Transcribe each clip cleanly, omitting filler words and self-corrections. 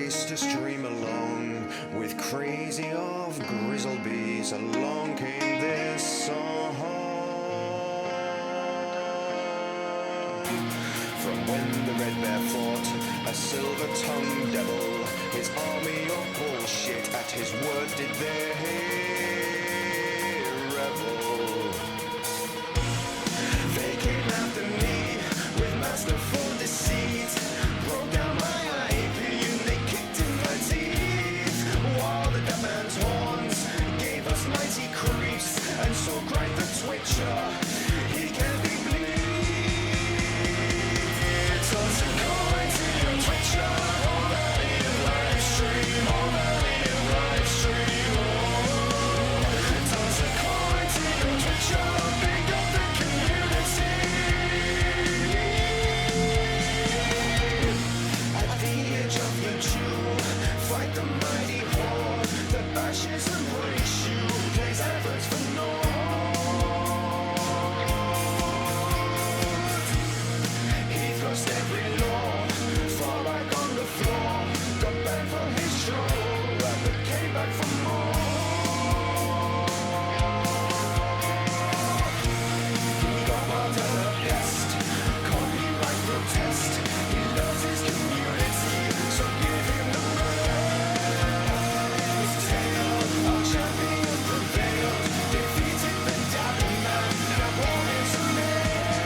used to stream along with crazy of grizzle bees. Along came this song from when the red bear fought a silver-tongued devil. His army of bullshit at his word did they revel. They came after me with masterful deceit, broke down my IP and they kicked in my teeth, while the deaf man's horns gave us mighty creeps, and so cried the twitcher, he can be bleed. Toss a coin to your twitcher, all that in live stream, all that in live stream, oh. Toss a coin to your twitcher, big up the community. At the edge of the jewel, fight the mighty horde that bashes and breaks you, plays adverts for naught. He thrust every law far back on the floor, got banned from his show, but came back for more. He got wild as a pest, copyright protest. He loves his community, so give him the rest. Tale, our champion prevailed, defeated the dabbing man, now born into male.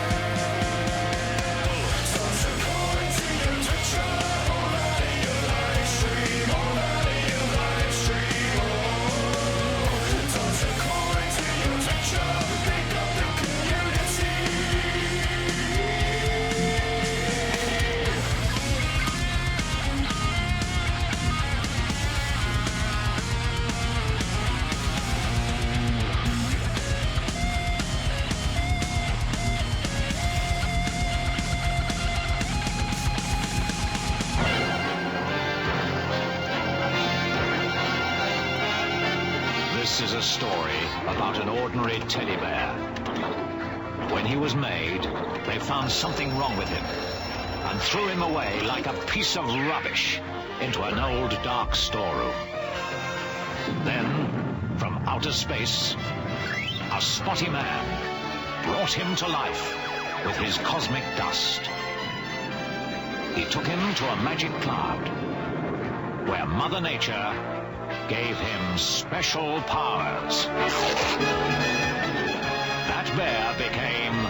Toss a coin to your twitcher, all that in your live stream, all that in your live stream, oh. Toss a coin to your twitcher, pick up the community. This is a story about an ordinary teddy bear. When he was made, they found something wrong with him and threw him away like a piece of rubbish into an old dark storeroom. Then, from outer space, a spotty man brought him to life with his cosmic dust. He took him to a magic cloud where Mother Nature gave him special powers. That bear became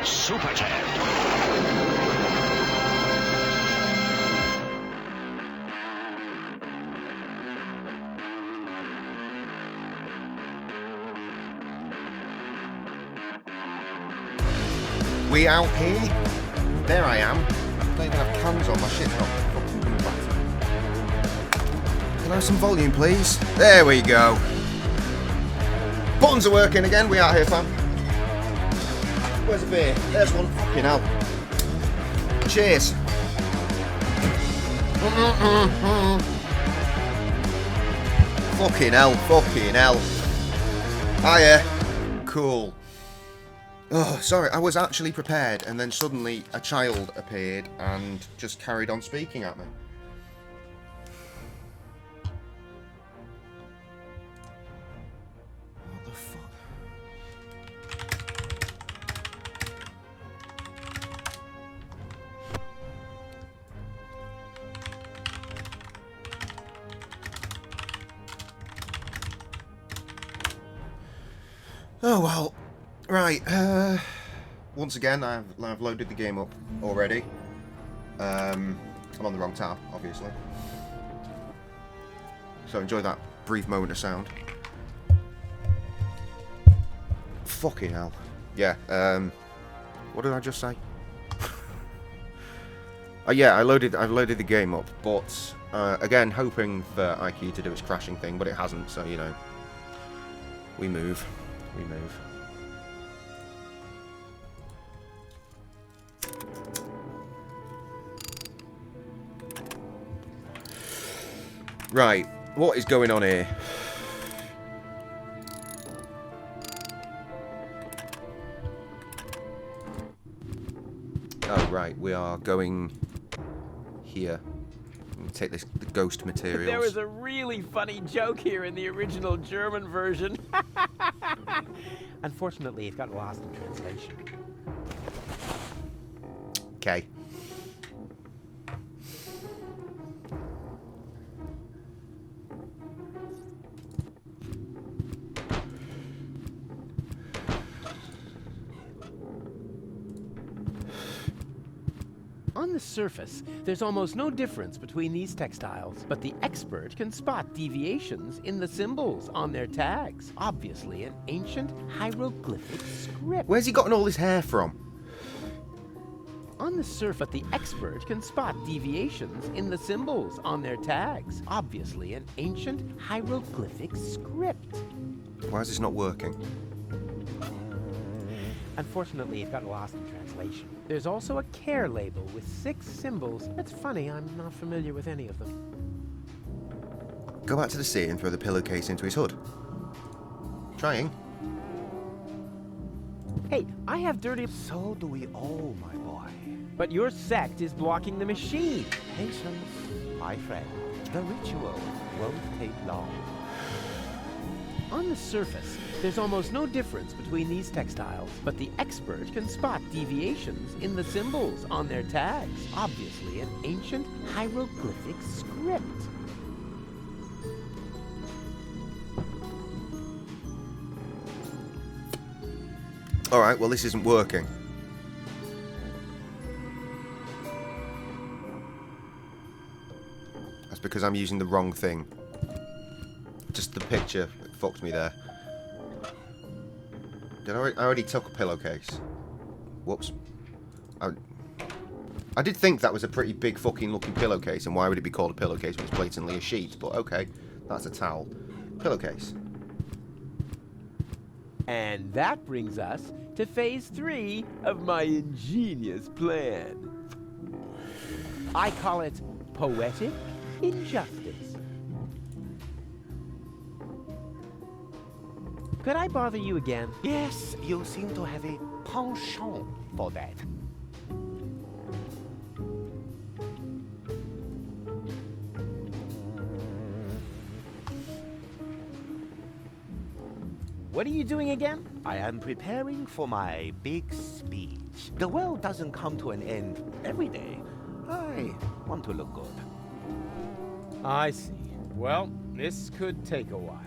Super Ted. We out here? There I am. I don't even have cans on, my shit's not fucking coming back. Can I have some volume, please? There we go. Buttons are working again. We out here, fam. Where's the beer? There's one. Fucking hell. Cheers. Fucking hell. Fucking hell. Hiya. Cool. Oh, sorry. I was actually prepared, and then suddenly a child appeared and just carried on speaking at me. What the fuck? Oh well, right. Once again, I've loaded the game up already. I'm on the wrong tab, obviously. So enjoy that brief moment of sound. Fucking hell. Yeah. What did I just say? Yeah, I've loaded the game up, but again, hoping for IQ to do its crashing thing, but it hasn't. So you know, we move. We move. Right, what is going on here? Oh, right, we are going here. Take the ghost materials. There was a really funny joke here in the original German version. Unfortunately, it got lost in translation. Okay. On the surface, there's almost no difference between these textiles, but the expert can spot deviations in the symbols on their tags. Obviously, an ancient hieroglyphic script. Where's he gotten all his hair from? On the surface, the expert can spot deviations in the symbols on their tags. Obviously, an ancient hieroglyphic script. Why is this not working? Unfortunately, it got lost in translation. There's also a care label with 6 symbols. It's funny, I'm not familiar with any of them. Go back to the sea and throw the pillowcase into his hood. Trying. Hey, I have dirty... So do we all, my boy. But your sect is blocking the machine. Patience, my friend. The ritual won't take long. On the surface, there's almost no difference between these textiles, but the expert can spot deviations in the symbols on their tags. Obviously, an ancient hieroglyphic script. Alright, well this isn't working. That's because I'm using the wrong thing. Just the picture fucked me there. I already took a pillowcase. Whoops. I did think that was a pretty big fucking looking pillowcase, and why would it be called a pillowcase when it's blatantly a sheet? But okay, that's a towel. Pillowcase. And that brings us to phase 3 of my ingenious plan. I call it poetic injustice. Could I bother you again? Yes, you seem to have a penchant for that. What are you doing again? I am preparing for my big speech. The world doesn't come to an end every day. I want to look good. I see. Well, this could take a while.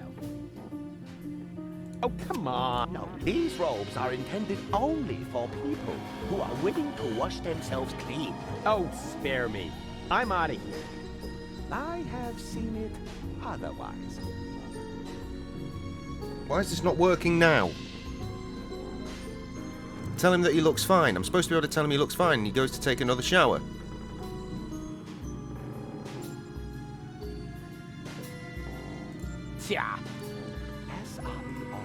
Oh, come on. No, these robes are intended only for people who are willing to wash themselves clean. Oh, spare me. I'm out of here. I have seen it otherwise. Why is this not working now? Tell him that he looks fine. I'm supposed to be able to tell him he looks fine and he goes to take another shower. Tja. As are we all.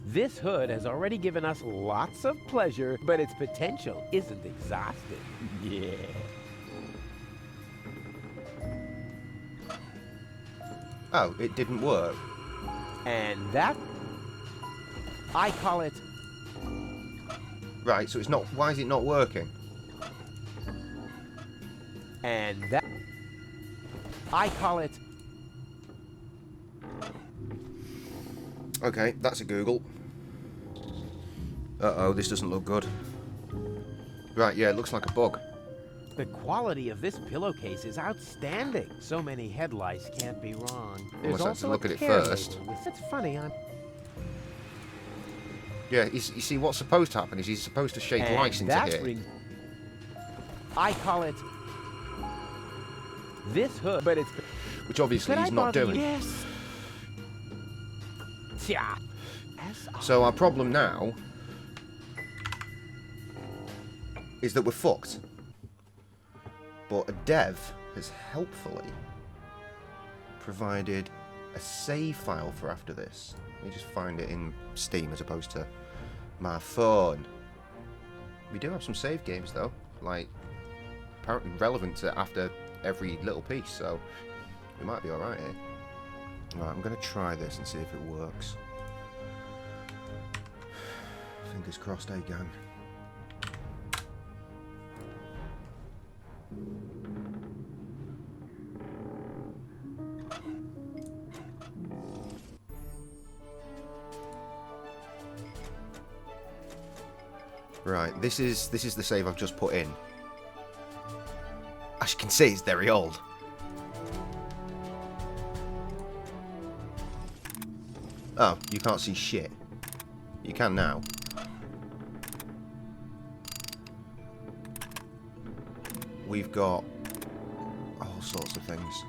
This hood has already given us lots of pleasure, but its potential isn't exhausted. Yeah. Oh, it didn't work. And that... I call it... Right, so it's not... Why is it not working? And that... I call it... Okay, that's a Google. Uh-oh, this doesn't look good. Right, yeah, it looks like a bug. The quality of this pillowcase is outstanding. So many head lice can't be wrong. There's Almost have to also look a at it care first. label with... It's funny, I'm... Yeah, you see, what's supposed to happen is he's supposed to shake lice into here. I call it... This hood, but it's... Which obviously Could he's I not bother you? doing. Yes. Tja. So our problem now is that we're fucked. But a dev has helpfully provided a save file for after this. Let me just find it in Steam as opposed to my phone. We do have some save games though, like apparently relevant to after every little piece, so we might be alright here. Right, I'm going to try this and see if it works. Fingers crossed, eh, gang? Right, this is the save I've just put in. As you can see, it's very old. Oh, you can't see shit. You can now. We've got all sorts of things.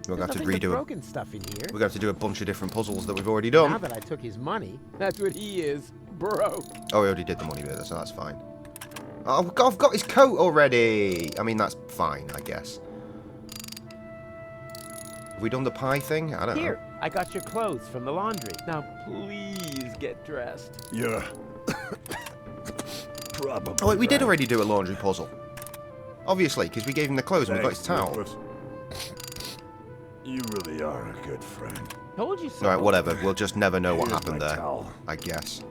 We're going to have to redo broken stuff in here. We're going to have to do a bunch of different puzzles that we've already done. Now that I took his money, that's what he is, broke. Oh, we already did the money bit, so that's fine. Oh, I've got his coat already. I mean, that's fine, I guess. Have we done the pie thing? I don't know. Here, I got your clothes from the laundry. Now, please get dressed. Yeah. Probably. Oh, wait, we did already do a laundry puzzle. Obviously, because we gave him the clothes and we got his towel. You really are a good friend. Told you so. Alright, whatever. We'll just never know what Here's happened my there. towel. I guess.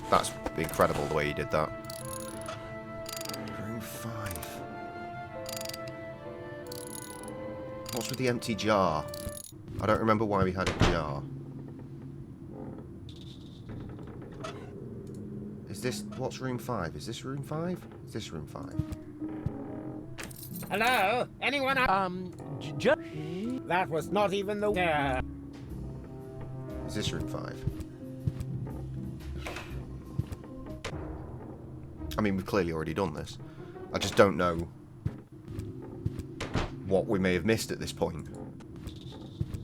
That's incredible the way you did that. Room 5. What's with the empty jar? I don't remember why we had a jar. Is this... What's room 5? Is this room 5? Is this room 5? Hello? Anyone? That was not even the... Is this room 5? I mean, we've clearly already done this. I just don't know what we may have missed at this point.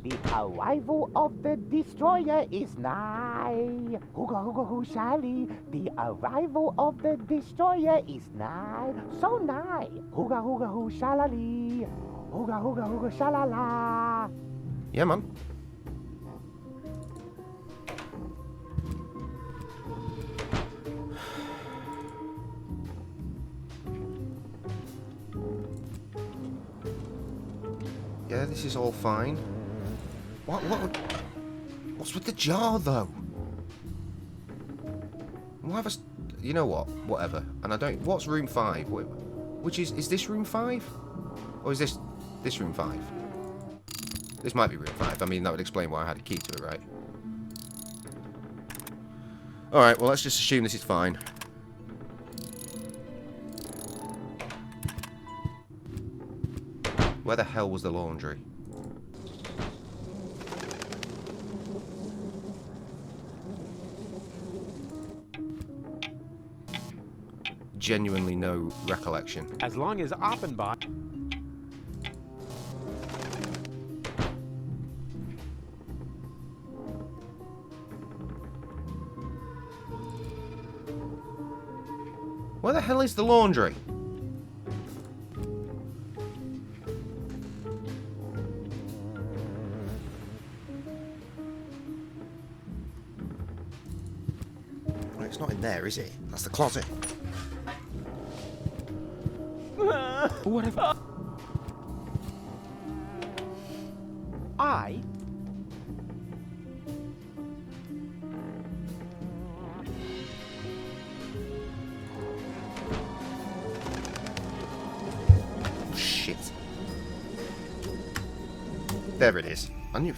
The arrival of the destroyer is nigh. Hooga hooga hoo shally. The arrival of the destroyer is nigh. So nigh. Hooga hooga hoo shalali. Hooga hooga hooga shalala. Yeah, man. Yeah, this is all fine. What's with the jar, though? Why have us... You know what? Whatever. And I don't... What's room 5? Which is this room 5? Or is this room 5? This might be room 5. I mean, that would explain why I had a key to it, right? Alright, well, let's just assume this is fine. Where the hell was the laundry? Genuinely no recollection. As long as Offenbach... Where the hell is the laundry? Well, it's not in there, is it? That's the closet. What if... I... Shit. There it is. I knew.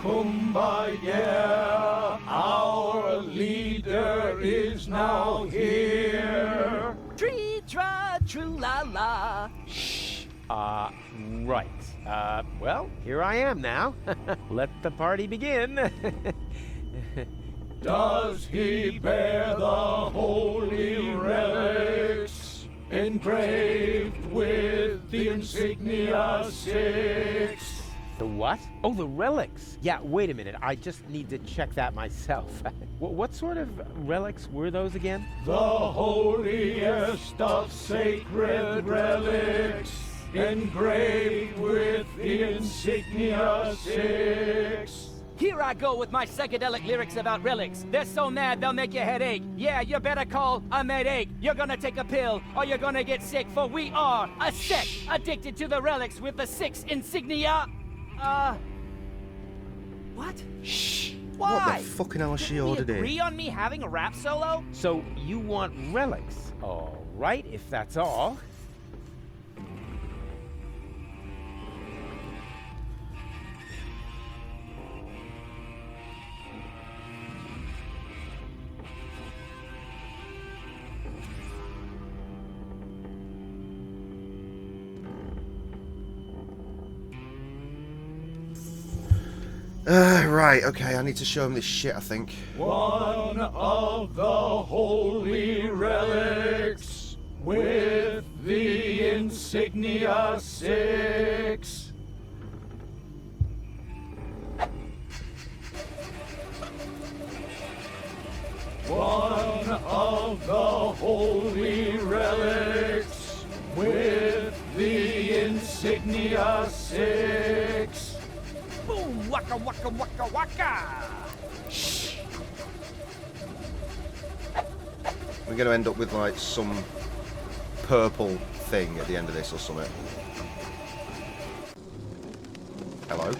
Kumbaya, our leader is now here. Tree, tra, true, la, la. Shh. Right. Well, here I am now. Let the party begin. Does he bear the holy relics engraved with the insignia 6? The what? Oh, the relics. Yeah, wait a minute. I just need to check that myself. What sort of relics were those again? The holiest of sacred relics engraved with the insignia 6. Here I go with my psychedelic lyrics about relics. They're so mad they'll make your head ache. Yeah, you better call a med-ache. You're gonna take a pill or you're gonna get sick, for we are a sect addicted to the relics with the 6 insignia. What? Shh. Why? What the fucking hell has she Didn't we ordered agree here? on me having a rap solo? So you want relics? All right, if that's all. Right, okay, I need to show him this shit, I think. One of the holy relics with the insignia 6. One of the holy relics with the insignia 6. Boom! Waka waka waka waka! We're going to end up with, like, some purple thing at the end of this or something. Hello?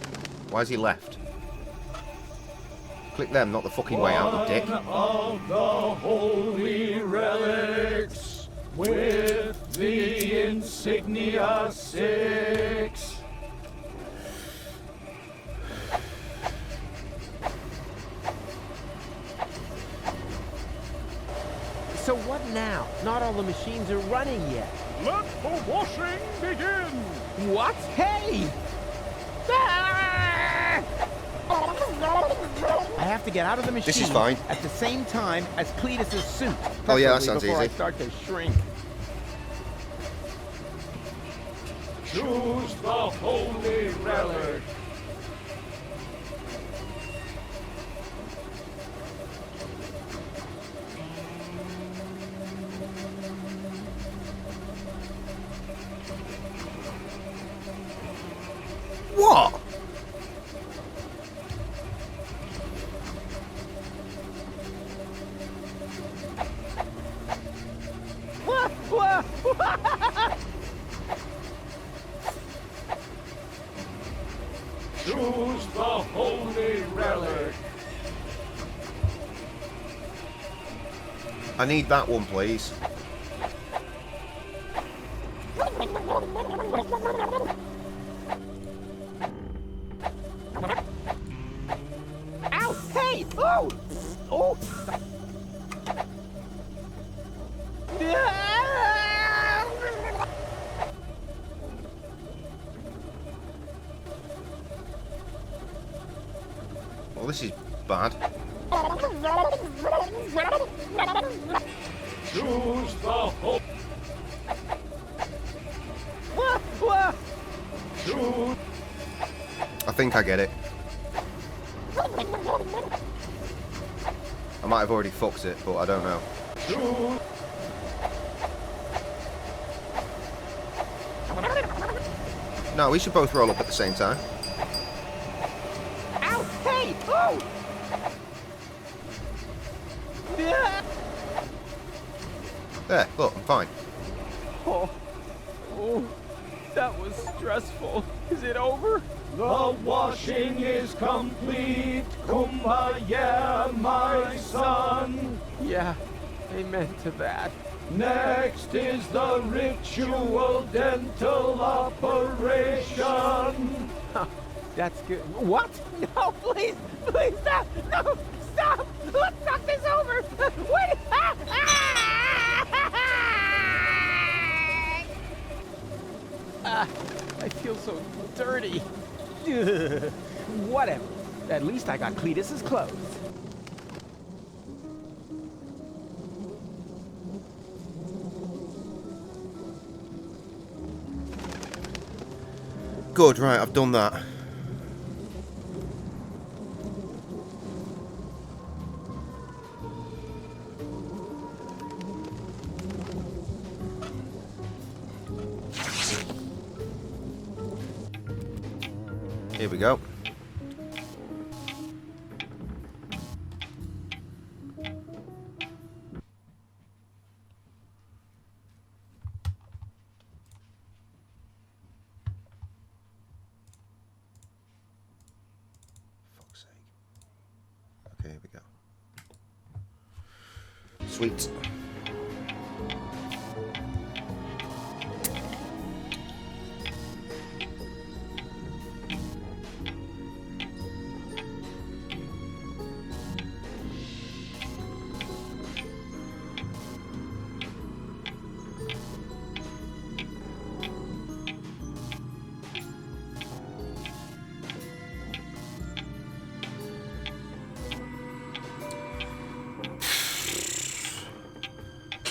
Why has he left? Click them, not the fucking way out, you dick. One of the holy relics with the insignia 6. So what now? Not all the machines are running yet. Let the washing begin! What? Hey! Ah! I have to get out of the machine This is fine. at the same time as Cletus's suit. Oh, yeah, that preferably sounds before I easy. start to shrink. Choose the holy relic. What? Choose the holy relic. I need that one, please. Ow! Hey! Oh! Oh! Well, this is bad. Choose the holy. Choose. I think I get it. I might have already fucked it, but I don't know. Choose. No, we should both roll up at the same time. Ow! Hey! Oh! There, look, I'm fine. Oh, that was stressful. Is it over? The washing is complete. Kumbaya, my son. Yeah, amen to that. Next is the ritual dental operation. That's good. What? No, please, please stop! No, stop! Let's talk this over. Wait! I feel so dirty. Ugh. Whatever. At least I got Cletus's clothes. Good, right, I've done that. Here we go. Sweet.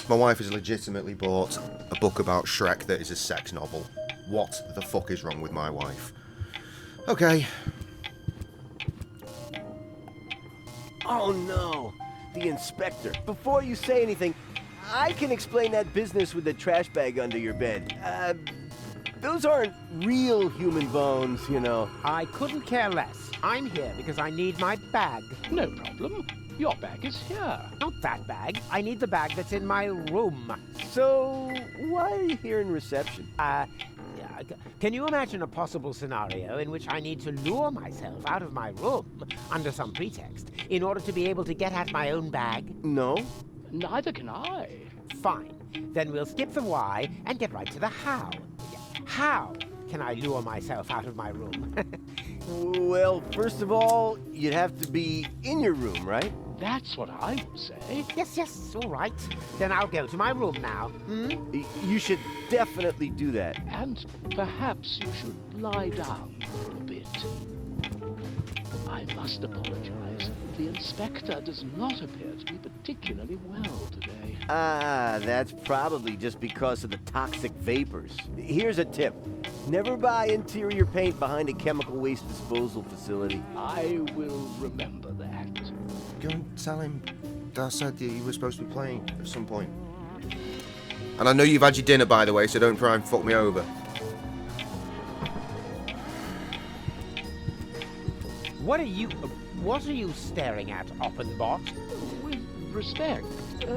My wife has legitimately bought a book about Shrek that is a sex novel. What the fuck is wrong with my wife? Okay. Oh no, the inspector. Before you say anything, I can explain that business with the trash bag under your bed. Those aren't real human bones, you know. I couldn't care less. I'm here because I need my bag. No problem. Your bag is here. Not that bag. I need the bag that's in my room. So, why are you here in reception? Can you imagine a possible scenario in which I need to lure myself out of my room under some pretext in order to be able to get at my own bag? No. Neither can I. Fine. Then we'll skip the why and get right to the how. How can I lure myself out of my room? Well, first of all, you'd have to be in your room, right? That's what I would say. Yes, all right. Then I'll go to my room now. You should definitely do that. And perhaps you should lie down for a bit. I must apologize. The inspector does not appear to be particularly well today. That's probably just because of the toxic vapors. Here's a tip. Never buy interior paint behind a chemical waste disposal facility. I will remember that. Go and tell him Dad said that you were supposed to be playing at some point. And I know you've had your dinner, by the way, so don't try and fuck me over. What are you staring at, Oppenbot? With respect, you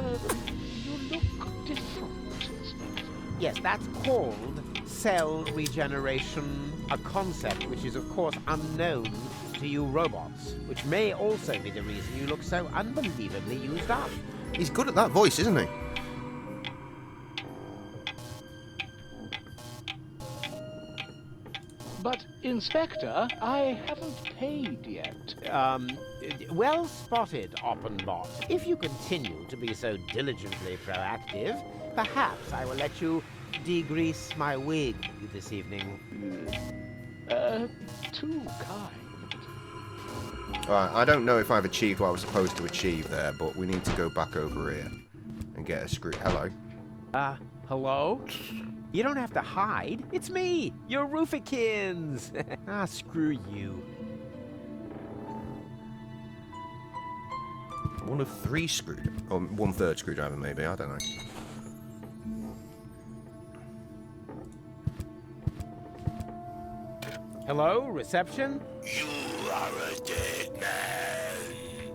look different, Inspector. Yes, that's called cell regeneration, a concept which is, of course, unknown to you robots, which may also be the reason you look so unbelievably used up. He's good at that voice, isn't he? But, Inspector, I haven't paid yet. Well spotted, Oppenbot. If you continue to be so diligently proactive, perhaps I will let you degrease my wig this evening. Too kind. Alright, I don't know if I've achieved what I was supposed to achieve there, but we need to go back over here and get a screw. Hello. Hello? You don't have to hide. It's me, your Roofikins. Screw you. One of three screwdrivers. Or 1/3 screwdriver, maybe. I don't know. Hello, reception? You are a dead man.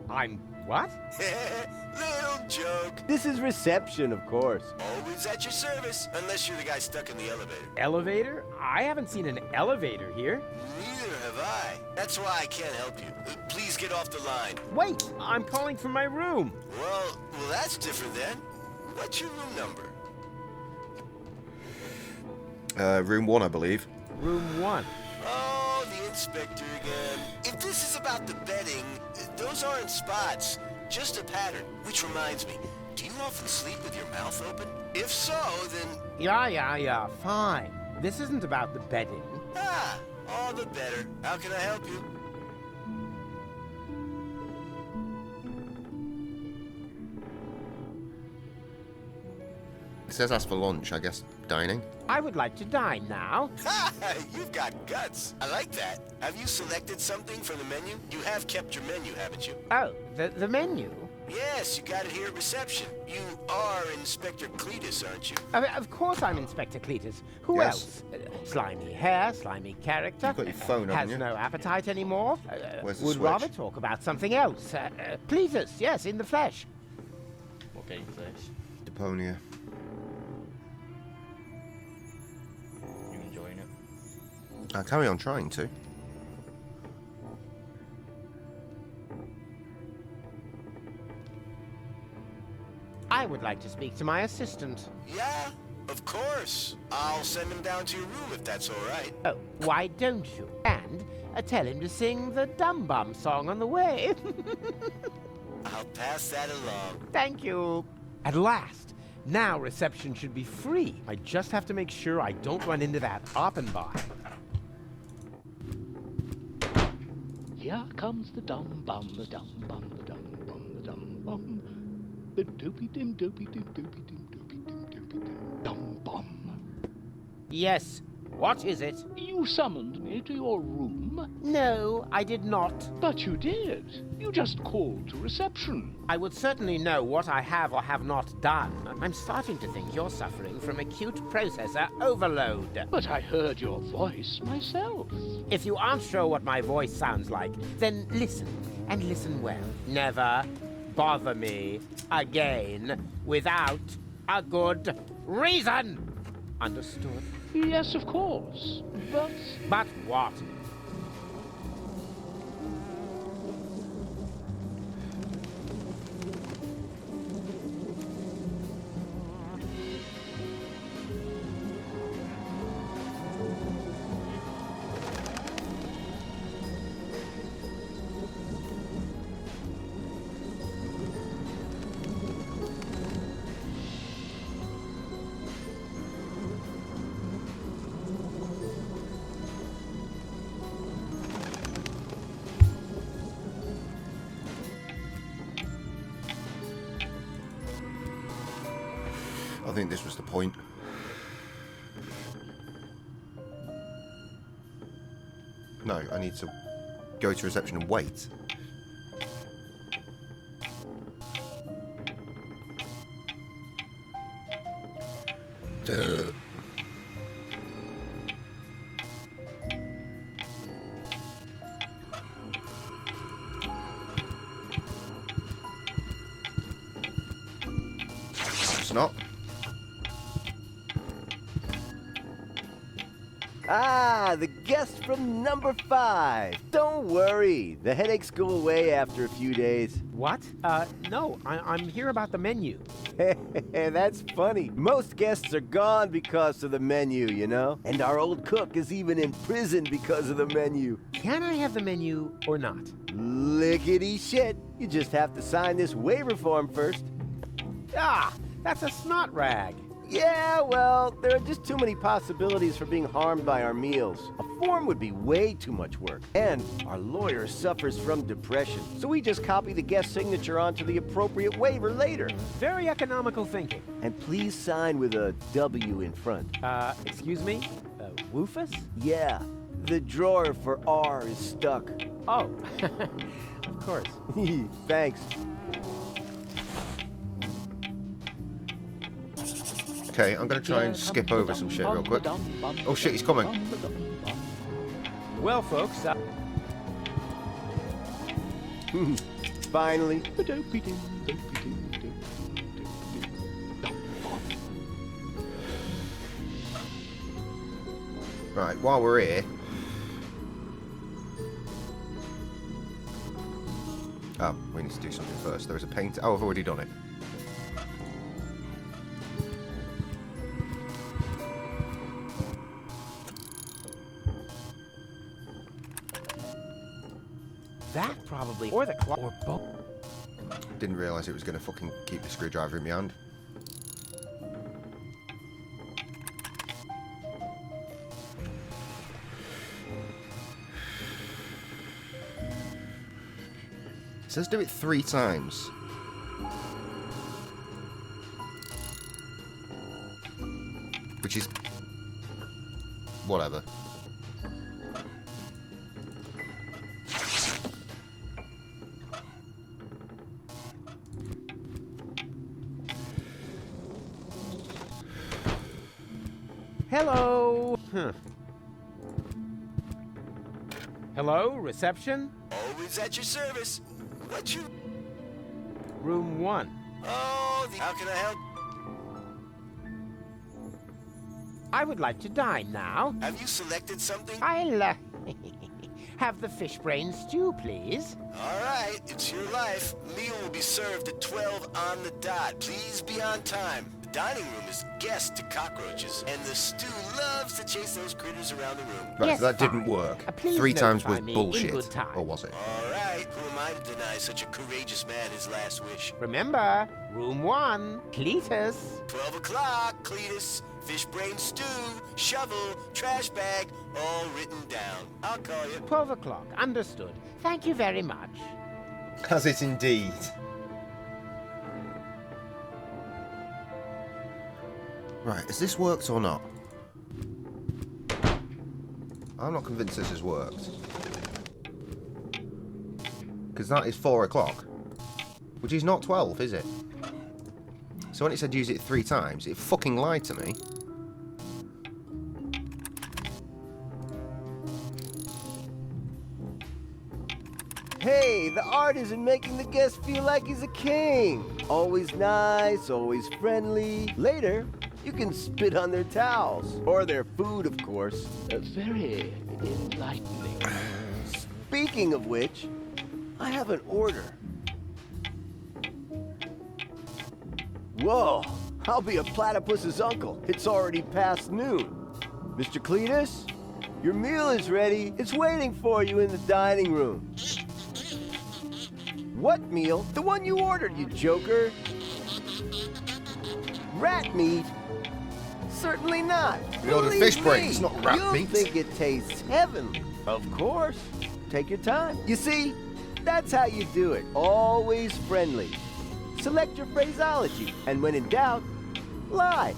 I'm what? Little joke. This is reception, of course. Always at your service, unless you're the guy stuck in the elevator. Elevator? I haven't seen an elevator here. Neither have I. That's why I can't help you. Please get off the line. Wait, I'm calling from my room. Well, that's different then. What's your room number? Room 1, I believe. Room 1. Oh, the inspector again. If this is about the bedding, those aren't spots, just a pattern. Which reminds me, do you often sleep with your mouth open? If so, then... Yeah, fine. This isn't about the bedding. All the better. How can I help you? It says ask for lunch, I guess dining. I would like to dine now. You've got guts. I like that. Have you selected something from the menu? You have kept your menu, haven't you? Oh, the menu? Yes, you got it here at reception. You are Inspector Cletus, aren't you? Of course I'm Inspector Cletus. Who Yes. else? Slimy hair, slimy character. You've got your phone, haven't Has you? no appetite anymore. Where's the Would switch? rather talk about something else. Cletus, yes, in the flesh. Okay, flesh. Deponia. You enjoying it? I'll carry on trying to. like to speak to my assistant. Yeah, of course. I'll send him down to your room if that's all right. Oh, why don't you? And tell him to sing the Dum Bum song on the way. I'll pass that along. Thank you. At last. Now reception should be free. I just have to make sure I don't run into that Oppenbach. Here comes the dum bum, the dum bum, the dum bum, the dum bum. The dopey dim dopey dim dopey dim dopey dim dopey dim dum bum. Yes. What is it? You summoned me to your room? No, I did not. But you did. You just called to reception. I would certainly know what I have or have not done. I'm starting to think you're suffering from acute processor overload. But I heard your voice myself. If you aren't sure what my voice sounds like, then listen, and listen well. Never bother me again without a good reason. Understood? Yes, of course. But... But what? I think this was the point. No, I need to go to reception and wait. Duh. It's not. Ah, the guest from number 5. Don't worry, the headaches go away after a few days. What? No, I'm here about the menu. That's funny. Most guests are gone because of the menu, you know? And our old cook is even in prison because of the menu. Can I have the menu or not? Lickety shit. You just have to sign this waiver form first. Ah, that's a snot rag. Yeah, well, there are just too many possibilities for being harmed by our meals. A form would be way too much work. And our lawyer suffers from depression. So we just copy the guest signature onto the appropriate waiver later. Very economical thinking. And please sign with a W in front. Excuse me? Woofus? Yeah, the drawer for R is stuck. Oh, of course. Thanks. Okay, I'm going to try and skip over some shit real quick. Oh shit, he's coming. Well, folks, Finally. Right, while we're here... Oh, we need to do something first. There is a paint... Oh, I've already done it. that probably, or the clock, or both. Didn't realise it was going to fucking keep the screwdriver in my hand. It says do it 3 times. Which is... whatever. Hello. Hello, reception? Always at your service. What you... Room 1. Oh, how can I help? I would like to dine now. Have you selected something? I'll Have the fish brain stew, please. All right, it's your life. Meal will be served at 12 on the dot. Please be on time. The dining room is guest to cockroaches, and the stew loves to chase those critters around the room. Right, Yes, so that didn't fine. work. Please 3 times was notify me in bullshit. good time. Or was it? All right, who am I to deny such a courageous man his last wish? Remember, room 1, Cletus. 12 o'clock, Cletus. Fish brain stew, shovel, trash bag, all written down. I'll call you. 12 o'clock. Understood. Thank you very much. Has it indeed? Right, has this worked or not? I'm not convinced this has worked. Because that is 4 o'clock. Which is not 12, is it? So when it said use it 3 times, it fucking lied to me. Hey, the art isn't making the guest feel like he's a king. Always nice, always friendly. Later, you can spit on their towels. Or their food, of course. Very enlightening. Speaking of which, I have an order. Whoa, I'll be a platypus's uncle. It's already past noon. Mr. Cletus, your meal is ready. It's waiting for you in the dining room. What meal? The one you ordered, you joker. Rat meat? Certainly not. We ordered Believe fish brains, me, not rat you'll meat. think it tastes heavenly. Of course. Take your time. You see, that's how you do it. Always friendly. Select your phraseology, and when in doubt, lie.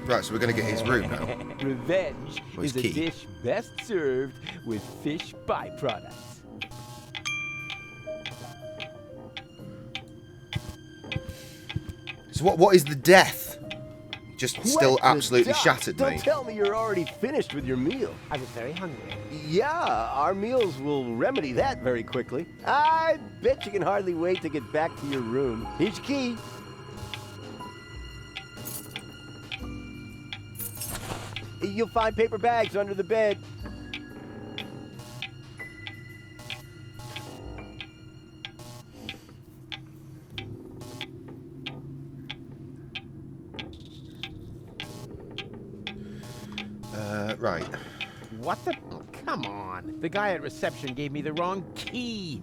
Right, so we're going to get his room now. Revenge Where's is a key? dish best served with fish byproducts. So what is the death? Just still Wet to absolutely duck. shattered Don't me. tell me you're already finished with your meal. I was very hungry. Yeah, our meals will remedy that very quickly. I bet you can hardly wait to get back to your room. Here's your key. You'll find paper bags under the bed. Right. What the? Oh, come on. The guy at reception gave me the wrong key.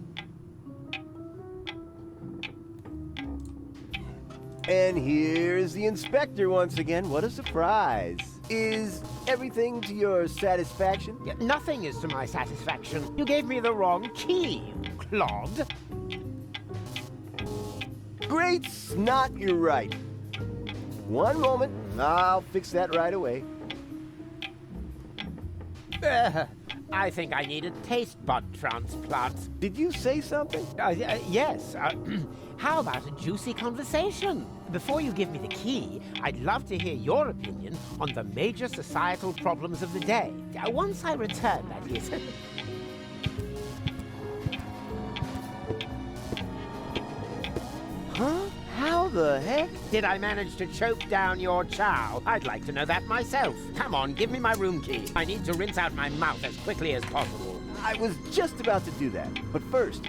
And here's the inspector once again. What a surprise. Is everything to your satisfaction? Yeah, nothing is to my satisfaction. You gave me the wrong key, you clod. Great snot, you're right. One moment. I'll fix that right away. I think I need a taste bud transplant. Did you say something? Yes. How about a juicy conversation? Before you give me the key, I'd love to hear your opinion on the major societal problems of the day. Once I return, that is. Huh? How the heck? Did I manage to choke down your chow? I'd like to know that myself. Come on, give me my room key. I need to rinse out my mouth as quickly as possible. I was just about to do that. But first,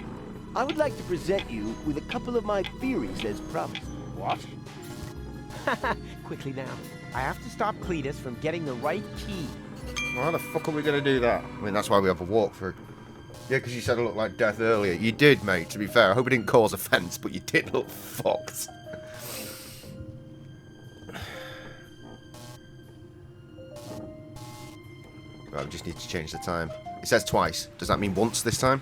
I would like to present you with a couple of my theories as promised. What? Quickly now. I have to stop Cletus from getting the right key. Well, how the fuck are we going to do that? I mean, that's why we have a walkthrough. Yeah, because you said I looked like death earlier. You did, mate, to be fair. I hope it didn't cause offence, but you did look fucked. Right, we just need to change the time. It says twice. Does that mean once this time?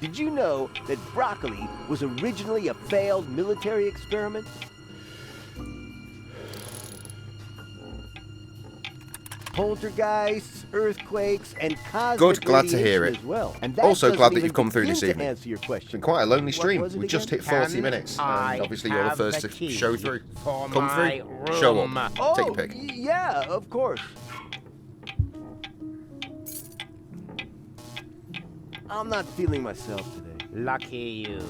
Did you know that broccoli was originally a failed military experiment? Poltergeists, earthquakes, and cosmic Good, glad to hear radiation it. as well. And that Also doesn't glad that even you've come through this begin to evening. answer your It's question. been quite a lonely stream. was it We just again? hit 40 Can minutes. I And obviously you're the have first the to key show through. for Come my through. Show room? up. Oh, Take your pick. yeah, of course. I'm not feeling myself today. Lucky you.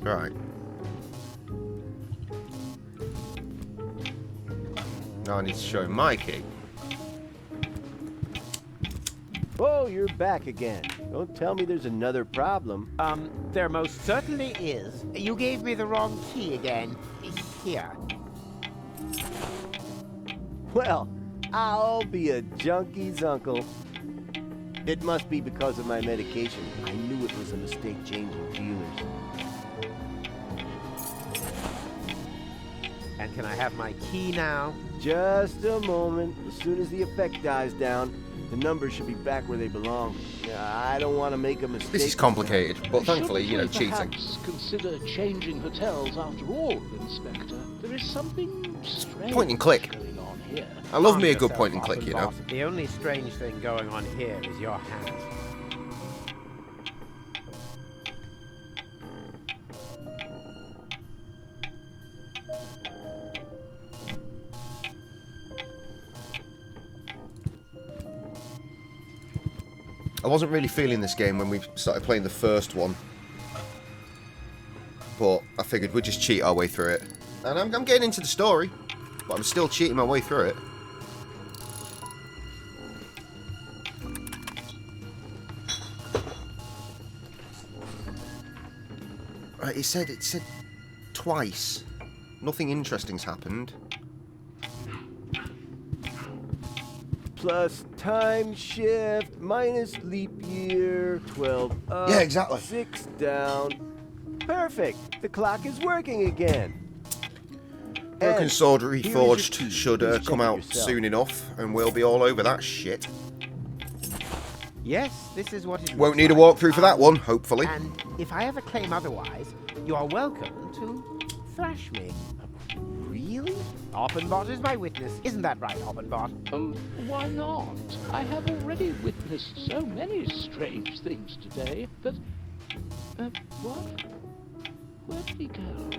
Right. Now I need to show him my key. Oh, you're back again. Don't tell me there's another problem. There most certainly is. You gave me the wrong key again. Here. Well, I'll be a junkie's uncle. It must be because of my medication. I knew it was a mistake changing dealers. And can I have my key now? Just a moment. As soon as the effect dies down, the numbers should be back where they belong. I don't want to make a mistake. This is complicated, but thankfully, you know, Shouldn't we cheating. perhaps consider changing hotels after all, Inspector? There is something strange Point and click. going on here. I love me a Calm good yourself, point and click, you know. Boss. The only strange thing going on here is your hat. I wasn't really feeling this game when we started playing the first one, but I figured we'd just cheat our way through it. And I'm getting into the story, but I'm still cheating my way through it. Right, it said twice. Nothing interesting's happened. Plus time shift, minus leap year, 12 up, Yeah, exactly. 6 down. Perfect. The clock is working again. Broken And Sword here is your Reforged key. should Please check come it out yourself. soon enough, and we'll be all over that shit. Yes, this is what it looks Won't need a like. walkthrough for that one, hopefully. And if I ever claim otherwise, you are welcome to thrash me. Really? Oppenbot is my witness. Isn't that right, Oppenbot? Why not? I have already witnessed so many strange things today that... what? Where did he go?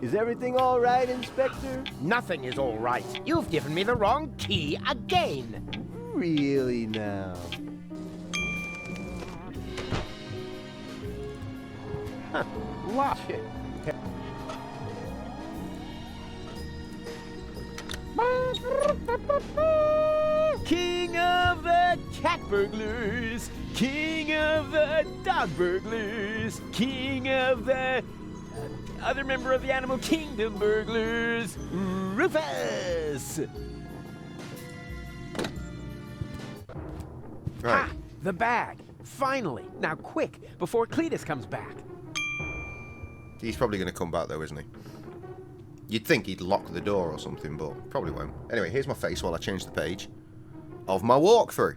Is everything all right, Inspector? Nothing is all right. You've given me the wrong key again. Really now? Watch it. King of the cat burglars, king of the dog burglars, king of the other member of the animal kingdom burglars, Rufus. Right. Ah, the bag. Finally. Now quick, before Cletus comes back. He's probably going to come back though, isn't he? You'd think he'd lock the door or something, but probably won't. Anyway, here's my face while I change the page of my walkthrough.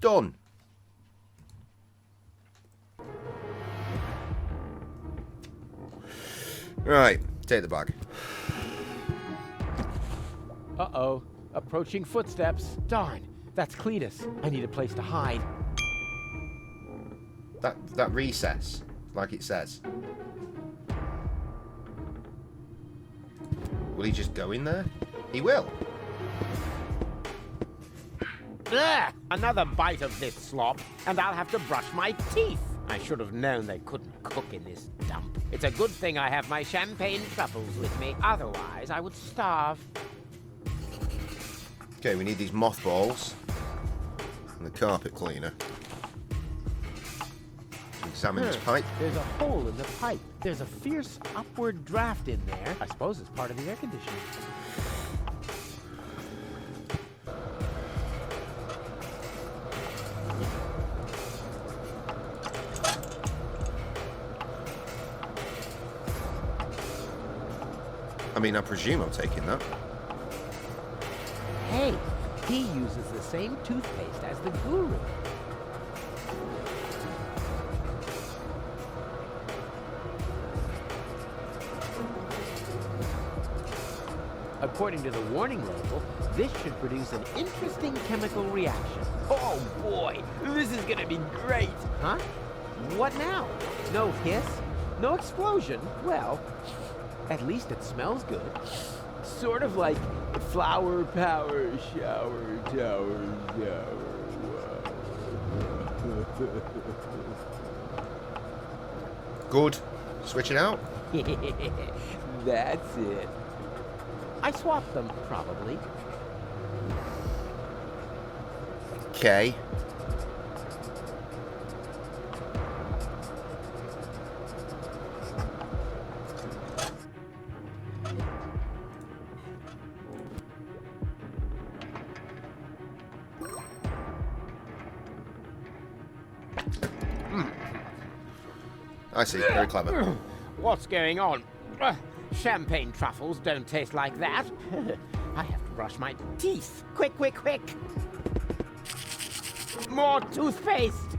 Done. Right, take the bag. Uh-oh. Approaching footsteps. Darn, that's Cletus. I need a place to hide. That recess, like it says. Will he just go in there? He will. Ugh, another bite of this slop, and I'll have to brush my teeth. I should have known they couldn't cook in this dump. It's a good thing I have my champagne truffles with me. Otherwise, I would starve. Okay, we need these mothballs and the carpet cleaner. Examine this pipe. There's a hole in the pipe. There's a fierce upward draft in there. I suppose it's part of the air conditioning. I mean, I presume I'm taking that. Hey, he uses the same toothpaste as the guru. According to the warning label, this should produce an interesting chemical reaction. Oh boy, this is gonna be great! Huh? What now? No hiss? No explosion? Well, at least it smells good. Sort of like flower power shower tower shower. Good. Switch it out. That's it. I swapped them, probably. Okay. I see. Very clever. What's going on? Champagne truffles don't taste like that. I have to brush my teeth. Quick, quick, quick. More toothpaste.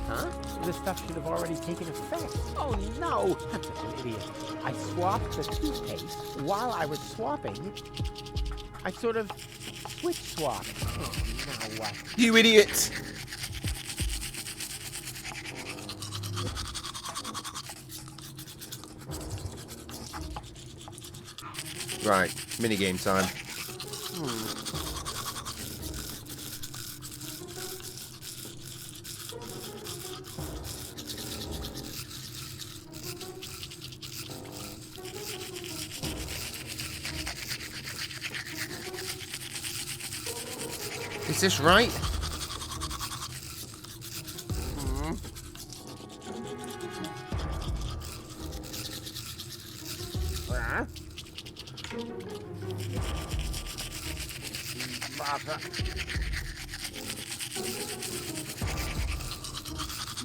Huh? This stuff should have already taken effect. Oh no! I'm such an idiot. I swapped the toothpaste. While I was swapping, I sort of switch swapped. Oh, now what? You idiot! Right, minigame time. Is this right?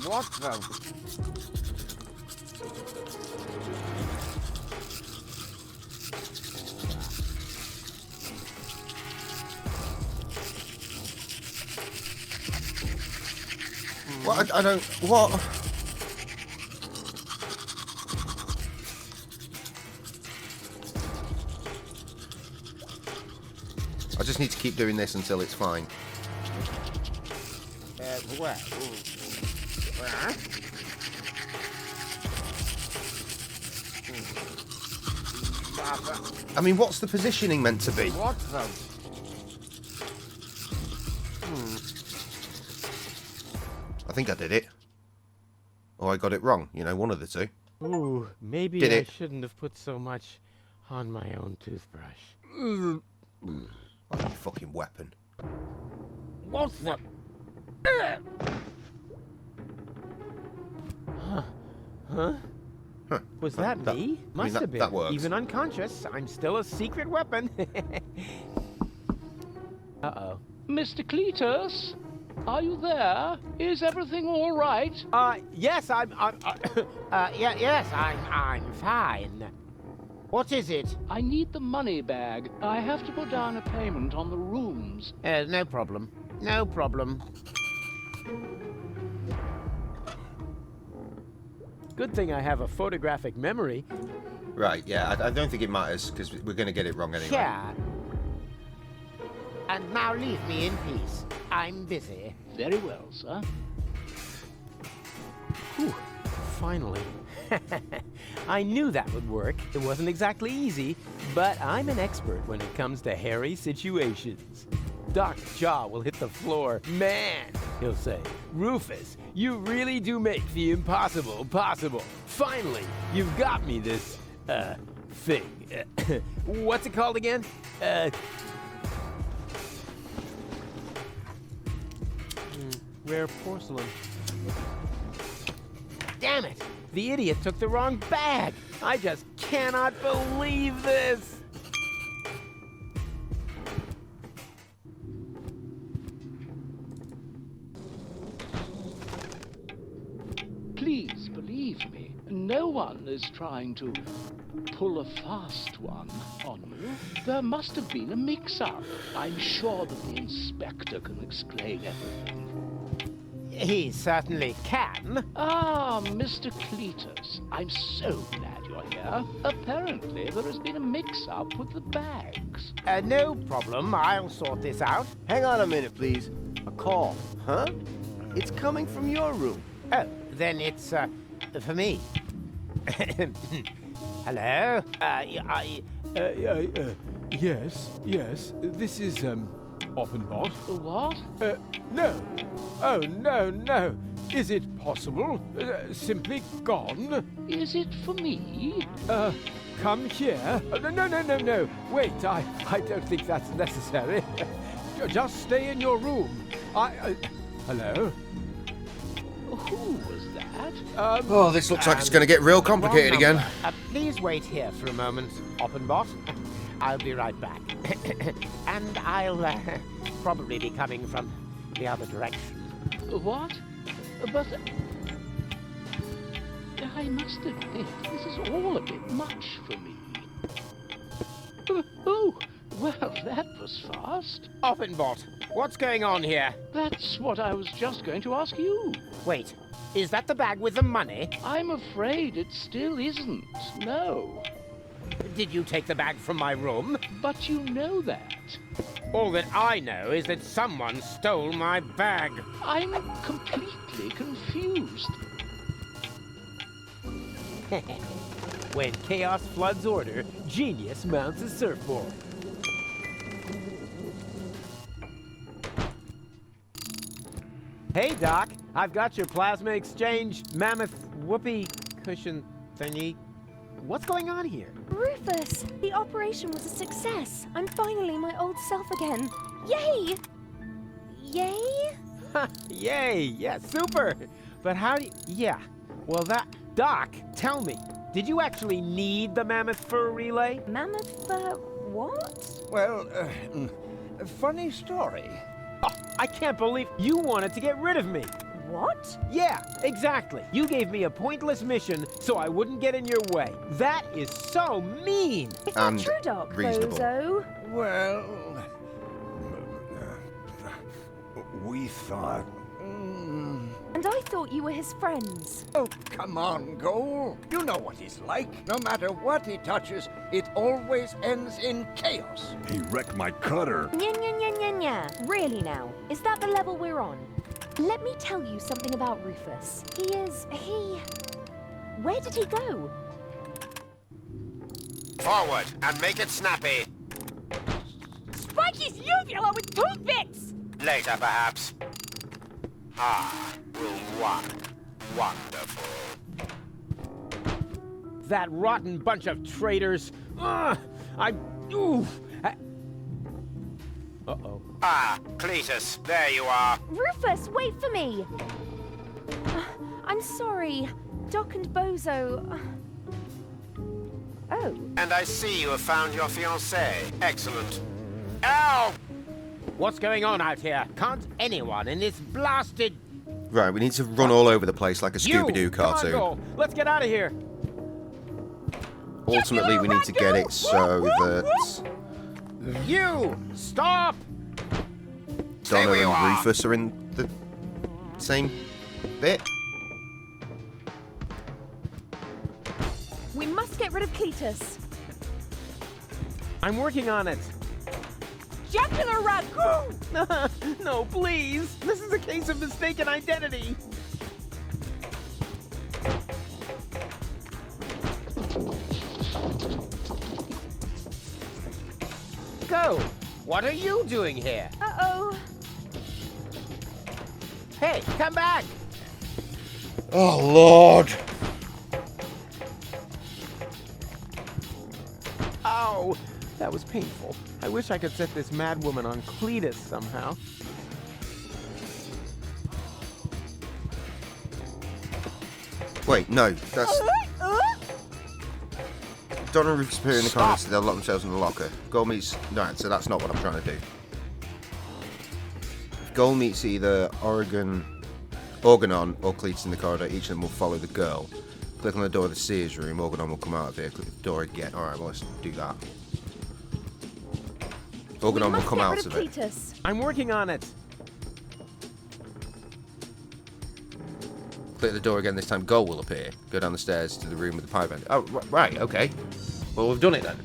What the? What? I don't... What? I just need to keep doing this until it's fine. Where? I mean, what's the positioning meant to be? What the? I think I did it. Or I got it wrong. You know, one of the two. Ooh, maybe Did I it? shouldn't have put so much on my own toothbrush. Oh, you fucking weapon. What the? Huh? Was that me? Must have been. that works. Even unconscious, I'm still a secret weapon. Uh-oh. Mr. Cletus, are you there? Is everything all right? Yes, yes, I'm fine. What is it? I need the money bag. I have to put down a payment on the rooms. No problem. No problem. Good thing I have a photographic memory. Right, yeah, I don't think it matters, because we're going to get it wrong anyway. Yeah. And now leave me in peace. I'm busy. Very well, sir. Whew, finally. I knew that would work. It wasn't exactly easy, but I'm an expert when it comes to hairy situations. Doc's jaw will hit the floor. Man, he'll say, Rufus, you really do make the impossible possible. Finally, you've got me this, thing. What's it called again? Rare porcelain. Damn it! The idiot took the wrong bag! I just cannot believe this! Please believe me, no one is trying to pull a fast one on you. There must have been a mix-up. I'm sure that the inspector can explain everything. He certainly can. Ah, Mr. Cletus, I'm so glad you're here. Apparently, there has been a mix-up with the bags. No problem. I'll sort this out. Hang on a minute, please. A call, huh? It's coming from your room. Oh, then it's, for me. Hello? Yes. This is, Offenbot. What? No. Oh, no. Is it possible? Simply gone? Is it for me? Come here. No. Wait, I don't think that's necessary. Just stay in your room. Hello? Who was that? Oh, this looks like it's going to get real complicated again. Please wait here for a moment, Offenbot. I'll be right back. And I'll probably be coming from the other direction. What? But I must admit, this is all a bit much for me. Oh, well, that was fast. Offenbot, what's going on here? That's what I was just going to ask you. Wait, is that the bag with the money? I'm afraid it still isn't, no. Did you take the bag from my room? But you know that. All that I know is that someone stole my bag. I'm completely confused. When chaos floods order, genius mounts a surfboard. Hey, Doc. I've got your plasma exchange mammoth whoopee cushion thingy. What's going on here? Rufus, the operation was a success. I'm finally my old self again. Yay! Yay? Yay! Yeah, super! But how do you... Yeah, well Doc, tell me, did you actually need the mammoth fur relay? Mammoth fur... what? Well, funny story. Oh, I can't believe you wanted to get rid of me. What? Yeah, exactly. You gave me a pointless mission so I wouldn't get in your way. That is so mean. Is that true, Doc, reasonable. Bozo? Well, we thought... And I thought you were his friends. Oh, come on, Goal. You know what he's like. No matter what he touches, it always ends in chaos. He wrecked my cutter. Nya. Really now? Is that the level we're on? Let me tell you something about Rufus. Where did he go? Forward, and make it snappy. Spike his uvula with toothpicks! Later, perhaps. Ah, room 1. Wonderful. That rotten bunch of traitors. Uh-oh. Ah, Cletus, there you are. Rufus, wait for me! I'm sorry. Doc and Bozo... Oh. And I see you have found your fiancée. Excellent. Ow! What's going on out here? Can't anyone in this blasted... Right, we need to run all over the place like a Scooby-Doo cartoon. Come on, Go. Let's get out of here. Ultimately, we need to get it so that You! Stop! Donna and Rufus are in the same bit. We must get rid of Cletus. I'm working on it. Jugular raccoon! No, please. This is a case of mistaken identity. Go! What are you doing here? Uh-oh. Hey, come back! Oh, Lord. Ow! That was painful. I wish I could set this mad woman on Cletus somehow. Wait, no, that's... Donna and Rufus appear in the corner, so they'll lock themselves in the locker. Goal meets... No, so that's not what I'm trying to do. If Goal meets either Organon or Cletus in the corridor, each of them will follow the girl. Click on the door of the Sears room, Organon will come out of here. Click the door again. Alright, well, let's do that. Organon will come out of it. Cletus. I'm working on it. Click the door again this time, Goal will appear. Go down the stairs to the room with the pie vent. Oh, right, okay. Well, we've done it then.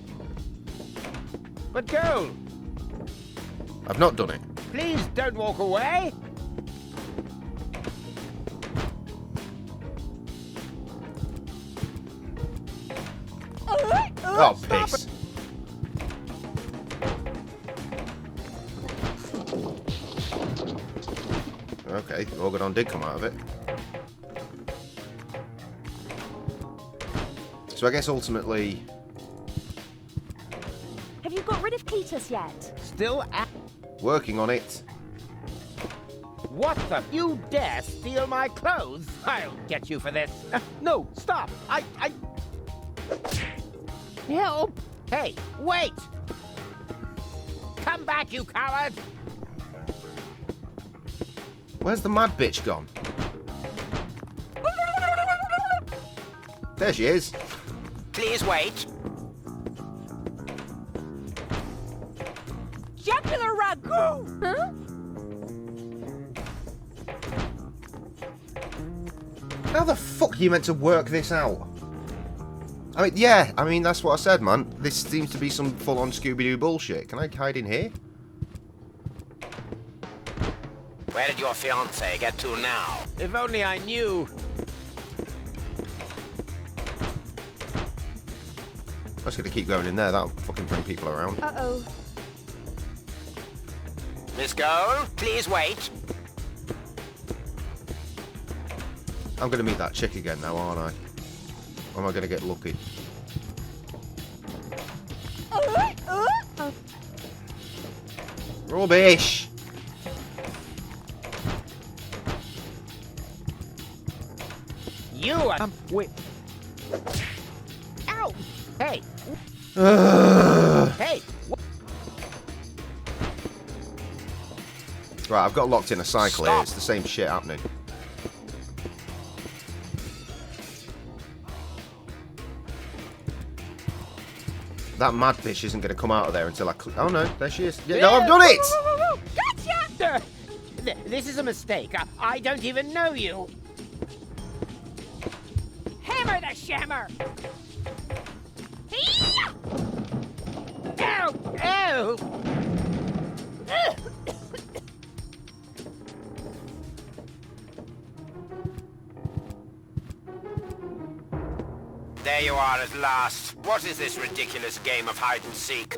But Goal, I've not done it. please don't walk away. Oh, piss. Okay, Orgadon did come out of it. So I guess ultimately... Have you got rid of Cletus yet? Still at... Working on it. What the... You dare steal my clothes? I'll get you for this. No, stop. I... Help! Hey, wait! Come back, you coward! Where's the mad bitch gone? There she is. Please wait. Jugular ragu! Huh? How the fuck are you meant to work this out? I mean, yeah, that's what I said, man. This seems to be some full-on Scooby-Doo bullshit. Can I hide in here? Where did your fiancé get to now? If only I knew. I'm just gonna keep going in there. That'll fucking bring people around. Uh-oh. Miss Goal, please wait. I'm gonna meet that chick again now, aren't I? Or am I gonna get lucky? Rubbish! You are... wait. Ow! Hey! Hey! Right, I've got locked in a cycle here. It's the same shit happening. That mad bitch isn't going to come out of there until I... Oh, no. There she is. Yeah, no, I've done it! Gotcha! This is a mistake. I don't even know you. Hammer the shammer! Ow! Ow! There you are at last. What is this ridiculous game of hide and seek?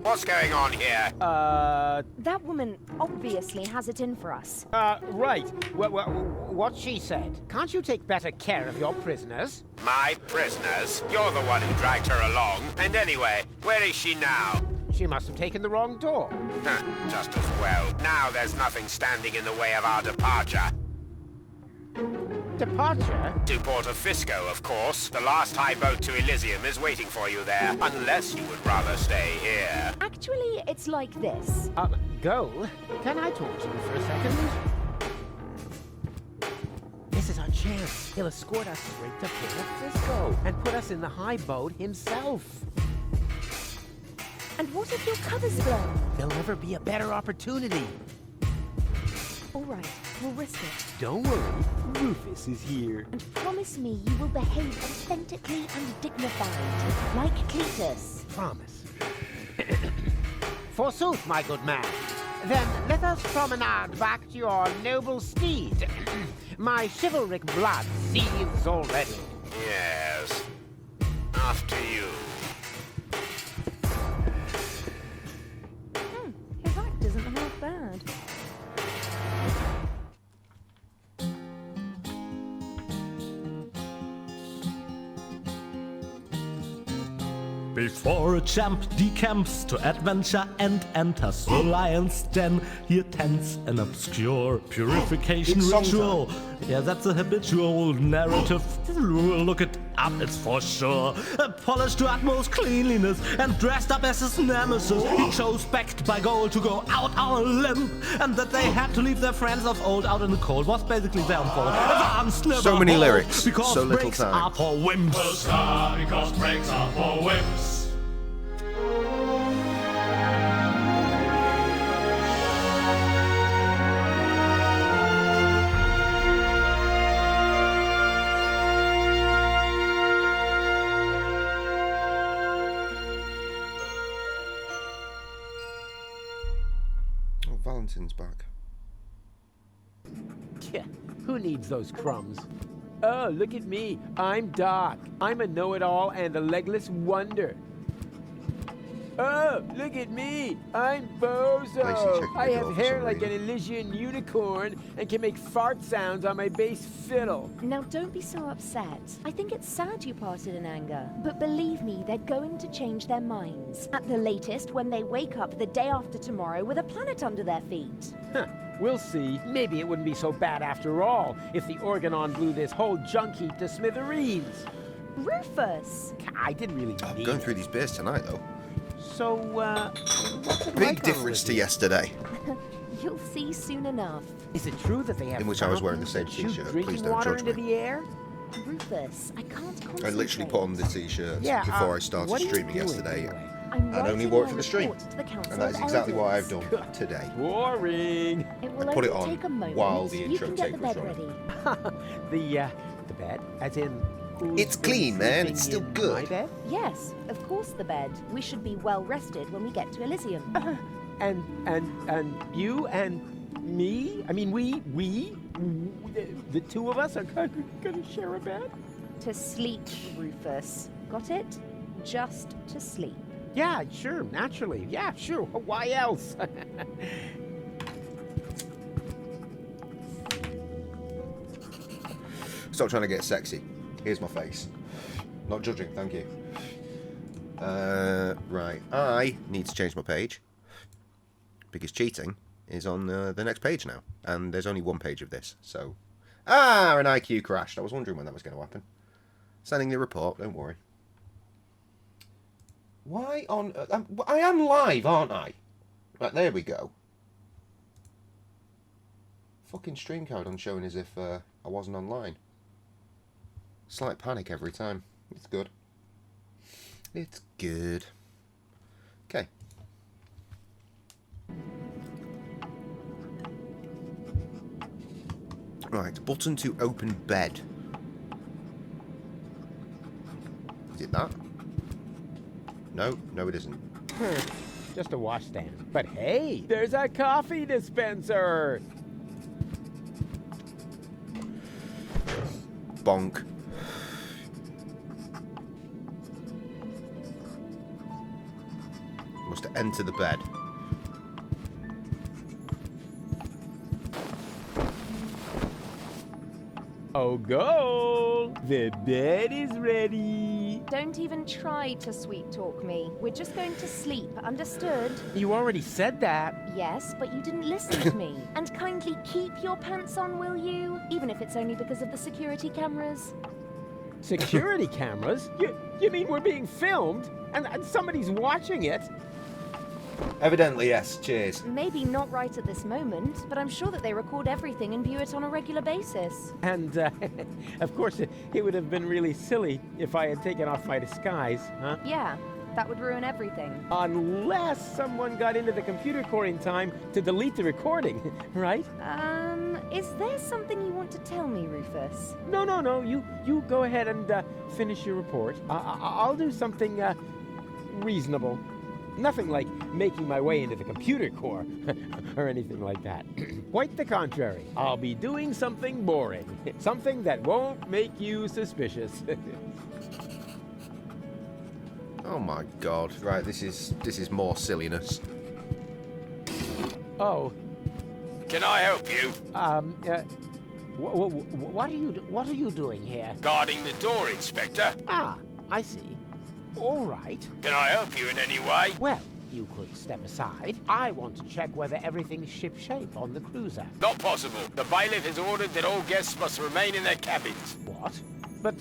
What's going on here? That woman obviously has it in for us. Right. What she said. Can't you take better care of your prisoners? My prisoners? You're the one who dragged her along. And anyway, where is she now? She must have taken the wrong door. Just as well. Now there's nothing standing in the way of our departure. Departure? To Port of Fisco, of course. The last high boat to Elysium is waiting for you there, unless you would rather stay here. Actually, it's like this. Goal, can I talk to you for a second? This is our chance. He'll escort us straight to Port of Fisco and put us in the high boat himself. And what if your cover's blown? There'll never be a better opportunity. All right, we'll risk it. Don't worry, Rufus is here. And promise me you will behave authentically and dignified, like Cletus. Promise. Forsooth, my good man. Then let us promenade back to your noble steed. My chivalric blood seethes already. Yes. After you. His act isn't half bad. Before a champ decamps to adventure and enters the lion's den, he attends an obscure purification ritual. Yeah, that's a habitual narrative. Look it up, it's for sure. Polished to utmost cleanliness and dressed up as his nemesis, he chose, backed by gold, to go out on a limb. And that they had to leave their friends of old out in the cold was basically their own fault. So many lyrics, because so little breaks time. are for wimps. Because breaks are for wimps. Valentin's back. Yeah, who needs those crumbs? Oh, look at me. I'm Doc. I'm a know-it-all and a legless wonder. Oh, look at me. I'm Bozo. I have hair like an Elysian unicorn and can make fart sounds on my bass fiddle. Now don't be so upset. I think it's sad you parted in anger. But believe me, they're going to change their minds. At the latest, when they wake up the day after tomorrow with a planet under their feet. Huh. We'll see. Maybe it wouldn't be so bad after all if the Organon blew this whole junk heap to smithereens. Rufus! I didn't really I'm mean going through these beers tonight, though. So, what's it Big like difference to yesterday. You'll see soon enough. Is it true that they have In which I was wearing the same fountains that shoot t-shirt. drinking Please don't water judge into me. the air? Rufus, I can't concentrate. I literally put on the t-shirts Yeah, before I started what are you streaming doing yesterday. anyway? I'm And only writing worked my for the stream. report to the Council And that is of exactly what I've Elders. done today. Boring. It will I put it only on take a moment. while the You intro can get tape the was bed running. ready. The bed, as in. who's It's been clean, man. sleeping It's still in good. my bed? Yes, of course the bed. We should be well rested when we get to Elysium. And you and me? I mean, we, the two of us are gonna share a bed? To sleep, Rufus. Got it? Just to sleep. Yeah, sure, naturally. Yeah, sure. Why else? Stop trying to get sexy. Here's my face. Not judging, thank you. Right. I need to change my page. Because cheating is on the next page now. And there's only one page of this, so... Ah, an IQ crashed. I was wondering when that was going to happen. Sending the report, don't worry. Why on... I am live, aren't I? Right, there we go. Fucking stream code on showing as if I wasn't online. Slight panic every time. It's good. It's good. Okay. Right, button to open bed. Is it that? No, no it isn't. Just a washstand. But hey, there's a coffee dispenser! Bonk. Must enter the bed. Oh, go! The bed is ready. Don't even try to sweet talk me. We're just going to sleep, understood? You already said that. Yes, but you didn't listen to me. And kindly keep your pants on, will you? Even if it's only because of the security cameras. Security cameras? You mean we're being filmed? And somebody's watching it? Evidently, yes. Cheers. Maybe not right at this moment, but I'm sure that they record everything and view it on a regular basis. And, of course, it would have been really silly if I had taken off my disguise, huh? Yeah, that would ruin everything. Unless someone got into the computer core in time to delete the recording, right? Is there something you want to tell me, Rufus? No. You go ahead and finish your report. I'll do something reasonable. Nothing like making my way into the computer core or anything like that. Quite the contrary. I'll be doing something boring. Something that won't make you suspicious. Oh my god. Right, this is more silliness. Oh. Can I help you? What are you doing here? Guarding the door, Inspector. Ah, I see. All right. Can I help you in any way? Well, you could step aside. I want to check whether everything's shipshape on the cruiser. Not possible. The bailiff has ordered that all guests must remain in their cabins. What? But,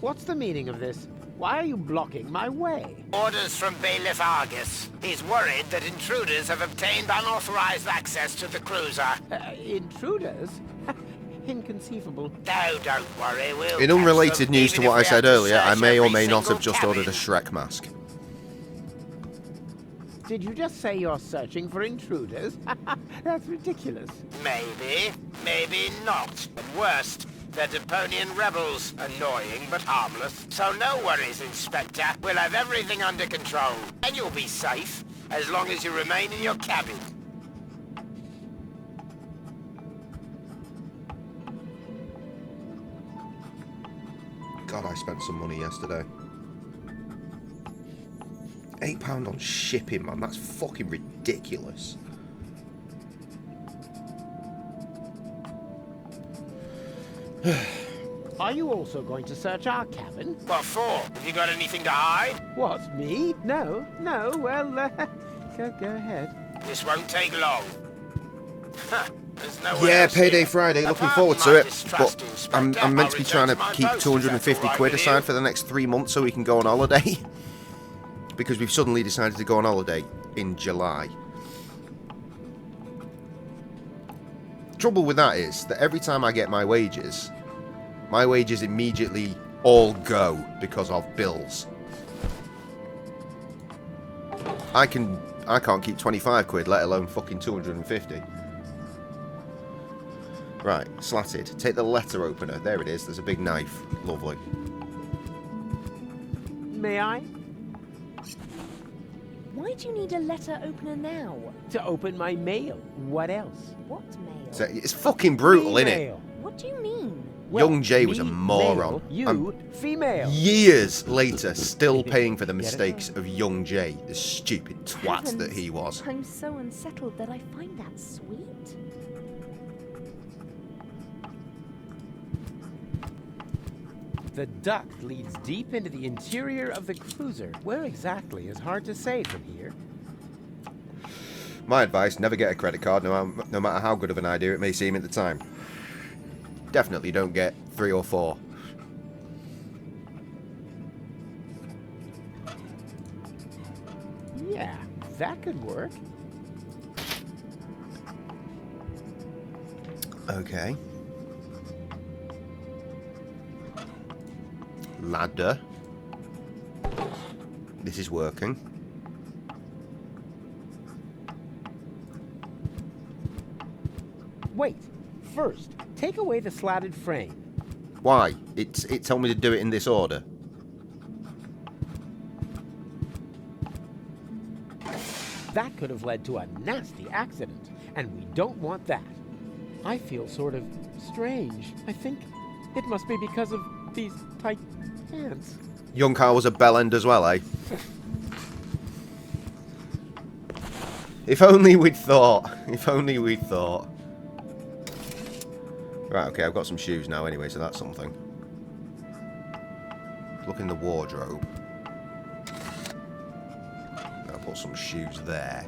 what's the meaning of this? Why are you blocking my way? Orders from Bailiff Argus. He's worried that intruders have obtained unauthorized access to the cruiser. Intruders? Inconceivable. No, don't worry, we'll In unrelated news to what I said earlier, I may or may not have just ordered a Shrek mask. Did you just say you're searching for intruders? That's ridiculous. Maybe, maybe not. At worst, They're Deponian rebels. Annoying, but harmless. So no worries, Inspector. We'll have everything under control. And you'll be safe, as long as you remain in your cabin. God, I spent some money yesterday. £8 on shipping, man. That's fucking ridiculous. Are you also going to search our cabin? What for? Have you got anything to hide? What, me? No, well, go ahead. This won't take long. There's no Yeah, Payday Friday. Looking forward to it. But I'm meant to be trying to keep 250 quid aside for the next 3 months so we can go on holiday. Because we've suddenly decided to go on holiday in July. Trouble with that is that every time I get my wages immediately all go because of bills. I can't keep 25 quid, let alone fucking 250. Right, slatted. Take the letter opener. There it is. There's a big knife. Lovely. May I? Why do you need a letter opener now? To open my mail. What else? What mail? So it's fucking brutal, isn't it? What do you mean? Young Jay was a moron. Male, female. Years later, still paying for the mistakes of Young Jay, the stupid twat Heavens, that he was. I'm so unsettled that I find that sweet. The duct leads deep into the interior of the cruiser. Where exactly is hard to say from here. My advice, never get a credit card, no matter how good of an idea it may seem at the time. Definitely don't get 3 or 4. Yeah, that could work. Okay. Ladder. This is working. Wait, first, take away the slatted frame. Why? It told me to do it in this order. That could have led to a nasty accident, and we don't want that. I feel sort of strange. I think it must be because of these tight pants. Young Carl was a bellend as well, eh? If only we'd thought. If only we'd thought. Right, okay, I've got some shoes now anyway, so that's something. Look in the wardrobe. I'll put some shoes there.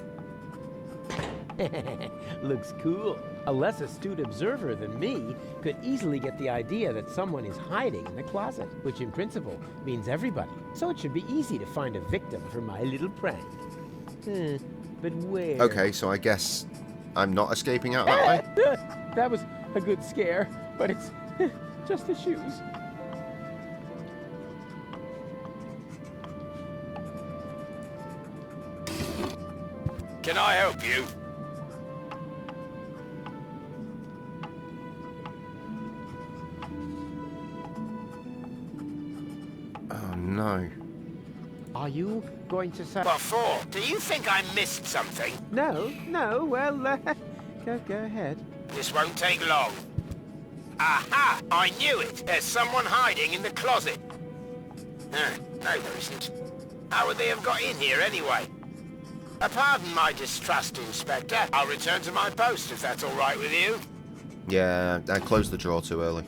Looks cool. A less astute observer than me could easily get the idea that someone is hiding in the closet, which in principle means everybody. So it should be easy to find a victim for my little prank. But where? Okay, so I guess I'm not escaping out that way? That was a good scare, but it's just the shoes. Can I help you? Oh no. Are you going to say... What for? Do you think I missed something? No, well, go ahead. This won't take long. Aha! I knew it! There's someone hiding in the closet. No, there isn't. How would they have got in here anyway? Pardon my distrust, Inspector. I'll return to my post if that's all right with you. Yeah, I closed the drawer too early.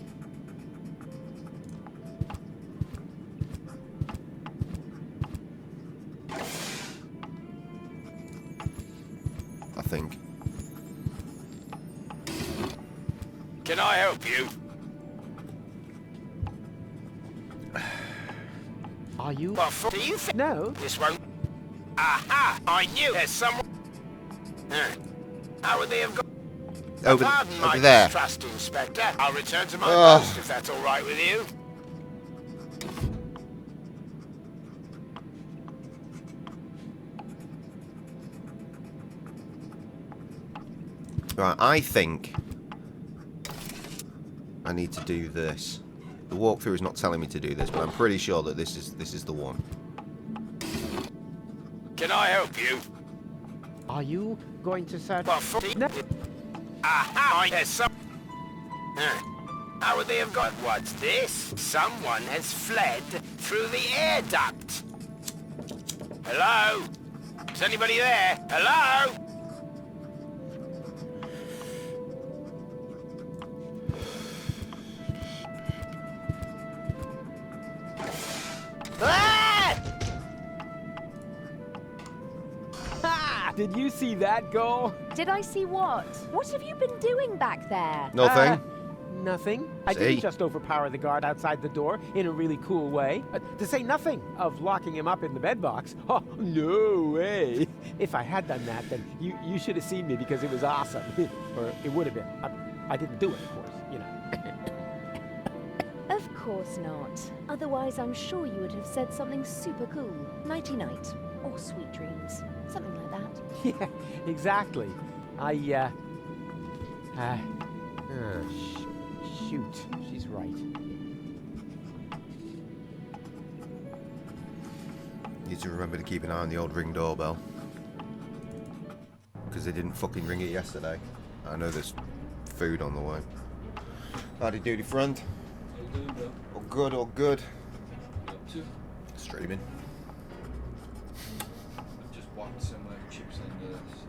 I think. Can I help you? Are you... What for? Do you think... No. This won't... Aha! I knew there's someone... How would they have got... Pardon my there. distrust, Inspector. I'll return to my post if that's all right with you. Right, I think I need to do this. The walkthrough is not telling me to do this, but I'm pretty sure that this is the one. Can I help you? Are you going to search? Aha! There's some... How would they have got... What's this? Someone has fled through the air duct. Hello? Is anybody there? Hello? Did you see that go? Did I see what? What have you been doing back there? Nothing. Nothing. I didn't just overpower the guard outside the door in a really cool way. To say nothing of locking him up in the bedbox. Oh, no way. If I had done that, then you should have seen me because it was awesome. Or it would have been. I didn't do it, of course, you know. Of course not. Otherwise, I'm sure you would have said something super cool. Nighty-night. Or sweet dreams. Something like that. Yeah, exactly. Shoot, she's right. Need to remember to keep an eye on the old Ring doorbell. Because they didn't fucking ring it yesterday. I know there's food on the way. Howdy doody, friend. All good, all good. Streaming. I've just whacked some chips and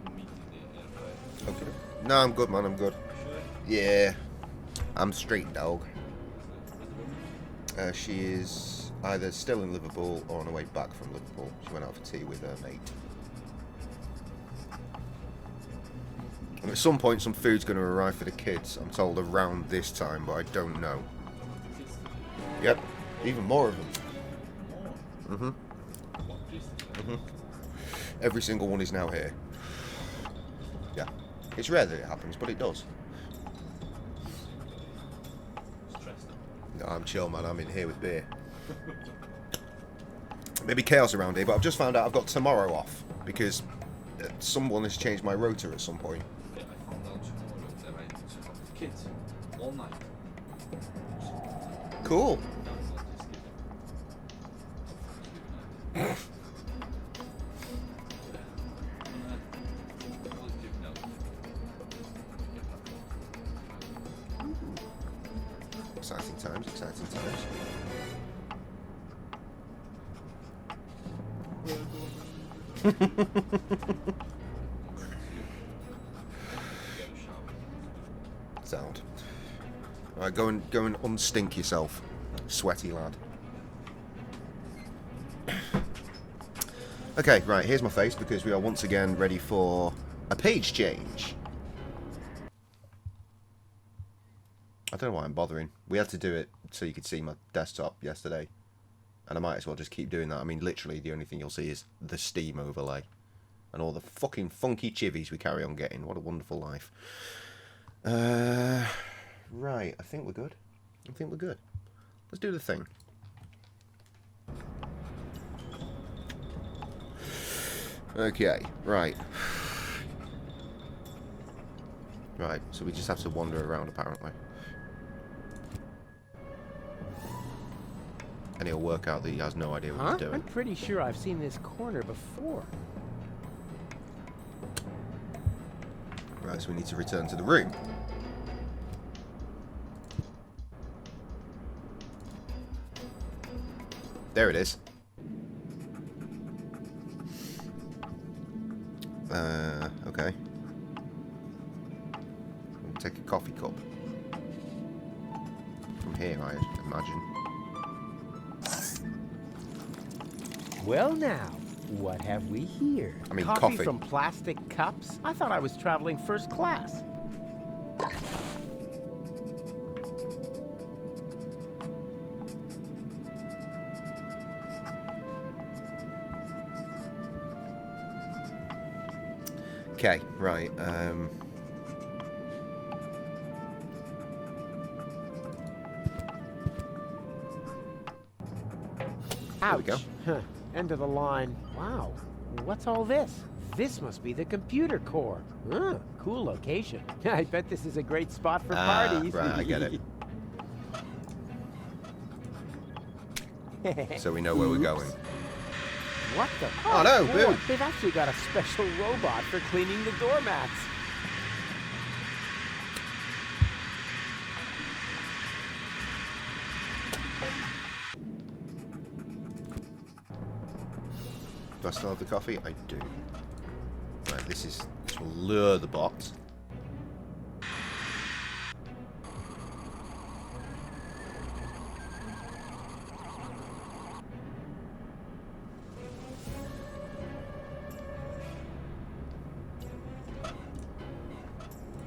some meat in the air fryer. Okay. No, I'm good, man, I'm good. Yeah. I'm straight, dog. She is either still in Liverpool or on her way back from Liverpool. She went out for tea with her mate. And at some point, some food's going to arrive for the kids. I'm told around this time, but I don't know. Yep, even more of them. Every single one is now here. Yeah, it's rare that it happens, but it does. No, I'm chill, man. I'm in here with beer. Maybe chaos around here, but I've just found out I've got tomorrow off because someone has changed my rotor at some point. Yeah, I found out tomorrow that I need to have the kids all night. Cool. Exciting times, exciting times. Sound. Alright, go and unstink yourself, sweaty lad. Okay, right, here's my face because we are once again ready for a page change. I don't know why I'm bothering. We had to do it so you could see my desktop yesterday. And I might as well just keep doing that. I mean, literally, the only thing you'll see is the Steam overlay. And all the fucking funky chivies we carry on getting. What a wonderful life. Right, I think we're good. I think we're good. Let's do the thing. Okay, right. Right, so we just have to wander around, apparently. And he'll work out that he has no idea what he's doing. I'm pretty sure I've seen this corner before. Right, so we need to return to the room. There it is. Okay. We'll take a coffee cup. From here, I imagine. Well now, what have we here? I mean, coffee. From plastic cups? I thought I was traveling first class. Okay, right, There we go. Huh. End of the line. Wow. What's all this? This must be the computer core. Cool location. I bet this is a great spot for parties. Right, I get it. so we know where we're going. What the? Oh, no, boy, boom. They've actually got a special robot for cleaning the doormats. Do I still have the coffee? I do. Right, this will lure the bot.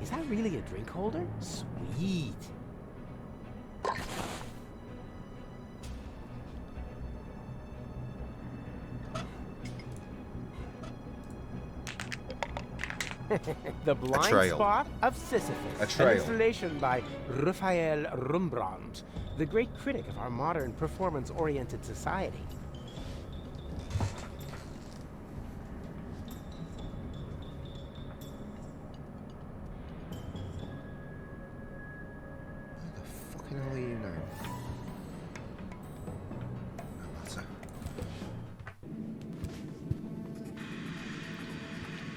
Is that really a drink holder? Sweet. The Blind trail. Spot of Sisyphus. A trail. An installation by Raphael Rembrandt, the great critic of our modern performance-oriented society. Fucking hell are you now? No matter.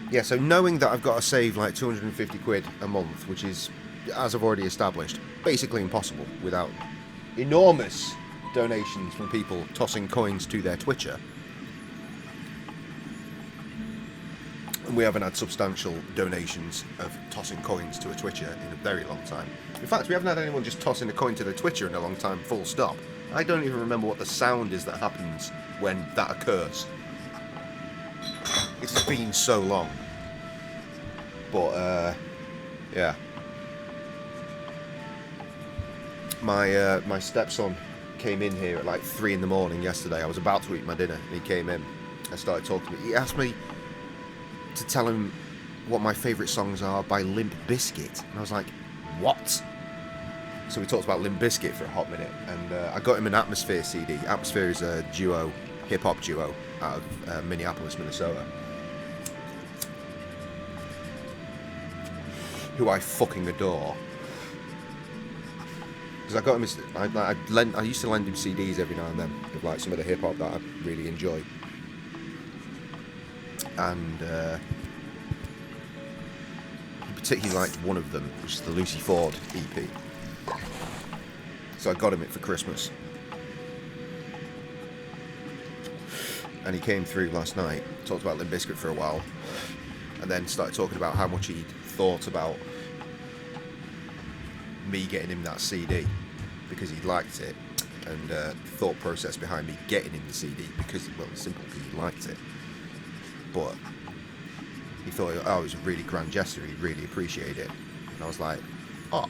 Yeah, so knowing that I've got to save like 250 quid a month, which is, as I've already established, basically impossible without enormous donations from people tossing coins to their Twitcher. And we haven't had substantial donations of tossing coins to a Twitcher in a very long time. In fact, we haven't had anyone just tossing a coin to the Twitcher in a long time, full stop. I don't even remember what the sound is that happens when that occurs. It's been so long. But, yeah. My stepson came in here at like 3 in the morning yesterday. I was about to eat my dinner, and he came in and started talking to me. He asked me to tell him what my favourite songs are by Limp Bizkit. And I was like, what? So we talked about Limp Bizkit for a hot minute, and I got him an Atmosphere CD. Atmosphere is a duo, hip-hop duo out of Minneapolis, Minnesota, who I fucking adore. Because I got him, I used to lend him CDs every now and then of like some of the hip-hop that I really enjoy. And he particularly liked one of them, which is the Lucy Ford EP. So I got him it for Christmas. And he came through last night, talked about Limp Bizkit for a while, and then started talking about how much he'd thought about me getting him that CD because he liked it, and the thought process behind me getting him the CD because, well, it's simple, because he liked it. But he thought, oh, it was a really grand gesture, he'd really appreciate it. And I was like, oh.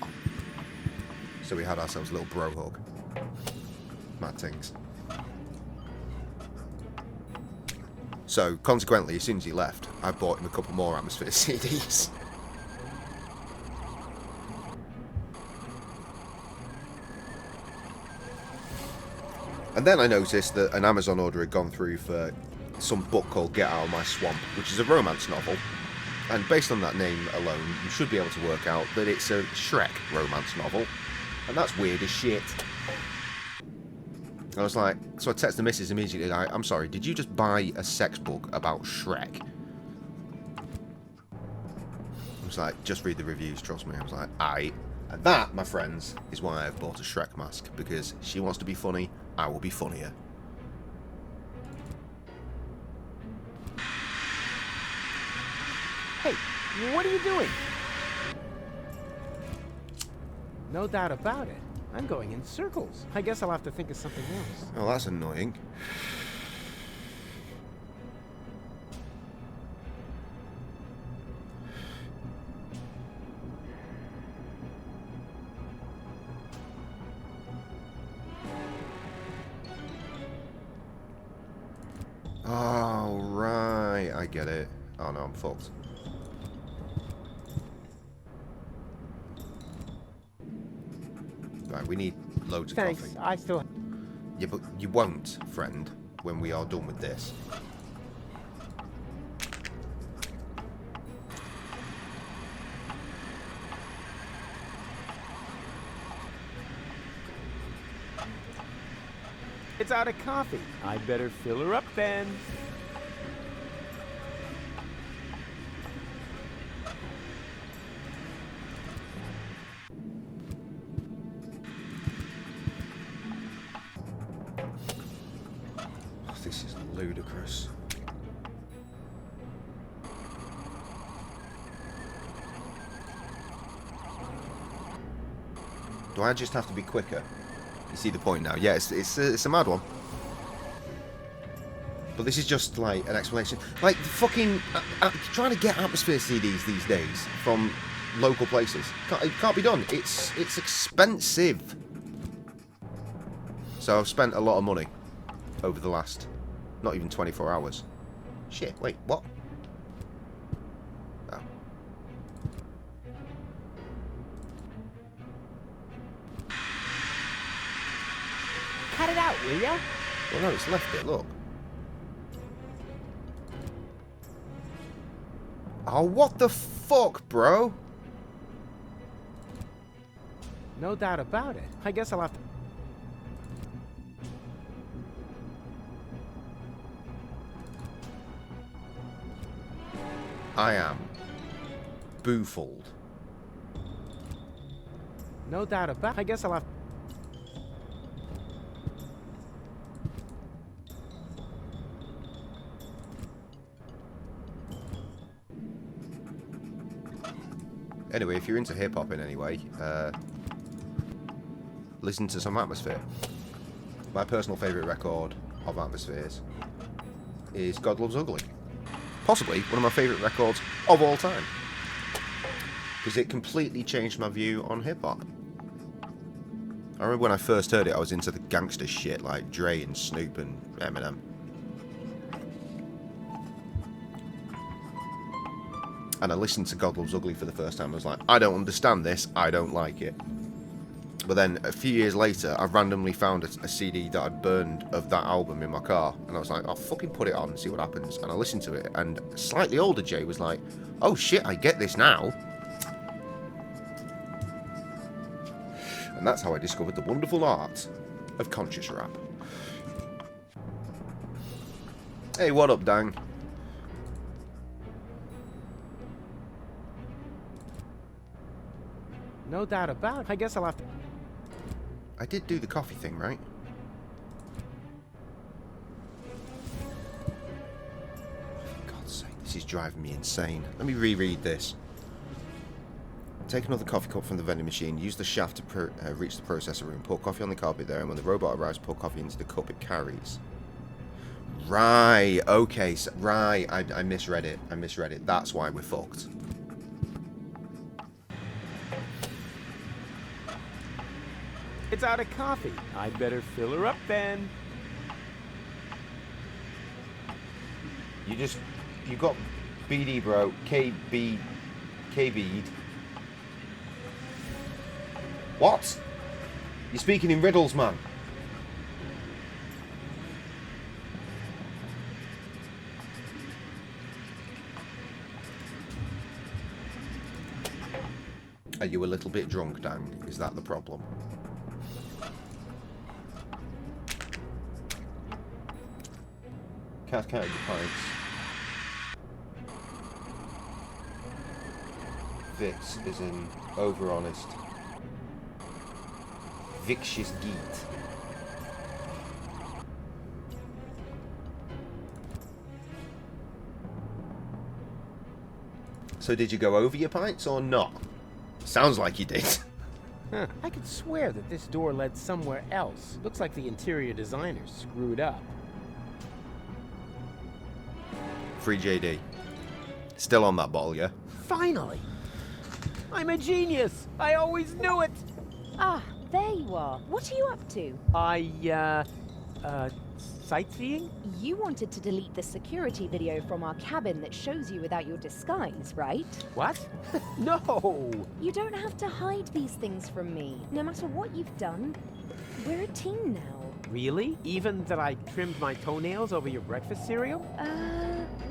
So we had ourselves a little bro hug. Mad things. So, consequently, as soon as he left, I bought him a couple more Atmosphere CDs. And then I noticed that an Amazon order had gone through for some book called Get Out of My Swamp, which is a romance novel. And based on that name alone, you should be able to work out that it's a Shrek romance novel. And that's weird as shit. I was like, so I texted the missus immediately, like, I'm sorry, did you just buy a sex book about Shrek? I was like, just read the reviews, trust me. I was like, aye. And that, my friends, is why I've bought a Shrek mask, because she wants to be funny, I will be funnier. Hey, what are you doing? No doubt about it. I'm going in circles. I guess I'll have to think of something else. Oh, that's annoying. Oh, right. I get it. Oh, no, I'm fucked. Right, we need loads of Thanks, coffee. I still... Yeah, but you won't, friend, when we are done with this. It's out of coffee. I'd better fill her up then. Oh, this is ludicrous. Do I just have to be quicker? You see the point now? Yeah, it's a mad one. But this is just like an explanation. Like fucking trying to get atmosphere CDs these days from local places. It can't be done. It's expensive. So I've spent a lot of money over the last not even 24 hours. Shit, wait, what? Oh. Cut it out, will ya? Well, no, it's left it, look. Oh, what the fuck, bro? No doubt about it. I guess I'll have to... I am baffled. No doubt about it. I guess I'll have... Anyway, if you're into hip-hop in any way, listen to some Atmosphere. My personal favourite record of Atmosphere's is God Loves Ugly. Possibly one of my favourite records of all time. Because it completely changed my view on hip-hop. I remember when I first heard it, I was into the gangster shit like Dre and Snoop and Eminem. And I listened to God Loves Ugly for the first time. I was like, I don't understand this. I don't like it. But then a few years later, I randomly found a CD that I'd burned of that album in my car. And I was like, I'll fucking put it on and see what happens. And I listened to it. And slightly older Jay was like, oh shit, I get this now. And that's how I discovered the wonderful art of conscious rap. Hey, what up, Dang? No doubt about it. I guess I'll have to... I did do the coffee thing, right? For God's sake, this is driving me insane. Let me reread this. Take another coffee cup from the vending machine, use the shaft to reach the processor room, pour coffee on the carpet there, and when the robot arrives, pour coffee into the cup it carries. Right, okay, so, right, I misread it. I misread it. That's why we're fucked. It's out of coffee. I'd better fill her up then. You got BD, bro. KB'd. What? You're speaking in riddles, man. Are you a little bit drunk, Dan? Is that the problem? Cat counted the pints. Vix is an over-honest. Vicious geet. So did you go over your pints or not? Sounds like you did. Huh. I could swear that this door led somewhere else. Looks like the interior designer screwed up. Free JD. Still on that bottle, yeah? Finally! I'm a genius! I always knew it! Ah, there you are. What are you up to? Sightseeing? You wanted to delete the security video from our cabin that shows you without your disguise, right? What? No! You don't have to hide these things from me. No matter what you've done, we're a team now. Really? Even that I trimmed my toenails over your breakfast cereal?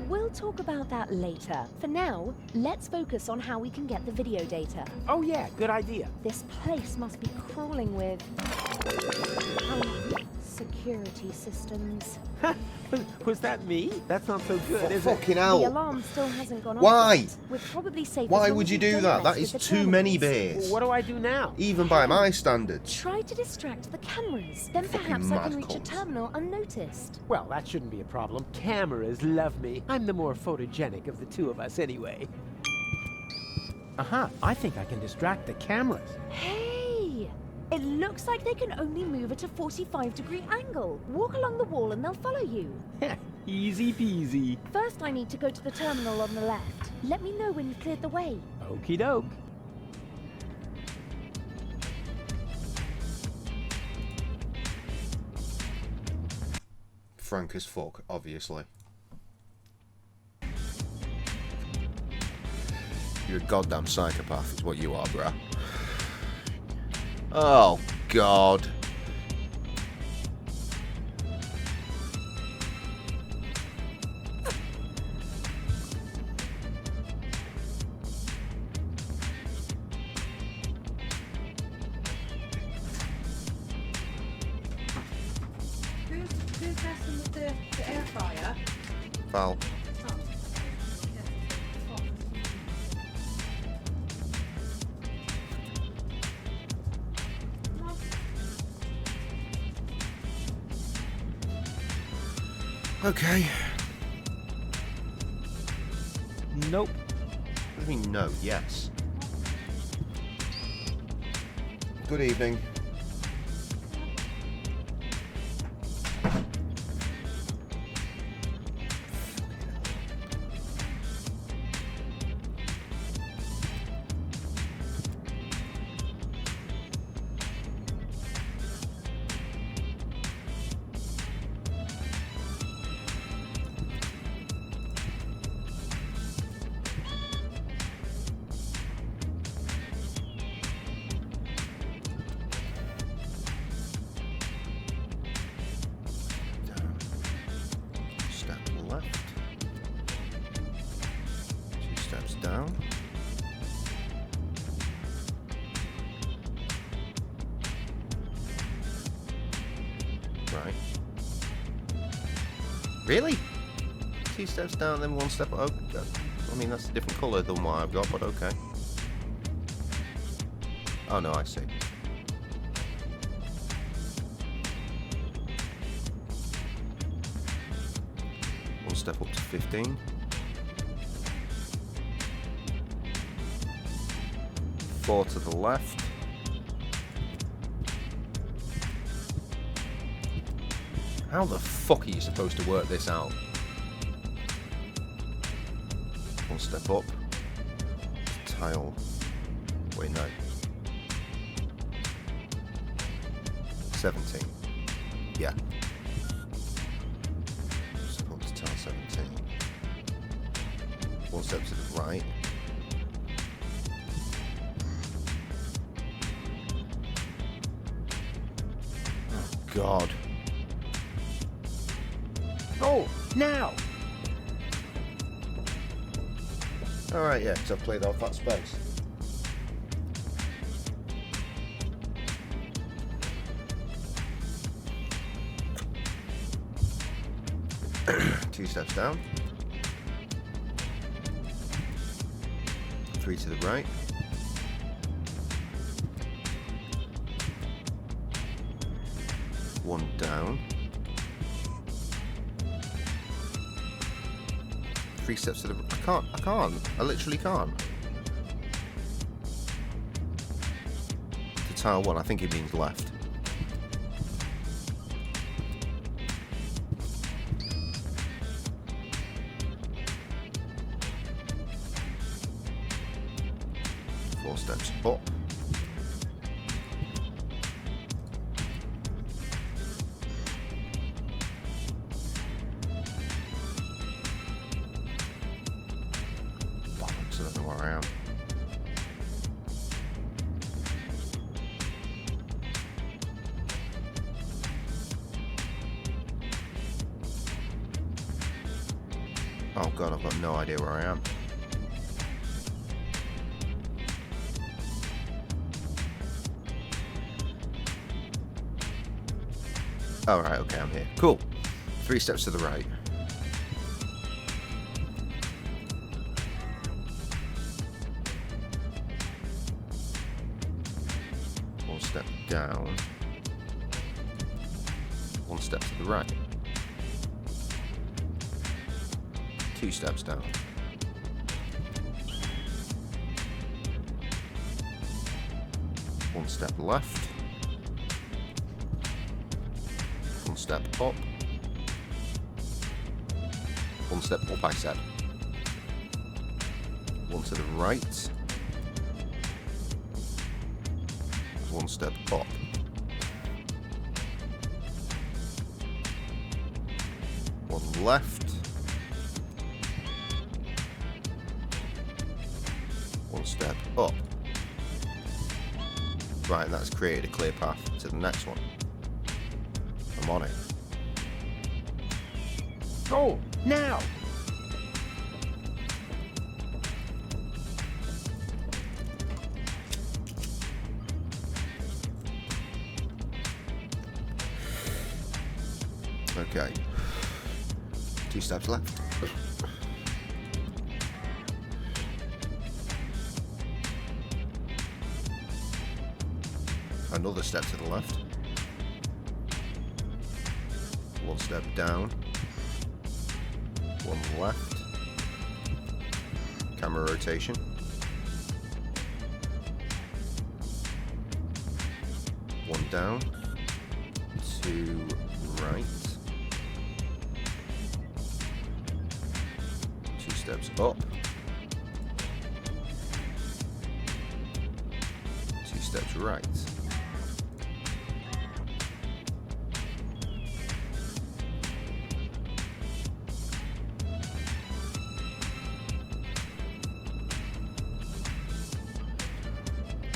We'll talk about that later. For now, let's focus on how we can get the video data. Oh yeah, good idea. This place must be crawling with... security. security systems. Was that me? That's not so good, is Fucking The hell. alarm still hasn't gone off. Why? yet. We're probably safe. Why as long would as you we do don't that? mess That is with the too many terminals. beers. What do I do now? Even by my standards. Try to distract the cameras. Then Fucking perhaps I mad can reach a cunts. terminal unnoticed. Well, that shouldn't be a problem. Cameras love me. I'm the more photogenic of the two of us anyway. Aha, I think I can distract the cameras. Hey! It looks like they can only move at a 45-degree angle. Walk along the wall and they'll follow you. Easy peasy. First, I need to go to the terminal on the left. Let me know when you've cleared the way. Okie doke. Frank as fuck, obviously. You're a goddamn psychopath, is what you are, bruh. Oh, God. Who's messing with the air fryer? Val. Okay. Nope. What do you mean no? Yes. Good evening. Step left. 2 steps down. Right. Really? 2 steps down, then 1 step. Oh, I mean, that's a different colour than what I've got, but okay. Oh no, I see. One step up to 15. 4 to the left. How the fuck are you supposed to work this out? 1 step up. Tile. Wait, no. 17. Yeah. Step up to tile 17. 1 step to the right. Oh, God. Oh, now! Alright, yeah, because I've played off that space. Two steps down. 3 to the right. One down. 3 steps to the... I can't. I literally can't. To tile 1, I think it means left. Four steps up. Bollocks, I don't know where I am. Oh god, I've got no idea where I am. Oh, right, okay, I'm here. Cool. 3 steps to the right. One step down. 1 step to the right. 2 steps down. 1 step left. 1 step up. 1 step up, I said. 1 to the right. 1 step up. 1 left. 1 step up. Right, and that's created a clear path to the next one. I'm on it. Go, now! Okay. 2 steps left. Another step to the left. 1 step down. 1 left. Camera rotation. 1 down. 2 right. 2 steps up. 2 steps right.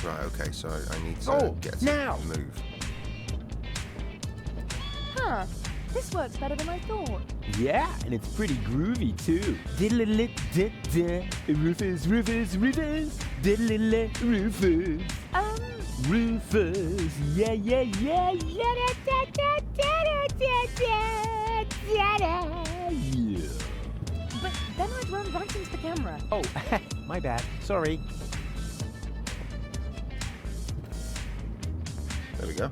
Right, okay, so I need to get to now. move. Huh. This works better than I thought. Yeah, and it's pretty groovy too. Rufus, Rufus, Rufus. Rufus. Rufus. Yeah, yeah, yeah, yeah. But then I'd run right into the camera. Oh, my bad. Sorry. There we go.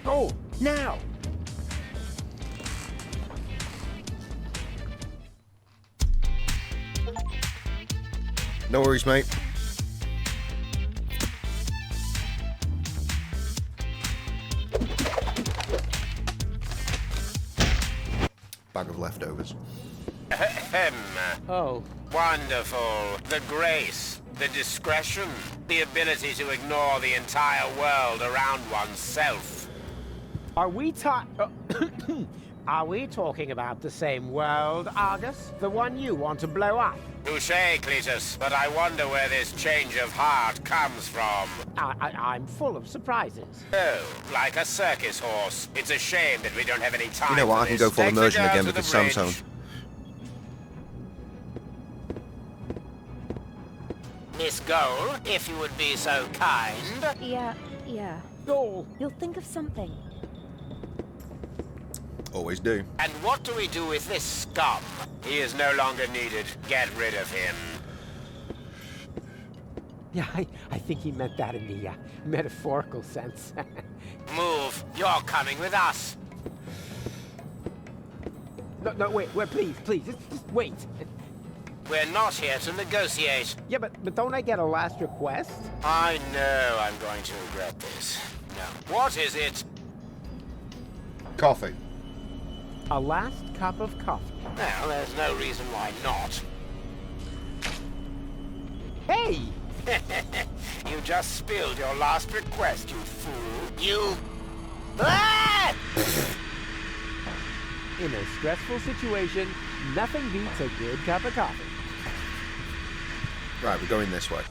Go, now! No worries, mate. Bag of leftovers. Ahem. Oh. Wonderful. The grace, the discretion, the ability to ignore the entire world around oneself. Are we Are we talking about the same world, Argus? The one you want to blow up? Touché, Cletus, but I wonder where this change of heart comes from. I'm full of surprises. Oh, like a circus horse. It's a shame that we don't have any time. You know what? I can go full Take the immersion girl again to the because Sam's home. bridge. Miss Gold, if you would be so kind. Yeah. Goal. You'll think of something. Always do. And what do we do with this scum? He is no longer needed. Get rid of him. Yeah, I think he meant that in the metaphorical sense. Move. You're coming with us. No, wait, please, just wait. We're not here to negotiate. Yeah, but don't I get a last request? I know I'm going to regret this. No. What is it? Coffee. A last cup of coffee. Well, there's no reason why not. Hey! You just spilled your last request, you fool. You... Ah! In a stressful situation, nothing beats a good cup of coffee. Right, we're going this way.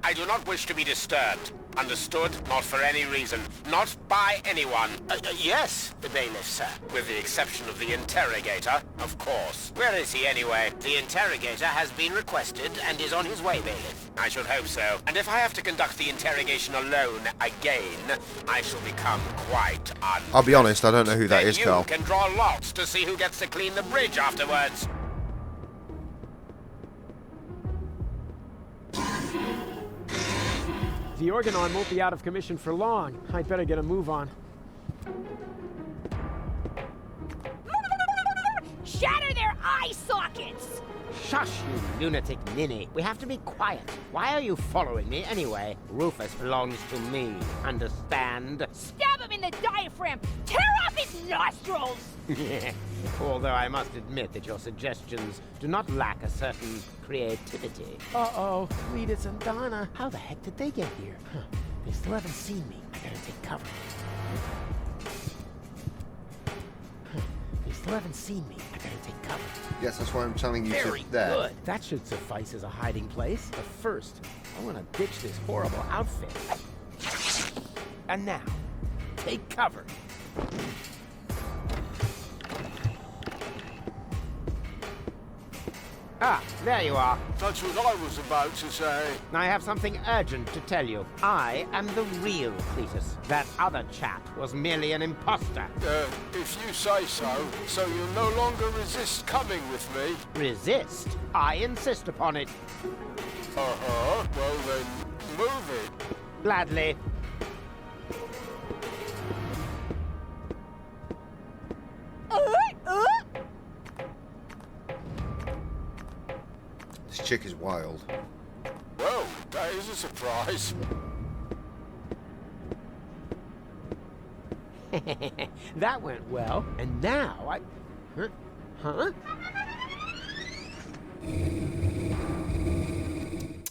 I do not wish to be disturbed. Understood? Not for any reason. Not by anyone. Yes, the bailiff, sir. With the exception of the interrogator, of course. Where is he anyway? The interrogator has been requested and is on his way, bailiff. I should hope so. And if I have to conduct the interrogation alone again, I shall become quite I'll be honest, I don't know who that is, Carl. You can draw lots to see who gets to clean the bridge afterwards. The Organon won't be out of commission for long. I'd better get a move on. Shatter their eye sockets! Shush, you lunatic ninny. We have to be quiet. Why are you following me anyway? Rufus belongs to me. Understand? Stab him in the diaphragm! Tear off his nostrils! Although I must admit that your suggestions do not lack a certain creativity. Uh-oh, Cletus and Donna. How the heck did they get here? Huh. They still haven't seen me. I gotta take cover. They still haven't seen me. I gotta take cover. Yes, that's why I'm telling you Very to there. good. That should suffice as a hiding place. But first, I want to ditch this horrible outfit. And now, take cover. Ah, there you are. That's what I was about to say. I have something urgent to tell you. I am the real Cletus. That other chap was merely an imposter. If you say so, so you'll no longer resist coming with me. Resist? I insist upon it. Uh-huh. Well then, move it. Gladly. This chick is wild. Well, that is a surprise. That went well. And now I... Huh?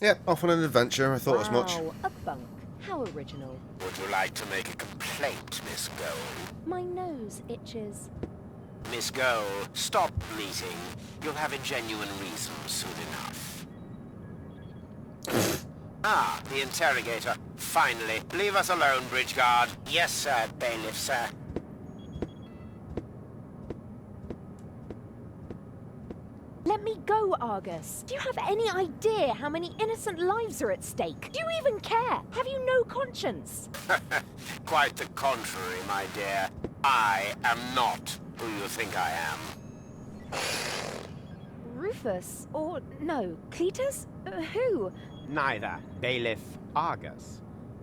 Yeah, off on an adventure. I thought as much. Wow, a bunk. How original. Would you like to make a complaint, Miss Gold? My nose itches. Miss Gold, stop bleating. You'll have a genuine reason soon enough. Ah, the interrogator. Finally. Leave us alone, bridge guard. Yes, sir, bailiff, sir. Let me go, Argus. Do you have any idea how many innocent lives are at stake? Do you even care? Have you no conscience? Quite the contrary, my dear. I am not who you think I am. Rufus? Or, no, Cletus? Who? Neither. Bailiff Argus.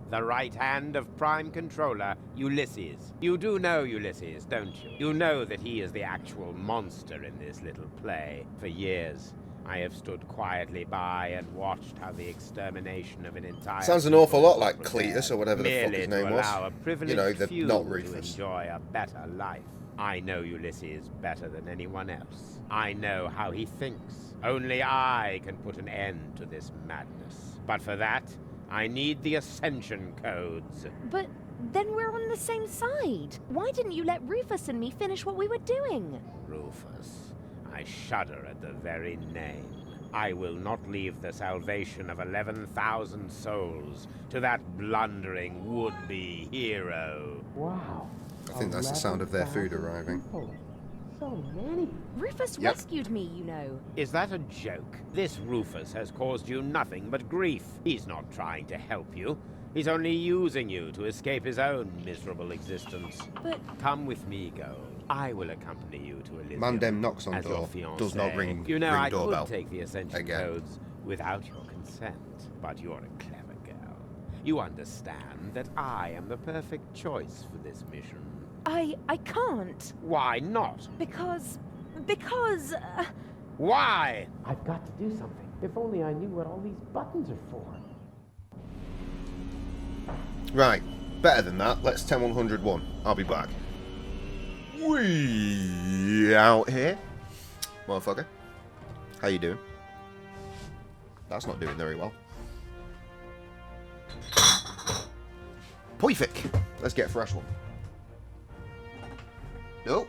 The right hand of Prime Controller, Ulysses. You do know Ulysses, don't you? You know that he is the actual monster in this little play. For years, I have stood quietly by and watched how the extermination of an entire... Sounds an awful lot like Cletus or whatever the fuck his name to allow a was. You know, few not to Rufus. enjoy a better life. I know Ulysses better than anyone else. I know how he thinks. Only I can put an end to this madness. But for that, I need the Ascension codes. But then we're on the same side. Why didn't you let Rufus and me finish what we were doing? Rufus, I shudder at the very name. I will not leave the salvation of 11,000 souls to that blundering would-be hero. Wow. I think that's the sound of their food 11,000 arriving. people. So many. Rufus Yep. rescued me, you know. Is that a joke? This Rufus has caused you nothing but grief. He's not trying to help you. He's only using you to escape his own miserable existence. But... Come with me, Gold. I will accompany you to Elysium. Mandem knocks on as your door. fiancé. Does not ring, You know, ring I doorbell. could take the Ascension Again. codes without your consent, but you're a clever girl. You understand that I am the perfect choice for this mission. I can't. Why not? Because... Why? I've got to do something. If only I knew what all these buttons are for. Right, better than that. Let's 10-101. I'll be back. We out here, motherfucker. How you doing? That's not doing very well. Perfect. Let's get a fresh one. No.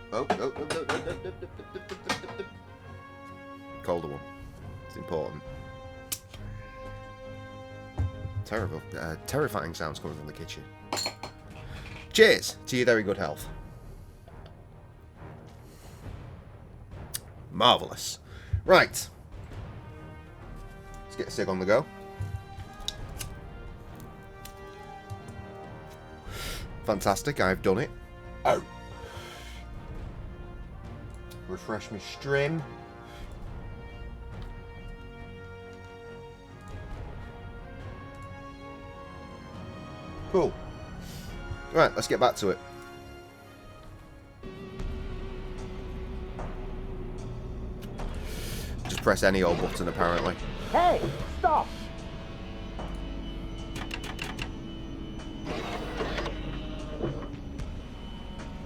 Colder one. It's important. Terrible. Terrifying sounds coming from the kitchen. Cheers to your very good health. Marvellous. Right. Let's get Sig on the go. Fantastic, I've done it. Oh. Refresh my stream. Cool. Right, let's get back to it. Just press any old button, apparently. Hey, stop!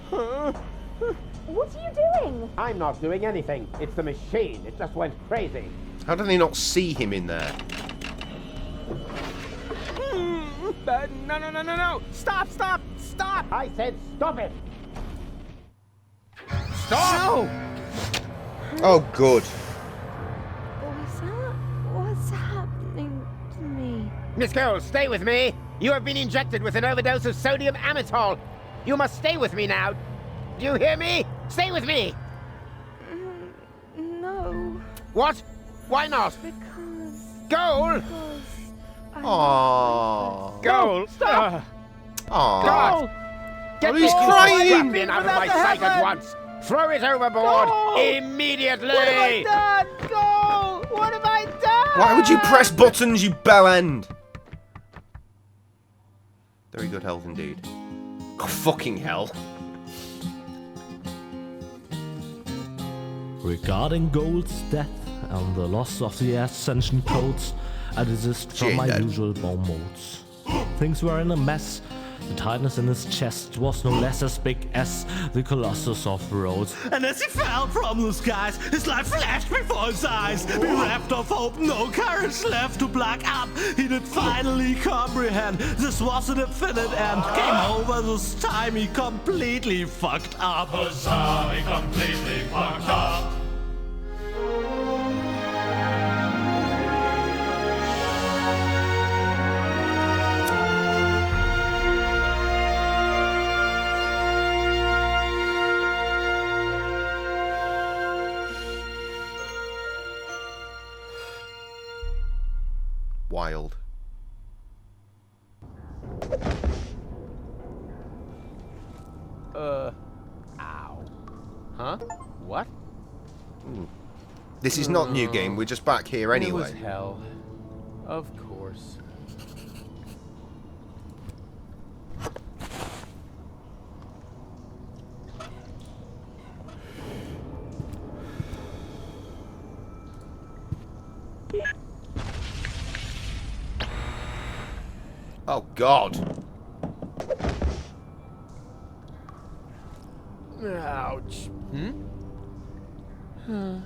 What are you doing? I'm not doing anything. It's the machine. It just went crazy. How did they not see him in there? No. Stop, stop, stop! I said stop it! Stop! No! Oh, good. What's happening to me? Miss Cole, stay with me. You have been injected with an overdose of sodium amytal. You must stay with me now. Do you hear me? Stay with me! No. What? Why not? Because... Goal! Aww. Goal! Aww. Stop! God! Get he's this crying! weapon out of my sight at once! Throw it overboard! Immediately! What have I done? Go! What have I done? Why would you press buttons, you bell end? Very good health indeed. Oh, fucking hell. Regarding Gold's death and the loss of the ascension codes, I desist from my usual bomb modes. Things were in a mess. The tightness in his chest was no less as big as the Colossus of Rhodes. And as he fell from the skies, his life flashed before his eyes. Bereft of hope, no courage left to black up. He did finally comprehend this was an infinite end. Came over this time, he completely fucked up. Huzzah, he completely fucked up. Wild. Ow. Huh? What? This is not new game, we're just back here anyway. It was hell. Of course. Oh, God. Ouch. Huh.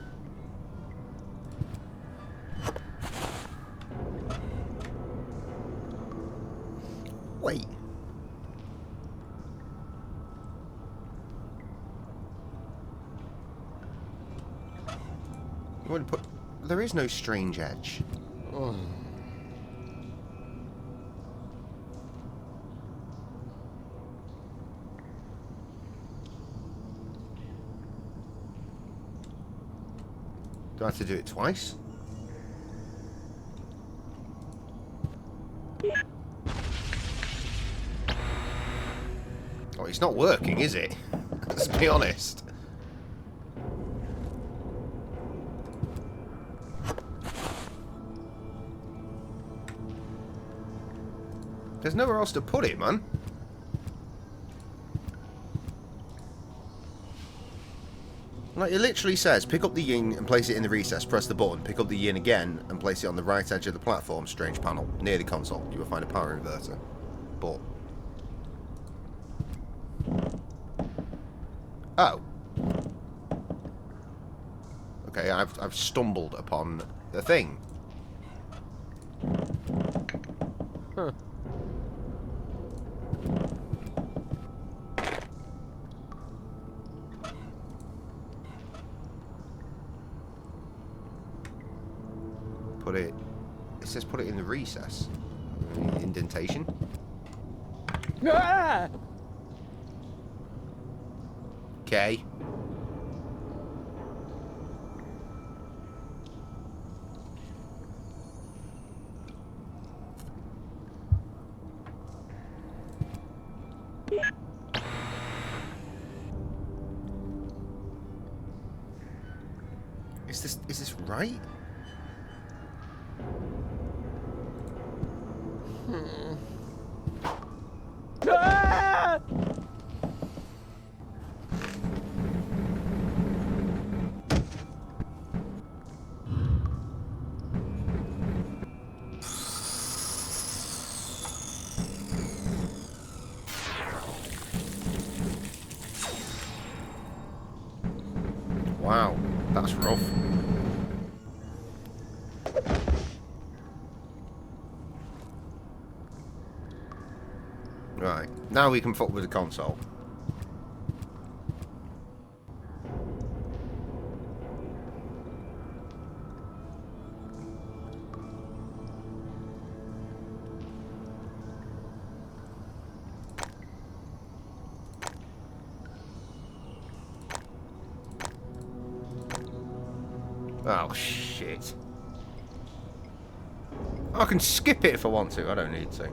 Wait. You want to put... There is no strange edge. Oh. Do I have to do it twice? Oh, it's not working, is it? Let's be honest. There's nowhere else to put it, man. Like, it literally says, pick up the yin and place it in the recess, press the button, pick up the yin again and place it on the right edge of the platform, strange panel, near the console. You will find a power inverter. But... Oh. Okay, I've stumbled upon the thing. Huh. Put it... It says put it in the recess. Indentation. Ah! Okay. Is this right? Ah! Wow, that's rough. Right, now we can fuck with the console. Oh, shit. I can skip it if I want to. I don't need to.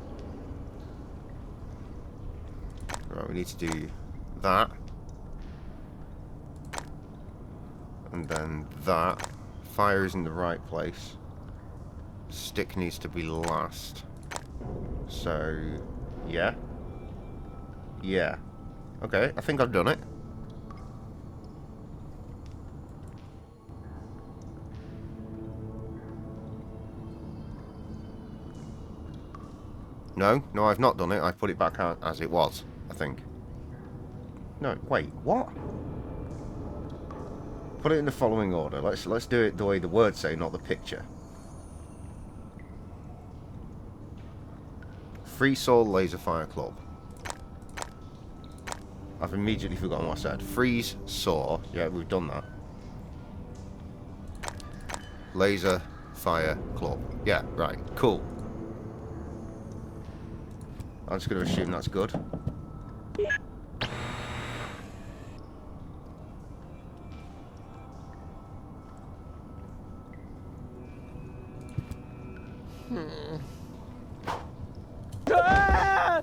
Right, we need to do that. And then that. Fire is in the right place. Stick needs to be last. So, yeah. Yeah. Okay, I think I've done it. No, I've not done it. I've put it back out as it was, I think. No, wait, what? Put it in the following order. Let's do it the way the words say, not the picture. Free Soul Laser Fire Club. I've immediately forgotten what I said. Freeze Saw. Yeah, we've done that. Laser Fire Club. Yeah, right. Cool. I'm just going to assume that's good. Ah!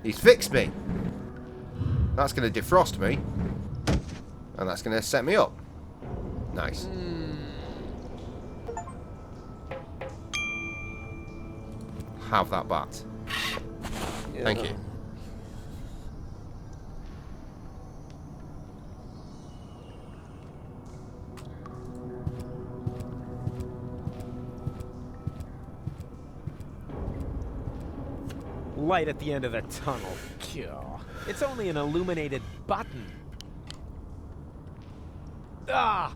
He's fixed me. That's going to defrost me. And that's going to set me up. Nice. Have that bat. Yeah. Thank you. Light at the end of the tunnel. It's only an illuminated button. Ah!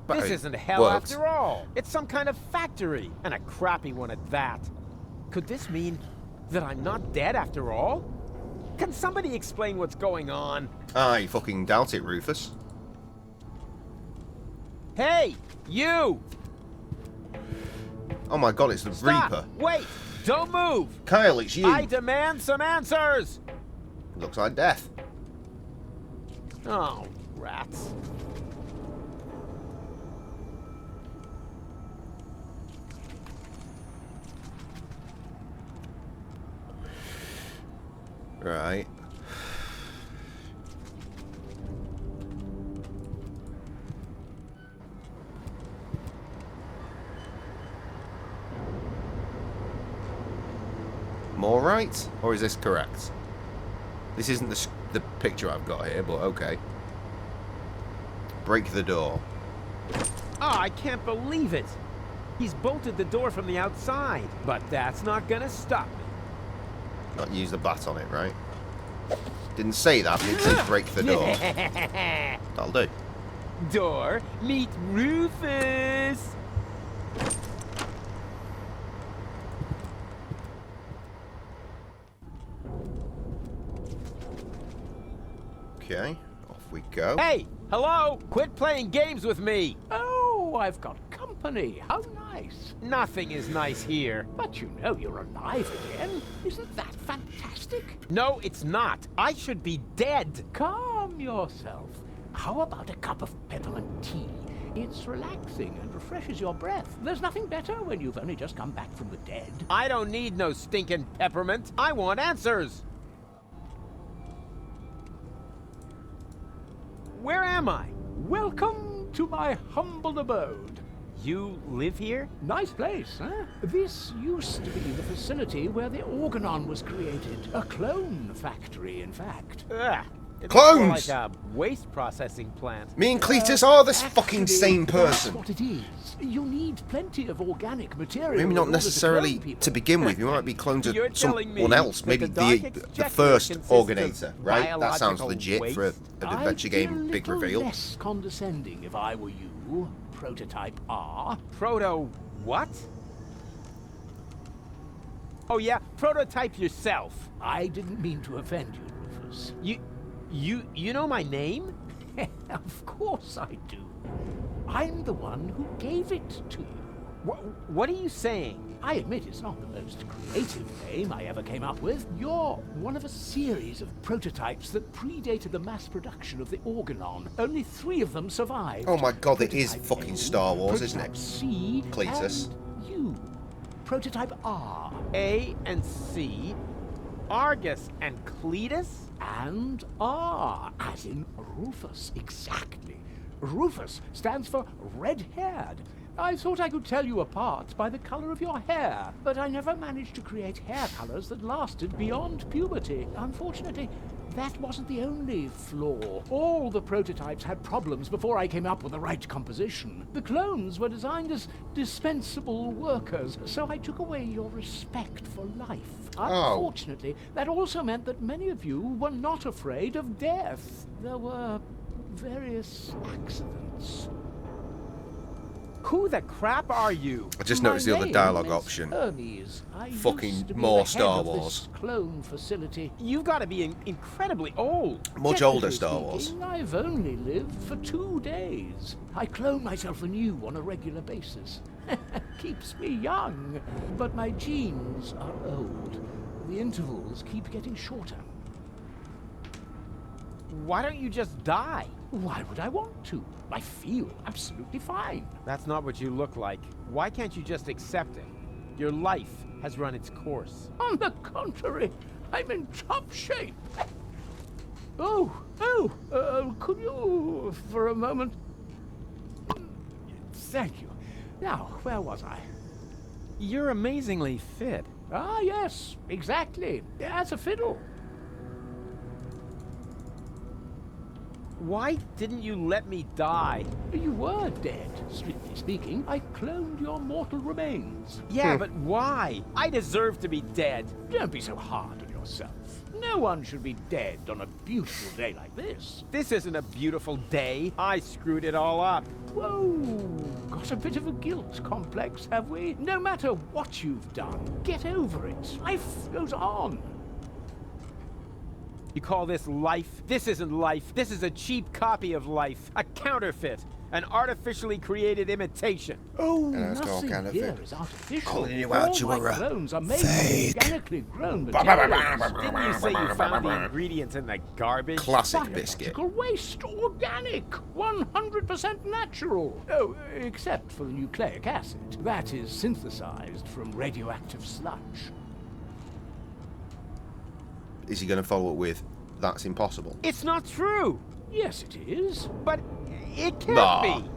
But This it isn't hell worked. after all. It's some kind of factory, and a crappy one at that. Could this mean that I'm not dead after all? Can somebody explain what's going on? I fucking doubt it, Rufus. Hey, you! Oh my god, it's the Stop! Reaper. Wait! Don't move! Kyle, it's you. I demand some answers! Looks like death. Oh, rats. Right. More right? Or is this correct? This isn't the picture I've got here, but okay. Break the door. Oh, I can't believe it! He's bolted the door from the outside, but that's not gonna stop me. Not use the bat on it, right? Didn't say that, but it said break the door. That'll do. Door, meet Rufus! Okay, off we go. Hey, hello! Quit playing games with me! Oh, I've got company. How nice. Nothing is nice here. But you know you're alive again. Isn't that fantastic? No, it's not. I should be dead. Calm yourself. How about a cup of peppermint tea? It's relaxing and refreshes your breath. There's nothing better when you've only just come back from the dead. I don't need no stinking peppermint. I want answers. Where am I? Welcome to my humble abode. You live here? Nice place, huh? This used to be the facility where the Organon was created. A clone factory, in fact. Ugh. It's Clones! more like a waste processing plant. Me and Cletus are this fucking same person. That's what it is. You need plenty of organic material. Maybe not in order necessarily clone to begin with. You might be cloned You're to telling me someone else. that Maybe the Dark the Exchequer first consists of Organator, right? That sounds biological legit for an I'd adventure be a game. Big little reveal. less condescending if I were you. Prototype R. Proto what? Oh yeah, prototype yourself. I didn't mean to offend you, Rufus. You know my name? Of course I do. I'm the one who gave it to you. What are you saying? I admit it's not the most creative name I ever came up with. You're one of a series of prototypes that predated the mass production of the Organon. Only 3 of them survived. Oh my god, it is Prototype fucking A, Star Wars, isn't Prototype it? C, Cletus. and you. Prototype R. A and C, Argus and Cletus? And R, as in Rufus, exactly. Rufus stands for red-haired. I thought I could tell you apart by the color of your hair, but I never managed to create hair colors that lasted beyond puberty. Unfortunately, that wasn't the only flaw. All the prototypes had problems before I came up with the right composition. The clones were designed as dispensable workers, so I took away your respect for life. Unfortunately, that also meant that many of you were not afraid of death. There were various accidents. Who the crap are you? I just My noticed the other name dialogue is option. Hermes. I Fucking used to be more the head Star of this Wars. clone facility. You've got to be incredibly old. Much older Star Wars. Speaking, I've only lived for 2 days. I clone myself anew on a regular basis. Keeps me young, but my genes are old. The intervals keep getting shorter. Why don't you just die? Why would I want to? I feel absolutely fine. That's not what you look like. Why can't you just accept it? Your life has run its course. On the contrary, I'm in top shape. Could you, for a moment? Thank you. Now, where was I? You're amazingly fit. Ah, yes, exactly. As a fiddle. Why didn't you let me die? You were dead, strictly speaking. I cloned your mortal remains. Yeah, but why? I deserve to be dead. Don't be so hard on yourself. No one should be dead on a beautiful day like this. This isn't a beautiful day. I screwed it all up. Whoa, got a bit of a guilt complex, have we? No matter what you've done, get over it. Life goes on. You call this life? This isn't life. This is a cheap copy of life. A counterfeit. An artificially created imitation. Oh, And it's all nothing kind of here it. is artificial. Calling you out, All you my are a clones are made fake. from organically grown materials. Didn't you say you found the ingredients in the garbage? Classic biscuit. Biological waste, organic, 100% natural. Oh, except for the nucleic acid. That is synthesized from radioactive sludge. Is he going to follow it with, that's impossible? It's not true. Yes, it is. But it can't Nah. be.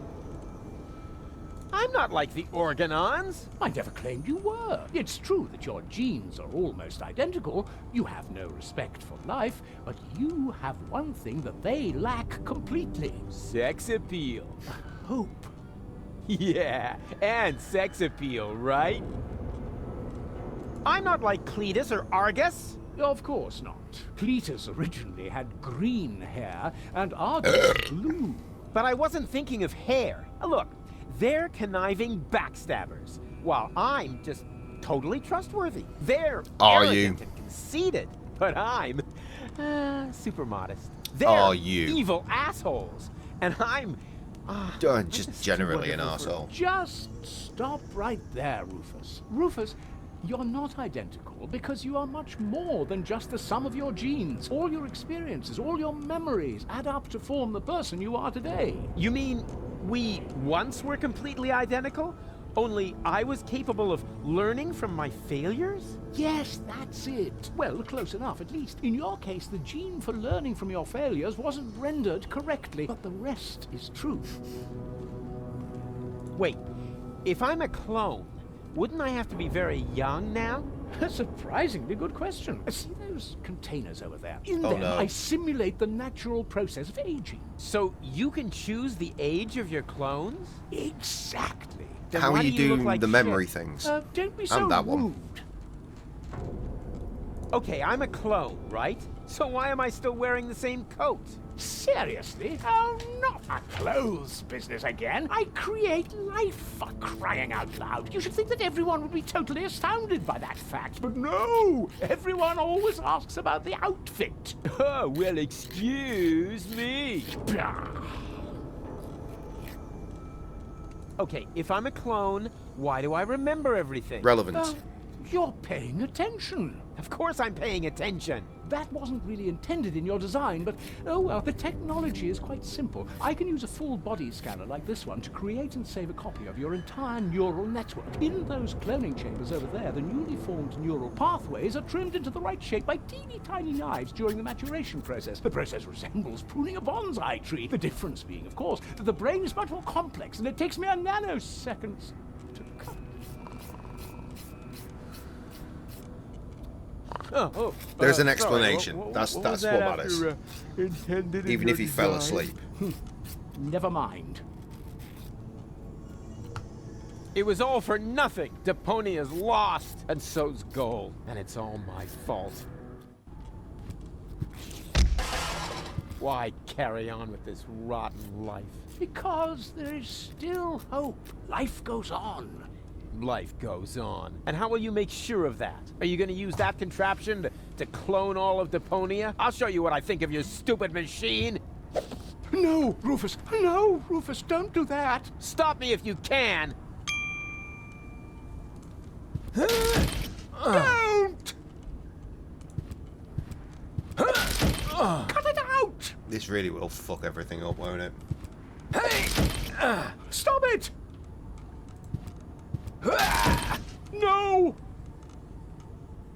I'm not like the Organons. I never claimed you were. It's true that your genes are almost identical. You have no respect for life, but you have one thing that they lack completely. Sex appeal. Hope. Yeah, and sex appeal, right? I'm not like Cletus or Argus. Of course not. Cletus originally had green hair, and Argus blue. But I wasn't thinking of hair. Look, they're conniving backstabbers, while I'm just totally trustworthy. They're Are arrogant you? and conceited, but I'm super modest. They're you. evil assholes. And I'm... just generally an arsehole. Just stop right there, Rufus. Rufus, you're not identical because you are much more than just the sum of your genes. All your experiences, all your memories add up to form the person you are today. You mean we once were completely identical? Only I was capable of learning from my failures? Yes, that's it. Well, close enough, at least. In your case, the gene for learning from your failures wasn't rendered correctly, but the rest is true. Wait, if I'm a clone, wouldn't I have to be very young now? A surprisingly good question. See those containers over there? In Oh, them, no. I simulate the natural process of aging. So you can choose the age of your clones? Exactly. Then How why are you do you look doing like the memory shit? things? Don't be so And that one. rude. Okay, I'm a clone, right? So why am I still wearing the same coat? Seriously? Oh, not a clothes business again. I create life, for crying out loud. You should think that everyone would be totally astounded by that fact. But no! Everyone always asks about the outfit. Oh, well, excuse me. Okay, if I'm a clone, why do I remember everything? Relevant. You're paying attention. Of course I'm paying attention. That wasn't really intended in your design, but oh well, the technology is quite simple. I can use a full body scanner like this one to create and save a copy of your entire neural network. In those cloning chambers over there, the newly formed neural pathways are trimmed into the right shape by teeny tiny knives during the maturation process. The process resembles pruning a bonsai tree. The difference being, of course, that the brain is much more complex and it takes mere nanoseconds to cut. There's an sorry, explanation. That's what matters. Even if he fell asleep. Never mind. It was all for nothing. Deponia's lost, and so's gold. And it's all my fault. Why carry on with this rotten life? Because there is still hope. Life goes on. Life goes on. And how will you make sure of that? Are you going to use that contraption to clone all of Deponia? I'll show you what I think of your stupid machine. No, Rufus. No, Rufus, don't do that. Stop me if you can. Don't! Cut it out! This really will fuck everything up, won't it? Hey! Stop it! No!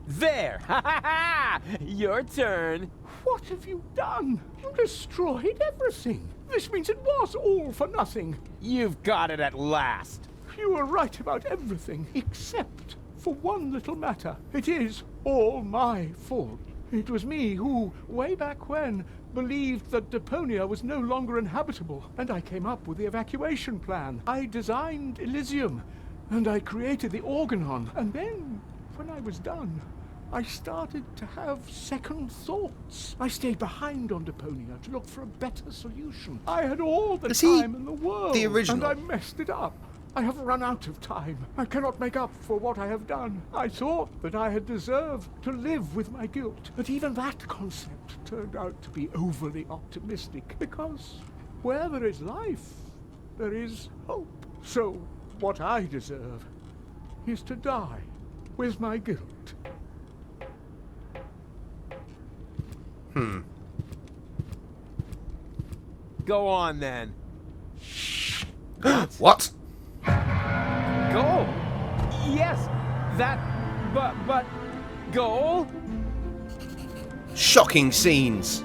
There! Ha ha ha! Your turn. What have you done? You destroyed everything. This means it was all for nothing. You've got it at last. You were right about everything, except for one little matter. It is all my fault. It was me who, way back when, believed that Deponia was no longer inhabitable, and I came up with the evacuation plan. I designed Elysium, and I created the Organon, and then, when I was done, I started to have second thoughts. I stayed behind on Deponia to look for a better solution. I had all the time in the world, the original? and I messed it up. I have run out of time. I cannot make up for what I have done. I thought that I had deserved to live with my guilt, but even that concept turned out to be overly optimistic, because where there is life, there is hope. So what I deserve is to die with my guilt. Go on, then. What? Goal? Yes, that... But... Goal? Shocking scenes.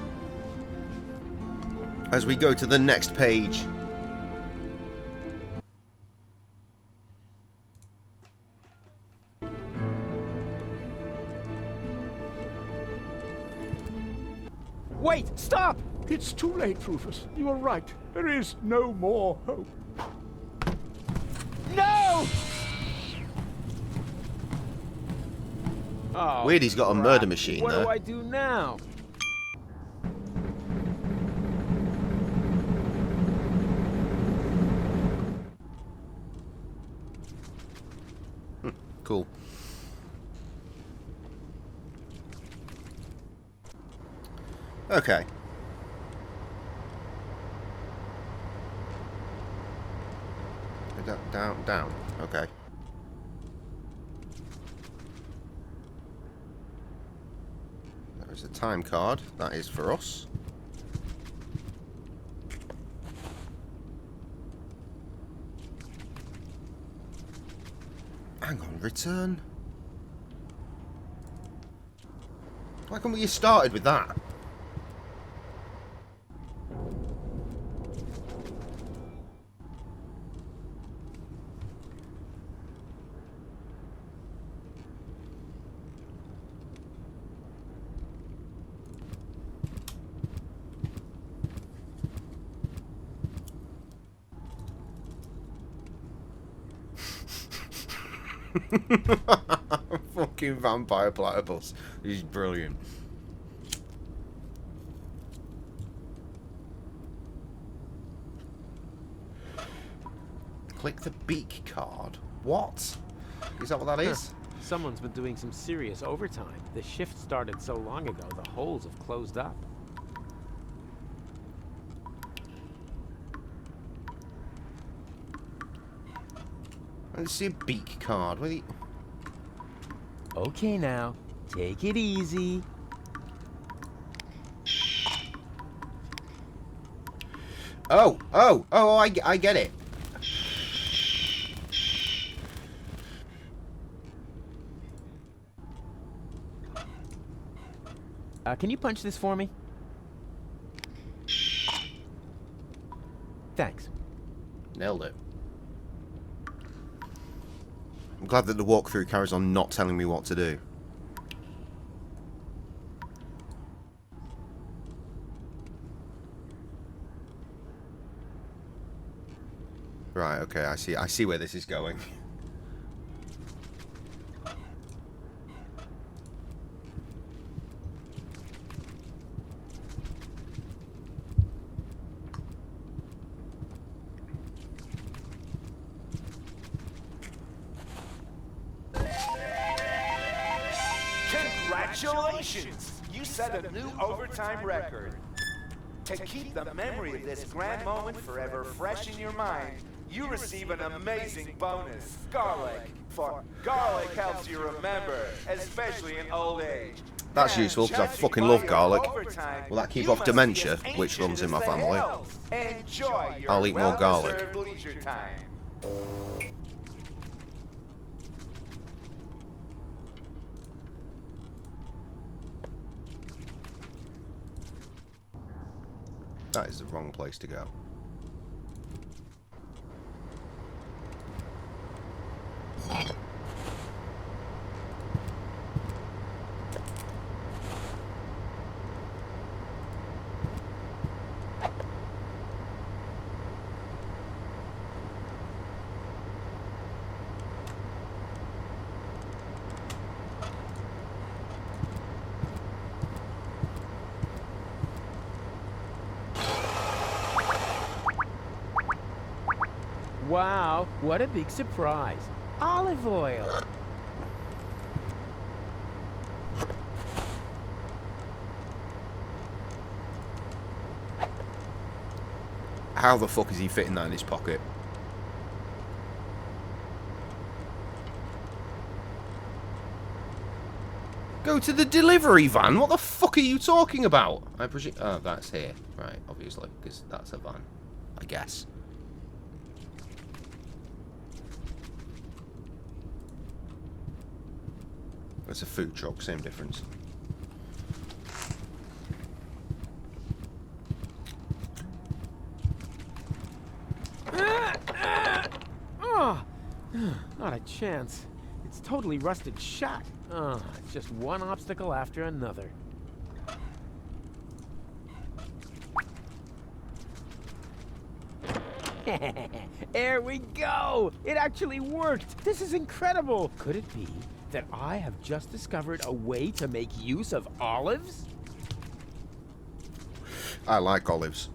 As we go to the next page. Wait, stop! It's too late, Rufus. You are right. There is no more hope. No! Oh, Weird he's got a murder machine what there. do I do now? Cool. Okay. down, down. Okay. There is a time card. That is for us. Hang on, return. Why can't we get started with that? Fucking vampire platypus. He's brilliant. Click the beak card. What? Is that what that is? Someone's been doing some serious overtime. The shift started so long ago, the holes have closed up. Let's see a beak card. What are you... Okay now, take it easy. Oh, I get it. Can you punch this for me? Thanks. Nailed it. I'm glad that the walkthrough carries on not telling me what to do. Right, okay, I see where this is going. Congratulations! You set a new overtime record. To keep the memory of this grand moment forever fresh in your mind, you receive an amazing bonus, garlic. For garlic helps you remember, especially in old age. That's useful, because I fucking love garlic. Will that keep off dementia, which runs in my family? I'll eat more garlic. That is the wrong place to go. Wow, what a big surprise. Olive oil. How the fuck is he fitting that in his pocket? Go to the delivery van? What the fuck are you talking about? I presume... Oh, that's here. Right, obviously, because that's a van. I guess. It's a food truck, same difference. Oh, not a chance. It's totally rusted shut. Oh, it's just one obstacle after another. There we go! It actually worked! This is incredible! Could it be that I have just discovered a way to make use of olives? I like olives.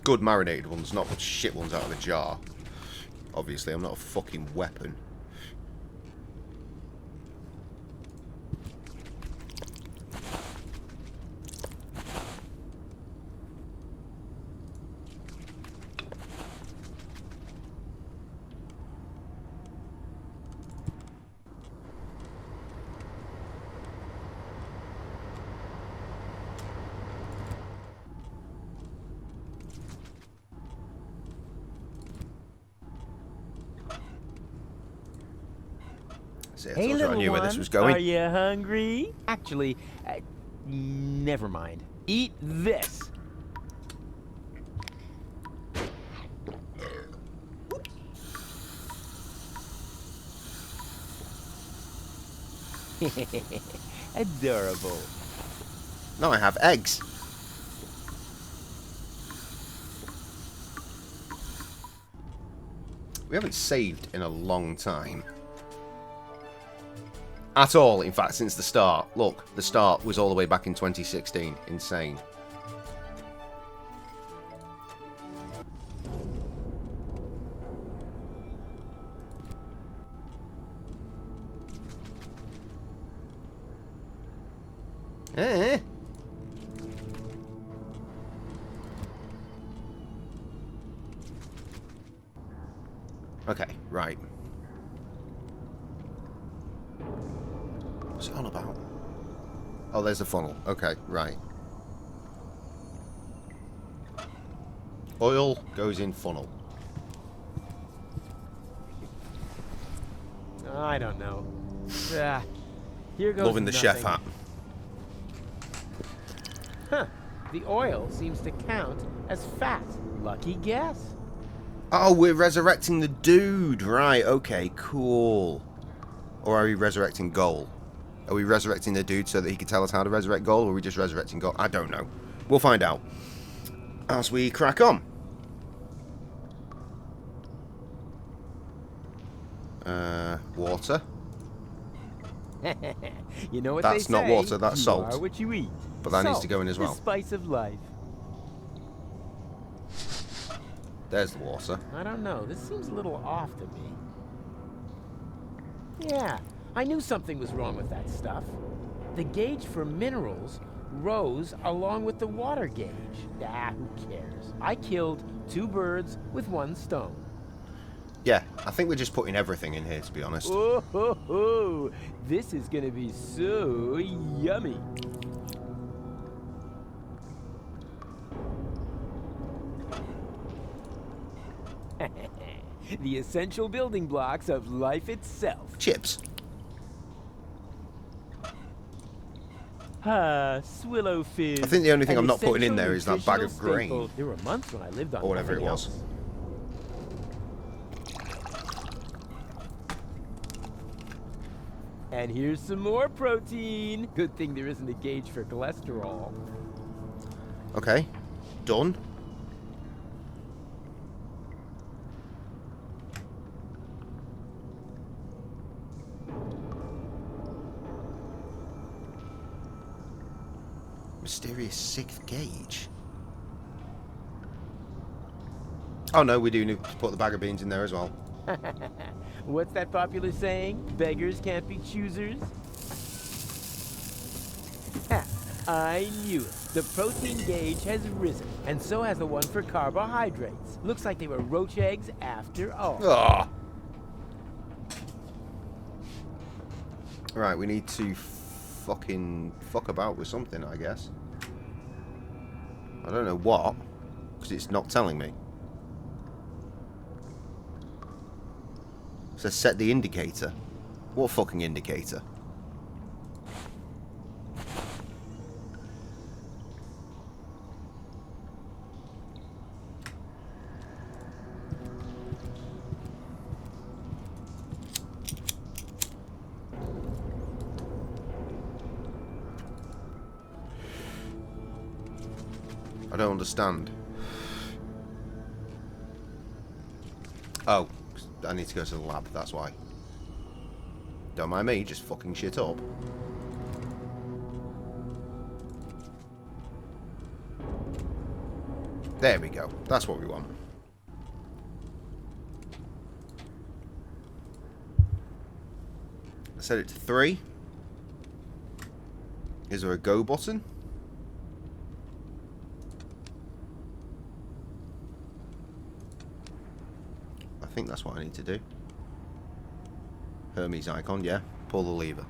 Good marinated ones, not the shit ones out of a jar. Obviously, I'm not a fucking weapon. See, I Hey, told you I little knew where one, this was going. are you hungry? Actually, never mind. Eat this. Adorable. Now I have eggs. We haven't saved in a long time. At all, in fact, since the start. Look, the start was all the way back in 2016. Insane. Eh? Okay, right. What's it all about? Oh, there's the funnel. Okay, right. Oil goes in funnel. I don't know. Here goes Loving the chef hat. Huh. The oil seems to count as fat. Lucky guess. Oh, we're resurrecting the dude. Right, okay, cool. Or are we resurrecting Goal? Are we resurrecting the dude so that he can tell us how to resurrect Goal, or are we just resurrecting Goal? I don't know. We'll find out as we crack on. Water. You know what That's they not say, water, that's you salt. are what you eat. But that needs to Salt, go in as well. The spice of life. There's the water. I don't know. This seems a little off to me. Yeah, I knew something was wrong with that stuff. The gauge for minerals rose along with the water gauge. Who cares? I killed 2 birds with 1 stone. Yeah, I think we're just putting everything in here, to be honest. Oh, ho, ho. This is gonna be so yummy. The essential building blocks of life itself. Chips. Swillowfish. I think the only thing An I'm not putting in essential there is that bag of nutritional grain. staple. There were months when I lived on Or whatever it nothing was. else. And here's some more protein. Good thing there isn't a gauge for cholesterol. Okay, done. Mysterious 6th gauge. Oh no, we do need to put the bag of beans in there as well. What's that popular saying? Beggars can't be choosers? Ha, I knew it. The protein gauge has risen, and so has the one for carbohydrates. Looks like they were roach eggs after all. Ah. Right, we need to fucking fuck about with something, I guess. I don't know what, because it's not telling me. So set the indicator. What fucking indicator? I don't understand. Oh, I need to go to the lab, that's why. Don't mind me, just fucking shit up. There we go. That's what we want. I set it to 3. Is there a go button? I think that's what I need to do. Hermes icon, yeah. Pull the lever.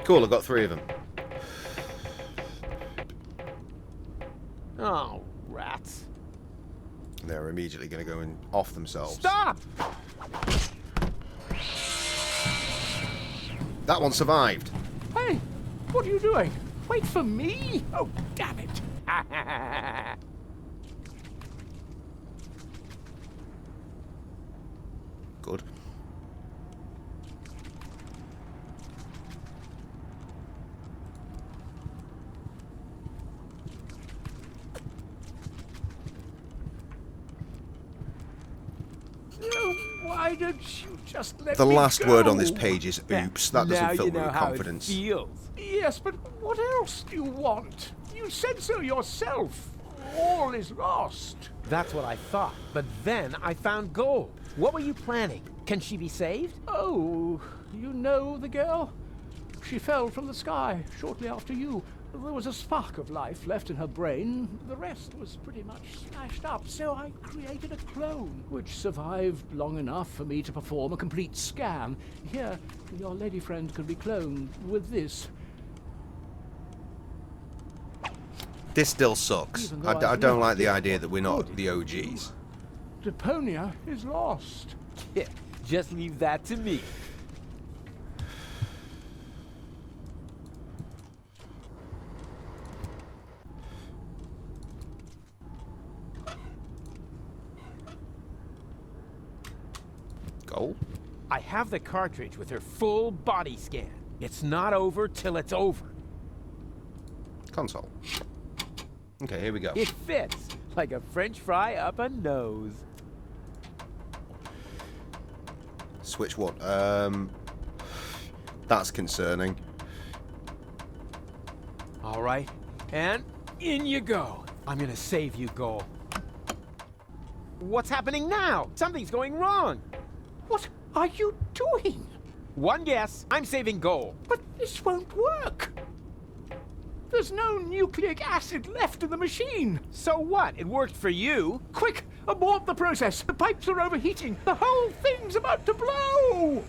Cool, I've got 3 of them. Oh, rats. are immediately going to go and off themselves. Stop! That one survived. Hey, what are you doing? Wait for me? Oh, damn it. Good. Why don't you just let The me last go? word on this page is oops. That Now doesn't fill you me know with how confidence. it feels. Yes, but what else do you want? You said so yourself. All is lost. That's what I thought. But then I found gold. What were you planning? Can she be saved? Oh, you know the girl? She fell from the sky shortly after you. There was a spark of life left in her brain. The rest was pretty much smashed up, so I created a clone, which survived long enough for me to perform a complete scan. Here, your lady friend could be cloned with this. This still sucks. Even though I I've don't like left the it idea that we're not good. the OGs. Deponia is lost. Yeah, just leave that to me. Goal? I have the cartridge with her full body scan. It's not over till it's over. Console. Okay, here we go. It fits like a French fry up a nose. Switch what? That's concerning. All right, and in you go. I'm gonna save you, Goal. What's happening now? Something's going wrong. What are you doing? One guess. I'm saving Goal. But this won't work. There's no nucleic acid left in the machine. So what? It worked for you. Quick, abort the process. The pipes are overheating. The whole thing's about to blow.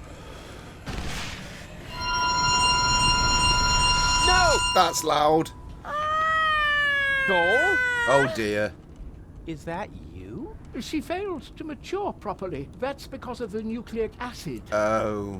No! That's loud. Goal? Oh dear. Is that you? She failed to mature properly. That's because of the nucleic acid. Oh.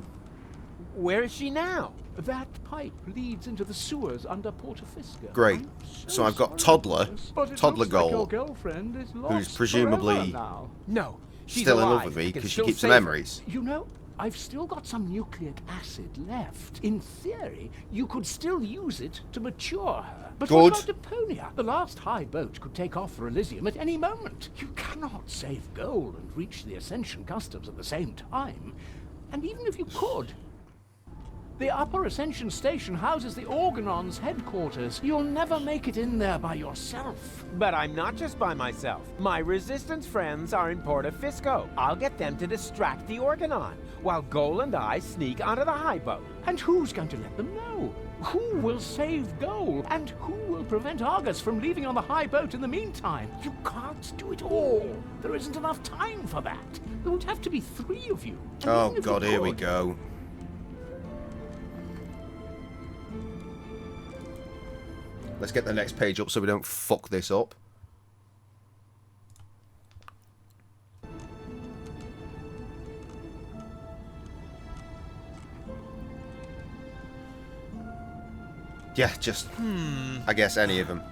Where is she now? That pipe leads into the sewers under Portofisca. Great. So I've got Toddler, But it Toddler looks like your Goal, girlfriend is lost who's presumably forever now. No, she's still in alive. love with me I can because she still keeps the save her. memories. You know, I've still got some nucleic acid left. In theory, you could still use it to mature her. But Good. what about Deponia? The last high boat could take off for Elysium at any moment. You cannot save Goal and reach the Ascension customs at the same time. And even if you could, the Upper Ascension Station houses the Organon's headquarters. You'll never make it in there by yourself. But I'm not just by myself. My Resistance friends are in Portofisco. I'll get them to distract the Organon, while Goal and I sneak onto the high boat. And who's going to let them know? Who will save Goal? And who will prevent Argus from leaving on the high boat in the meantime? You can't do it all. There isn't enough time for that. There would have to be 3 of you. And Oh even if you god, here we could- go. Let's get the next page up so we don't fuck this up. Yeah, just, I guess any of them.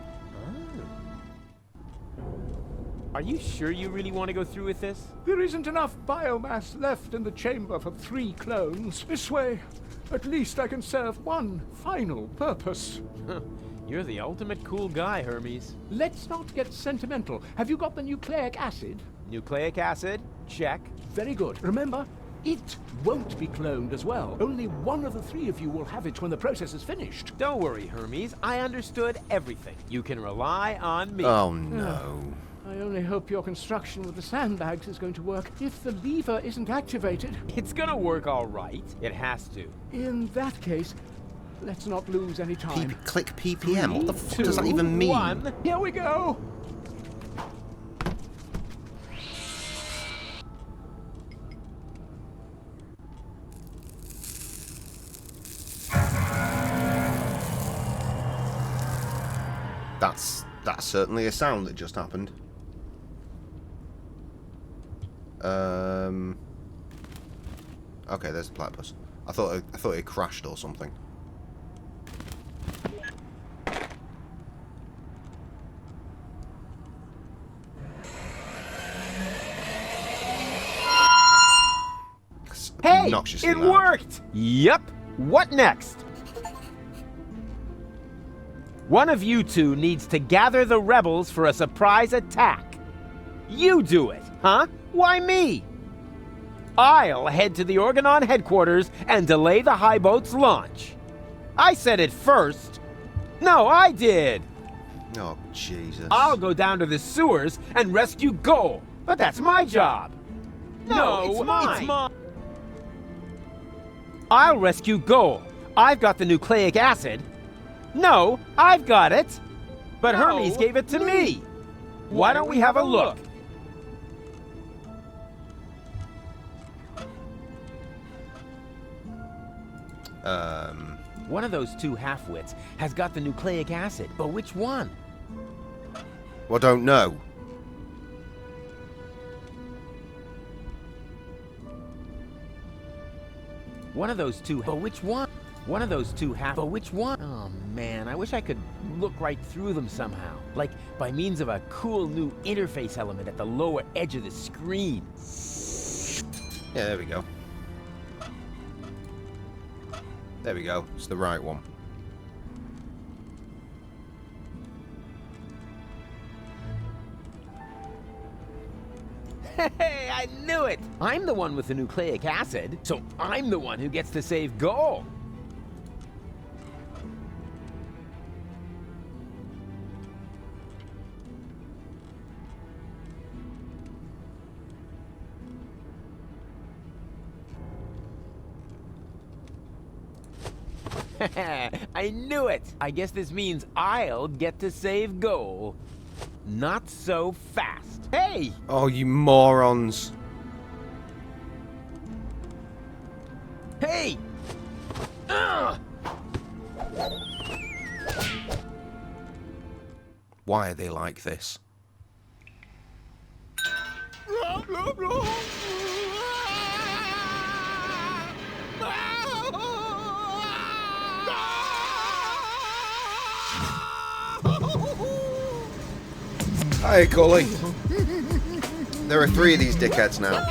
Are you sure you really want to go through with this? There isn't enough biomass left in the chamber for 3 clones. This way, at least I can serve one final purpose. You're the ultimate cool guy, Hermes. Let's not get sentimental. Have you got the nucleic acid? Nucleic acid? Check. Very good. Remember, it won't be cloned as well. Only one of the 3 of you will have it when the process is finished. Don't worry, Hermes. I understood everything. You can rely on me. Oh no. I only hope your construction with the sandbags is going to work. If the lever isn't activated... It's gonna work all right. It has to. In that case, let's not lose any time. Click PPM? What the fuck 3, does that 2, even mean? 1. Here we go! That's certainly a sound that just happened. Okay, there's the platypus. I thought it crashed or something. Hey, Obnoxiously it loud. worked! Yep. What next? One of you two needs to gather the rebels for a surprise attack. You do it, huh? Why me? I'll head to the Organon headquarters and delay the high boat's launch. I said it first. No, I did. Oh, Jesus. I'll go down to the sewers and rescue Goal, but that's my job. No, it's mine. I'll rescue Goal. I've got the nucleic acid. No, I've got it. But Hermes gave it to me. Why don't we have a look? One of those two half-wits has got the nucleic acid, but which one? Well, don't know. One of those two, but which one? One of those two but which one? Oh man, I wish I could look right through them somehow. Like by means of a cool new interface element at the lower edge of the screen. Yeah, there we go. There we go. It's the right one. Hey, I knew it! I'm the one with the nucleic acid, so I'm the one who gets to save Goal. I knew it! I guess this means I'll get to save Goal. Not so fast. Hey! Oh, you morons. Hey! Ugh! Why are they like this? Hey, Gully. There are 3 of these dickheads now.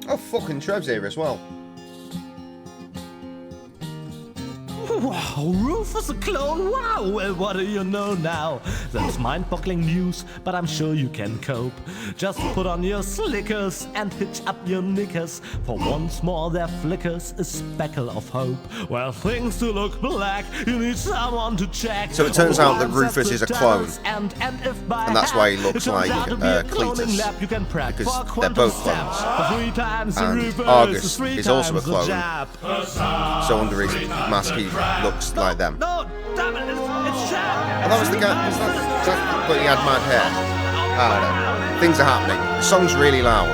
Oh, fucking Trev's here as well. Wow, Rufus a clone, wow, well what do you know now? That's mind-boggling news, but I'm sure you can cope. Just put on your slickers and hitch up your knickers, for once more there flickers a speckle of hope. Well, things do look black, you need someone to check. So it turns out that Rufus is a clone, and that's why he looks like Cletus, because they're both clones. And Argus is also a clone, so under his mask he looks like them. No, damn it, it's Chad. Oh, that was the guy, was that, but he had mad hair. I don't know. Things are happening. The song's really loud.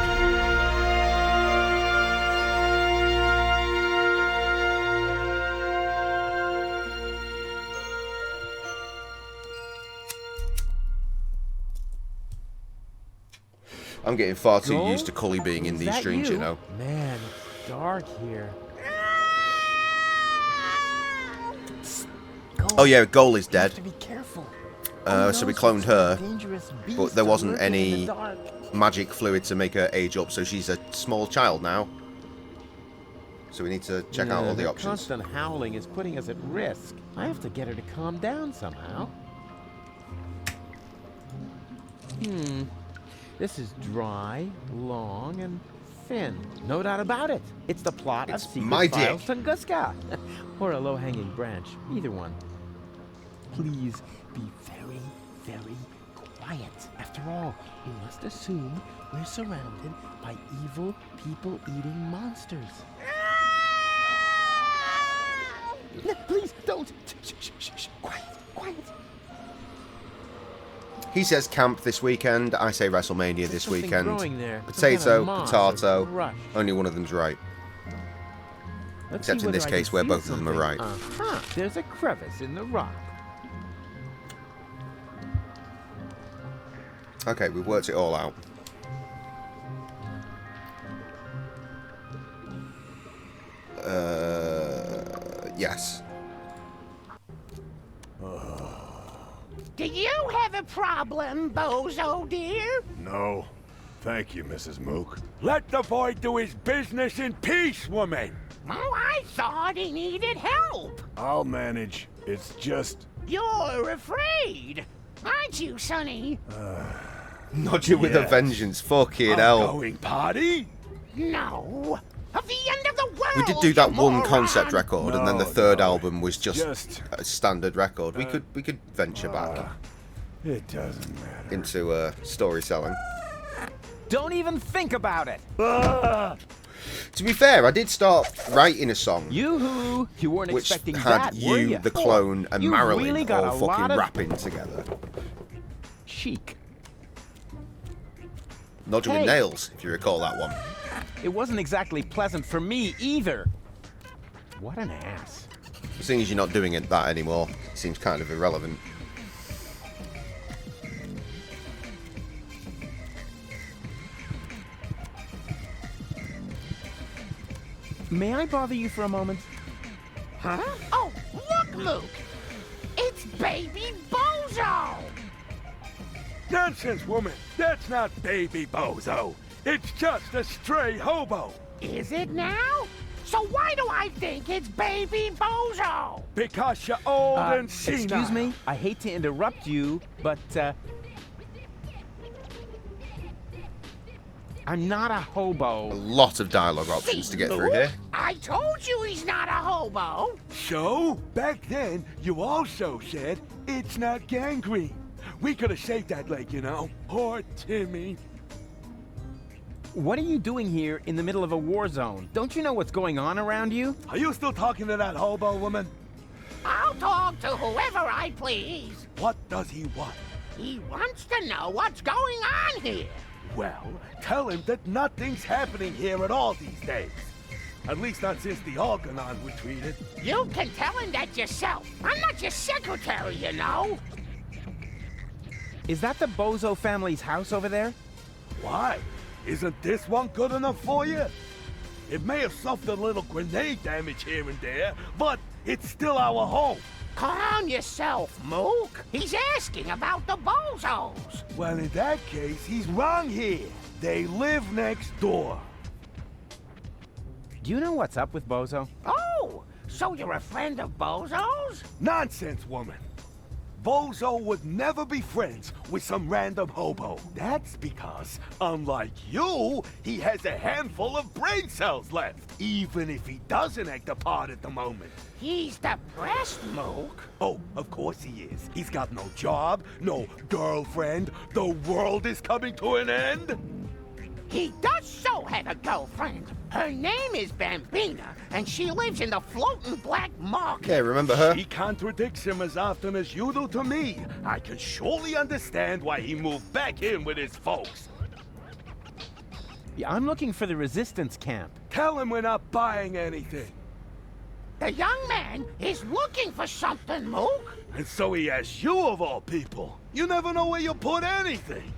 I'm getting far too used to Cully being in these streams, you know. Man, it's dark here. Oh yeah, Goal is dead. Be careful. So we cloned her, but there wasn't any magic fluid to make her age up, so she's a small child now. So we need to check out all the options. Constant howling is putting us at risk. I have to get her to calm down somehow. This is dry, long, and thin. No doubt about it. It's the plot of Secret Files Tunguska. Or a low-hanging branch. Either one. Please be very, very quiet. After all, we must assume we're surrounded by evil, people-eating monsters. Please, don't. Shh, shh, shh, shh. Quiet, quiet. He says camp this weekend. I say WrestleMania this weekend. Growing there. Potato, Some kind of moss or potato. brush. Only one of them's right. Let's Except see in this whether I case can where feel both of them are right. Uh-huh. There's a crevice in the rock. Okay, we've worked it all out. Yes. Do you have a problem, Bozo dear? No. Thank you, Mrs. Mook. Let the boy do his business in peace, woman. Oh, I thought he needed help. I'll manage. It's just... You're afraid, aren't you, Sonny? Nod you with a Yes. vengeance. Fucking hell. Going party? No. Of the end of the world. We did do that you one moron. concept record, and then the No, third no. album was just a standard record. We could venture back It doesn't matter. into storytelling. Don't even think about it. To be fair, I did start writing a song. Yoo-hoo! You weren't which expecting had that, were you, you? the clone, and You Marilyn really got all a fucking lot of- rapping together. Chic. Nodule with Hey. nails, if you recall that one. It wasn't exactly pleasant for me either. What an ass. Seeing as you're not doing that anymore, it seems kind of irrelevant. May I bother you for a moment? Huh? Oh, look, Luke. It's Baby Bozo. Nonsense, woman. That's not Baby Bozo. It's just a stray hobo. Is it now? So why do I think it's Baby Bozo? Because you're old and senile. Excuse me? I hate to interrupt you, but, I'm not a hobo. A lot of dialogue options to get through here. I told you he's not a hobo. So, back then, you also said it's not gangrene. We could have saved that leg, you know. Poor Timmy. What are you doing here in the middle of a war zone? Don't you know what's going on around you? Are you still talking to that hobo woman? I'll talk to whoever I please. What does he want? He wants to know what's going on here. Well, tell him that nothing's happening here at all these days. At least not since the Organon retreated. You can tell him that yourself. I'm not your secretary, you know. Is that the Bozo family's house over there? Why? Isn't this one good enough for you? It may have suffered a little grenade damage here and there, but it's still our home. Calm yourself, Mook. He's asking about the Bozos. Well, in that case, he's wrong here. They live next door. Do you know what's up with Bozo? Oh, so you're a friend of Bozo's? Nonsense, woman. Bozo would never be friends with some random hobo. That's because, unlike you, he has a handful of brain cells left, even if he doesn't act a part at the moment. He's depressed, Mook. Oh, of course he is. He's got no job, no girlfriend. The world is coming to an end. He does so have a girlfriend. Her name is Bambina, and she lives in the floating black market. Okay, remember her? He contradicts him as often as you do to me. I can surely understand why he moved back in with his folks. Yeah, I'm looking for the resistance camp. Tell him we're not buying anything. The young man is looking for something, Mook. And so he asks you of all people. You never know where you put anything.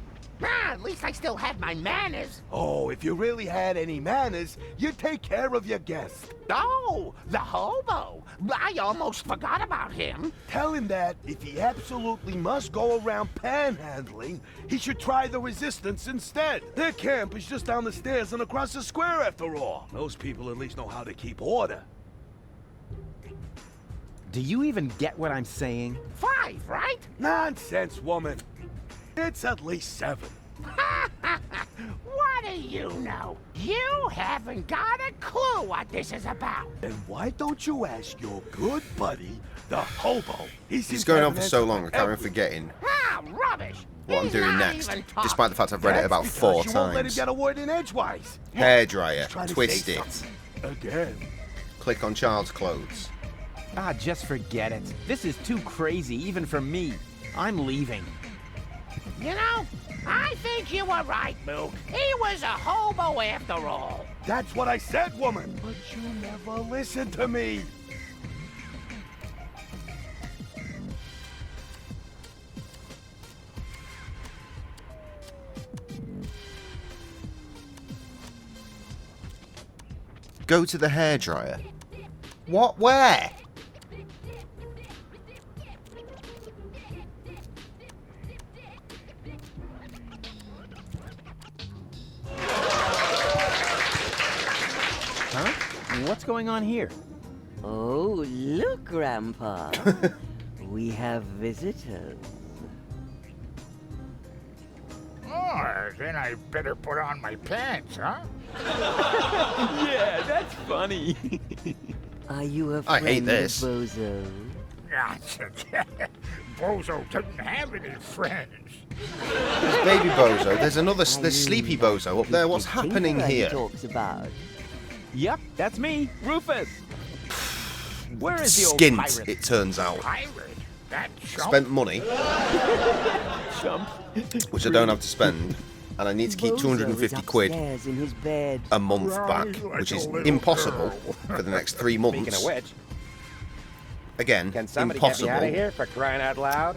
Ah, at least I still have my manners. Oh, if you really had any manners, you'd take care of your guest. Oh, the hobo. I almost forgot about him. Tell him that if he absolutely must go around panhandling, he should try the resistance instead. Their camp is just down the stairs and across the square after all. Those people at least know how to keep order. Do you even get what I'm saying? 5, right? Nonsense, woman. It's at least 7. What do you know? You haven't got a clue what this is about. Then why don't you ask your good buddy, the hobo? It's going on for so long, I can't remember forgetting Ah, rubbish. what I'm He's doing not next, even talking. despite the fact I've read it about That's 4 because you won't let him times. get a word in edgewise. Hairdryer, Trying to twist say it. something. Again. Click on child's clothes. Ah, just forget it. This is too crazy, even for me. I'm leaving. You know, I think you were right, Mook. He was a hobo after all. That's what I said, woman. But you never listened to me. Go to the hairdryer. What? Where? Huh? What's going on here? Oh, look, Grandpa. We have visitors. Oh, then I better put on my pants, huh? Yeah, that's funny. Are you a friend I hate this. of Bozo? Bozo doesn't have any friends. There's Baby Bozo. There's another. There's Sleepy Bozo up there. What's happening here? Talks about. Yep, that's me, Rufus. Where is the old Skint, pirate? it turns out. Pirate? That chump? Spent money, Chump. which I don't have to spend, and I need to keep 250 quid In his bed. a month back, which is impossible for the next 3 months. Speaking of which, Again, can somebody impossible. get me out of here for crying out loud?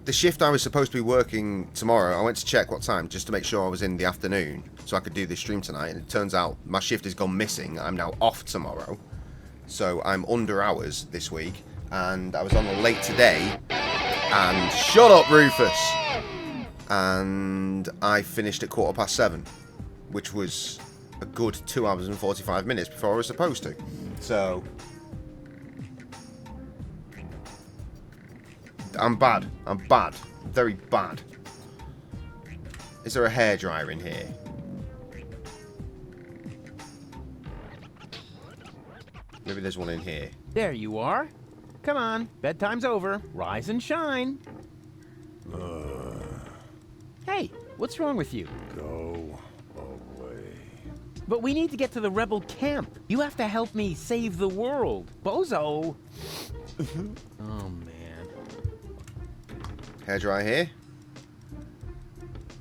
The shift I was supposed to be working tomorrow, I went to check what time, just to make sure I was in the afternoon, so I could do this stream tonight, and it turns out my shift has gone missing. I'm now off tomorrow, so I'm under hours this week, and I was on a late today, and shut up, Rufus! And I finished at 7:15, which was a good 2 hours and 45 minutes before I was supposed to. So I'm bad. I'm bad. Very bad. Is there a hairdryer in here? Maybe there's one in here. There you are. Come on, bedtime's over. Rise and shine. Hey, what's wrong with you? Go away. But we need to get to the rebel camp. You have to help me save the world. Bozo. Oh, man. Hairdryer here?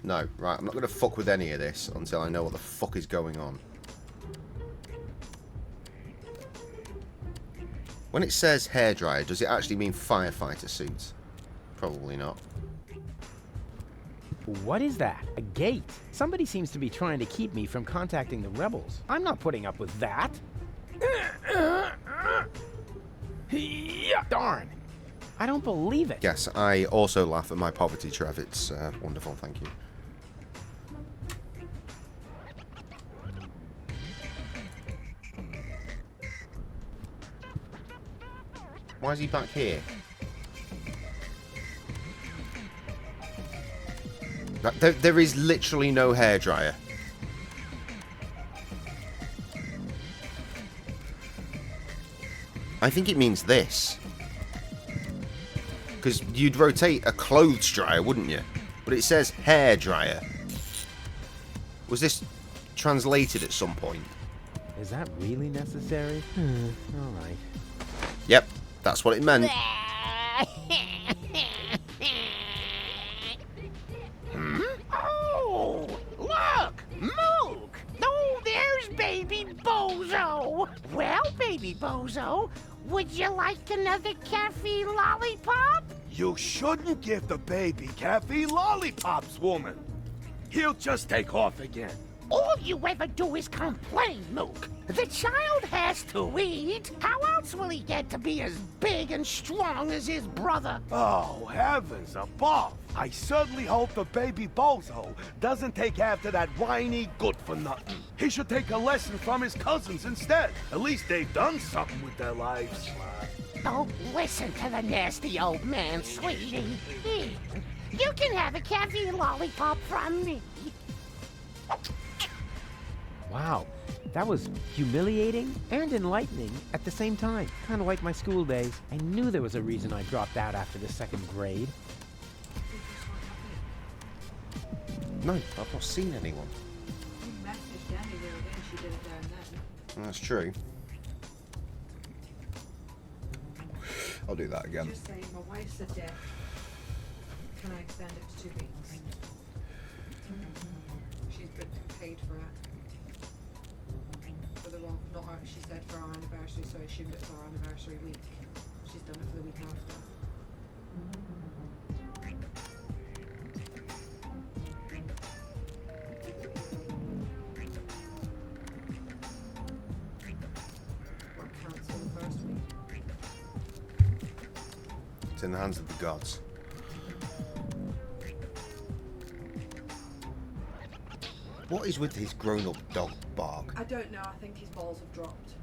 No. Right, I'm not going to fuck with any of this until I know what the fuck is going on. When it says hairdryer, does it actually mean firefighter suits? Probably not. What is that? A gate? Somebody seems to be trying to keep me from contacting the rebels. I'm not putting up with that. Darn. I don't believe it. Yes, I also laugh at my poverty, Trev. It's wonderful, thank you. Why is he back here? There is literally no hairdryer. I think it means this. Because you'd rotate a clothes dryer, wouldn't you? But it says hairdryer. Was this translated at some point? Is that really necessary? All right. Yep, that's what it meant. Oh, look, Mook. Oh, there's Baby Bozo. Well, Baby Bozo, would you like another caffeine lollipop? You shouldn't give the baby caffeine lollipops, woman. He'll just take off again. All you ever do is complain, Mook. The child has to eat. How else will he get to be as big and strong as his brother? Oh, heavens above. I certainly hope the baby Bozo doesn't take after that whiny good-for-nothing. He should take a lesson from his cousins instead. At least they've done something with their lives. Don't listen to the nasty old man, sweetie. Here, you can have a caffeine lollipop from me. Wow, that was humiliating and enlightening at the same time. Kind of like my school days. I knew there was a reason I dropped out after the 2nd grade. No, I've not seen anyone. That's true. I'll do that again. Just saying, my wife said, yeah. Can I extend it to 2 weeks? She's been paid for it. For the wrong, not her, she said for our anniversary, so I assumed it's our anniversary week. She's done it for the week after. Or cancel the first week. It's in the hands of the gods. What is with his grown-up dog bark? I don't know, I think his balls have dropped.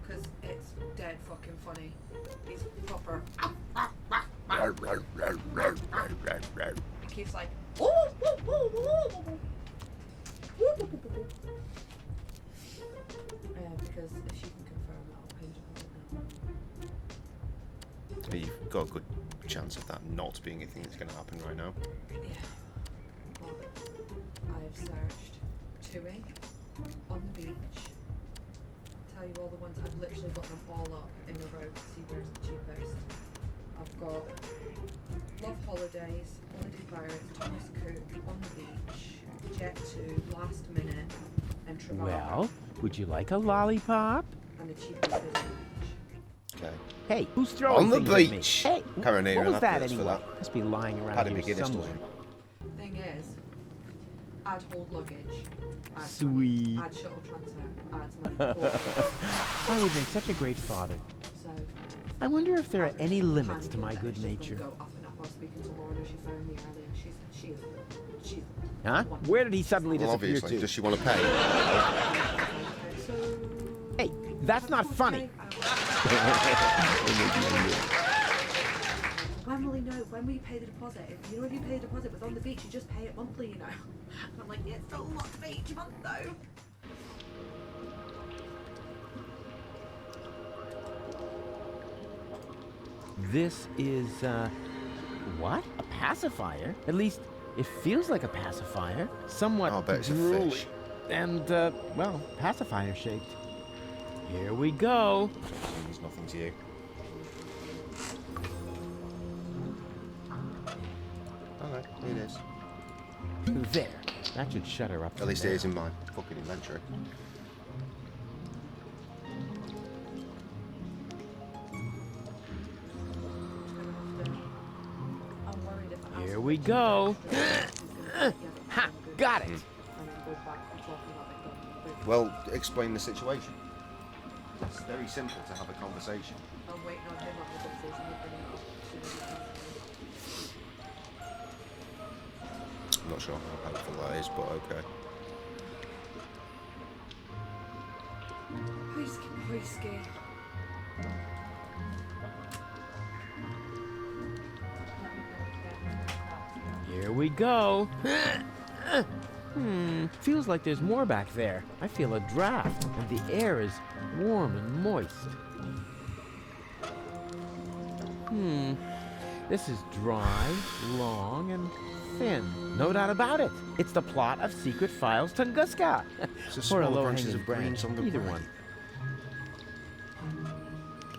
Because it's dead fucking funny. He's proper. He keeps like. Because if she can confirm that, I'll change it now. You've got a good chance of that not being a thing that's going to happen right now. Yeah. But I've searched Tui, on the beach. Tell you all the ones, I've literally got them all up in a row to see where's the cheapest. I've got Love Holidays, Holiday Pirates, Thomas Cook, On the Beach, Jet 2, Last Minute, and Travaglia. Well, would you like a lollipop? And the cheapest is the beach. Okay. Hey, who's throwing On the things at me? beach. Hey, Carolina, what was that that's for anyway? that. Must be lying around Paddy here McGuinness somewhere. doesn't. Thing is, I'd hold luggage. I'd Sweet. I'd shuttle transfer. I'd I would make such a great father. So, I wonder if there are any limits to my good nature. go up and up while speaking to Lorna. She phoned me earlier. She's Huh? Where did he suddenly Well, disappear obviously, to? does she want to pay? Hey, that's not funny. When will he know? When will you pay the deposit? If you know if you pay the deposit was on the beach, you just pay it monthly, you know. And I'm like, yeah, it's still a lot to pay each month though. This is, what? A pacifier? At least, it feels like a pacifier. Somewhat I'll bet it's a drooly. fish. And, well, pacifier shaped. Here we go. Means nothing to you. Alright, here it is. There. That should shut her up. At least it is in my fucking inventory. Here we go. Ha! Got it. Well, explain the situation. It's very simple to have a conversation. I'm waiting on him on the conversation. I'm not sure how helpful that is, but okay. Whiskey. Here we go. Feels like there's more back there. I feel a draft, and the air is warm and moist. This is dry, long, and thin. No doubt about it. It's the plot of Secret Files Tunguska. So Or a smaller branches low-hanging of greens branch. on the Either right. one.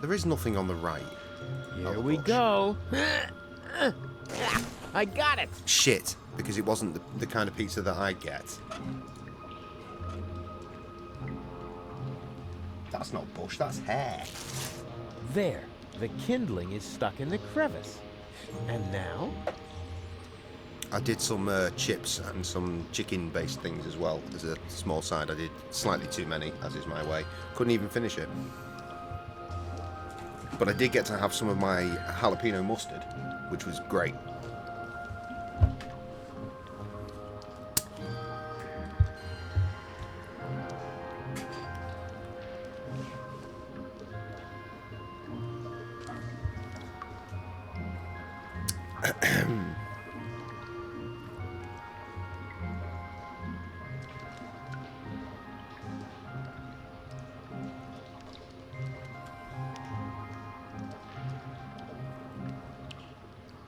There is nothing on the right. Here we go. I got it. Shit, because it wasn't the kind of pizza that I get. That's not bush, that's hair. There. The kindling is stuck in the crevice. And now? I did some chips and some chicken-based things as well as a small side. I did slightly too many, as is my way. Couldn't even finish it. But I did get to have some of my jalapeno mustard, which was great.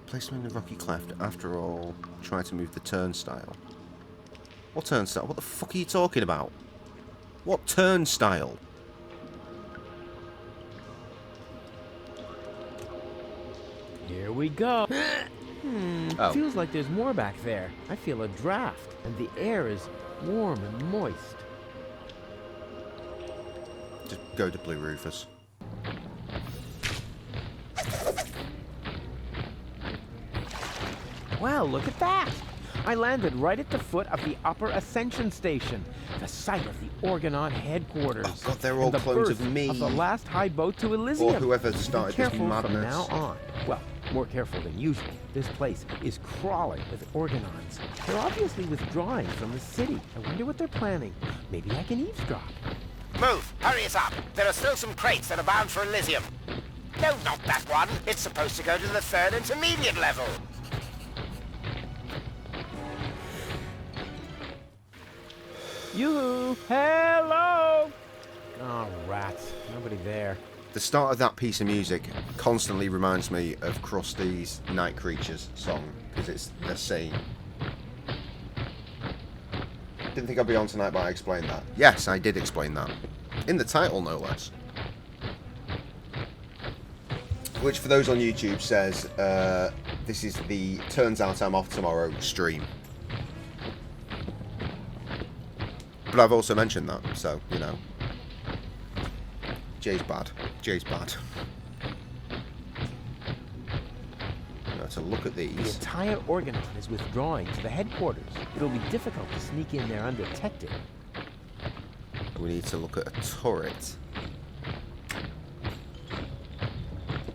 Place them in the rocky cleft. After all, try to move the turnstile. What turnstile? What the fuck are you talking about? What turnstile? Here we go. Oh. Feels like there's more back there. I feel a draft, and the air is warm and moist. Just go to Blue Rufus. Wow, look at that! I landed right at the foot of the Upper Ascension Station, the site of the Orgonaut headquarters. Oh God, they're all and the clones birth of me. Of the last high boat to Elysium. Or whoever Be started this careful madness. from now on. Well, more careful than usual. This place is crawling with Orgonauts. They're obviously withdrawing from the city. I wonder what they're planning. Maybe I can eavesdrop. Move! Hurry us up! There are still some crates that are bound for Elysium. No, not that one. It's supposed to go to the 3rd intermediate level. Yoo-hoo! Hello! Oh, rats. Nobody there. The start of that piece of music constantly reminds me of Krusty's Night Creatures song, because it's the same. Didn't think I'd be on tonight, but I explained that. Yes, I did explain that. In the title, no less. Which, for those on YouTube, says, this is the Turns Out I'm Off Tomorrow stream. But I've also mentioned that, so, you know. Jay's bad. Jay's bad. Now, to look at these. The entire Orgonaut is withdrawing to the headquarters. It'll be difficult to sneak in there undetected. We need to look at a turret.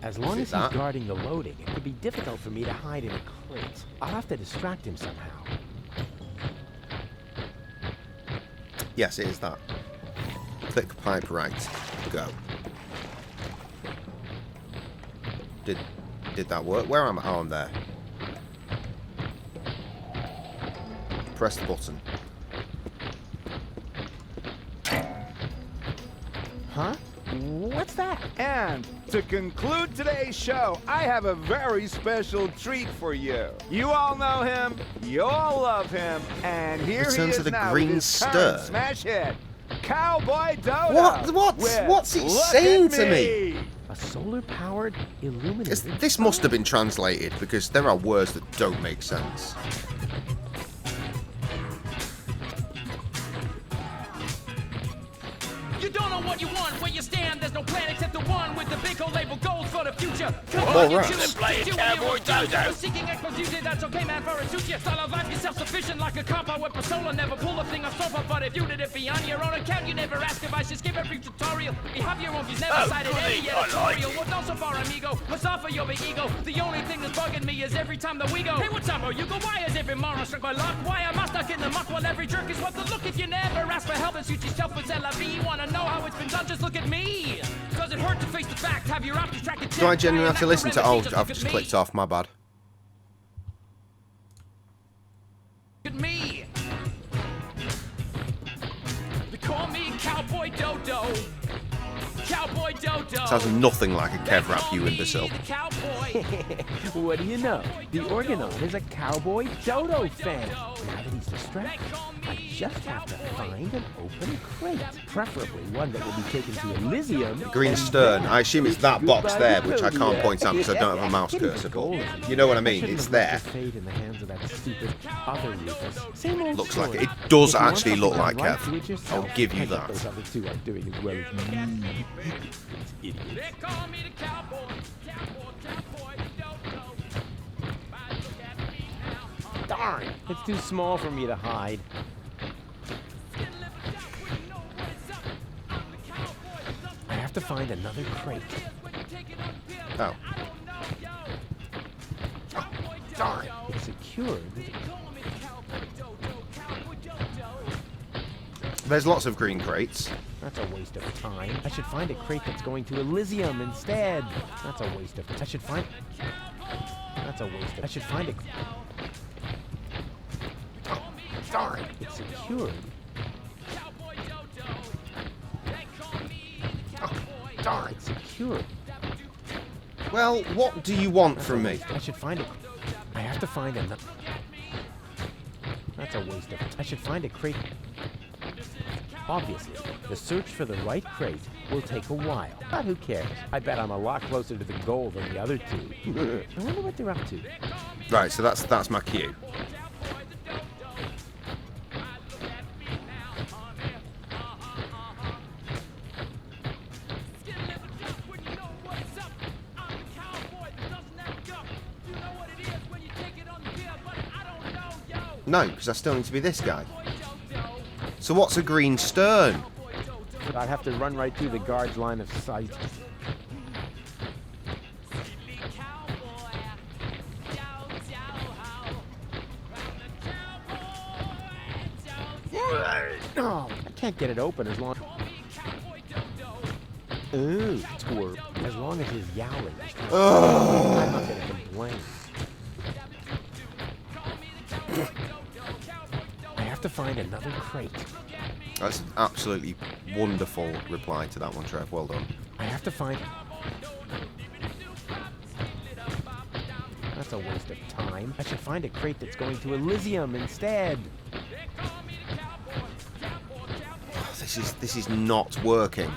As long as that? he's guarding the loading, it could be difficult for me to hide in a crate. I'll have to distract him somehow. Yes, it is that. Click pipe right. Go. Did that work? Where am I? Oh, I'm there. Press the button. Huh? What's that? And to conclude today's show, I have a very special treat for you. You all know him, you all love him, and here Return he to is the now green with his stern. current smash hit, Cowboy Dodo. What's he saying to me? A solar-powered illuminator. This must have been translated, because there are words that don't make sense. You don't know what you want, where you stand. There's no plan except the one with the big old label goals for the future. Come All on, you right. choose. Play it, You Cowboy will refuse. Dodo. You're seeking exposition, that's okay, man, for it suits you. Style of life, you're self-sufficient like a cop. I with persona, never pull a thing off sofa. But if you did it be on your own account, you never ask if I should skip every tutorial. You have your own views, never Oh, cited goody, any I like editorial. it. Well, don't so far, amigo. Let's offer your big ego. The only thing that's bugging me is every time that we go. Hey, what's up, bro? You go, why is every moron struck by luck? Why am I stuck in the muck while every jerk is what the look? If you never ask for help and suit yourself with LIV, wanna know how it's been done? Just look at me. Does it hurt to face the fact? Have your options tracked? Do I genuinely have to listen to... Oh, I've just clicked off. My bad. Look at me. They call me Cowboy Dodo. Cowboy Dodo. Sounds nothing like a Kev rap, you imbecile. What do you know? The Orgonaut is a Cowboy Dodo fan. Now that he's distracted, I just have to find an open crate. Preferably one that will be taken to Elysium. Green stern. I assume it's that box there, which I can't point out because I don't have a mouse cursor. But you know what I mean? It's there. Fate in the hands of that stupid other Rufus. Same old Looks like it. story. It does If you want actually look something like right, do it Kev. yourself. I'll give you I bet that. those other two aren't doing as well as me. Idiots. They call me the Cowboy. Cowboy Dodo. Look at me now. Darn! It's too small for me to hide. I have to find another crate. Oh. Darn! It's secured. There's lots of green crates. That's a waste of time. I should find a crate that's going to Elysium instead. That's a waste of... I should find... That's a waste of... I should find a... Oh, darn! It's secured. Oh, darn! It's secured. Well, what do you want from me? I should find a... I have to find another... That's a waste of... I should find a crate... Obviously, the search for the right crate will take a while. But who cares? I bet I'm a lot closer to the goal than the other two. I wonder what they're up to. Right, so that's my cue. No, because I still need to be this guy. So what's a green stern? I'd have to run right through the guard's line of sight. Oh, I can't get it open as long. Ooh, twerp. As long as his yowling is I'm not gonna complain. I have to find another crate. That's an absolutely wonderful reply to that one, Trev. Well done. I have to find... That's a waste of time. I should find a crate that's going to Elysium instead. This is not working.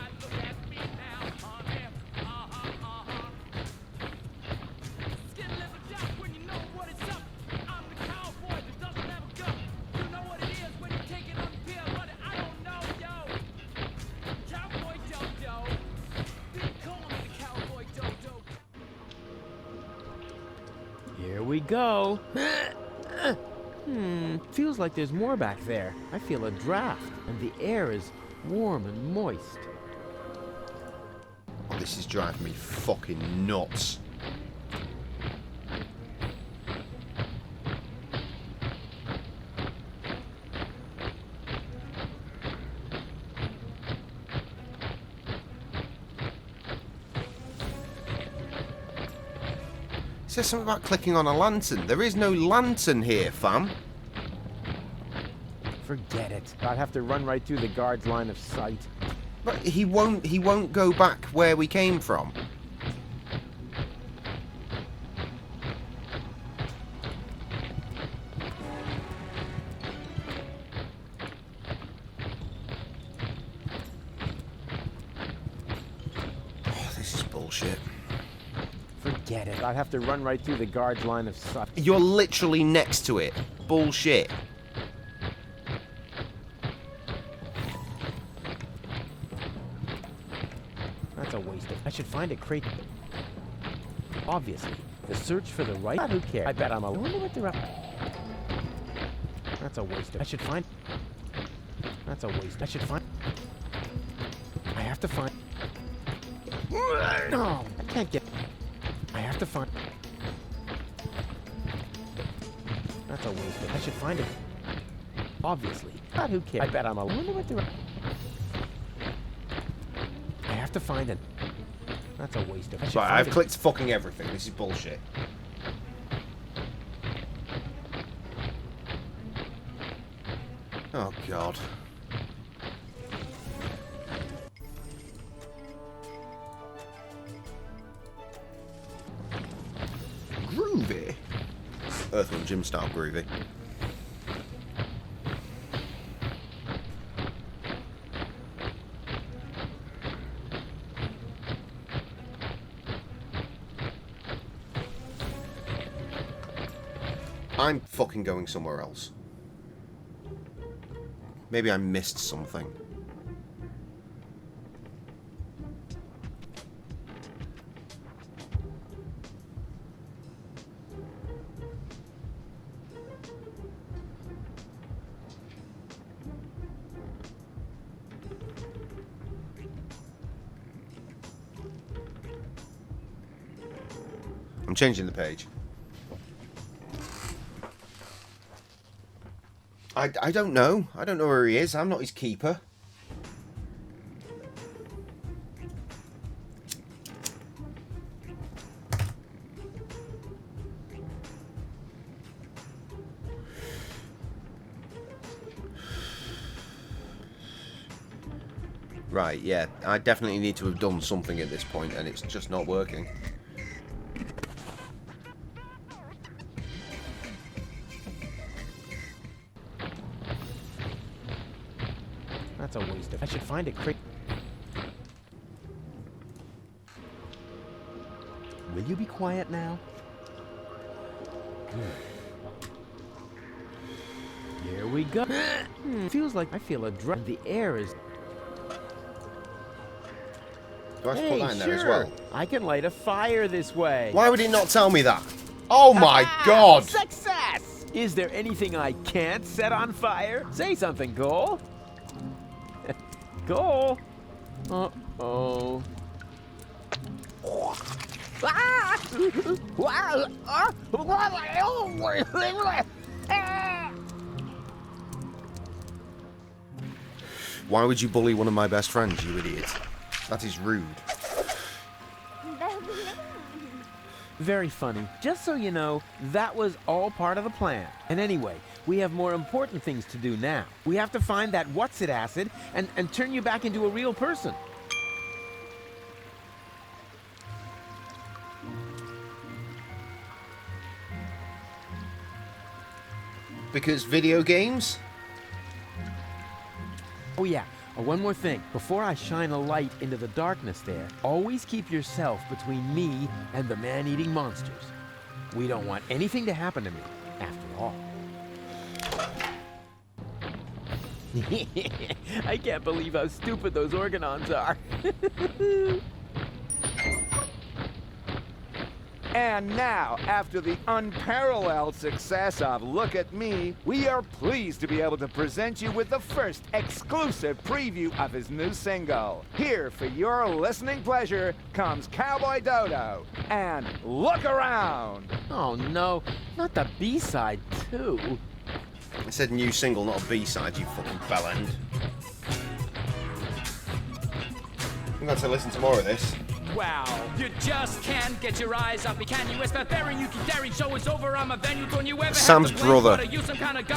Here we go. Feels like there's more back there. I feel a draft, and the air is warm and moist. Oh, this is driving me fucking nuts. It says something about clicking on a lantern. There is no lantern here, fam. Forget it. I'd have to run right through the guard's line of sight. But he won't go back where we came from. Oh, this is bullshit. Forget it. I'd have to run right through the guard's line of sight. You're literally next to it. Bullshit. That's a waste of... I should find a crate. Obviously, the search for the right... Who cares? I bet I'm a... I wonder what they're up... That's a waste of... I should find... That's a waste. I should find... I have to find... No, I can't get... I have to find... That's a waste of... I should find it. Obviously. But who cares? I bet I'm a... I wonder what they're... I have to find it. That's a waste of... Right, I've clicked fucking everything. This is bullshit. Oh, God. Groovy. Earthworm Jim style groovy. I'm fucking going somewhere else. Maybe I missed something. I'm changing the page. I don't know. I don't know where he is. I'm not his keeper. Right, yeah. I definitely need to have done something at this point, and it's just not working. That's a waste of... I should find a crate. Will you be quiet now? Here we go. Feels like I feel a drop. The air is... Do I have to put that in there as well? I can light a fire this way. Why would he not tell me that? Oh my god! Success! Is there anything I can't set on fire? Say something, Cole. Cole. Uh-oh. Why would you bully one of my best friends, you idiot? That is rude. Very funny. Just so you know, that was all part of the plan. And anyway, we have more important things to do now. We have to find that what's-it acid and turn you back into a real person. Because video games? Oh yeah, one more thing. Before I shine a light into the darkness there, always keep yourself between me and the man-eating monsters. We don't want anything to happen to me, after all. I can't believe how stupid those organons are. And now, after the unparalleled success of Look at Me, we are pleased to be able to present you with the first exclusive preview of his new single. Here, for your listening pleasure, comes Cowboy Dodo and Look Around. Oh no, not the B-side too. I said new single, not a B-side, you fucking bellend. I'm going to listen to more of this. Wow, you just can't get your eyes off me, can you? It's the Baron Yuki Daring show is over. I'm a venue. Don't you ever Sam's have to blame, brother,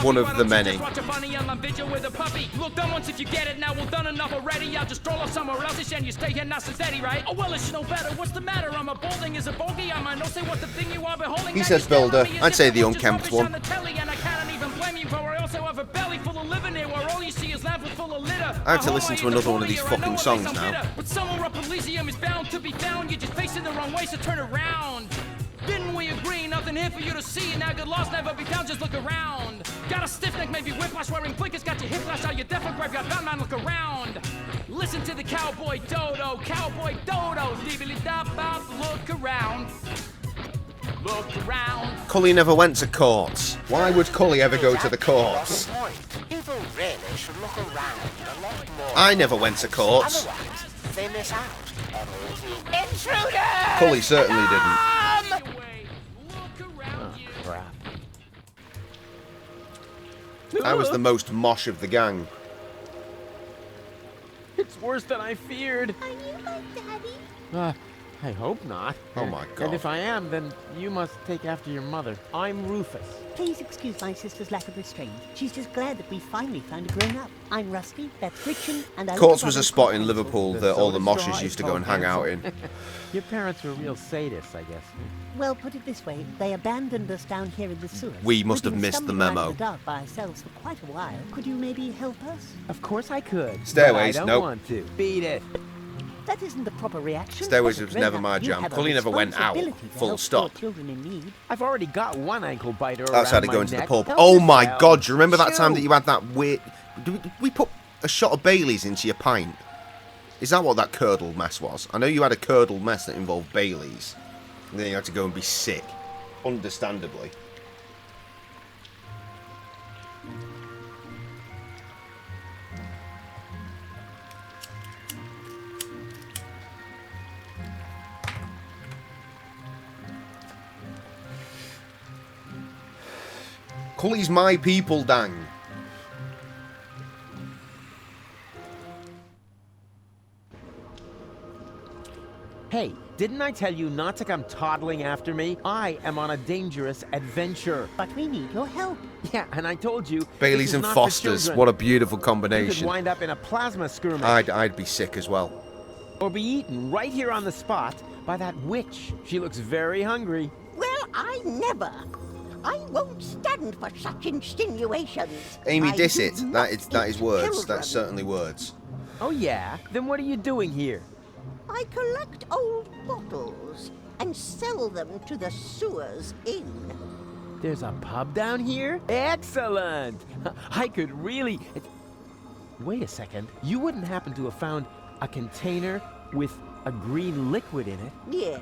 one of the many. Watch a bunny on my video with a puppy. Look, done once if you get it. Now we've done enough already. I'll just stroll off somewhere else and you stay here nice and steady, right? Oh well, it's no better. What's the matter? I'm a balding is a bogey. I might not say what the thing you are beholding. He says builder. I'd say the unkempt one. I have to listen to another one of these fucking songs now. But somewhere up Elysium is bound to be found. You're just facing the wrong way, so turn around. Didn't we agree? Nothing here for you to see. Now good loss never be found, just look around. Got a stiff neck, maybe whiplash, wearing blinkers. Got your hip flash out, your deaf and graveyard bound, man, look around. Listen to the Cowboy Dodo, Cowboy Dodo. Dibbly-dop-bop, look around. Look around. Cully never went to courts. Why would Cully ever go to the courts? People really should look around a lot more. I never went to courts. Otherwise, they miss out on all the intruders. Cully certainly didn't. Oh, crap. I was the most mosh of the gang. It's worse than I feared. Are you my daddy? I hope not. Oh my god. And if I am, then you must take after your mother. I'm Rufus. Please excuse my sister's lack of restraint. She's just glad that we finally found a grown-up. I'm Rusty, that's Friction, and I... Courts was a spot in Liverpool that all the moshes used to go and hang out in. Your parents were real sadists, I guess. Well, put it this way, they abandoned us down here in the sewers. We must have We've been missed the stumbling around memo. in the dark by ourselves for quite a while. Could you maybe help us? Of course I could. Stairways, but I don't nope. want to. Beat it. That isn't the proper reaction. Stairways As a was never grown-up, my you jam. have a Cully never went out. responsibility to Full help stop. poor children in need. I've already got one ankle biter around Outside of my going to the neck. pub. Help Oh my yourself. god, do you remember that time Shoo. that you had that weird... Did we put a shot of Bailey's into your pint? Is that what that curdled mess was? I know you had a curdled mess that involved Bailey's. And then you had to go and be sick. Understandably. Cully's my people, dang. Hey, didn't I tell you not to come toddling after me? I am on a dangerous adventure. But we need your help. Yeah, and I told you. Bailey's this is and not for Foster's. children. What a beautiful You combination. could wind up in a plasma skirmish. I'd be sick as well. Or be eaten right here on the spot by that witch. She looks very hungry. Well, I never. I won't stand for such insinuations. Amy I Dissett. do That not is eat words. children. That's certainly words. Oh yeah? Then what are you doing here? I collect old bottles and sell them to the sewers inn. There's a pub down here? Excellent! I could really... Wait a second. You wouldn't happen to have found a container with a green liquid in it? Yes.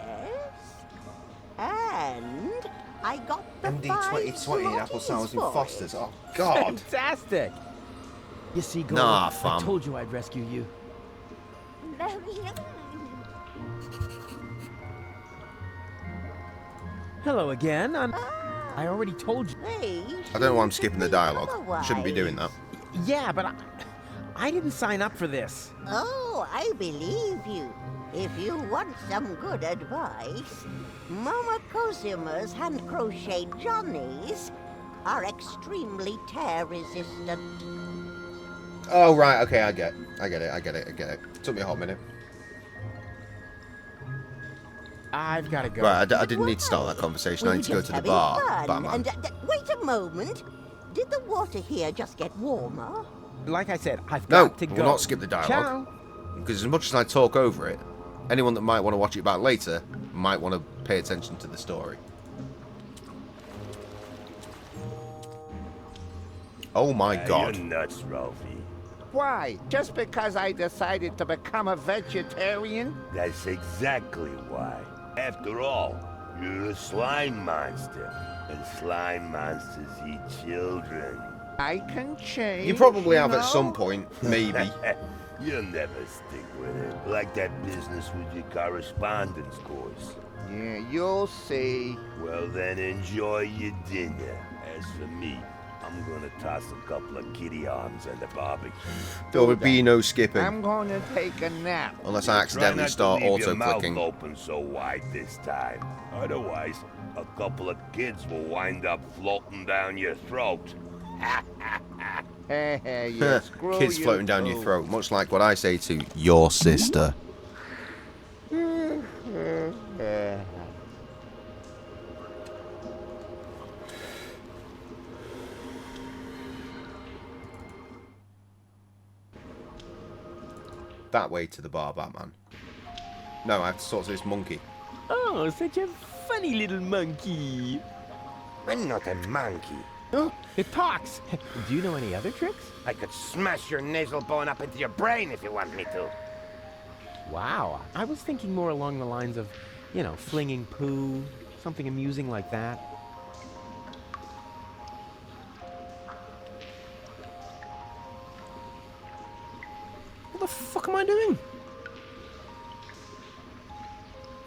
And I got the MD 2020 5 apple sours in for Foster's. it. Oh, God. Fantastic! You see, Gold, Nah, I fam. told you I'd rescue you. Hello again. I already told you. Hey, I don't know why I'm skipping the dialogue. Shouldn't be doing that. Yeah, but I didn't sign up for this. Oh, I believe you. If you want some good advice, Mama Cosima's hand-crocheted johnnies are extremely tear-resistant. Oh, right. Okay, I get it. Took me a hot minute. I've got to go. Right, I didn't need to start that conversation. I need to go to the bar, Batman. And, wait a moment. Did the water here just get warmer? Like I said, I've No, got to go. we'll not skip the dialogue. Because as much as I talk over it, anyone that might want to watch it back later might want to pay attention to the story. Oh my God. You're nuts, Ralphie. Why? Just because I decided to become a vegetarian? That's exactly why. After all, you're a slime monster, and slime monsters eat children. I can change. You probably have you at know? some point, maybe. You'll never stick with it. Like that business with your correspondence course. Yeah, you'll see. Well, then enjoy your dinner. As for me, I'm gonna toss a couple of kitty arms on the barbecue. There would be no skipping. I'm going to take a nap. Unless I accidentally start Try not to leave your auto-clicking. mouth open so wide this time. Otherwise, a couple of kids will wind up floating down your throat. Yeah, screw Kids you floating down your too. throat, much like what I say to your sister. That way to the bar, Batman. No, I have to talk to this monkey. Oh, such a funny little monkey. I'm not a monkey. Oh, it talks. Do you know any other tricks? I could smash your nasal bone up into your brain if you want me to. Wow. I was thinking more along the lines of, you know, flinging poo, something amusing like that. What the fuck am I doing?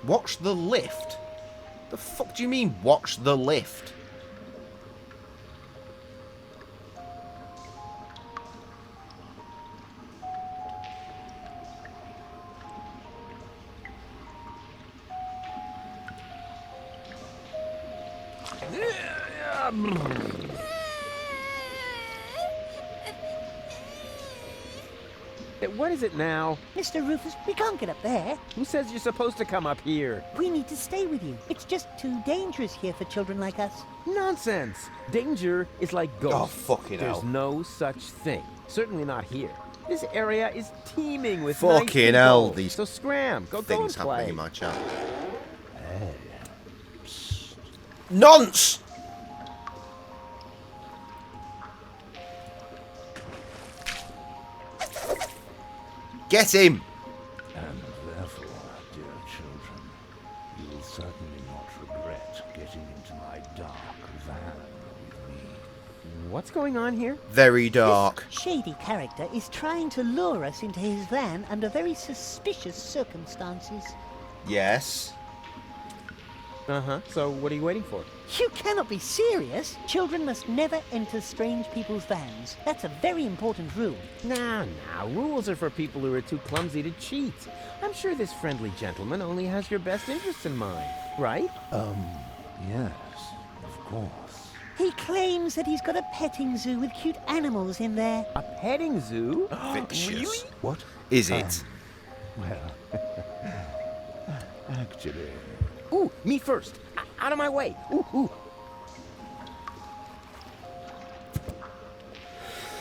Watch the lift? The fuck do you mean, watch the lift? What is it now? Mr. Rufus, we can't get up there. Who says you're supposed to come up here? We need to stay with you. It's just too dangerous here for children like us. Nonsense! Danger is like ghosts. Oh, fucking There's hell. no such thing. Certainly not here. This area is teeming with Fucking nice hell, people. these So scram, go things and play. happening in my chat. Nonce! Get him! And therefore, dear children, you will certainly not regret getting into my dark van with me. What's going on here? Very dark. Shady character is trying to lure us into his van under very suspicious circumstances. Yes. Uh-huh. So what are you waiting for? You cannot be serious. Children must never enter strange people's vans. That's a very important rule. Nah. Rules are for people who are too clumsy to cheat. I'm sure this friendly gentleman only has your best interests in mind, right? Yes, of course. He claims that he's got a petting zoo with cute animals in there. A petting zoo? Vicious. Really? What? Is it? Well, actually... Ooh, me first. Out of my way. Ooh.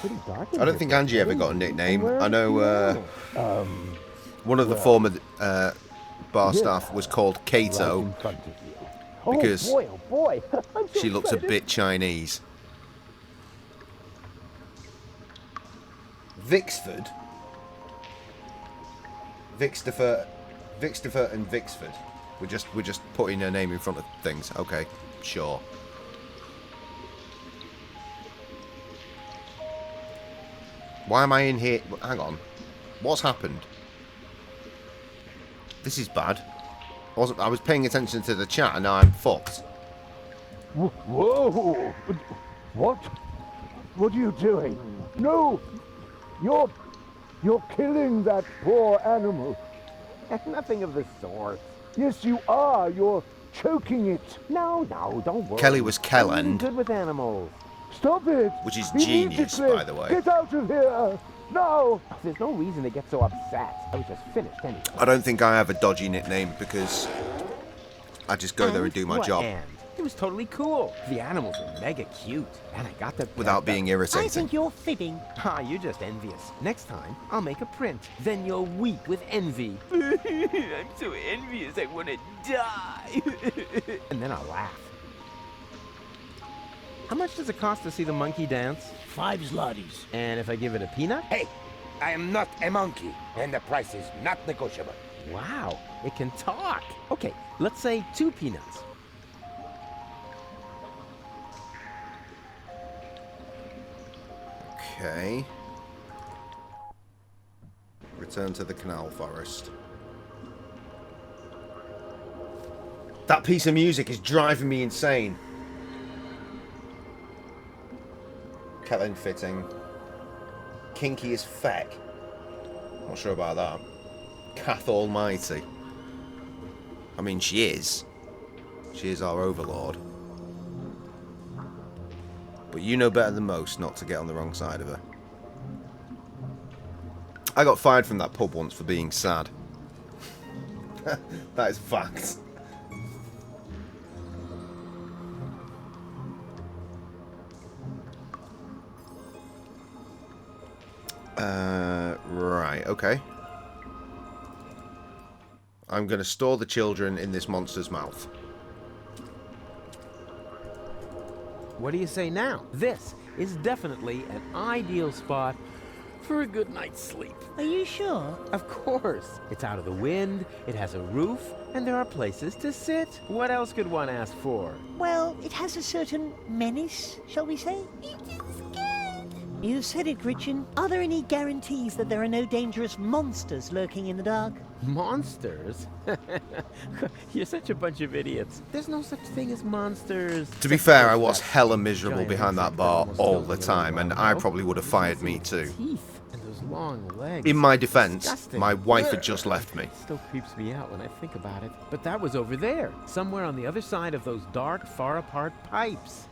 pretty dark. I don't think Angie ever got a nickname. I know one of the former bar staff was called Kato because oh boy. I'm so she looks a excited. bit Chinese. Vixford? Vixtifer and Vixford. We're just putting her name in front of things. Okay, sure. Why am I in here? Hang on. What's happened? This is bad. I was paying attention to the chat and now I'm fucked. Whoa! What? What are you doing? No! You're killing that poor animal. Nothing of the sort. Yes, you are. You're choking it. No, don't worry. Kelly was I'm Kelland, good with animals. Stop it! which is Immediately. genius, by the way. Get out of here! Now! There's no reason to get so upset. I was just finished anyway. I don't think I have a dodgy nickname because I just go there and do my What job and? It was totally cool. The animals were mega cute, and I got to without being I irritating. think you're fibbing. Ah, you're just envious. Next time, I'll make a print. Then you'll weep with envy. I'm so envious, I want to die. And then I'll laugh. How much does it cost to see the monkey dance? 5 zlotys. And if I give it a peanut? Hey, I am not a monkey, and the price is not negotiable. Wow, it can talk. Okay, let's say 2 peanuts. Okay. Return to the canal forest. That piece of music is driving me insane. Kellen fitting. Kinky as feck. Not sure about that. Cath Almighty. I mean, she is. She is our overlord. But you know better than most not to get on the wrong side of her. I got fired from that pub once for being sad. That is fact. Right, okay. I'm going to store the children in this monster's mouth. What do you say now? This is definitely an ideal spot for a good night's sleep. Are you sure? Of course. It's out of the wind, it has a roof, and there are places to sit. What else could one ask for? Well, it has a certain menace, shall we say? You said it, Gretchen. Are there any guarantees that there are no dangerous monsters lurking in the dark? Monsters? You're such a bunch of idiots. There's no such thing as monsters. To be fair, I was hella miserable behind that bar all the time, and I probably would have fired me too. Teeth and those long legs. In my defense, Disgusting. my wife had just left me. Still creeps me out when I think about it. But that was over there, somewhere on the other side of those dark, far apart pipes.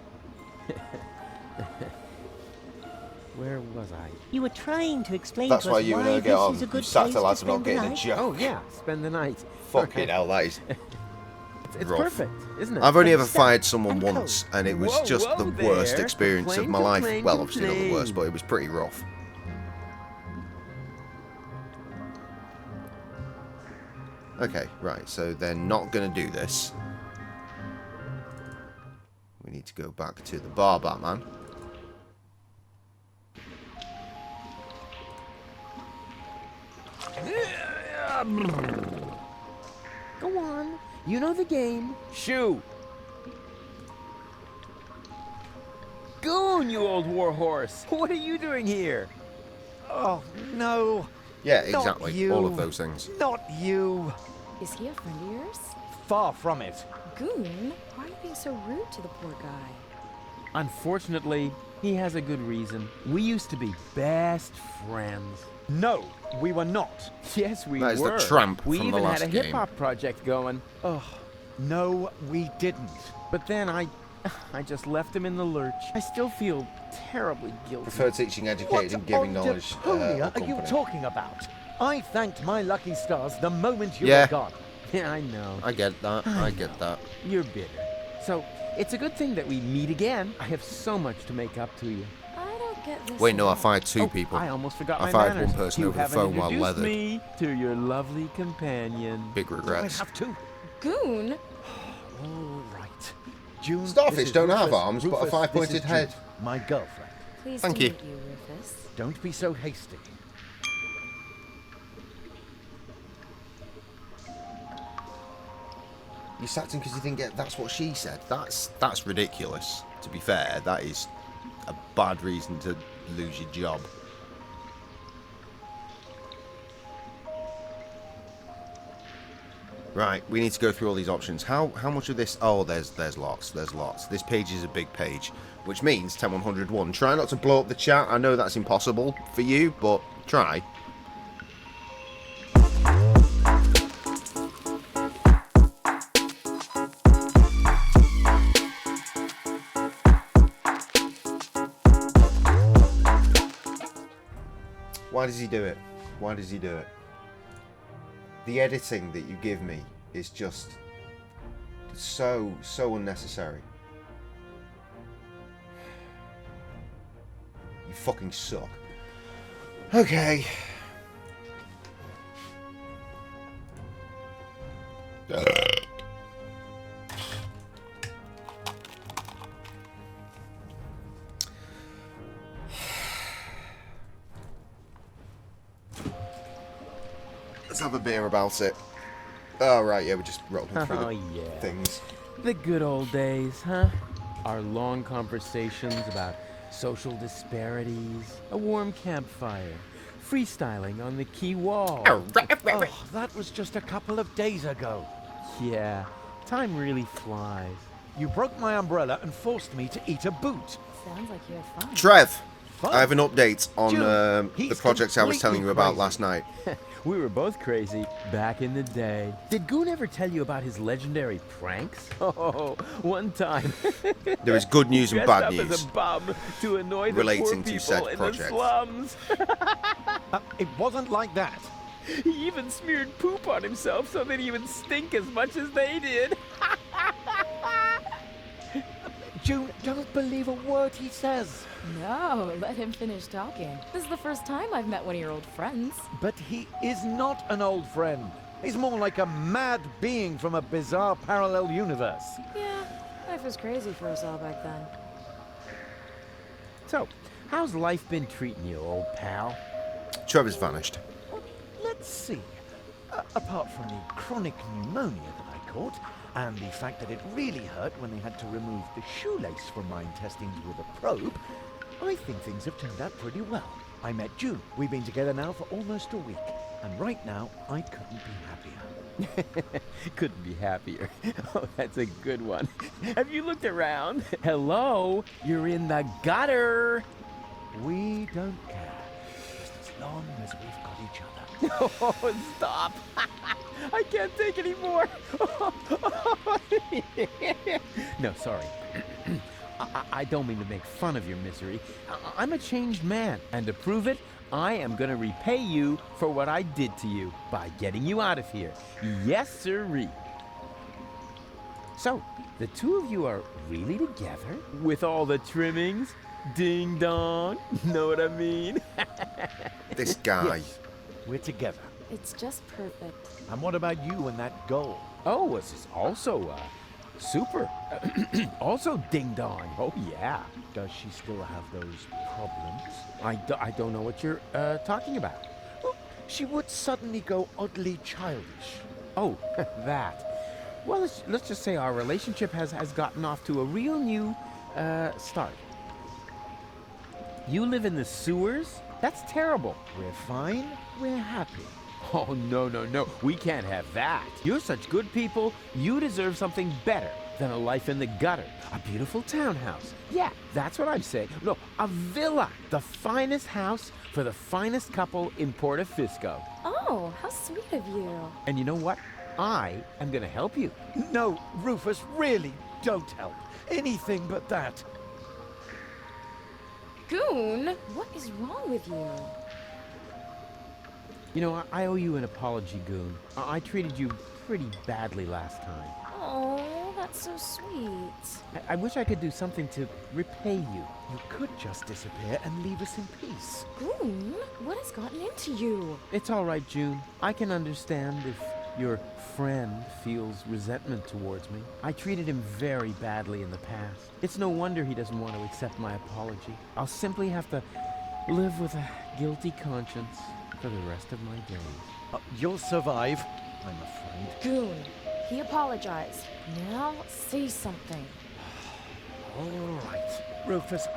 Where was I? You were trying to explain That's to us why you and her why get on. this is a You good sat place till to lads about spend the getting a night. joke. Oh yeah, spend the night. Fucking hell, that is It's rough. perfect, isn't it? I've only ever Stop fired someone and once, and it was Whoa, just whoa the worst there. experience of Complain, my life. complain, Well, obviously not the worst, complain. but it was pretty rough. Okay, right, so they're not going to do this. We need to go back to the bar, Batman. Go on. You know the game. Shoo. Go on, you old warhorse. What are you doing here? Oh, no. Yeah, Not exactly. you. All of those things. Not you. Is he a friend of yours? Far from it. Goon, why are you being so rude to the poor guy? Unfortunately, he has a good reason. We used to be best friends. No, we were not. Yes, we That is were. the tramp we from even the last had a game. hip-hop project going. Oh, no, we didn't. But then I just left him in the lurch. I still feel terribly guilty. Prefer teaching educated and What giving on knowledge. Deponia are you company. talking about? I thanked my lucky stars the moment you Yeah. were gone. Yeah, I know. I get that. I get that. You're bitter. So, it's a good thing that we meet again. I have so much to make up to you. I don't Get this. Wait, no, I out. fired two people. I almost forgot I my fired manners. one person You over the haven't phone while introduced leathered. me to your lovely companion. Big regrets. have two. Goon? All right. June. Starfish this is don't have Rufus. arms, but a Rufus, five-pointed this is head. June, my girlfriend. Pleased Thank to you. meet you, Rufus. Don't be so hasty. You sacked him because you didn't get. That's what she said. That's ridiculous. To be fair, that is a bad reason to lose your job. Right, we need to go through all these options. How much of this? Oh, there's lots. There's lots. This page is a big page, which means 10101. Try not to blow up the chat. I know that's impossible for you, but try. Why does he do it? Why does he do it? The editing that you give me is just so unnecessary. You fucking suck. Okay. Let's have a beer about it. Oh, right, yeah, we're just rolling through the things. The good old days, huh? Our long conversations about social disparities, a warm campfire, freestyling on the quay wall. Oh, that was just a couple of days ago. Yeah, time really flies. You broke my umbrella and forced me to eat a boot. Sounds like you had fun. Trev, Fun? I have an update on June, the he's projects I was completely telling you about crazy. last night. We were both crazy back in the day. Did Goon ever tell you about his legendary pranks? Oh, one time. There is good news and bad dressed up news as a bum to annoy the relating poor to people said in project. the slums. It wasn't like that. He even smeared poop on himself so that he would stink as much as they did. June, don't believe a word he says. No, let him finish talking. This is the first time I've met one of your old friends. But he is not an old friend. He's more like a mad being from a bizarre parallel universe. Yeah, life was crazy for us all back then. So, how's life been treating you, old pal? Trevor's vanished. Let's see. Apart from the chronic pneumonia that I caught, and the fact that it really hurt when they had to remove the shoelace from my intestines with a probe, I think things have turned out pretty well. I met June. We've been together now for almost a week, and right now I couldn't be happier. Couldn't be happier. Oh, that's a good one. Have you looked around? Hello? You're in the gutter. We don't care. Just as long as we've got each other. Oh, stop. I can't take any more. No, sorry. I don't mean to make fun of your misery. I'm a changed man, and to prove it, I am going to repay you for what I did to you by getting you out of here. Yes, sirree. So, the two of you are really together? With all the trimmings? Ding dong. Know what I mean? This guy. Yes, we're together. It's just perfect. And what about you and that goal? Oh, this is also, super. Also ding dong. Oh, yeah. Does she still have those problems? I don't know what you're, talking about. Well, she would suddenly go oddly childish. Oh, that. Well, let's just say our relationship has gotten off to a real new, start. You live in the sewers? That's terrible. We're fine. We're happy. Oh, no. We can't have that. You're such good people. You deserve something better than a life in the gutter. A beautiful townhouse. Yeah, that's what I'm saying. No, a villa. The finest house for the finest couple in Portofisco. Oh, how sweet of you. And you know what? I am going to help you. No, Rufus, really, don't help. Anything but that. Goon, what is wrong with you? You know, I owe you an apology, Goon. I treated you pretty badly last time. Oh, that That's so sweet. I wish I could do something to repay you. You could just disappear and leave us in peace. Goon, what has gotten into you? It's all right, June. I can understand if your friend feels resentment towards me. I treated him very badly in the past. It's no wonder he doesn't want to accept my apology. I'll simply have to live with a guilty conscience for the rest of my days. You'll survive, I'm afraid. Goon, he apologized. Now say something. All right. Rufus,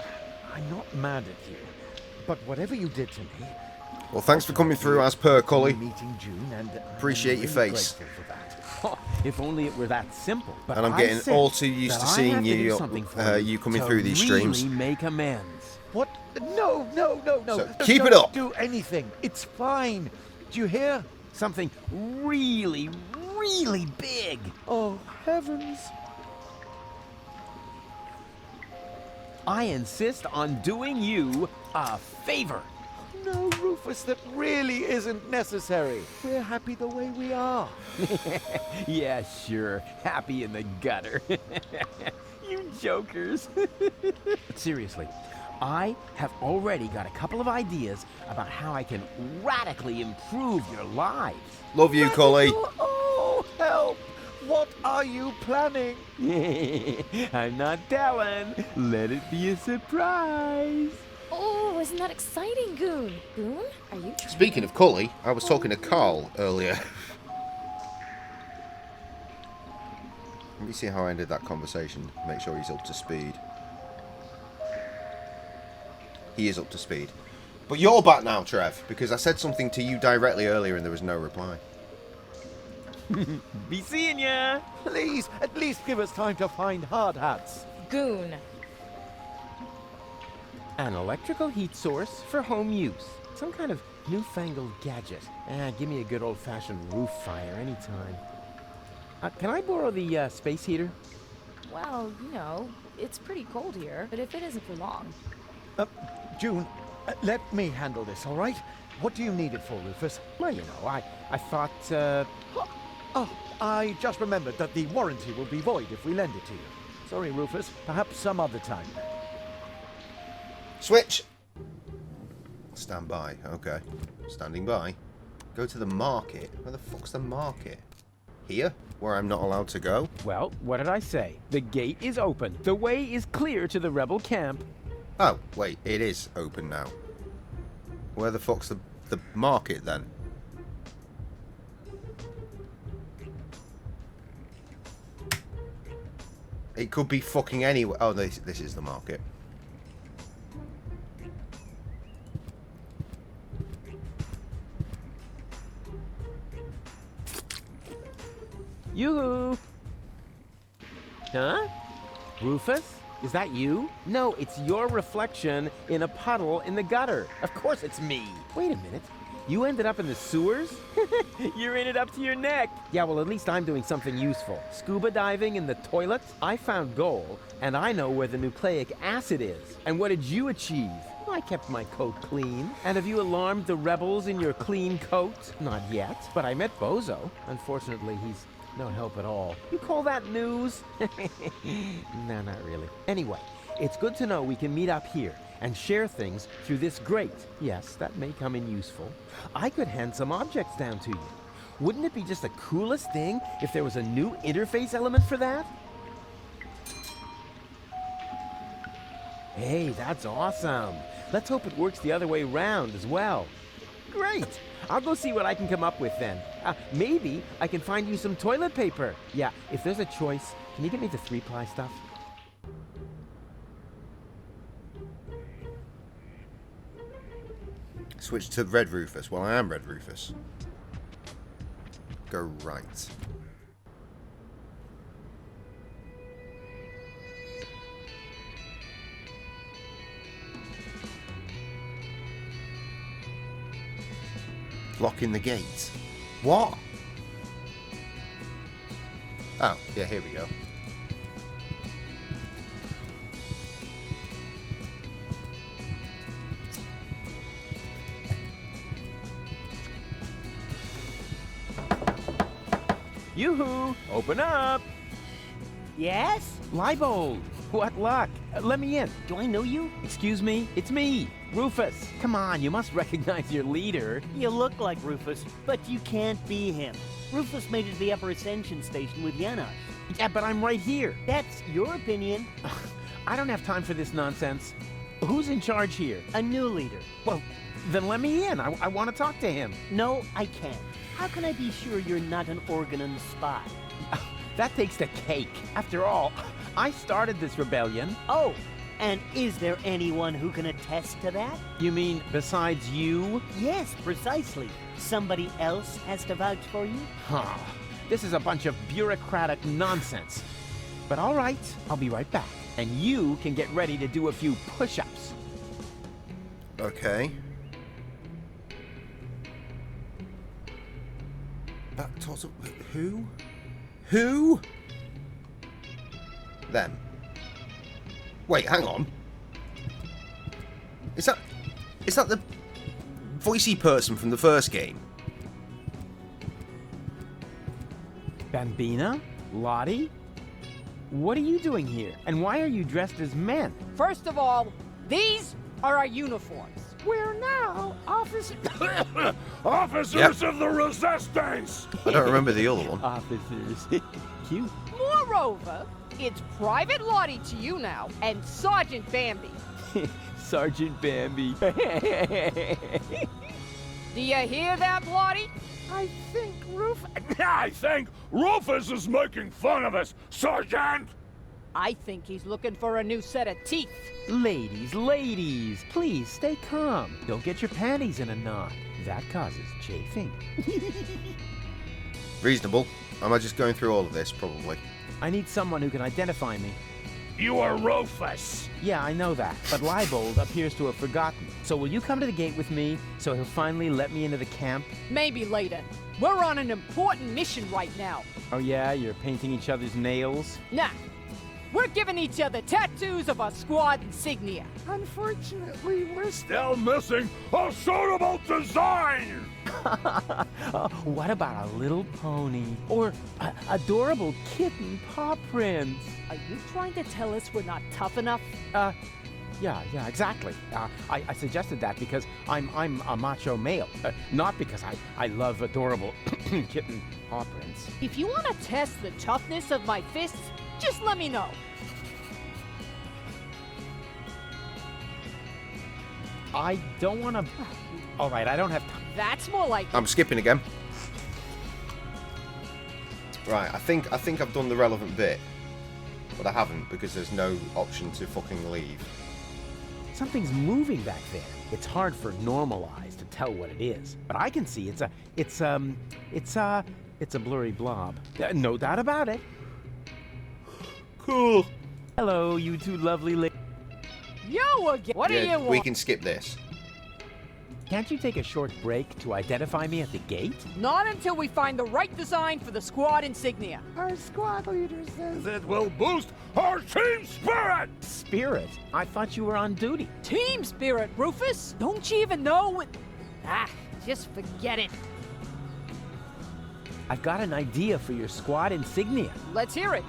I'm not mad at you, but whatever you did to me... Well, thanks for coming through as per, Cully. Meeting June, and appreciate your face. If only it were that simple. But and I'm getting all too used to seeing you coming through these streams. Really make amends. What? No. So keep it up. Don't do anything. It's fine. Do you hear? Something really, really big. Oh, heavens. I insist on doing you a favor. No, Rufus, that really isn't necessary. We're happy the way we are. Yeah, sure. Happy in the gutter. You jokers. Seriously, I have already got a couple of ideas about how I can radically improve your lives. Love you, Cully. Oh, help! What are you planning? I'm not telling. Let it be a surprise. Oh, isn't that exciting, Goon? Goon, are you trying? Speaking of Cully, I was talking to Carl earlier. Let me see how I ended that conversation. Make sure he's up to speed. He is up to speed. But you're back now, Trev, because I said something to you directly earlier and there was no reply. Be seeing ya! Please, at least give us time to find hard hats. Goon. An electrical heat source for home use. Some kind of newfangled gadget. Give me a good old-fashioned roof fire anytime. Can I borrow the space heater? Well, you know, it's pretty cold here, but if it isn't for long. June, let me handle this, all right? What do you need it for, Rufus? Well, you know, I thought, Oh, I just remembered that the warranty will be void if we lend it to you. Sorry, Rufus. Perhaps some other time. Switch! Stand by. Okay. Standing by. Go to the market. Where the fuck's the market? Here? Where I'm not allowed to go? Well, what did I say? The gate is open. The way is clear to the rebel camp. Oh, wait. It is open now. Where the fuck's the market, then? It could be fucking anywhere. Oh, this is the market. Yoo-hoo! Huh? Rufus? Is that you? No, it's your reflection in a puddle in the gutter. Of course it's me. Wait a minute. You ended up in the sewers? You're in it up to your neck. Yeah, well, at least I'm doing something useful. Scuba diving in the toilet? I found gold, and I know where the nucleic acid is. And what did you achieve? I kept my coat clean. And have you alarmed the rebels in your clean coat? Not yet, but I met Bozo. Unfortunately, he's no help at all. You call that news? No, not really. Anyway, it's good to know we can meet up here and share things through this grate. Yes, that may come in useful. I could hand some objects down to you. Wouldn't it be just the coolest thing if there was a new interface element for that? Hey, that's awesome. Let's hope it works the other way around as well. Great. I'll go see what I can come up with then. Maybe I can find you some toilet paper. Yeah, if there's a choice, can you get me the 3-ply stuff? Switch to Red Rufus. Well, I am Red Rufus. Go right. Locking the gate. What? Oh, yeah, here we go. Yoo-hoo! Open up! Yes? Leibold, what luck? Let me in. Do I know you? Excuse me? It's me, Rufus. Come on, you must recognize your leader. You look like Rufus, but you can't be him. Rufus made it to the Upper Ascension Station with Janosch. Yeah, but I'm right here. That's your opinion. I don't have time for this nonsense. Who's in charge here? A new leader. Well, then let me in. I want to talk to him. No, I can't. How can I be sure you're not an Organon spy? That takes the cake. After all, I started this rebellion. Oh, and is there anyone who can attest to that? You mean besides you? Yes, precisely. Somebody else has to vouch for you? Huh. This is a bunch of bureaucratic nonsense. But all right, I'll be right back. And you can get ready to do a few push-ups. Okay. Who? Who? Them. Wait, hang on. Is that the voicey person from the first game? Bambina? Lottie? What are you doing here? And why are you dressed as men? First of all, these are our uniforms. We're now officers of the Resistance. I don't remember the other one. Officers. Cute. Moreover, it's Private Lottie to you now, and Sergeant Bambi. Sergeant Bambi. Do you hear that, Lottie? I think Rufus is making fun of us, Sergeant. I think he's looking for a new set of teeth. Ladies, please stay calm. Don't get your panties in a knot. That causes chafing. Reasonable. Am I just going through all of this? Probably. I need someone who can identify me. You are Rufus. Yeah, I know that, but Leibold appears to have forgotten. So will you come to the gate with me so he'll finally let me into the camp? Maybe later. We're on an important mission right now. Oh yeah, you're painting each other's nails? Nah. We're giving each other tattoos of our squad insignia. Unfortunately, we're still missing a suitable design. What about a little pony? Or adorable kitten paw prints? Are you trying to tell us we're not tough enough? Yeah, exactly. I suggested that because I'm a macho male, not because I love adorable kitten paw prints. If you want to test the toughness of my fists, just let me know. I don't want to... All right, I don't have time. That's more like... I'm skipping again. Right, I think I've done the relevant bit. But I haven't, because there's no option to fucking leave. Something's moving back there. It's hard for normal eyes to tell what it is, but I can see it's a blurry blob. No doubt about it. Cool. Hello, you two lovely ladies. Yo again. What do you want? We can skip this. Can't you take a short break to identify me at the gate? Not until we find the right design for the squad insignia. Our squad leader says it will boost our team spirit. Spirit? I thought you were on duty. Team spirit, Rufus? Don't you even know what... just forget it. I've got an idea for your squad insignia. Let's hear it.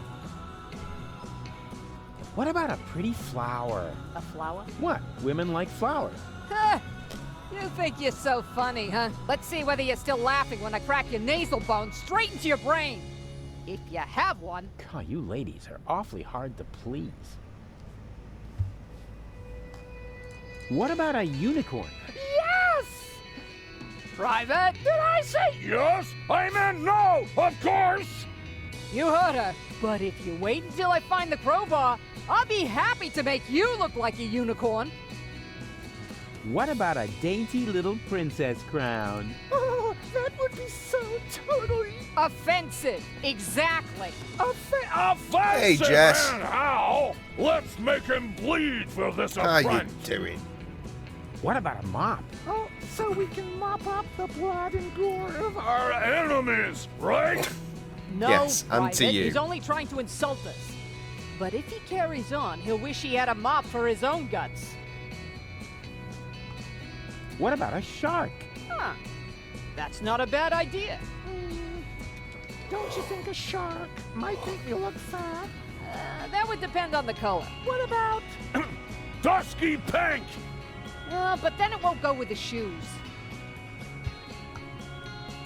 What about a pretty flower? A flower? What? Women like flowers. You think you're so funny, huh? Let's see whether you're still laughing when I crack your nasal bone straight into your brain. If you have one. God, you ladies are awfully hard to please. What about a unicorn? Yes! Private? Did I say yes? I meant no, of course! You heard her. But if you wait until I find the crowbar, I'll be happy to make you look like a unicorn. What about a dainty little princess crown? Oh, that would be so totally... offensive. Exactly. Offensive? Hey, Jess. And how? Let's make him bleed for this How affront. you doing? What about a mop? Oh, so we can mop up the blood and gore of our enemies, right? No, yes, and Private. to you. He's only trying to insult us. But if he carries on, he'll wish he had a mop for his own guts. What about a shark? Huh. That's not a bad idea. Don't you think a shark might think you look fat? That would depend on the color. What about... Dusky pink! But then it won't go with the shoes.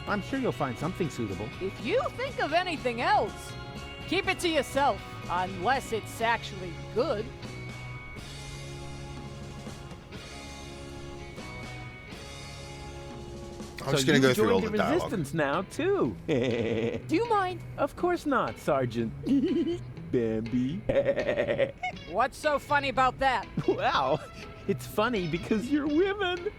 I'm sure you'll find something suitable. If you think of anything else, keep it to yourself. Unless it's actually good. I'm just going to go through all the dialogue. Resistance now, too. Do you mind? Of course not, Sergeant. Bambi. What's so funny about that? Wow, it's funny because you're women.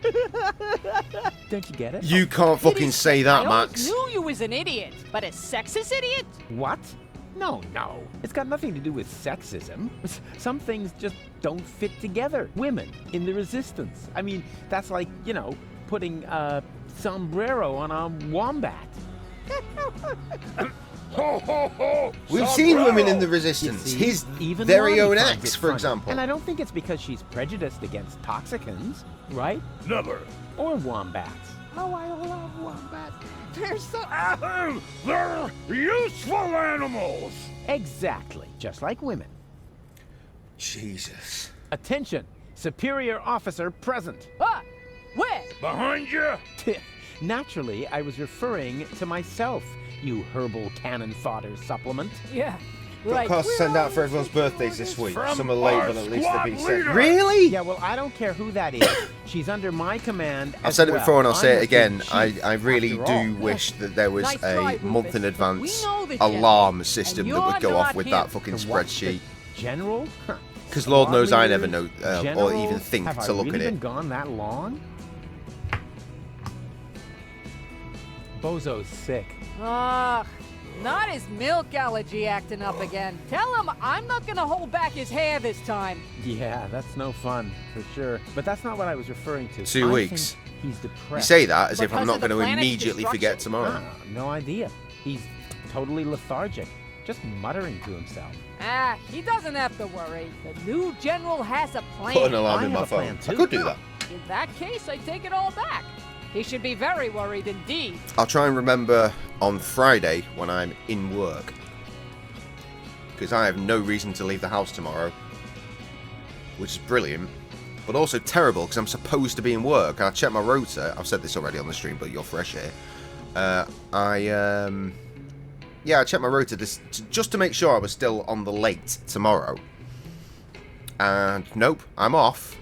Don't you get it? You can't fucking say that, I Max. knew you was an idiot, but a sexist idiot? What? No. It's got nothing to do with sexism. Some things just don't fit together. Women in the resistance. I mean, that's like, you know, putting a sombrero on a wombat. Ho, ho, ho! We've seen women in the resistance. His very own ex, for example. And I don't think it's because she's prejudiced against toxicants, right? Never. Or wombats. Oh, I love wombats. They're so... They're useful animals! Exactly. Just like women. Jesus. Attention. Superior officer present. Ah! Where? Behind you? Naturally, I was referring to myself, you herbal cannon fodder supplement. Yeah. Got Right. cards to send out for everyone's birthdays this week. Some are late, but at least they're being sent. leader. Really? Yeah, well, I don't care who that is. She's under my command. I've said it before and I'll say I'm it again. the chief, I really after all. do wish that there was Nice a try, month Rufus, in but advance we know the alarm general, system and that would you're go off not with him. that fucking The what? spreadsheet. The general? Because Lord knows I Alarm never know leaders? or General? even think Have to I look really at it. been gone that long? Bozo's sick. Ugh. Not his milk allergy acting up again. Tell him I'm not gonna hold back his hair this time. Yeah, that's no fun, for sure. But that's not what I was referring to. 2 I weeks. think he's depressed. You say that as if Because I'm not of the going to planet's immediately forget destruction? tomorrow. Ah, no idea. He's totally lethargic, just muttering to himself. Ah, he doesn't have to worry. The new general has a plan. Put an alarm I in have my a plan phone. I too. could do that. In that case, I take it all back. He should be very worried indeed. I'll try and remember on Friday when I'm in work. Because I have no reason to leave the house tomorrow. Which is brilliant. But also terrible because I'm supposed to be in work. And I checked my rota. I've said this already on the stream, but you're fresh here. I checked my rota just to make sure I was still on the late tomorrow. And nope, I'm off.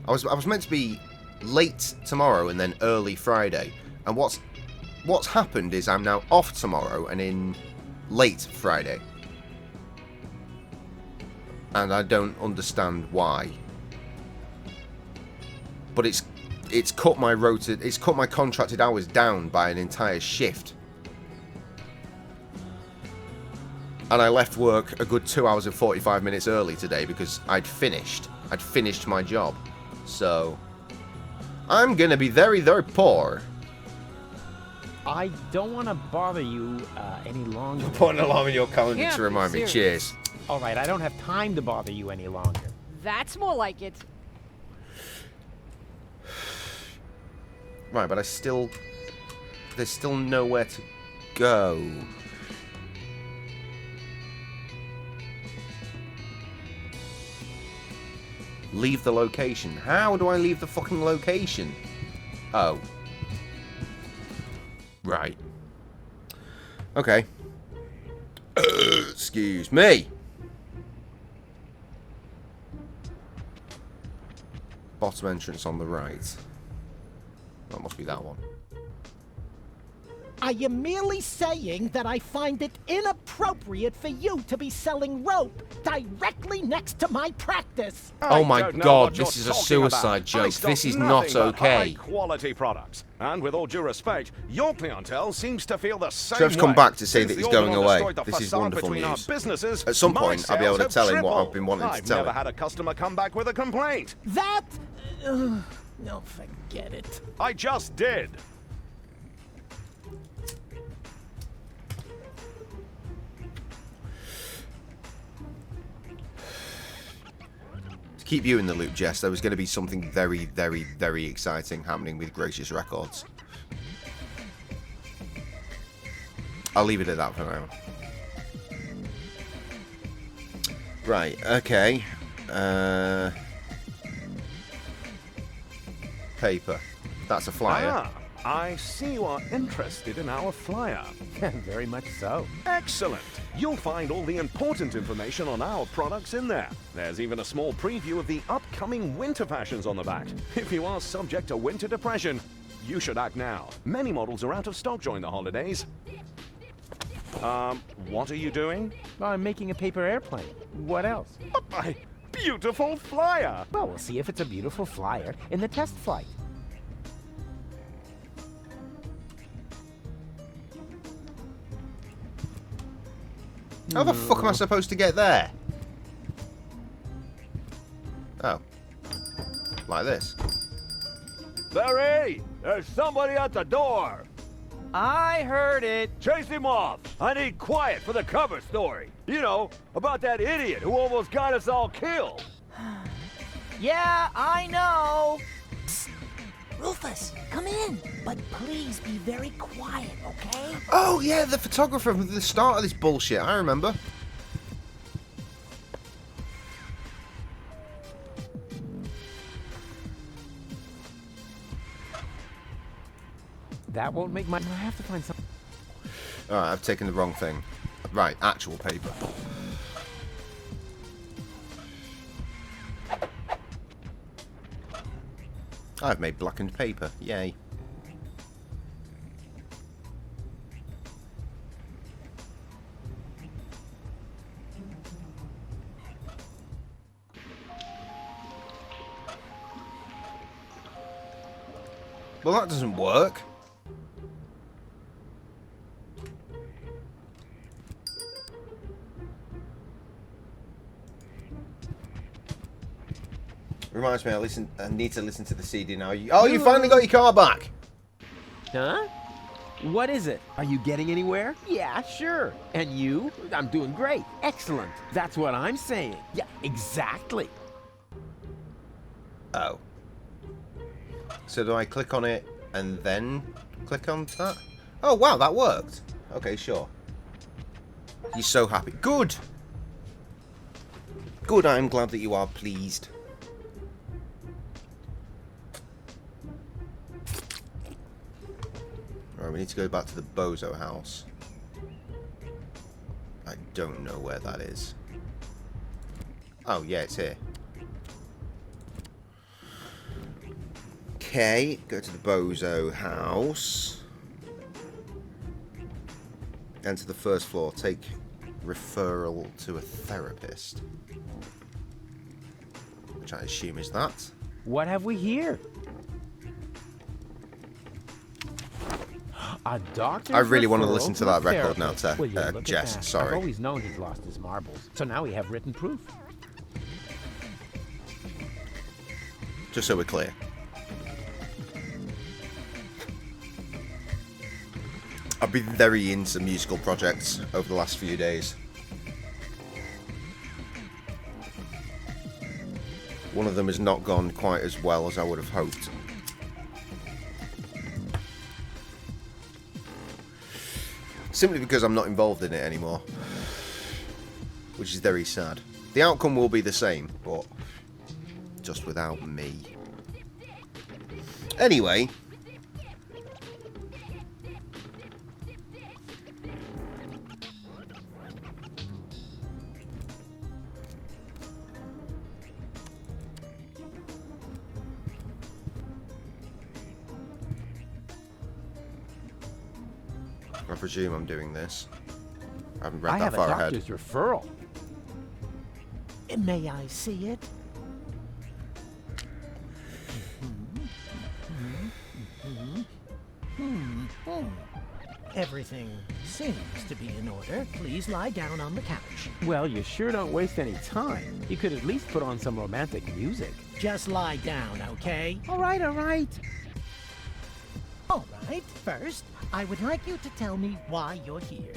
I was meant to be late tomorrow and then early Friday. And what's happened is I'm now off tomorrow and in late Friday. And I don't understand why. But it's cut my rota, it's cut my contracted hours down by an entire shift. And I left work a good 2 hours and 45 minutes early today because I'd finished my job. So I'm gonna be very, very poor. I don't want to bother you any longer. Put an alarm in your calendar Can't to be remind me. serious. Cheers. All right, I don't have time to bother you any longer. That's more like it. Right, but there's still nowhere to go. Leave the location. How do I leave the fucking location? Oh. Right. Okay. Excuse me. Bottom entrance on the right. That must be that one. I am merely saying that I find it inappropriate for you to be selling rope directly next to my practice. Oh my god, this is a suicide joke. This is not okay. High-quality products. And with all due respect, your clientele seems to feel the same Trev's come way. back to say that Since he's the going Alderman away. destroyed the This is facade wonderful between our news. businesses, At some my point, I'll be able to sales tell have him what tripled. I've been wanting to I've tell never him. had a customer come back with a complaint. That... no, forget it. I just did. To keep you in the loop, Jess, there was going to be something very, very, very exciting happening with Gracious Records. I'll leave it at that for now. Right, okay. Paper. That's a flyer. Ah, I see you are interested in our flyer. Very much so. Excellent. You'll find all the important information on our products in there. There's even a small preview of the upcoming winter fashions on the back. If you are subject to winter depression, you should act now. Many models are out of stock during the holidays. What are you doing? I'm making a paper airplane. What else? My beautiful flyer! Well, we'll see if it's a beautiful flyer in the test flight. How the fuck am I supposed to get there? Oh. Like this. Barry! There's somebody at the door! I heard it. Chase him off! I need quiet for the cover story. You know, about that idiot who almost got us all killed. Yeah, I know. Rufus, come in, but please be very quiet, okay? Oh, yeah, the photographer from the start of this bullshit. I remember. That won't make my... I have to find some... Alright, I've taken the wrong thing. Right, actual paper. I've made blackened paper. Yay. Well, that doesn't work. Reminds me, I need to listen to the CD now. Oh, you finally got your car back! Huh? What is it? Are you getting anywhere? Yeah, sure. And you? I'm doing great. Excellent. That's what I'm saying. Yeah, exactly. Oh. So do I click on it and then click on that? Oh, wow, that worked. Okay, sure. You're so happy. Good! Good, I'm glad that you are pleased. Alright, we need to go back to the Bozo house. I don't know where that is. Oh, yeah, it's here. Okay, go to the Bozo house. Enter the first floor. Take referral to a therapist. Which I assume is that. What have we here? A doctor. I really want to listen to that record now, Jess. Sorry. I've always known he's lost his marbles, so now we have written proof. Just so we're clear. I've been very into musical projects over the last few days. One of them has not gone quite as well as I would have hoped. Simply because I'm not involved in it anymore. Which is very sad. The outcome will be the same, but just without me. Anyway. I presume I'm doing this. I haven't read that far ahead. I have a doctor's referral. May I see it? Everything seems to be in order. Please lie down on the couch. Well, you sure don't waste any time. You could at least put on some romantic music. Just lie down, okay? All right, all right. All right, first, I would like you to tell me why you're here.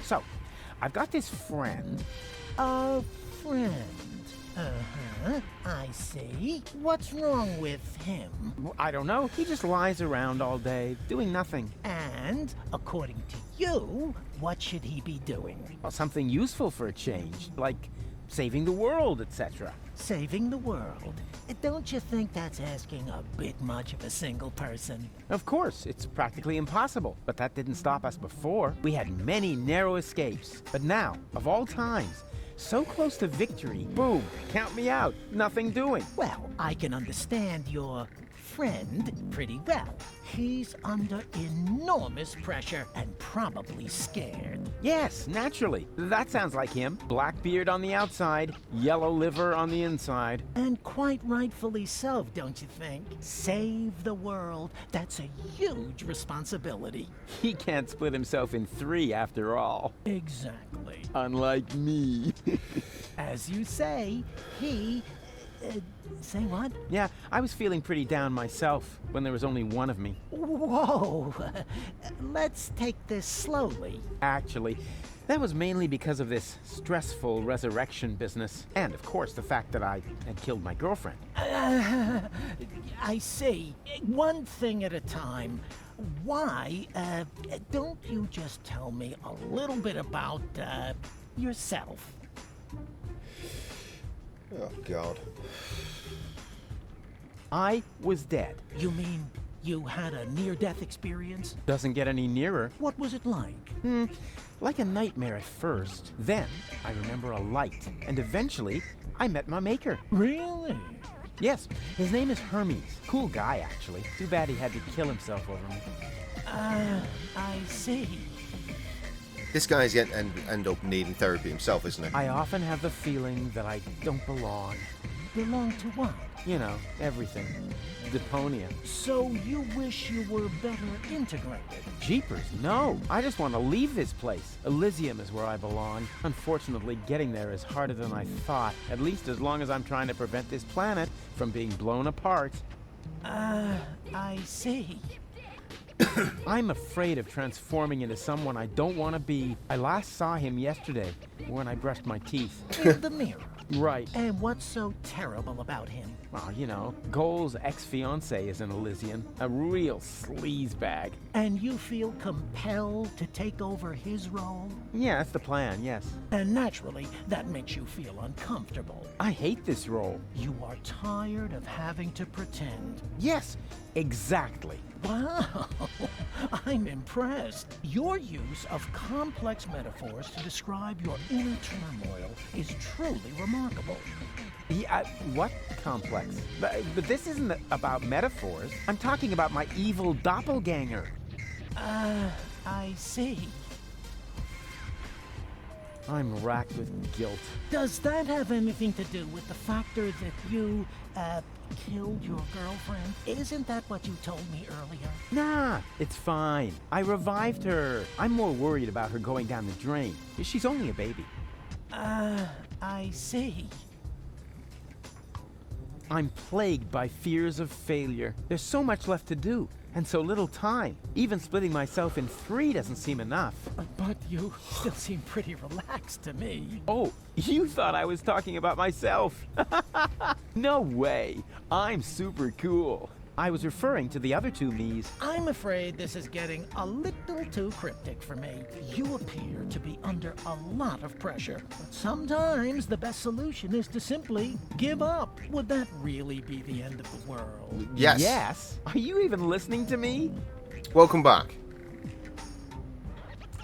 So, I've got this friend. A friend. Uh-huh, I see. What's wrong with him? I don't know. He just lies around all day, doing nothing. And, according to you, what should he be doing? Well, something useful for a change, like saving the world, etc. Saving the world? Don't you think that's asking a bit much of a single person? Of course, it's practically impossible, but that didn't stop us before. We had many narrow escapes, but now, of all times, so close to victory, boom, count me out, nothing doing. Well, I can understand your friend pretty well. He's under enormous pressure and probably scared. Yes, naturally. That sounds like him. Black beard on the outside, yellow liver on the inside. And quite rightfully so, don't you think? Save the world. That's a huge responsibility. He can't split himself in three after all. Exactly. Unlike me. As you say, he... say what? Yeah, I was feeling pretty down myself when there was only one of me. Whoa! Let's take this slowly. Actually, that was mainly because of this stressful resurrection business. And, of course, the fact that I had killed my girlfriend. I see. One thing at a time. Why, don't you just tell me a little bit about, yourself? Oh, God. I was dead. You mean you had a near-death experience? Doesn't get any nearer. What was it like? Like a nightmare at first. Then, I remember a light. And eventually, I met my maker. Really? Yes. His name is Hermes. Cool guy, actually. Too bad he had to kill himself over me. I see. This guy's going to end up needing therapy himself, isn't he? I often have the feeling that I don't belong. Belong to what? You know, everything. Deponia. So you wish you were better integrated? Jeepers, no. I just want to leave this place. Elysium is where I belong. Unfortunately, getting there is harder than I thought. At least as long as I'm trying to prevent this planet from being blown apart. I see. I'm afraid of transforming into someone I don't want to be. I last saw him yesterday when I brushed my teeth. In the mirror? Right. And what's so terrible about him? Well, you know, Goal's ex-fiancée is an Elysian. A real sleazebag. And you feel compelled to take over his role? Yeah, that's the plan, yes. And naturally, that makes you feel uncomfortable. I hate this role. You are tired of having to pretend. Yes, exactly. Wow, I'm impressed. Your use of complex metaphors to describe your inner turmoil is truly remarkable. Yeah, what complex? But this isn't about metaphors. I'm talking about my evil doppelganger. I see. I'm racked with guilt. Does that have anything to do with the factor that you, killed your girlfriend? Isn't that what you told me earlier? Nah, it's fine. I revived her. I'm more worried about her going down the drain. She's only a baby. I see. I'm plagued by fears of failure. There's so much left to do, and so little time. Even splitting myself in three doesn't seem enough. But you still seem pretty relaxed to me. Oh, you thought I was talking about myself. No way. I'm super cool. I was referring to the other two me's. I'm afraid this is getting a little too cryptic for me. You appear to be under a lot of pressure. But sometimes the best solution is to simply give up. Would that really be the end of the world? Yes. Yes? Are you even listening to me? Welcome back.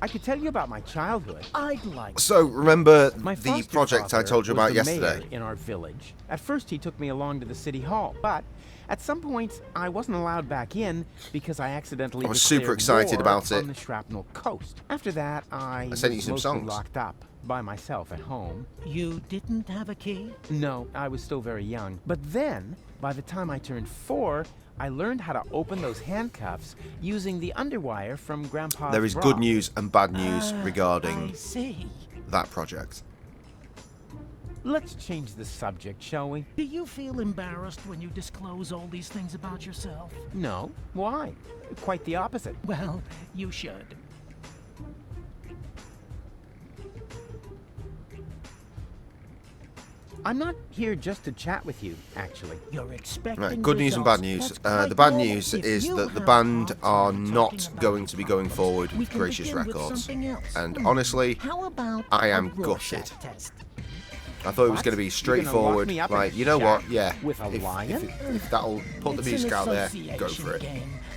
I could tell you about my childhood. I'd like. So, remember My the foster project I father told you was about the yesterday? mayor in our village. At first, he took me along to the city hall, but at some point, I wasn't allowed back in because I accidentally I was super declared excited war about it. on the Shrapnel Coast. After that, I sent you was some mostly songs. locked up by myself at home. You didn't have a key? No, I was still very young. But then, by the time I turned 4, I learned how to open those handcuffs using the underwire from Grandpa's There is bra. good news and bad news I regarding see. that project. Let's change the subject, shall we? Do you feel embarrassed when you disclose all these things about yourself? No. Why? Quite the opposite. Well, you should. I'm not here just to chat with you, actually. You're expecting Right, good news and bad news. The bad news is that the band are not going to be going forward with Gracious Records. And honestly, I am gutted. I thought it was going to be straightforward, like, you know what, yeah, with a lion? If that'll put the music out there, go for it.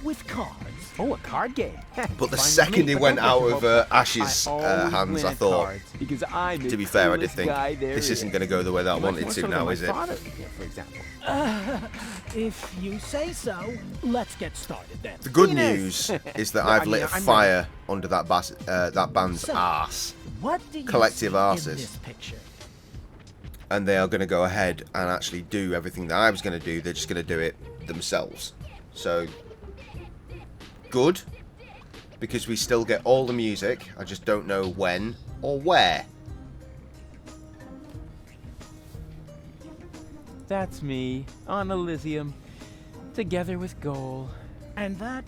With cards. Oh, a card game. But the second it went out of Ash's hands, I thought, to be fair, I did think, this isn't going to go the way that I wanted to now, is it? For example. If you say so, let's get started then. The good news is that I've lit a fire under that band's arse. What do you Collective see arses. in this picture? And they are going to go ahead and actually do everything that I was going to do. They're just going to do it themselves. So, good, because we still get all the music. I just don't know when or where. That's me, on Elysium, together with Goal. And that...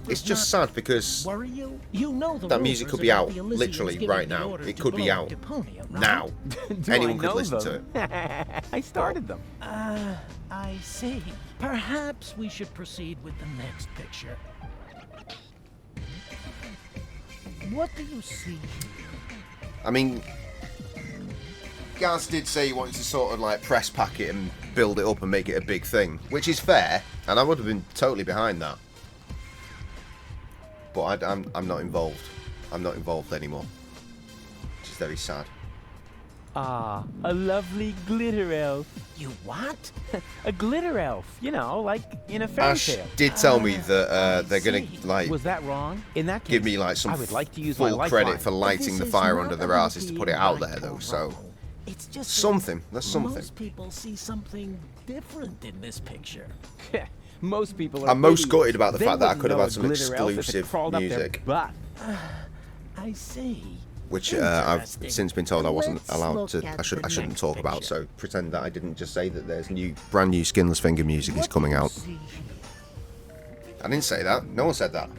It's just sad because worry you? You know the that music could be rumors out about the literally Elysians right giving the now. order It to could be blow out Deponia, right? now. Do Anyone I could know listen them? to it. I started them. I see. Perhaps we should proceed with the next picture. What do you see here? I mean, Gaz did say he wanted to sort of like press pack it and build it up and make it a big thing, which is fair, and I would have been totally behind that. But I'm not involved. I'm not involved anymore, which is very sad. Ah, a lovely glitter elf. You what? A glitter elf, you know, like in a fairy Ash tale. did tell me that they're gonna like Was that wrong? In that case, give me like some I would like to use my full lifeline. credit for lighting the fire under their asses to put it out there, though. So It's just something. That's something. Most people see something different in this picture. Most people are I'm most idiots. gutted about the They fact that I wouldn't could have know had a some glitter elf if it exclusive crawled up their music. butt. I see. Which I've since been told I wasn't Let's allowed look to. at I the shouldn't next talk about. picture. So pretend that I didn't just say that there's brand new Skinless Finger music is coming out. I didn't say that. No one said that.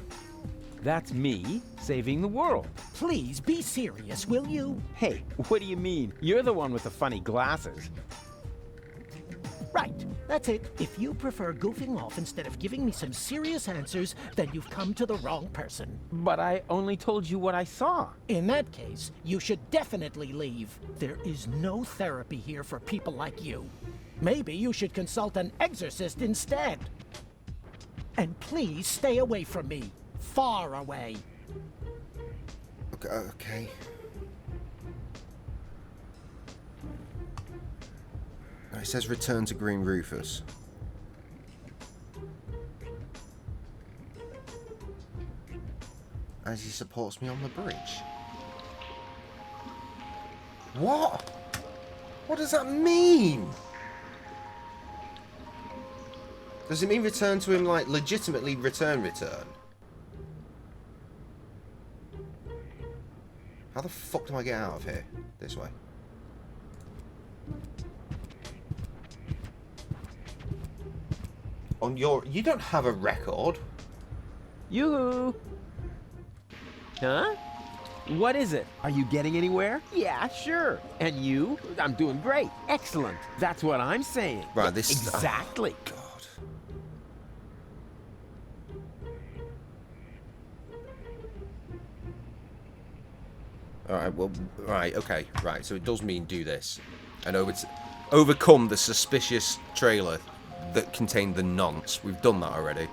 That's me saving the world. Please be serious, will you? Hey, what do you mean? You're the one with the funny glasses. Right, that's it. If you prefer goofing off instead of giving me some serious answers, then you've come to the wrong person. But I only told you what I saw. In that case, you should definitely leave. There is no therapy here for people like you. Maybe you should consult an exorcist instead. And please stay away from me. Far away. Okay. It says return to Green Rufus. As he supports me on the bridge. What? What does that mean? Does it mean return to him, like, legitimately return? How the fuck do I get out of here? This way. On your... You don't have a record. Yoo-hoo! Huh? What is it? Are you getting anywhere? Yeah, sure. And you? I'm doing great. Excellent. That's what I'm saying. Right, this... Exactly. God. Alright, well... Right, okay. Right, so it does mean do this. And overcome the suspicious trailer that contained the nonce. We've done that already.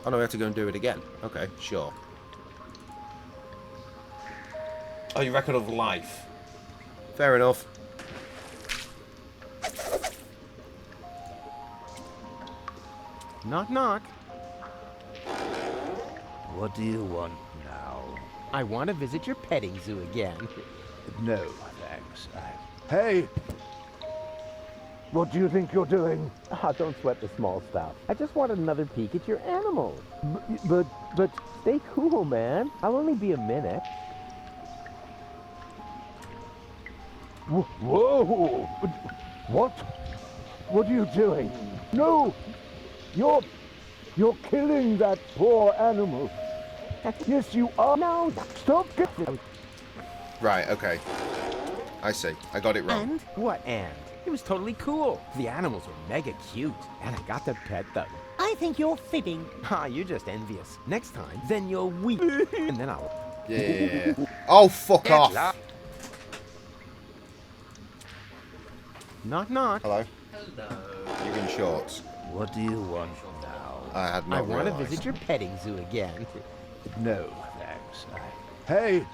Oh no, we have to go and do it again. Okay, sure. Oh, your record of life. Fair enough. Knock, knock. What do you want now? I want to visit your petting zoo again. No, thanks. Hey! What do you think you're doing? Ah, don't sweat the small stuff. I just wanted another peek at your animals. But... Stay cool, man. I'll only be a minute. Whoa! What? What are you doing? No! You're killing that poor animal. Yes, you are. No, stop getting... Right, okay. I see. I got it wrong. And? What and? It was totally cool. The animals were mega cute, and I got to pet them. I think you're fibbing. Ah, you're just envious. Next time, then you'll weep, and then I'll... Yeah. Oh, fuck off. Knock, knock. Hello. You're in shorts. What do you want now? I had not I want to realised. visit your petting zoo again. No, thanks. Hey!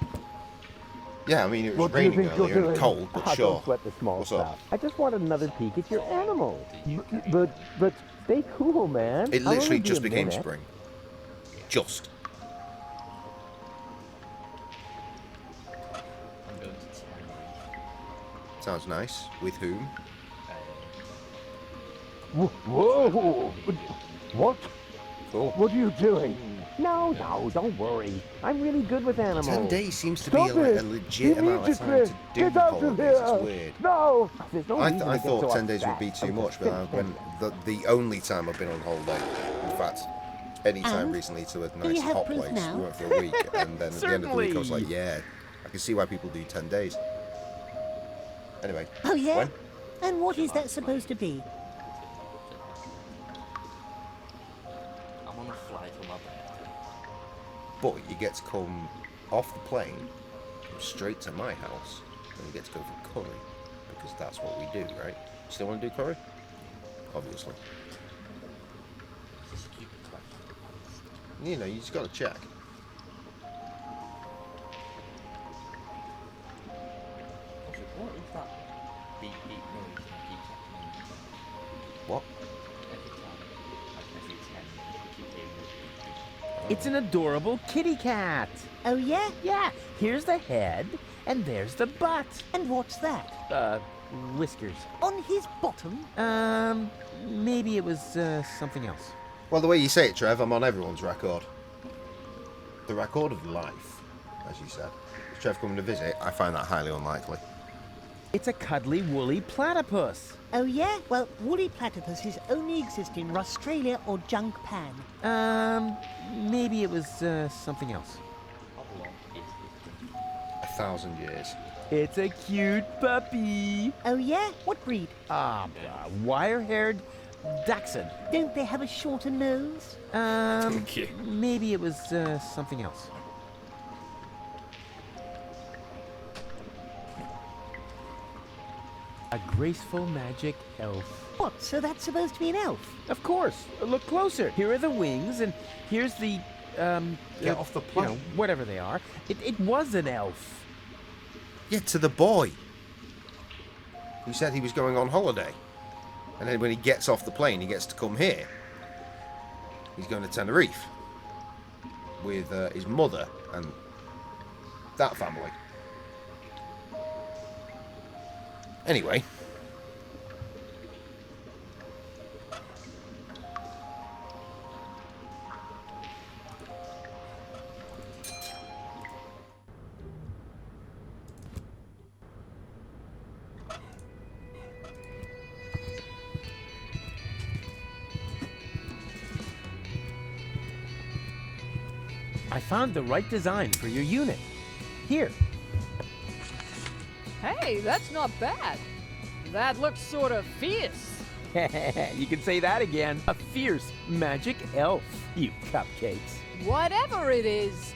Yeah, I mean, it was What do you raining think you're earlier and doing? cold, but Ah, sure. Don't sweat the small What's stuff. up? I just want another peek at your animals. But stay cool, man. It I'll literally only be just a became minute. spring. Just. Sounds nice. With whom? Whoa! What? Cool. What are you doing? No, don't worry. I'm really good with animals. 10 days seems to Stop be like it! a legit You amount need of to time to quit. do Get out of holidays. here! It's weird. No! There's no reason I to get thought so 10 days would be upset. too much, but when the only time I've been on holiday, in fact, any time And? recently to a Do nice you have hot proof place, now? we went for a week, and then at the end of the week I was like, Certainly. yeah, I can see why people do 10 days. Anyway. Oh, yeah? When? And what is that supposed to be? I'm on a flight from up there. But you get to come off the plane, go straight to my house, and you get to go for curry, because that's what we do, right? Still want to do curry? Obviously. It's a stupid question. You know, you just got to check. Also, what is that beep beep noise that keeps happening? What? Every 10 minutes we keep hearing this beep beep. It's an adorable kitty cat. Oh, yeah? Yeah, here's the head, and there's the butt. And what's that? Whiskers. On his bottom? Maybe it was, something else. Well, the way you say it, Trev, I'm on everyone's record. The record of life, as you said. Is Trev coming to visit? I find that highly unlikely. It's a cuddly, woolly platypus. Oh, yeah? Well, woolly platypuses only exist in Australia or Junk Pan. Maybe it was, something else. How long is this? 1,000 years. It's a cute puppy. Oh, yeah? What breed? Wire-haired dachshund. Don't they have a shorter nose? Maybe it was, something else. A graceful magic elf. What, so that's supposed to be an elf? Of course. Look closer. Here are the wings, and here's the, Get off the plane. You know, whatever they are. It was an elf. Yeah, to the boy who said he was going on holiday. And then when he gets off the plane, he gets to come here. He's going to Tenerife with his mother and that family. Anyway. I found the right design for your unit. Here. Hey, that's not bad. That looks sort of fierce. You can say that again. A fierce magic elf, you cupcakes. Whatever it is,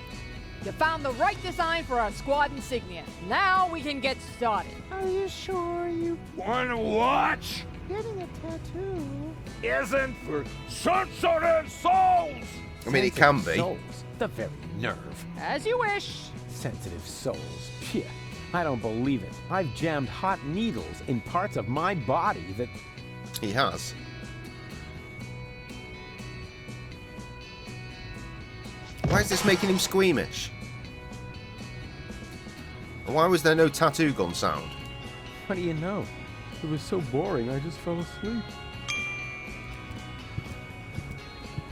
you found the right design for our squad insignia. Now we can get started. Are you sure you... Wanna watch? Getting a tattoo? Isn't for sensitive souls! I mean, it can be. Souls, the very nerve. As you wish. Sensitive souls. Phew, I don't believe it. I've jammed hot needles in parts of my body that... He has. Why is this making him squeamish? And why was there no tattoo gun sound? What do you know? It was so boring, I just fell asleep.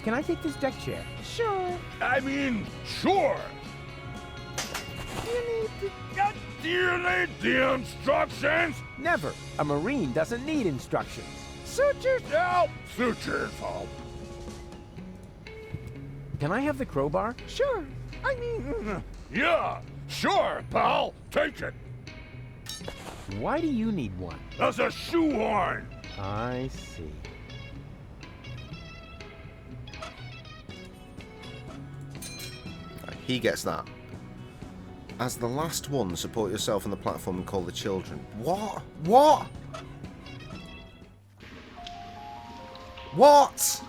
Can I take this deck chair? Sure. I mean, sure. Do you need the instructions? Never. A Marine doesn't need instructions. Suit yourself. Suit yourself. Can I have the crowbar? Sure. I mean... Yeah, sure, pal. Take it. Why do you need one? As a shoehorn! I see. He gets that. As the last one, support yourself on the platform and call the children. What? What? What?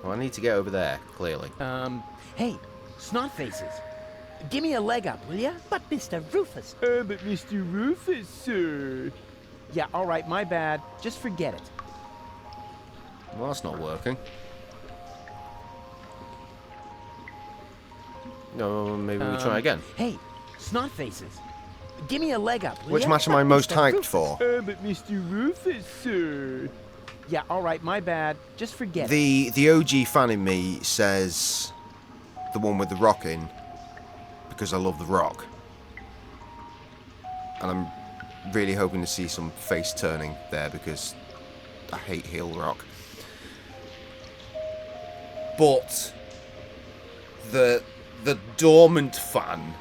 Well, I need to get over there, clearly. Hey, snot faces. Give me a leg up, will ya? But Mr. Rufus. But Mr. Rufus, sir. Yeah, all right, my bad. Just forget it. Well, that's not working. No, maybe we try again. Hey, snot faces. Give me a leg up, will Which ya? match am I most hyped for? But Mr. Rufus, sir. Yeah, all right, my bad. Just forget it. The OG fan in me says the one with the rock in because I love the rock. And I'm really hoping to see some face turning there because I hate heel rock. But the dormant fan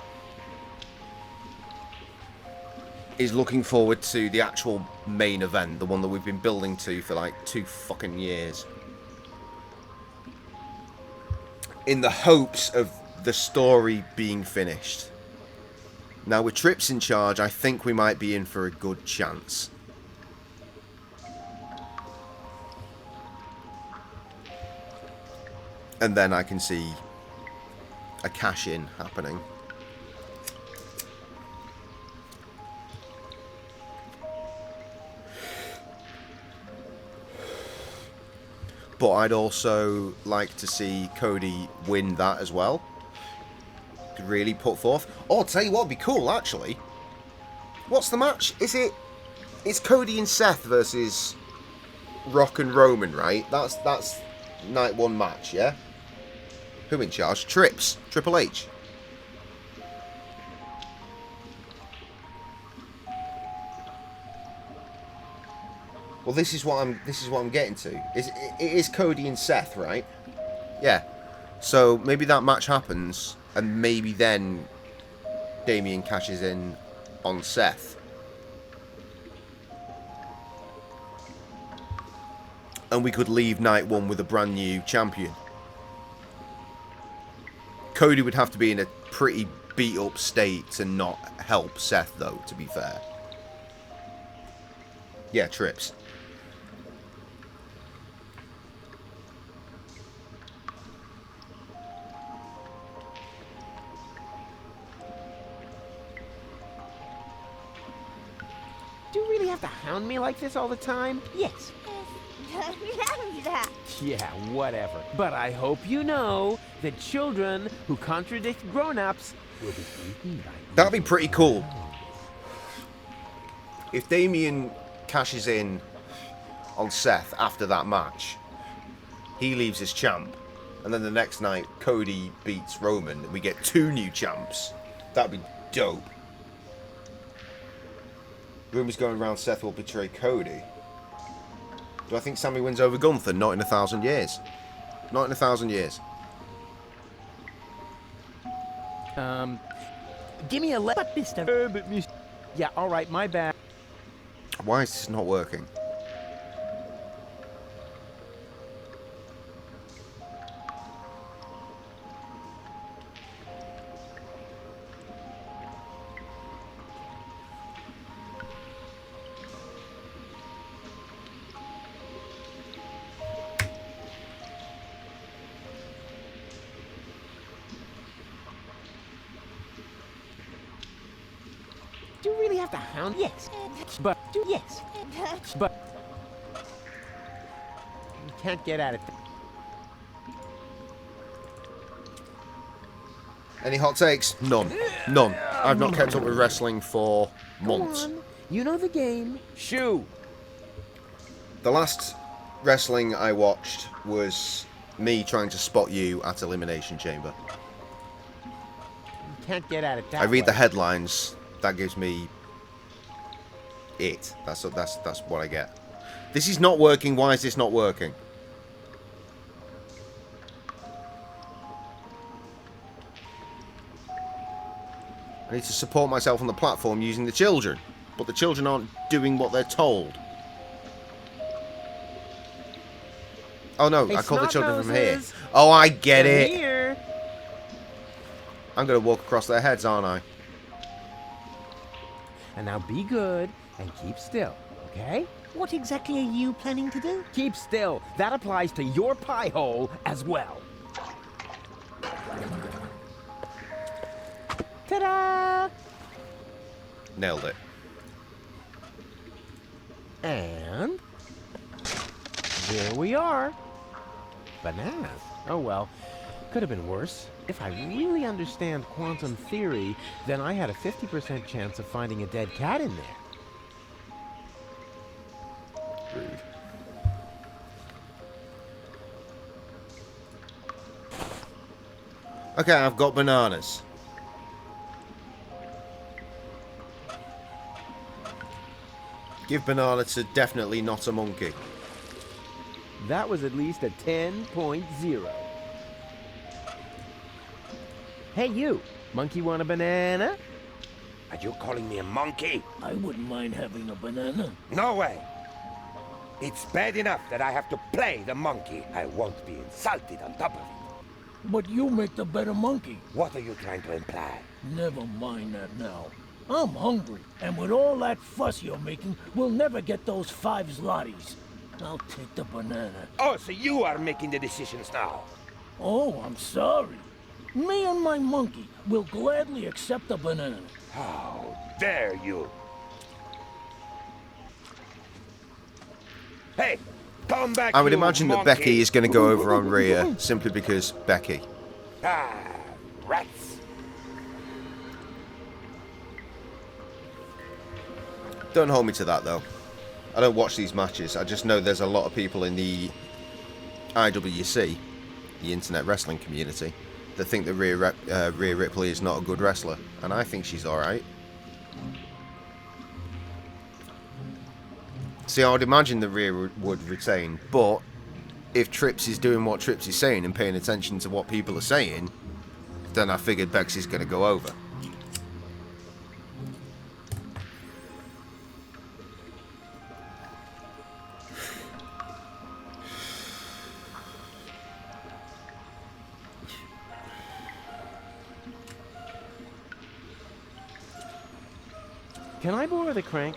is looking forward to the actual main event, the one that we've been building to for like 2 fucking years. In the hopes of the story being finished. Now with Trips in charge, I think we might be in for a good chance. And then I can see a cash-in happening. But I'd also like to see Cody win that as well. Could really put forth. Oh, I'll tell you what would be cool, actually. What's the match? It's Cody and Seth versus Rock and Roman, right? That's night 1 match, yeah? Who in charge? Trips. Triple H. Well, this is what I'm getting to. It is Cody and Seth, right? Yeah. So maybe that match happens, and maybe then Damien cashes in on Seth. And we could leave night 1 with a brand new champion. Cody would have to be in a pretty beat up state to not help Seth, though, to be fair. Yeah, Trips. Do you really have to hound me like this all the time? Yes. Yeah, whatever. But I hope you know that children who contradict grown-ups will be eaten by That'd be pretty cool. If Damien cashes in on Seth after that match, he leaves as champ, and then the next night Cody beats Roman, and we get 2 new champs. That'd be dope. Rumours going around Seth will betray Cody. Do I think Sammy wins over Gunther? Not in 1,000 years. Not in 1,000 years. Give me a leg. But Mr. Yeah, all right, my bad. Why is this not working? Do you really have to hound? Yes. But Yes. you can't get at it. Any hot takes? None. None. I've not kept up with wrestling for months. Come on. You know the game. Shoo. The last wrestling I watched was me trying to spot you at Elimination Chamber. You can't get at it that I read way. the headlines. That gives me it. That's what I get. This is not working. Why is this not working? I need to support myself on the platform using the children. But the children aren't doing what they're told. Oh no, Hey, I call the children from here. Snot-noses. Oh, I get They're it. Here. I'm going to walk across their heads, aren't I? And now be good and keep still, okay? What exactly are you planning to do? Keep still. That applies to your pie hole as well. Ta-da! Nailed it. And there we are. Bananas. Oh well, could have been worse. If I really understand quantum theory, then I had a 50% chance of finding a dead cat in there. Rude. Okay, I've got bananas. Give banana to definitely not a monkey. That was at least a 10.0. Hey you, monkey want a banana? Are you calling me a monkey? I wouldn't mind having a banana. No way. It's bad enough that I have to play the monkey. I won't be insulted on top of it. But you make the better monkey. What are you trying to imply? Never mind that now. I'm hungry, and with all that fuss you're making, we'll never get those 5 zlotys. I'll take the banana. Oh, so you are making the decisions now. Oh, I'm sorry. Me and my monkey will gladly accept the banana. How dare you? Hey, come back. I would you imagine that monkey. Becky is going to go over on Rhea simply because Becky. Ah, rats. Don't hold me to that though. I don't watch these matches. I just know there's a lot of people in the IWC, the Internet Wrestling community, that think that Rhea Ripley is not a good wrestler, and I think she's alright. See, I would imagine that Rhea would retain, but if Trips is doing what Trips is saying and paying attention to what people are saying, then I figured Bex is going to go over. Can I borrow the crank?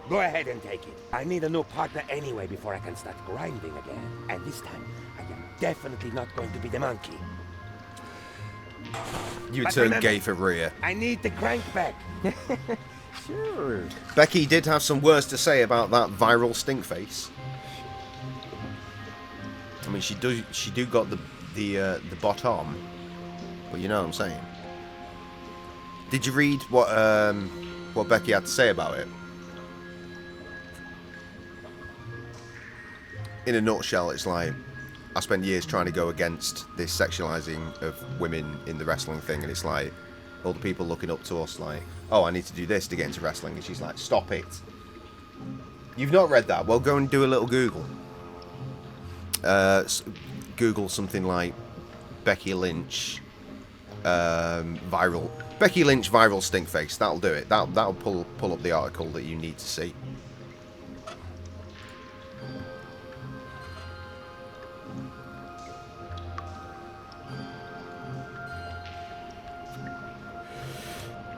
Go ahead and take it. I need a new partner anyway before I can start grinding again. And this time, I am definitely not going to be the monkey. You But turn remember, gay for Rhea. I need the crank back. Sure. Becky did have some words to say about that viral stink face. I mean, she do got the bottom, but you know what I'm saying. Did you read what Becky had to say about it? In a nutshell, it's like, I spent years trying to go against this sexualizing of women in the wrestling thing, and it's like, all the people looking up to us like, oh, I need to do this to get into wrestling, and she's like, stop it. You've not read that? Well, go and do a little Google. Google something like Becky Lynch viral stink face. That'll do it. That'll pull up the article that you need to see.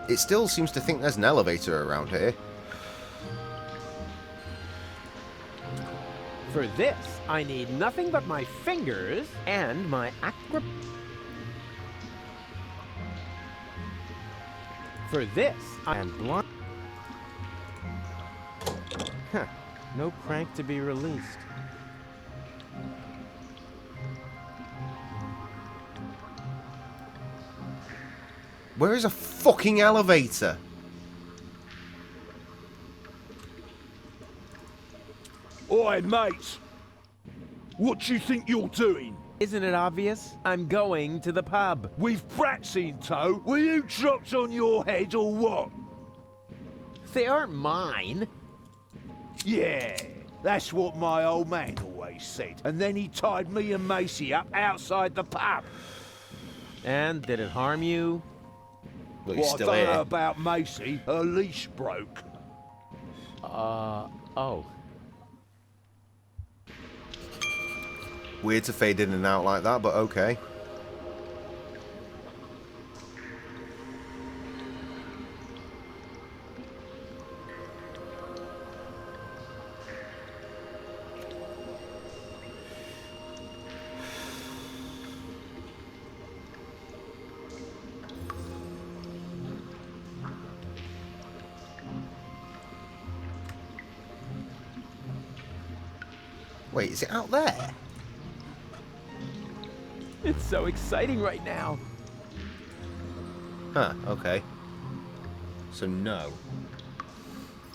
It still seems to think there's an elevator around here. For this, I need nothing but my fingers and my For this, I am blind. Huh. No crank to be released. Where is a fucking elevator? Oi, mates. What do you think you're doing? Isn't it obvious? I'm going to the pub. With brats in tow? Were you dropped on your head or what? They aren't mine. Yeah, that's what my old man always said. And then he tied me and Macy up outside the pub. And did it harm you? But he's Well, still I don't here. know about Macy. Her leash broke. Oh. Weird to fade in and out like that, but okay. Wait, is it out there? It's so exciting right now. Huh, okay. So no.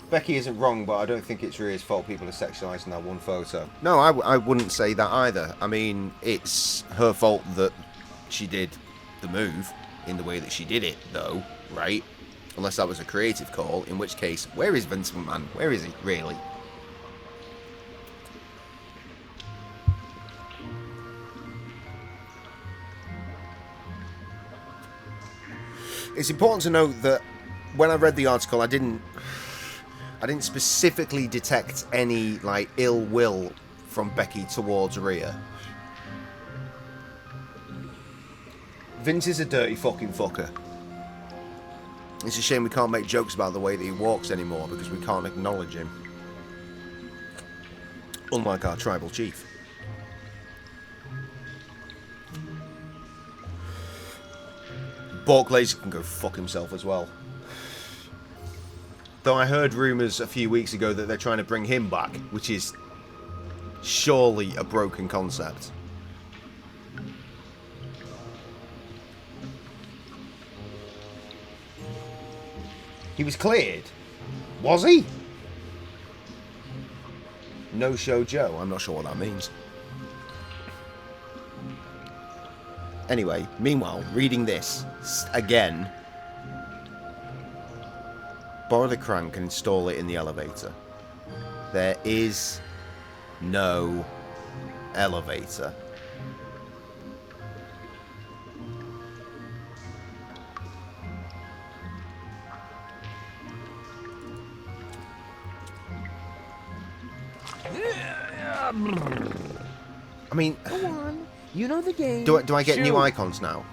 Becky isn't wrong, but I don't think it's Rhea's fault people are sexualising that one photo. No, I wouldn't say that either. I mean, it's her fault that she did the move in the way that she did it, though, right? Unless that was a creative call, in which case, where is Vince McMahon? Where is he, really? It's important to note that when I read the article, I didn't specifically detect any, like, ill will from Becky towards Rhea. Vince is a dirty fucking fucker. It's a shame we can't make jokes about the way that he walks anymore because we can't acknowledge him. Unlike our tribal chief. Bork Laser can go fuck himself as well. Though I heard rumours a few weeks ago that they're trying to bring him back, which is surely a broken concept. He was cleared? Was he? No-show Joe. I'm not sure what that means. Anyway, meanwhile, reading this again. Borrow the crank and install it in the elevator. There is no elevator. I mean, go on. You know the game. Do I get new Shoot. icons now?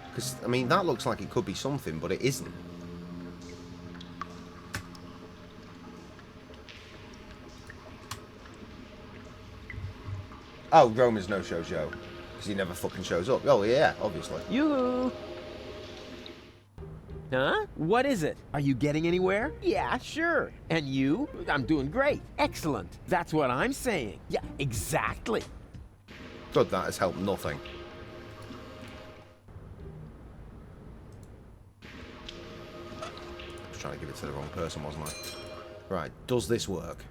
Because, I mean, that looks like it could be something, but it isn't. Oh, Roman's no-show Joe. Because he never fucking shows up. Oh, yeah, obviously. Yoo-hoo. Huh? What is it? Are you getting anywhere? Yeah, sure. And you? I'm doing great. Excellent. That's what I'm saying. Yeah, exactly. Good, that has helped nothing. I was trying to give it to the wrong person, wasn't I? Right, does this work?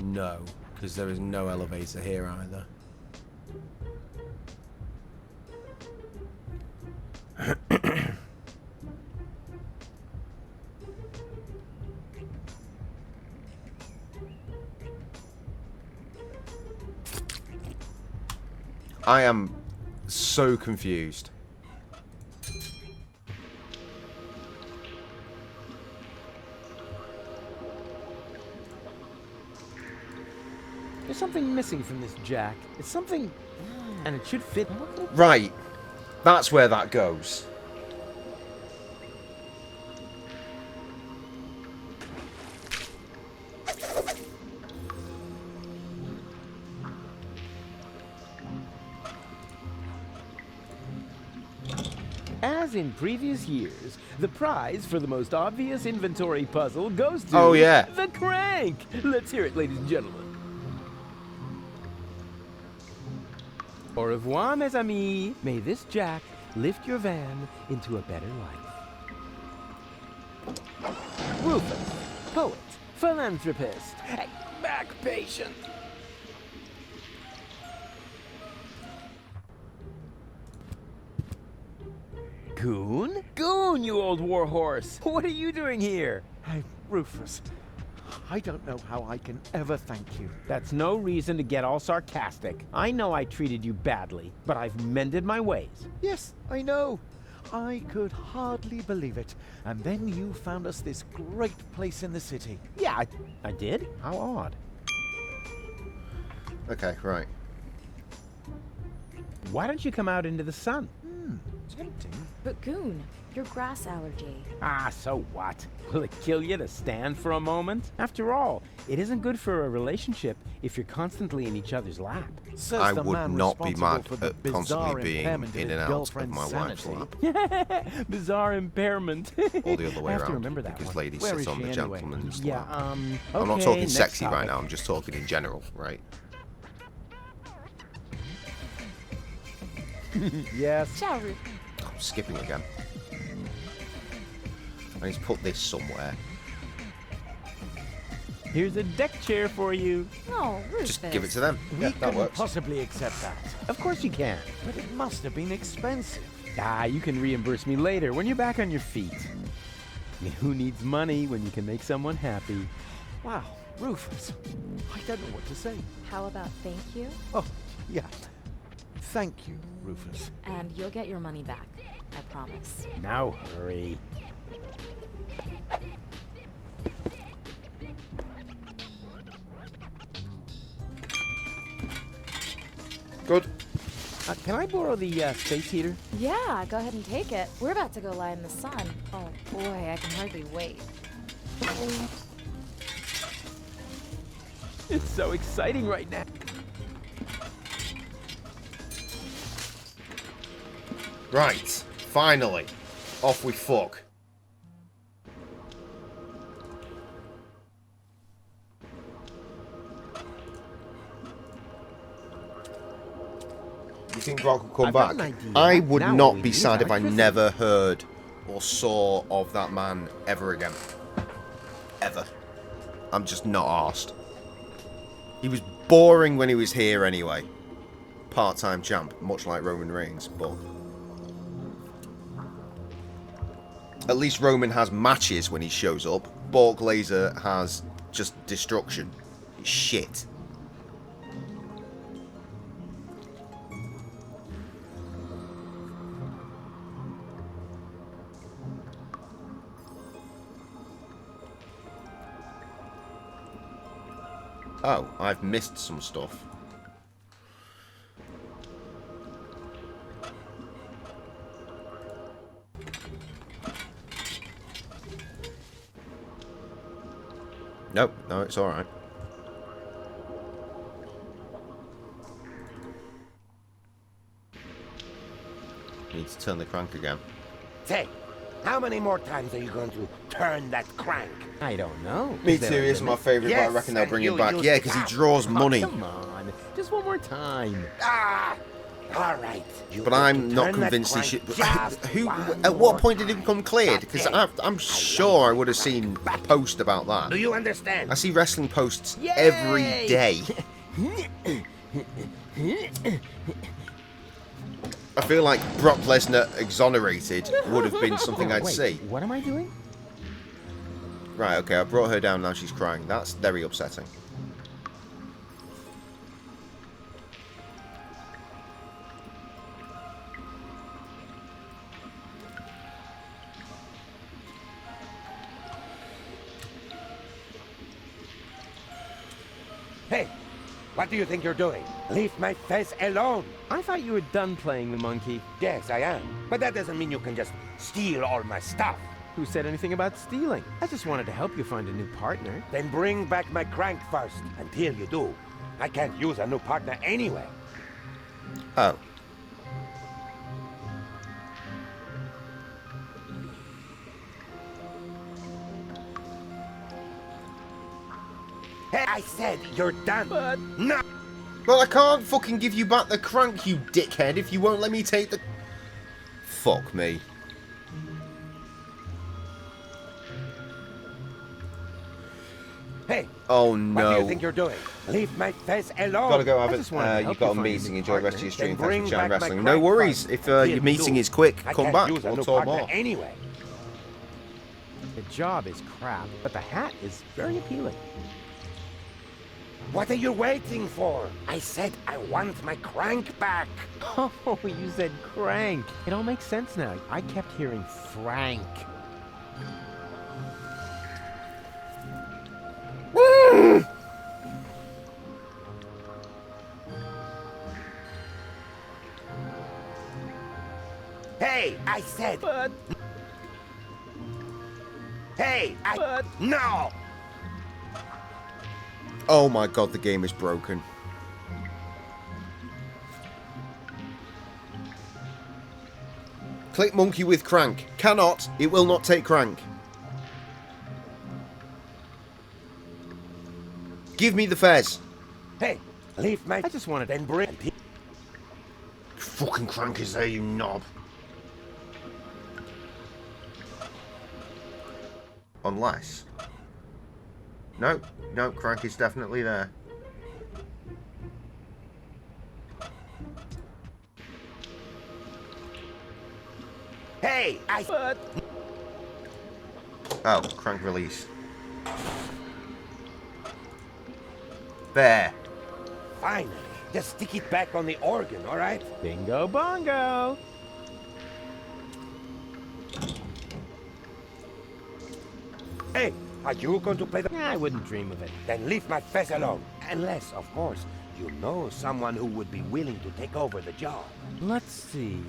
No, because there is no elevator here either. I am so confused. There's something missing from this jack. It's something... and it should fit... Right. That's where that goes. As in previous years, the prize for the most obvious inventory puzzle goes to... Oh, yeah. The crank! Let's hear it, ladies and gentlemen. Au revoir, mes amis. May this jack lift your van into a better life. Rufus, poet, philanthropist, back patient. Goon? Goon, you old warhorse! What are you doing here? Hey, Rufus. I don't know how I can ever thank you. That's no reason to get all sarcastic. I know I treated you badly, but I've mended my ways. Yes, I know. I could hardly believe it. And then you found us this great place in the city. Yeah, I did. How odd. Okay, right. Why don't you come out into the sun? Tempting. But Goon, your grass allergy. Ah, so what? Will it kill you to stand for a moment? After all, it isn't good for a relationship if you're constantly in each other's lap. I would not be mad at constantly being in and out of my wife's lap. Bizarre impairment. Or the other way I have around. to remember that Because one. lady Where sits is on she the anyway? gentleman's Yeah, lap. I'm not okay, talking next sexy right topic. now, I'm just talking in general, right? Yes. Ciao, Ruth. I'm skipping again. I need to put this somewhere. Here's a deck chair for you. Oh, Rufus. Just give it to them. We Yeah, that couldn't works. possibly accept that. Of course you can. But it must have been expensive. Ah, you can reimburse me later when you're back on your feet. Who needs money when you can make someone happy? Wow, Rufus. I don't know what to say. How about thank you? Oh, yeah. Thank you, Rufus. And you'll get your money back. I promise. Now hurry. Good. Can I borrow the space heater? Yeah, go ahead and take it. We're about to go lie in the sun. Oh boy, I can hardly wait. It's so exciting right now. Right, finally. Off we fuck. You think Brock will come I've got back? an idea. I would Now all not we be need is sad if I electricity. never heard or saw of that man ever again. Ever. I'm just not arsed. He was boring when he was here anyway. Part-time champ, much like Roman Reigns, but... At least Roman has matches when he shows up. Borg Laser has just destruction. Shit. Oh, I've missed some stuff. Nope, no, it's alright. Need to turn the crank again. Say, how many more times are you going to turn that crank? I don't know. Me Is there too, a he's my limit? favourite, but I reckon they'll bring him back. Yeah, because he draws money. Oh, come on. Just one more time. Ah! All right. But I'm not convinced he should... Who? At what point did it become cleared? Because I'm sure I would have seen a post about that. Do you understand? I see wrestling posts every day. I feel like Brock Lesnar exonerated would have been something I'd Wait, see. What am I doing? Right, okay, I brought her down, now she's crying. That's very upsetting. Hey, what do you think you're doing? Leave my face alone. I thought you were done playing the monkey. Yes, I am. But that doesn't mean you can just steal all my stuff. Who said anything about stealing? I just wanted to help you find a new partner. Then bring back my crank first. Until you do, I can't use a new partner anyway. Oh. Hey, I said you're done. But no. Well, I can't fucking give you back the crank, you dickhead, if you won't let me take the... Fuck me. Hey. Oh no. What do you think you're doing? Leave my face alone. Gotta go, have I it. just wanted to You've help got you a find meeting. new Enjoy the rest of your partner. stream. Then Thanks for bring chatting back my wrestling. No crank worries. first. If Until your you meeting do, is quick, I come can't back. use a We'll new talk partner more. anyway. The job is crap, but the hat is very appealing. What are you waiting for? I said I want my crank back. Oh, you said crank. It all makes sense now. I kept hearing Frank. Hey, I said... But... Hey, No! Oh my god, the game is broken. Click monkey with crank. Cannot. It will not take crank. Give me the fez. Hey, leave my... I just wanted... Then bring... Fucking crank is there, you knob. Unless... No, no, crank is definitely there. Hey, Oh, crank release. There. Finally. Just stick it back on the organ, alright? Bingo bongo! Hey, are you going to play the... I wouldn't dream of it. Then leave my fez alone. Unless, of course, you know someone who would be willing to take over the job. Let's see.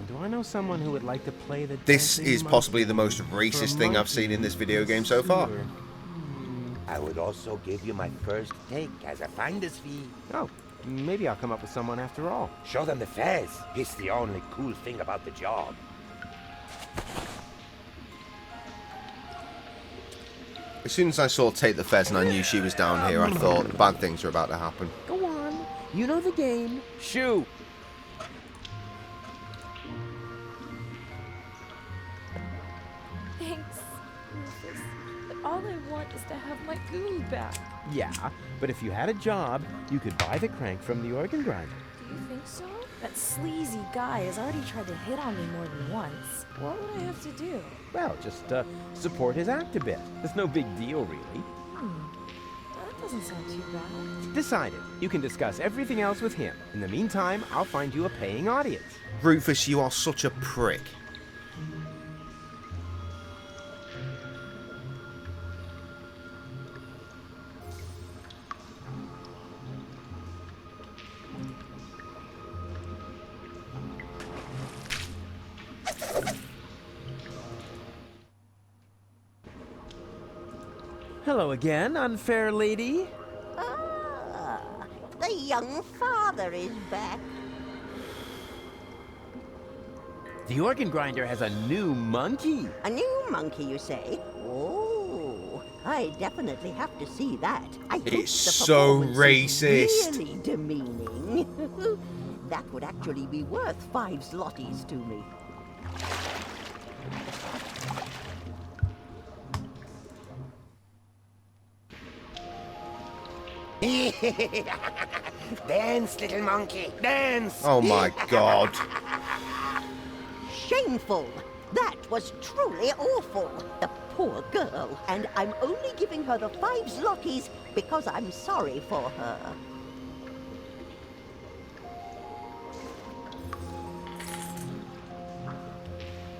Do I know someone who would like to play the... This is possibly the most racist thing I've seen in this video game so far. I would also give you my first take as a finder's fee. Oh, maybe I'll come up with someone after all. Show them the fez. It's the only cool thing about the job. As soon as I saw Take the Fez and I knew she was down here, I thought bad things were about to happen. Go on. You know the game. Shoo! Thanks, Rufus. But all I want is to have my ghoul back. Yeah, but if you had a job, you could buy the crank from the organ grinder. Do you think so? That sleazy guy has already tried to hit on me more than once. What would I have to do? Well, just support his act a bit. There's no big deal, really. That doesn't sound too bad. Decided. You can discuss everything else with him. In the meantime, I'll find you a paying audience. Rufus, you are such a prick. Hello again, unfair lady. Ah, the young father is back. The organ grinder has a new monkey. A new monkey, you say? Oh, I definitely have to see that. I hope It's the so performance racist. is really demeaning. That would actually be worth 5 zlotys to me. Dance, little monkey, dance! Oh my god. Shameful! That was truly awful. The poor girl. And I'm only giving her the 5 zlotys because I'm sorry for her.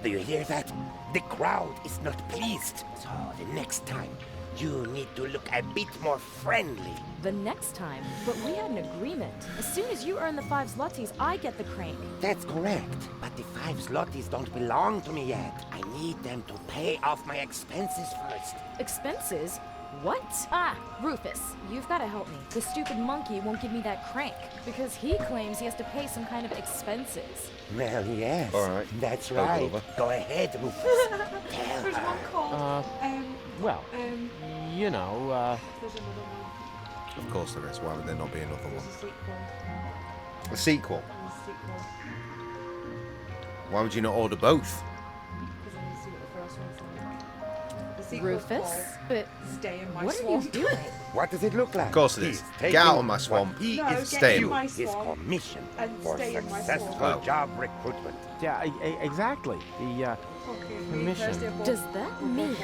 Do you hear that? The crowd is not pleased. So the next time, you need to look a bit more friendly. The next time? But we had an agreement. As soon as you earn the 5 zlotys, I get the crank. That's correct. But the 5 zlotys don't belong to me yet. I need them to pay off my expenses first. Expenses? What? Ah, Rufus, you've got to help me. The stupid monkey won't give me that crank because he claims he has to pay some kind of expenses. Well, yes. All right. That's I'll go right. over. Go ahead, Rufus. Tell There's one her. called. Well, you know, There's another one. Of course there is. Why would there not be another There's one? a sequel. A sequel? There's a sequel. Why would you not order both? Because I need to see what the first one's like. The sequel Rufus, called but Stay in My what Swamp. are you doing? What does it look like? Of course it is. Get out of my swamp. He No, is get staying. in my his swamp commission and for stay in my successful swamp. job recruitment. Yeah, exactly. The mission. Does that mean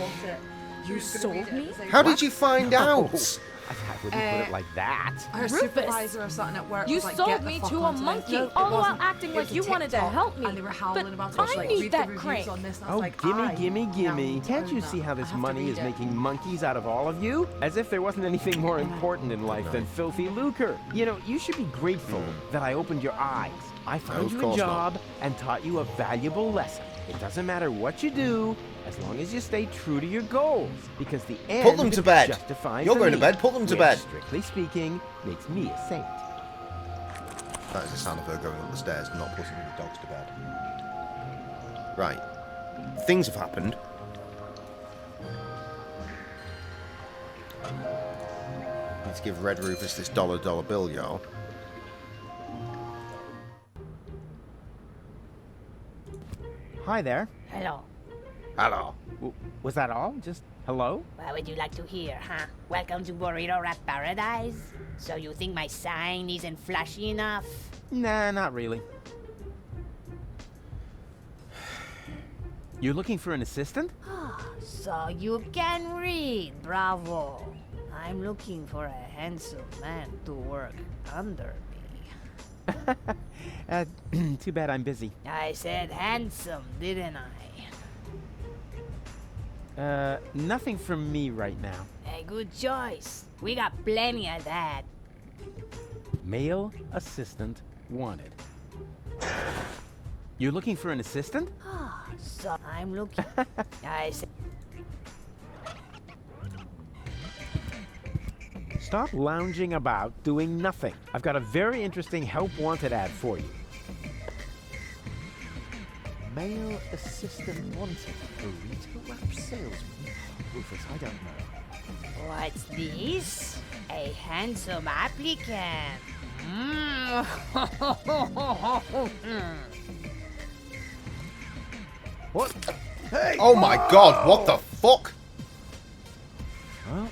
you sold me? How did you find out? I wouldn't put it like that. Her Rufus, supervisor or something at work you was like, sold "Get the me fuck to a onto this." monkey, No, it all while wasn't. acting It like was a you wanted to TikTok, help me. And they were howling But about it. I She was like, need read that the reviews crank. on this. And I Oh, was like, gimme. now Can't you own see that. how I this have to money read is it. making monkeys out of all of you? As if there wasn't anything more important in life than filthy lucre. You know, you should be grateful that I opened your eyes. I found Of you a course not. job and taught you a valuable lesson. It doesn't matter what you do, as long as you stay true to your goals. Because the end Put them to bed. justifies You're the going to means, bed. Put them to which, bed. strictly speaking, makes me a saint. That is the sound of her going up the stairs, not putting the dogs to bed. Right. Things have happened. Need to give Red Rufus this dollar bill, y'all. Hi there. Hello. Hello. Was that all? Just hello? What would you like to hear, huh? Welcome to Burrito Wrap Paradise? So you think my sign isn't flashy enough? Nah, not really. You're looking for an assistant? So you can read, bravo. I'm looking for a handsome man to work under me. Too bad I'm busy. I said handsome, didn't I? Nothing from me right now. A good choice. We got plenty of that. Male assistant wanted. You're looking for an assistant? So I'm looking. I said. Stop lounging about doing nothing. I've got a very interesting help wanted ad for you. Male assistant wanted. Burrito wrap salesman. Rufus, I don't know. What's this? A handsome applicant. What? Hey! Oh my god, what the fuck? Huh?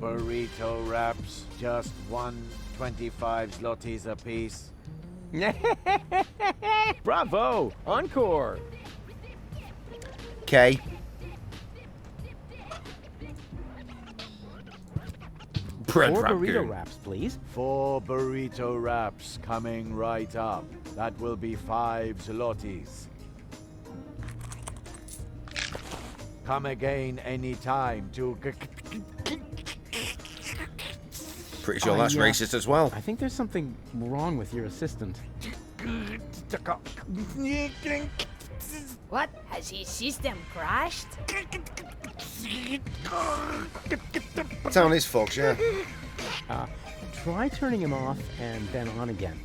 Burrito wraps, just 125 zlotys a piece. Bravo! Encore! Okay. Bread 4 wrap burrito goon. wraps, please. 4 burrito wraps coming right up. That will be 5 zlotys. Come again anytime to... Pretty sure that's racist as well. I think there's something wrong with your assistant. What? Has his system crashed? Town is fucked, yeah. Try turning him off and then on again.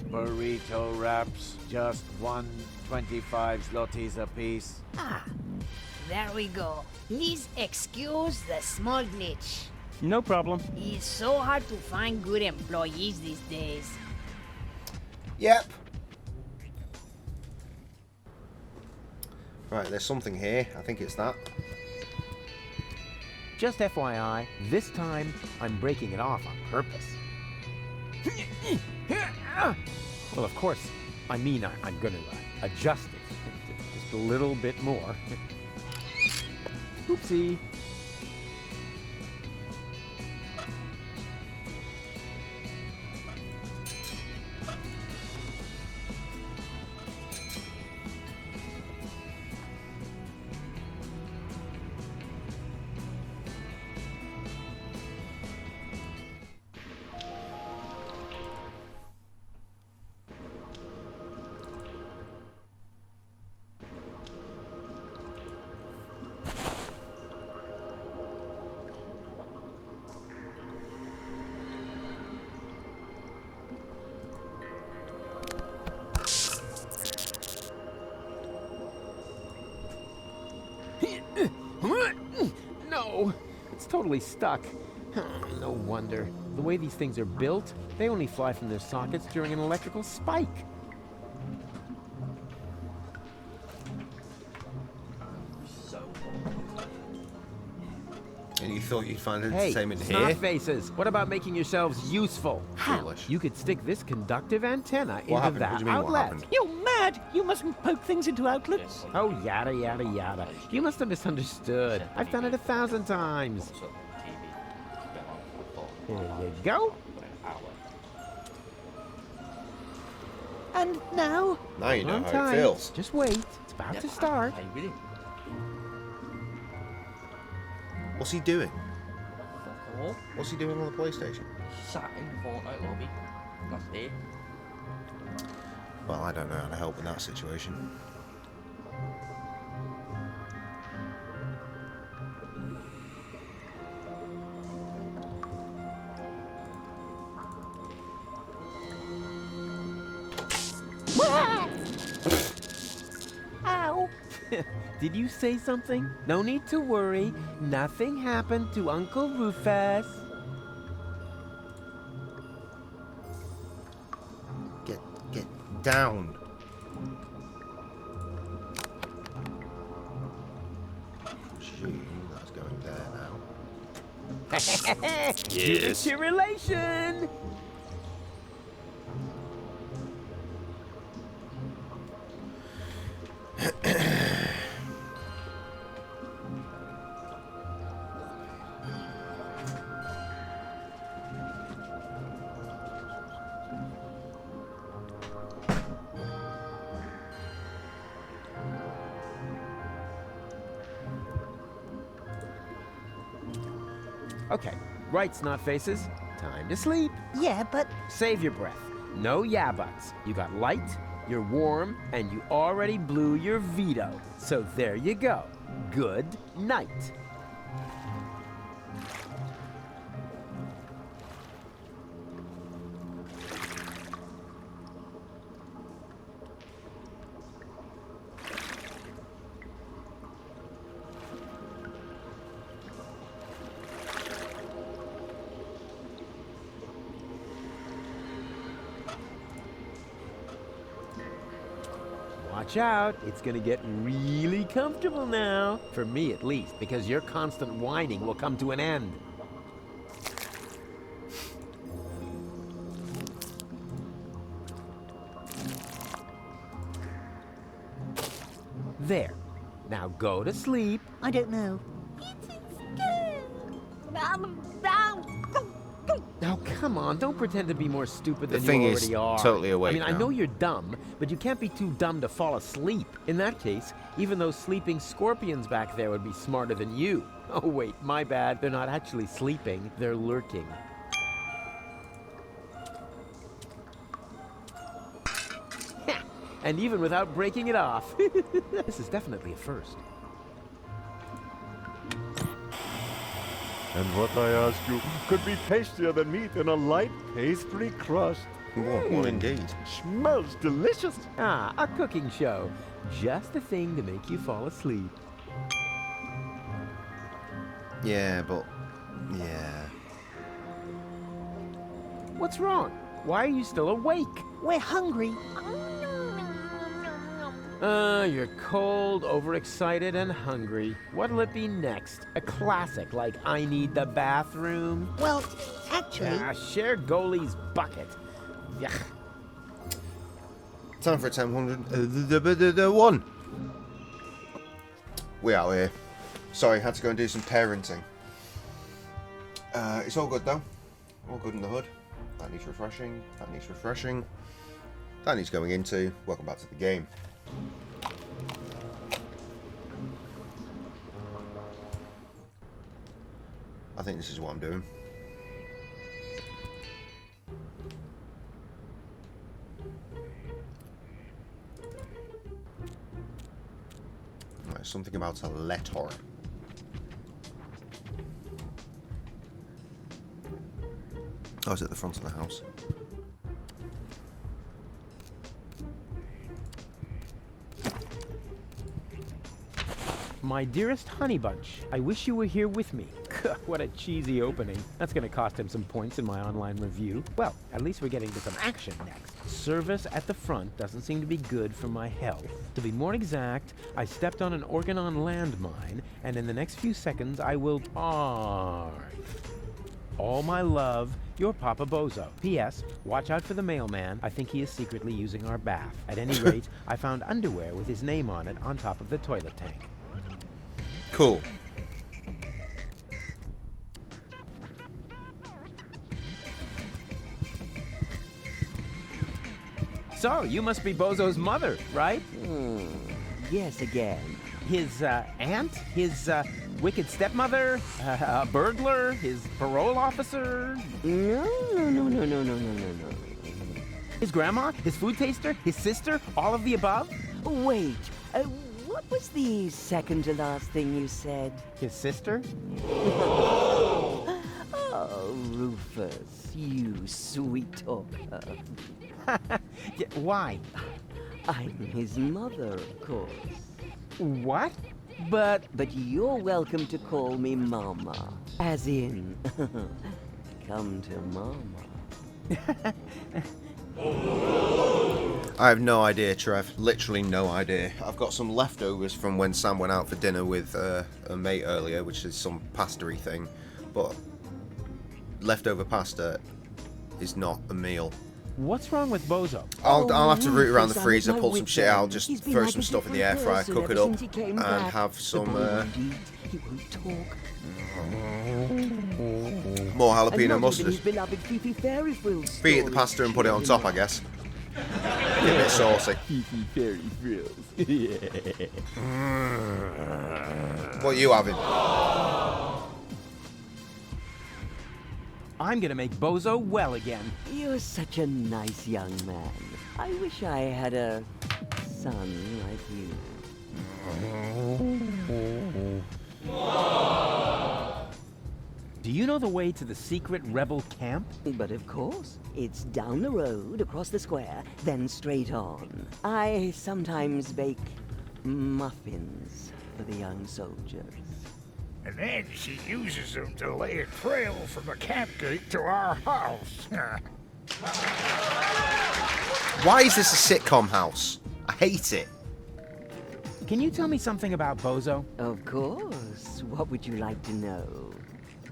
Burrito wraps, just 125 zlotys a piece. There we go. Please excuse the small glitch. No problem. It's so hard to find good employees these days. Yep. Right, there's something here. I think it's that. Just FYI, this time I'm breaking it off on purpose. Well, of course, I mean I'm going to adjust it just a little bit more. Oopsie. No, it's totally stuck. No wonder. The way these things are built, they only fly from their sockets during an electrical spike. And you thought you'd find Hey, entertainment snot here? faces, what about making yourselves useful? Foolish. You could stick this conductive antenna into happened? that What do you mean, what outlet. happened? You're mad! You mustn't poke things into outlets. Oh, yada, yada, yada. You must have misunderstood. I've done it 1,000 times. Here you go. And now? Now you know On how time. it feels. Just wait. It's about to start. What's he doing? Fuck all. What's he doing on the PlayStation? Sat in the Fortnite lobby. Last day. Well, I don't know how to help in that situation. Ow! Did you say something? No need to worry. Nothing happened to Uncle Rufus. Get down. Presume that's going there now. It's your relation. Okay, right, snot faces. Time to sleep. Yeah, but Save your breath. No yeah buts. You got light, you're warm, and you already blew your veto. So there you go. Good night. Watch out, it's gonna get really comfortable now. For me at least, because your constant whining will come to an end. There. Now go to sleep. I don't know. Now come on, don't pretend to be more stupid The than thing you is already are. totally awake I mean, I now. know you're dumb, but you can't be too dumb to fall asleep. In that case, even those sleeping scorpions back there would be smarter than you. Oh wait, my bad. They're not actually sleeping, they're lurking. And even without breaking it off. This is definitely a first. And what I ask you could be tastier than meat in a light pastry crust. What indeed. Smells delicious. Ah, a cooking show. Just the thing to make you fall asleep. Yeah, but... yeah. What's wrong? Why are you still awake? We're hungry. You're cold, overexcited, and hungry. What'll it be next? A classic like I Need the Bathroom? Well, actually... Share goalie's bucket. Yuck. Time for a 10-100. We out here. Sorry, had to go and do some parenting. It's all good though. All good in the hood. That needs refreshing. That needs refreshing. That needs going into. Welcome back to the game. I think this is what I'm doing. Right, something about a letter. Oh, it's at the front of the house. My dearest honey bunch, I wish you were here with me. What a cheesy opening. That's gonna cost him some points in my online review. Well, at least we're getting to some action next. Service at the front doesn't seem to be good for my health. To be more exact, I stepped on an Organon landmine, and in the next few seconds I will charge. All my love, your Papa Bozo. P.S. Watch out for the mailman. I think he is secretly using our bath. At any rate, I found underwear with his name on it on top of the toilet tank. Cool. So, you must be Bozo's mother, right? Yes, again. His aunt? His wicked stepmother? A burglar? His parole officer? No. His grandma? His food taster? His sister? All of the above? Wait, what was the second to last thing you said? His sister? Oh, Rufus, you sweet talker. Yeah, why? I'm his mother, of course. What? But you're welcome to call me Mama. As in, come to Mama. I have no idea, Trev. Literally no idea. I've got some leftovers from when Sam went out for dinner with a mate earlier, which is some pasta-y thing. But leftover pasta is not a meal. What's wrong with Bozo? I'll have to root around the freezer, pull some shit out, just throw some stuff in the air fryer, cook it up, and have some more jalapeno mustard. Beat the pasta and put it on top, I guess. Get a bit saucy. Fairy frills. What are you having? I'm gonna make Bozo well again. You're such a nice young man. I wish I had a son like you. Do you know the way to the secret rebel camp? But of course. It's down the road, across the square, then straight on. I sometimes bake muffins for the young soldiers. And then she uses them to lay a trail from the camp gate to our house. Why is this a sitcom house? I hate it. Can you tell me something about Bozo? Of course. What would you like to know?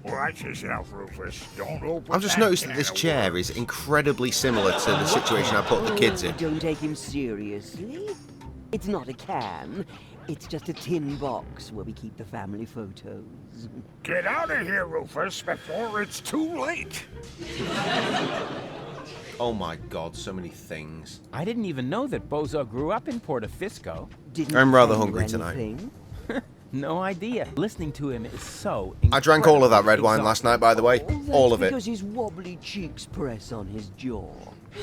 Watch yourself, Rufus. Don't open I've just that noticed that can this of chair worms. is incredibly similar to the situation I put the kids in. Don't take him seriously. It's not a can. It's just a tin box where we keep the family photos. Get out of here, Rufus, before it's too late. Oh my god, so many things. I didn't even know that Bozo grew up in Portofisco. I'm rather hungry tonight. No idea. Listening to him is so I drank all of that red wine last night, by the way. All of it. Because his wobbly cheeks press on his jaw. He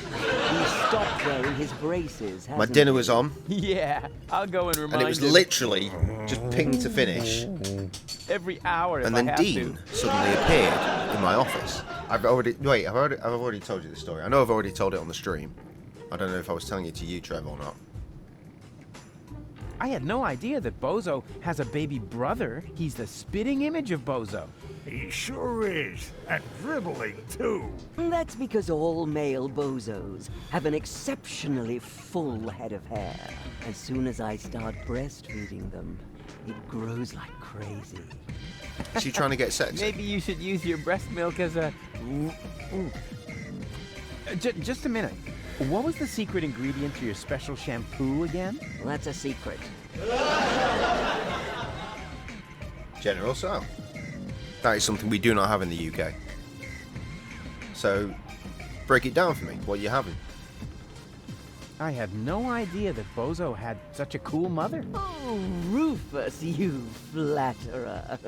stopped wearing his braces, My dinner was on, Yeah, I'll go and remind and it was him. literally just ping to finish. Every hour if And I then have Dean to. suddenly appeared in my office. I've already told you the story. I know I've already told it on the stream. I don't know if I was telling it to you, Trev, or not. I had no idea that Bozo has a baby brother. He's the spitting image of Bozo. He sure is. And dribbling, too. That's because all male bozos have an exceptionally full head of hair. As soon as I start breastfeeding them, it grows like crazy. Is she trying to get sexy? Maybe you should use your breast milk as a... Just a minute. What was the secret ingredient to your special shampoo again? Well, that's a secret. General Sam. That is something we do not have in the UK. So, break it down for me. What are you having? I had no idea that Bozo had such a cool mother. Oh, Rufus, you flatterer.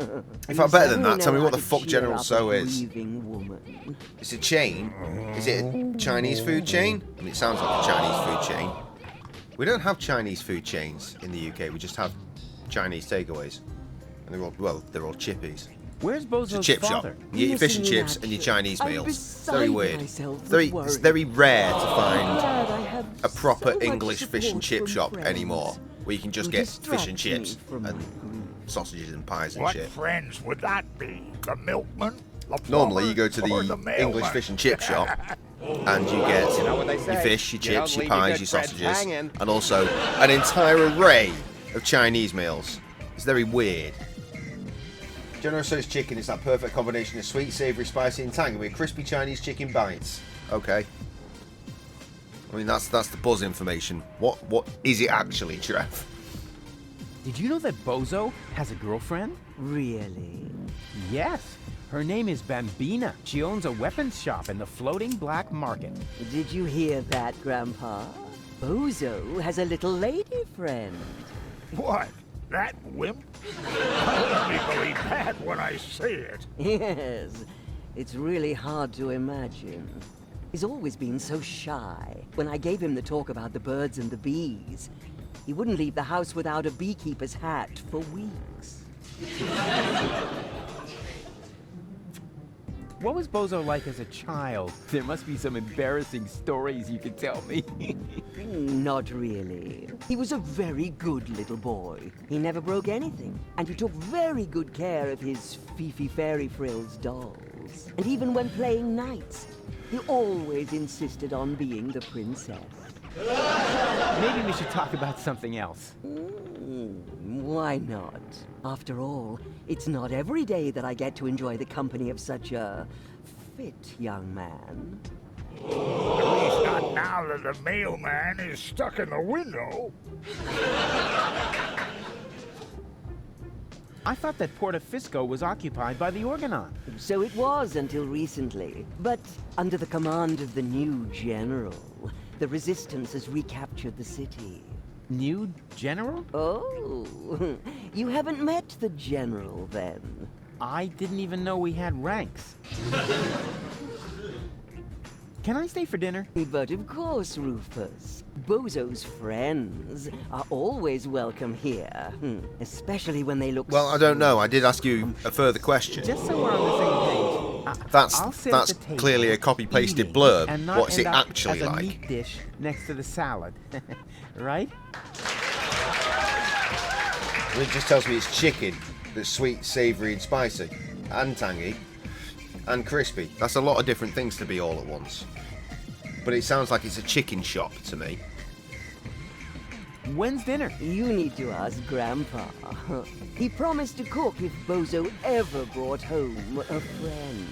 If I'm better than that, tell me what the fuck fuck General So is. Woman. It's a chain. Is it a Chinese food chain? I mean, it sounds like a Chinese food chain. We don't have Chinese food chains in the UK. We just have Chinese takeaways. And they're all chippies. Where's Bozo's It's a chip father? shop. You get your fish and chips and your Chinese meals. It's very weird. It's very rare to find a proper English fish and chip shop anymore, where you can just get fish and chips and sausages and pies and What shit. friends would that be? The milkman? The Normally, you plumber, go to or the mailman? English fish and chip shop, and you get You know what they your say, fish, your you don't chips, your leave your pies, good your friends sausages, hanging. and also an entire array of Chinese meals. It's very weird. General Tso's chicken is that perfect combination of sweet, savoury, spicy, and tangy with crispy Chinese chicken bites. Okay. I mean, that's the buzz information. What is it actually, Trev? Did you know that Bozo has a girlfriend? Really? Yes. Her name is Bambina. She owns a weapons shop in the floating black market. Did you hear that, Grandpa? Bozo has a little lady friend. What? That wimp? I'll only believe that when I see it. Yes, it's really hard to imagine. He's always been so shy. When I gave him the talk about the birds and the bees, he wouldn't leave the house without a beekeeper's hat for weeks. What was Bozo like as a child? There must be some embarrassing stories you could tell me. Not really. He was a very good little boy. He never broke anything, and he took very good care of his Fifi Fairy Frills dolls. And even when playing knights, he always insisted on being the princess. Maybe we should talk about something else. Why not? After all, it's not every day that I get to enjoy the company of such a fit young man. At least not now that the mailman is stuck in the window. I thought that Portafisco was occupied by the Organon. So it was until recently. But under the command of the new general, the resistance has recaptured the city. New general? Oh, you haven't met the general then? I didn't even know we had ranks. Can I stay for dinner? But of course, Rufus. Bozo's friends are always welcome here, especially when they look. Well, I don't know. I did ask you a further question. Just so we're on the same page. That's clearly a copy-pasted blurb. And not What's it end up actually as a like? meat dish next to the salad, right? It just tells me it's chicken that's sweet, savoury, and spicy, and tangy, and crispy. That's a lot of different things to be all at once. But it sounds like it's a chicken shop to me. When's dinner? You need to ask Grandpa. He promised to cook if Bozo ever brought home a friend.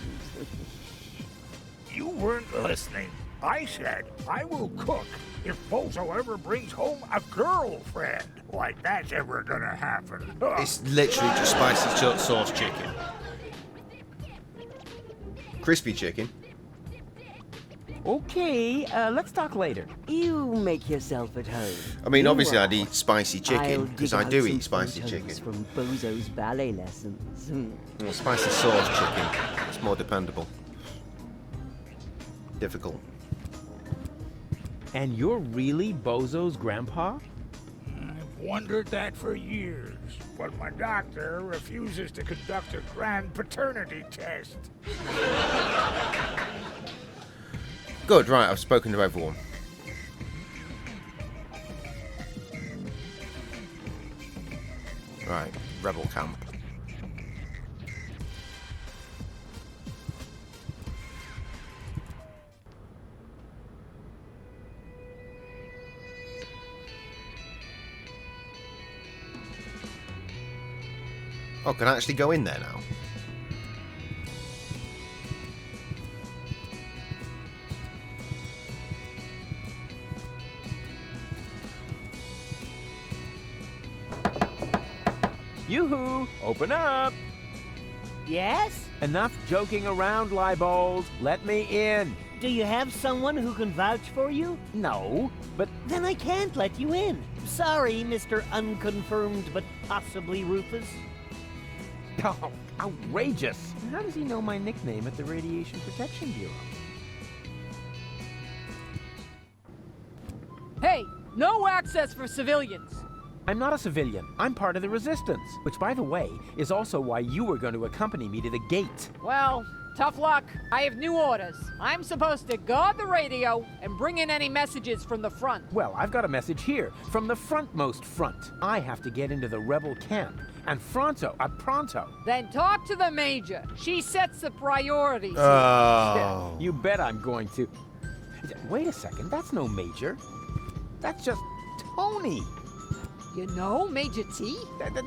You weren't listening. I said I will cook if Bozo ever brings home a girlfriend. Like that's ever gonna happen. It's literally just spicy sauce chicken. Crispy chicken. Okay, let's talk later. You make yourself at home. I mean, obviously Meanwhile, I'd eat spicy chicken, I'll because dig I out do some eat spicy photos chicken. from Bozo's ballet lessons. Well, spicy sauce chicken. It's more dependable. Difficult. And you're really Bozo's grandpa? I've wondered that for years, but my doctor refuses to conduct a grand paternity test. Good, right, I've spoken to everyone. Right, rebel camp. Oh, can I actually go in there now? Yoo-hoo! Open up! Yes? Enough joking around, Liebolds. Let me in. Do you have someone who can vouch for you? No, but... Then I can't let you in. Sorry, Mr. Unconfirmed, but possibly Rufus. Oh, outrageous! How does he know my nickname at the Radiation Protection Bureau? Hey, no access for civilians. I'm not a civilian. I'm part of the resistance. Which, by the way, is also why you were going to accompany me to the gate. Well, tough luck. I have new orders. I'm supposed to guard the radio and bring in any messages from the front. Well, I've got a message here from the frontmost front. I have to get into the rebel camp. And pronto. Then talk to the Major. She sets the priorities. Oh. You bet I'm going to. Wait a second, that's no Major. That's just Tony. You know Major T?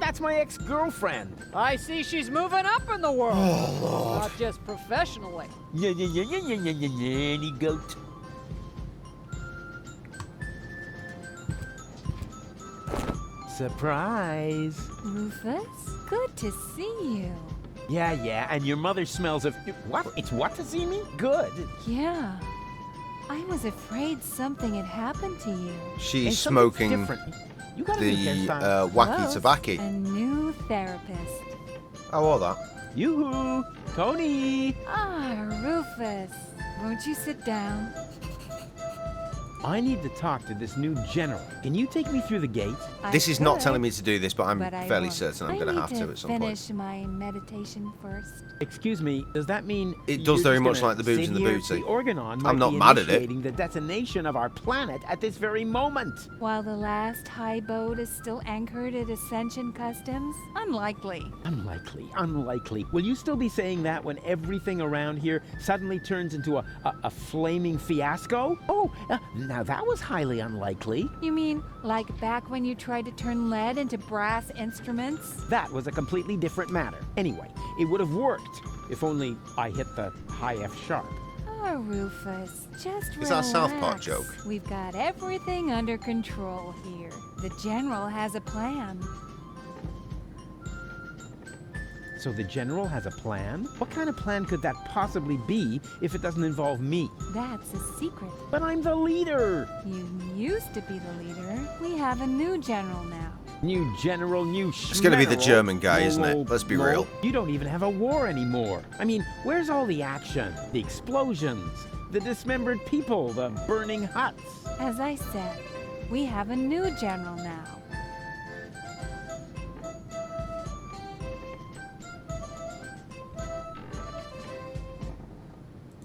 That's my ex-girlfriend. I see she's moving up in the world. Oh, Lord. Not just professionally. Any goat. Surprise. Rufus, good to see you. Yeah, and your mother smells of... What? It's what to see me? Good. Yeah. I was afraid something had happened to you. She's smoking You got a the new hairstyle. wacky Close. tobacco. A new therapist. How all that? Yoo-hoo! Tony! Ah, Rufus. Won't you sit down? I need to talk to this new general. Can you take me through the gate? This is not could, telling me to do this, but I'm but I fairly won't. certain I'm going to have to at some point. finish my meditation first. Excuse me, does that mean It you're does very just much gonna like the boobs sit and the here? booty. The Organon might I'm not be mad at it. initiating the detonation of our planet at this very moment. While the last high boat is still anchored at Ascension Customs? Unlikely. Unlikely. Will you still be saying that when everything around here suddenly turns into a flaming fiasco? Oh, now that was highly unlikely. You mean like back when you tried to turn lead into brass instruments? That was a completely different matter. Anyway, it would have worked if only I hit the high F sharp. Oh, Rufus, just Is that a South Park relax. joke? We've got everything under control here. The General has a plan. So the general has a plan? What kind of plan could that possibly be if it doesn't involve me? That's a secret. But I'm the leader! You used to be the leader. We have a new general now. New general, new It's going to be the schmeneral. German guy, isn't it? Let's be real. You don't even have a war anymore. I mean, where's all the action? The explosions? The dismembered people? The burning huts? As I said, we have a new general now.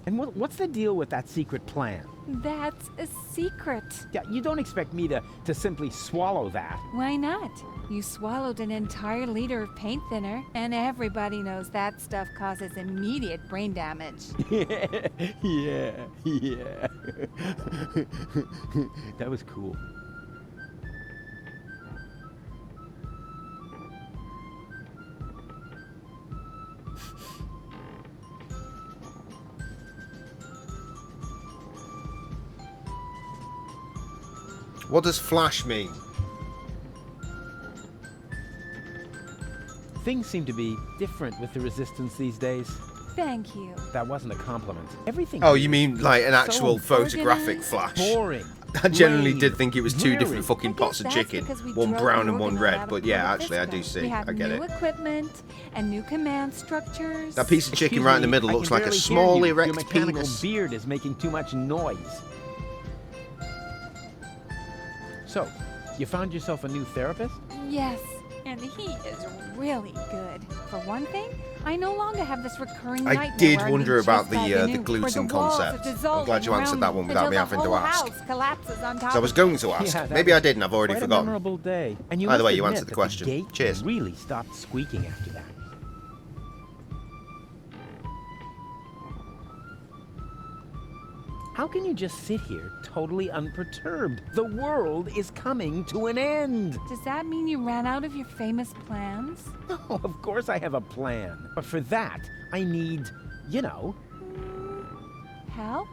And what's the deal with that secret plan? That's a secret. Yeah, you don't expect me to simply swallow that. Why not? You swallowed an entire liter of paint thinner, and everybody knows that stuff causes immediate brain damage. Yeah. That was cool. What does flash mean? Things seem to be different with the resistance these days. Thank you. That wasn't a compliment. Everything. Oh, you mean like an so actual photographic organized, flash? boring. I generally lame, did think it was two different dreary. fucking pots of That's chicken, because we one drove brown the and one Organon red. out of But yeah, Puerto actually, I do Vista. see. We have I get new it. equipment and new command structures. That piece of chicken Excuse right in the me, middle I looks can like a barely hear small you. erect Your mechanical penis. beard is making too much noise. So, you found yourself a new therapist? Yes, and he is really good. For one thing, I no longer have this recurring I nightmare did where I wonder need about chest the agony, gluten where the walls are concept. I'm dissolving glad you answered around that me one without me until having the to whole ask. house collapses on top So I was of going to ask. Yeah, that Maybe I was didn't. I've already quite forgotten. A memorable day. And you Either must way, you admit answered the that question. gate Cheers. really stopped squeaking after that. How can you just sit here totally unperturbed? The world is coming to an end. Does that mean you ran out of your famous plans? Oh, of course I have a plan. But for that, I need, you know, Help?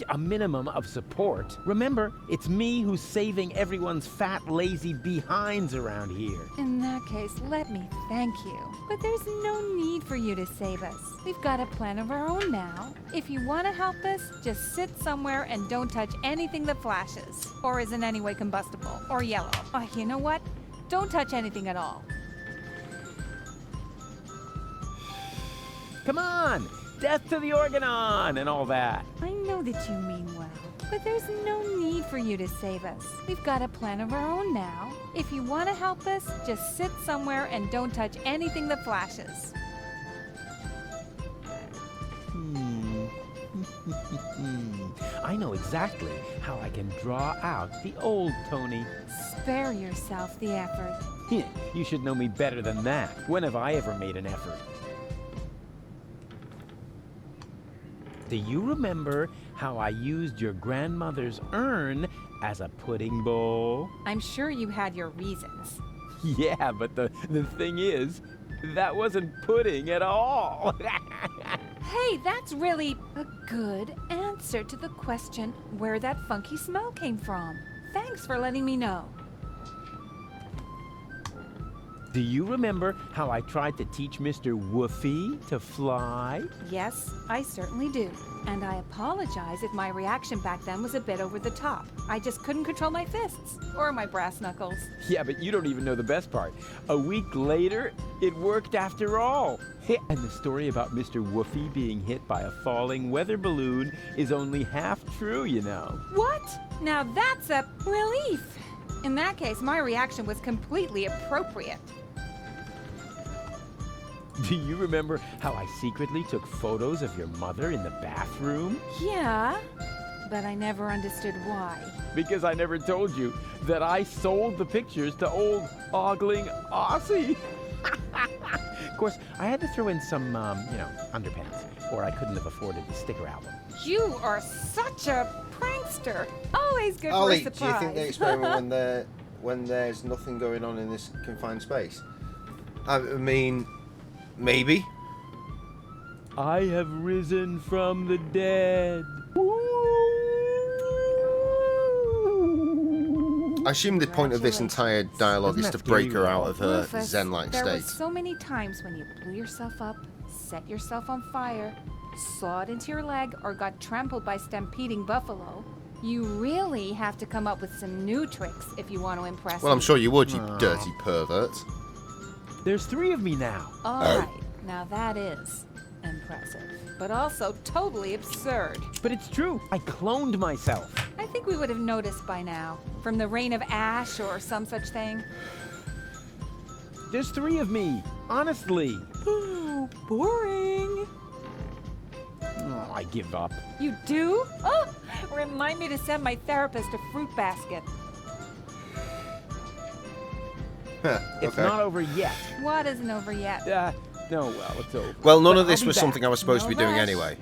a minimum of support. Remember, it's me who's saving everyone's fat, lazy behinds around here. In that case, let me thank you. But there's no need for you to save us. We've got a plan of our own now. If you want to help us, just sit somewhere and don't touch anything that flashes, or is in any way combustible, or yellow. Oh, you know what? Don't touch anything at all. Come on! death to the Organon and all that. I know that you mean well, but there's no need for you to save us. We've got a plan of our own now. If you want to help us, just sit somewhere and don't touch anything that flashes. I know exactly how I can draw out the old Tony. Spare yourself the effort. You should know me better than that. When have I ever made an effort? Do you remember how I used your grandmother's urn as a pudding bowl? I'm sure you had your reasons. Yeah, but the thing is, that wasn't pudding at all. Hey, that's really a good answer to the question where that funky smell came from. Thanks for letting me know. Do you remember how I tried to teach Mr. Woofy to fly? Yes, I certainly do. And I apologize if my reaction back then was a bit over the top. I just couldn't control my fists or my brass knuckles. Yeah, but you don't even know the best part. A week later, it worked after all. And the story about Mr. Woofy being hit by a falling weather balloon is only half true, you know. What? Now that's a relief. In that case, my reaction was completely appropriate. Do you remember how I secretly took photos of your mother in the bathroom? Yeah, but I never understood why. Because I never told you that I sold the pictures to old ogling Aussie. Of course, I had to throw in some, underpants, or I couldn't have afforded the sticker album. You are such a prankster. Always good Ollie, for a do surprise. you think they experiment when there's nothing going on in this confined space? I mean, maybe. I have risen from the dead. I assume the point of this entire dialogue is to break her out of her Rufus, zen-like there were state. so many times when you blew yourself up, set yourself on fire, sawed into your leg, or got trampled by stampeding buffalo. You really have to come up with some new tricks if you want to impress Well, I'm me. sure you would, you dirty pervert. There's 3 of me now. All right, now that is impressive, but also totally absurd. But it's true. I cloned myself. I think we would have noticed by now, from the rain of ash or some such thing. There's 3 of me. Honestly. Ooh, boring. Oh, I give up. You do? Oh, remind me to send my therapist a fruit basket. It's not over yet. What isn't over yet? No, well, it's over. Well, none But of this I'll be was back. something I was supposed to be doing rush. anyway.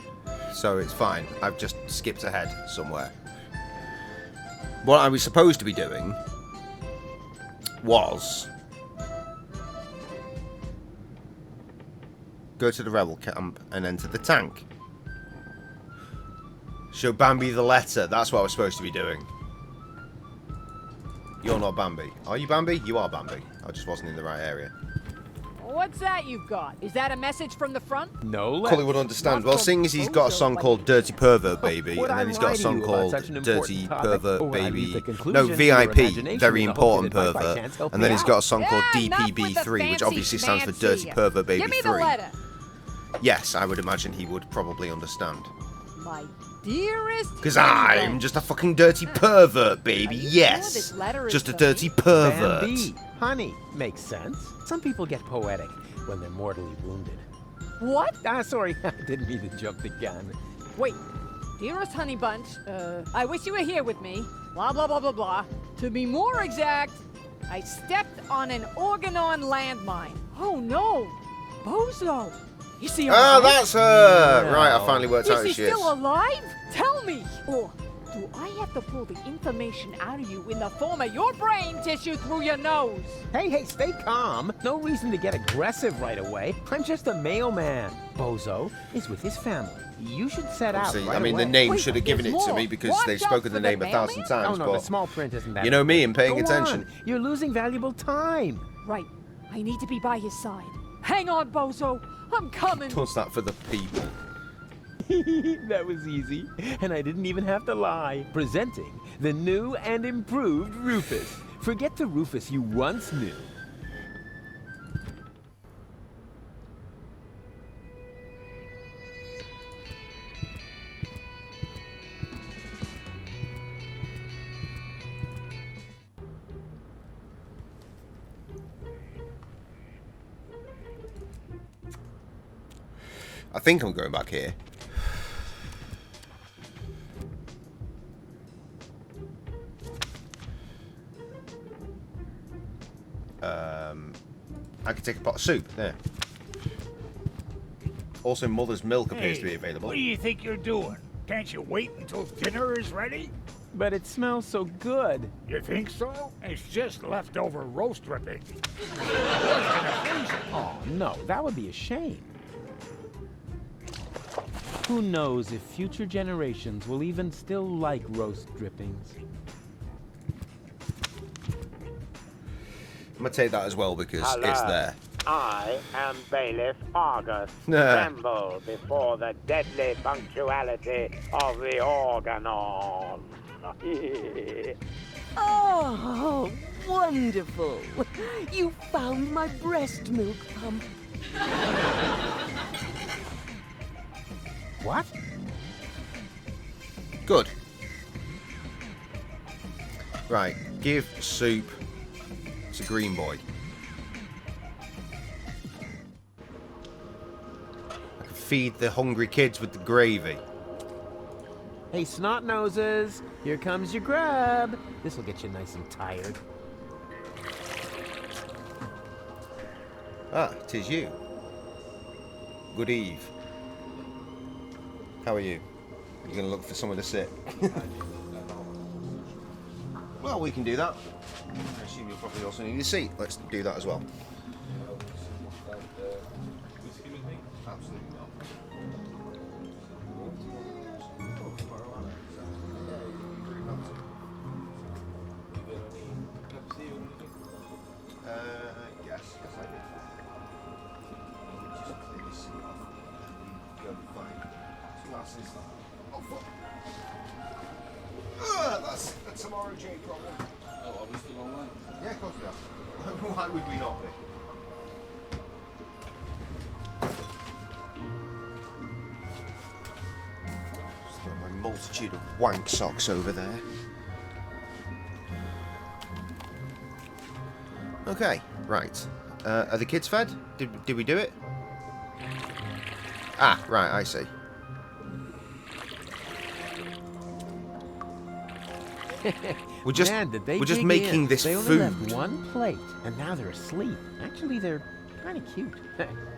So it's fine. I've just skipped ahead somewhere. What I was supposed to be doing was go to the rebel camp and enter the tank. Show Bambi the letter. That's what I was supposed to be doing. You're not Bambi. Are you Bambi? You are Bambi. I just wasn't in the right area. What's that you've got? Is that a message from the front? No less. Cully would understand. Well, seeing as he's got a song called Dirty Pervert Baby, Would and I then he's got lie a to song you about called such an important Dirty topic? Pervert Or I leave Baby. the conclusion No, to your VIP, imagination very and I hope important that it by pervert. chance help And then me he's out. got a song called enough with the DPB3, which obviously stands for fancy Dirty Pervert Baby Give me 3. the letter. Yes, I would imagine he would probably understand. My dearest Because Bambi. I'm just a fucking dirty pervert, baby. Yes. this letter is Just a for dirty me? pervert. Bambi. Honey. Makes sense. Some people get poetic when they're mortally wounded. What? Sorry. I didn't mean to jump the gun. Wait. Dearest Honey Bunch, I wish you were here with me. Blah, blah, blah, blah, blah. To be more exact, I stepped on an Organon landmine. Oh, no. Bozo. Is he Ah, alive? that's her. Right, I finally worked out Is who he she is. still alive? Tell me. Or do I have to pull the information out of you in the form of your brain tissue through your nose? Hey, stay calm. No reason to get aggressive right away. I'm just a mailman. Bozo is with his family. You should set out See, right I mean, away. the name should have given it to me because Watch they've out spoken for the the name 1,000 times. Oh, no, but the small print isn't that you know me, I'm paying Go attention. on. You're losing valuable time. Right. I need to be by his side. Hang on, Bozo. I'm coming. Does that for the people. That was easy. And I didn't even have to lie. Presenting the new and improved Rufus. Forget the Rufus you once knew. I think I'm going back here. I could take a pot of soup. There. Also, mother's milk appears to be available. What do you think you're doing? Can't you wait until dinner is ready? But it smells so good. You think so? It's just leftover roast dripping. Oh, no, that would be a shame. Who knows if future generations will even still like roast drippings? I'm going to take that as well because it's there. I am Bailiff Argus. Nah. Tremble before the deadly punctuality of the organon. Oh, wonderful. You found my breast milk pump. What? Good. Right, give soup to Green Boy. I can feed the hungry kids with the gravy. Hey, snot noses, here comes your grub. This'll get you nice and tired. Ah, 'tis you. Good eve. How are you? You're gonna look for somewhere to sit. Well, we can do that. I assume you'll probably also need a seat. Let's do that as well. Absolutely not. Yes, I did. Just clear this seat off. You'll be fine. Glasses. Oh, fuck. That's a tomorrow J problem. Oh, are we still online? Yeah, of course we are. Why would we not be? Just got my multitude of wank socks over there. Okay, right. Are the kids fed? Did we do it? Ah, right, I see. We're just, Man, did they we're just dig making in. this they only food. left one plate, and now they're asleep. Actually, they're kind of cute.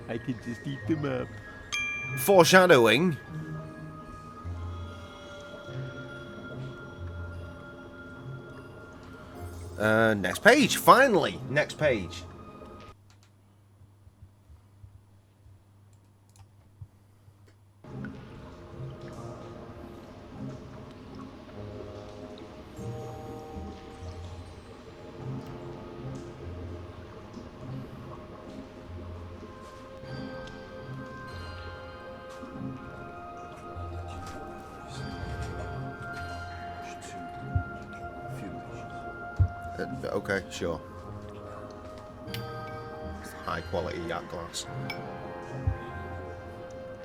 I could just eat them up. Foreshadowing. Next page. Finally, next page. Okay, sure. High quality yacht glass.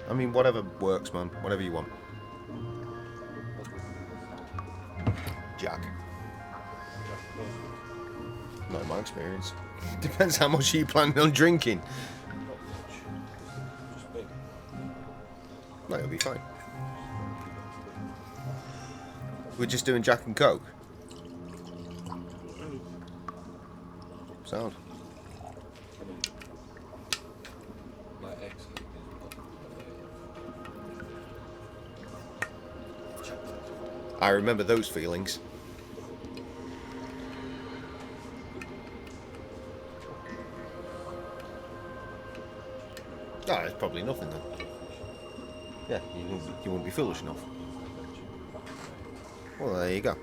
I mean, whatever works, man. Whatever you want. Jack. Not in my experience. Depends how much you planning on drinking. No, it'll be fine. We're just doing Jack and Coke. Sound. I remember those feelings. Ah, it's probably nothing then. Yeah, you won't be foolish enough. Well, there you go.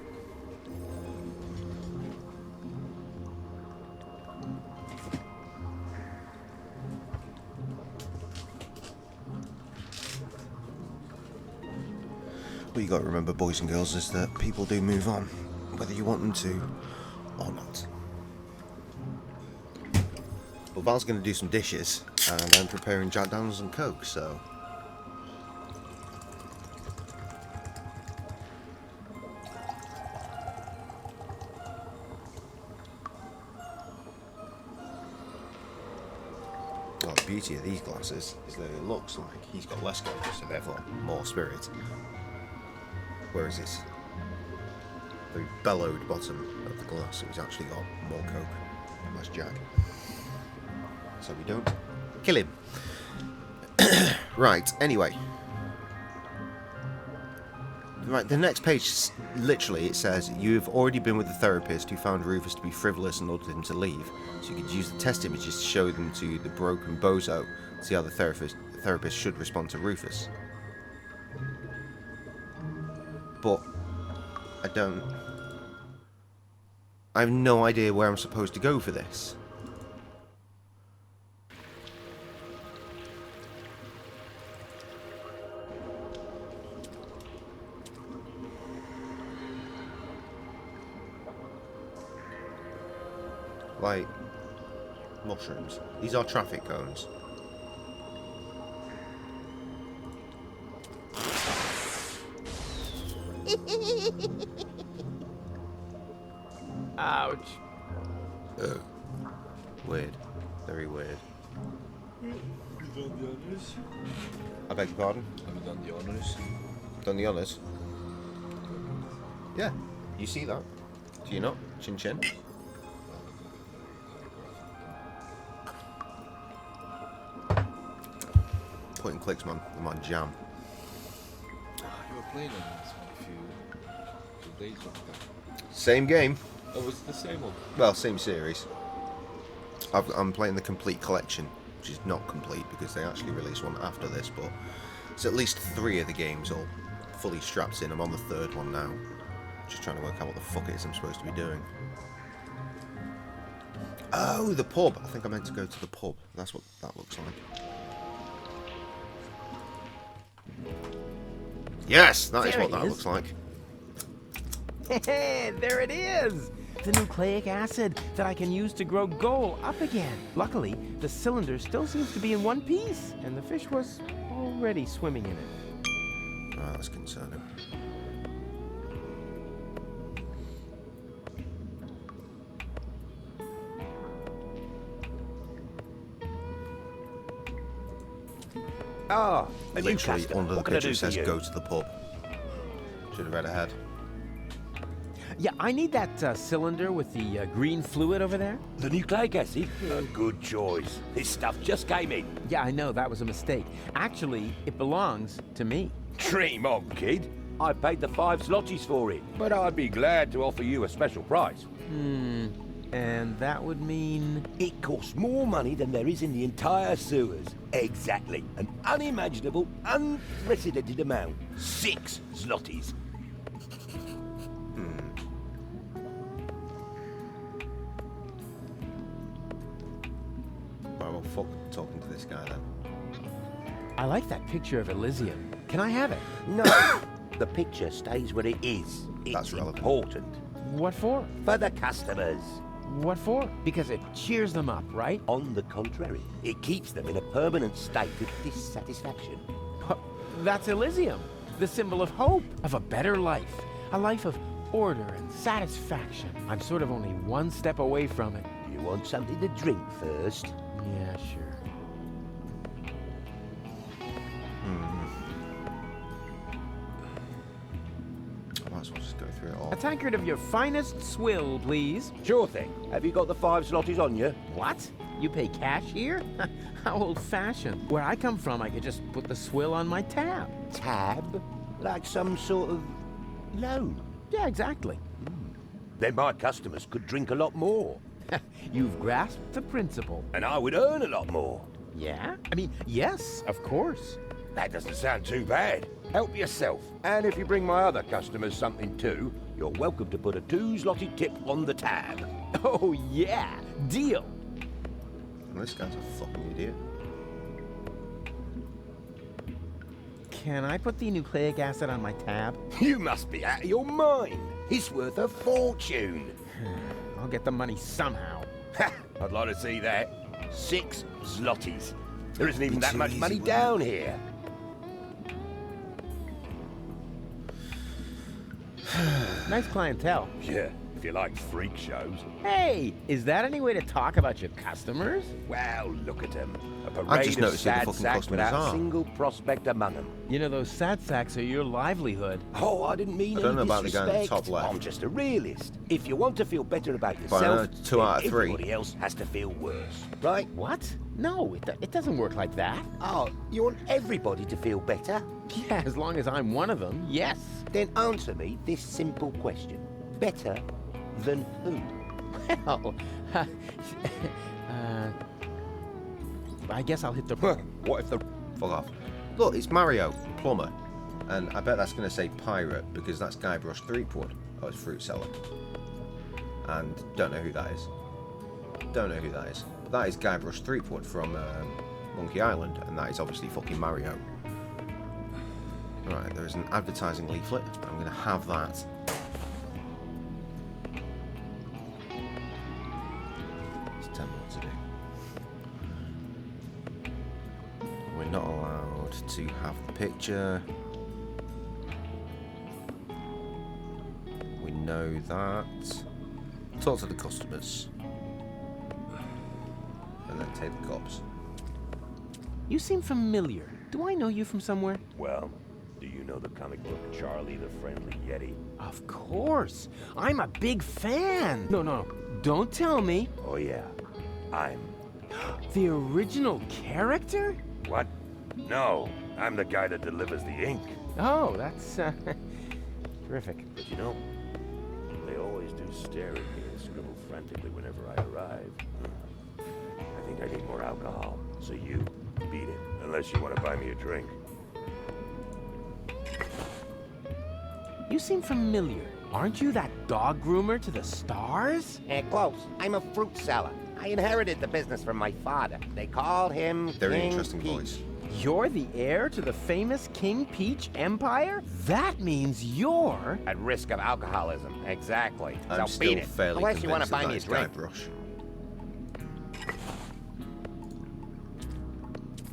What you got to remember, boys and girls, is that people do move on, whether you want them to or not. Well, Val's going to do some dishes, and I'm preparing Jack Daniels and Coke, so... Oh, beauty of these glasses is that it looks like he's got less coke, so therefore more spirit. Whereas this very bellowed bottom of the glass, it's actually got more coke, less Jack. So we don't kill him. Right, anyway. Right, the next page, literally, it says, you've already been with the therapist who found Rufus to be frivolous and ordered him to leave. So you could use the test images to show them to the broken bozo, to see how the therapist should respond to Rufus. But, I have no idea where I'm supposed to go for this. Like mushrooms. These are traffic cones. Ouch. Weird. Very weird. Have you done the honours? I beg your pardon? Have you done the honours? Done the honours? Yeah. You see that? Do you not? Chin chin. Point and clicks, man. I'm on jam. You were playing on this one a few days ago. Same game. Oh, was it the same one? Well, same series. I'm playing the complete collection, which is not complete because they actually released one after this, but it's at least 3 of the games all fully strapped in. I'm on the 3rd one now. Just trying to work out what the fuck it is I'm supposed to be doing. Oh, the pub. I think I meant to go to the pub. That's what that looks like. Yes, that is what that looks like. There it is! The nucleic acid that I can use to grow gold up again. Luckily, the cylinder still seems to be in one piece, and the fish was already swimming in it. Oh, that's concerning. Ah, a new Literally customer. under the What can I picture do it says for you? go to the pub. Should have read ahead. Yeah, I need that cylinder with the green fluid over there. The nucleic acid? A good choice. This stuff just came in. Yeah, I know, that was a mistake. Actually, it belongs to me. Dream on, kid. I paid the 5 zlotys for it, but I'd be glad to offer you a special price. And that would mean... It costs more money than there is in the entire sewers. Exactly. An unimaginable, unprecedented amount. 6 zlotys. Right, well, fuck talking to this guy then. I like that picture of Elysium. Can I have it? No. The picture stays where it is. It's relevant. Important. What for? For the customers. What for? Because it cheers them up, right? On the contrary, it keeps them in a permanent state of dissatisfaction. That's Elysium, the symbol of hope, of a better life, a life of order and satisfaction. I'm sort of only one step away from it. You want something to drink first? Yeah, sure. I might as well just go through it all. A tankard of your finest swill, please. Sure thing. Have you got the 5 zlotys on you? What? You pay cash here? How old-fashioned. Where I come from, I could just put the swill on my tab. Tab? Like some sort of loan? Yeah, exactly. Then my customers could drink a lot more. You've grasped the principle. And I would earn a lot more. Yeah? I mean, yes, of course. That doesn't sound too bad. Help yourself. And if you bring my other customers something too, you're welcome to put a 2 zloty tip on the tab. Oh, yeah. Deal. This guy's a fucking idiot. Can I put the nucleic acid on my tab? You must be out of your mind. It's worth a fortune. I'll get the money somehow. I'd like to see that. 6 zlotys. There isn't even that much money down here. Nice clientele. Yeah, if you like freak shows. Hey, is that any way to talk about your customers? Well, look at them. A I just parade of noticed who the sad fucking sacks customers without a are. single prospect among them. You know, those sad sacks are your livelihood. Oh, I didn't mean I don't know any about the guy in the disrespect. top left. I'm just a realist. If you want to feel better about But I know yourself, 2 out of then 3. everybody else has to feel worse, right? What? No, it doesn't work like that. Oh, you want everybody to feel better? Yeah, as long as I'm one of them, yes. Then answer me this simple question. Better than who? Well, I guess I'll hit the... What if the... Fuck off. Look, it's Mario, plumber. And I bet that's going to say pirate, because that's Guybrush Threepwood. Oh, it's fruit seller. And don't know who that is. Don't know who that is. But that is Guybrush Threepwood from Monkey Island, and that is obviously fucking Mario. Right, there is an advertising leaflet. I'm going to have that. It's 10 more to do. We're not allowed to have the picture. We know that. Talk to the customers. And then take the cops. You seem familiar. Do I know you from somewhere? Well, do you know the comic book Charlie the Friendly Yeti? Of course. I'm a big fan. No. Don't tell me. Oh, yeah. I'm... The original character? What? No, I'm the guy that delivers the ink. Oh, that's terrific. But you know, they always do stare at me and scribble frantically whenever I arrive. I think I need more alcohol, so you beat it, unless you want to buy me a drink. You seem familiar. Aren't you that dog groomer to the stars? Close. I'm a fruit seller. I inherited the business from my father. They called him Very King interesting Peach. voice. You're the heir to the famous King Peach Empire? That means you're... At risk of alcoholism, exactly. I'm so still beat it. fairly Unless you want to convinced buy that me a it's drink. Guybrush.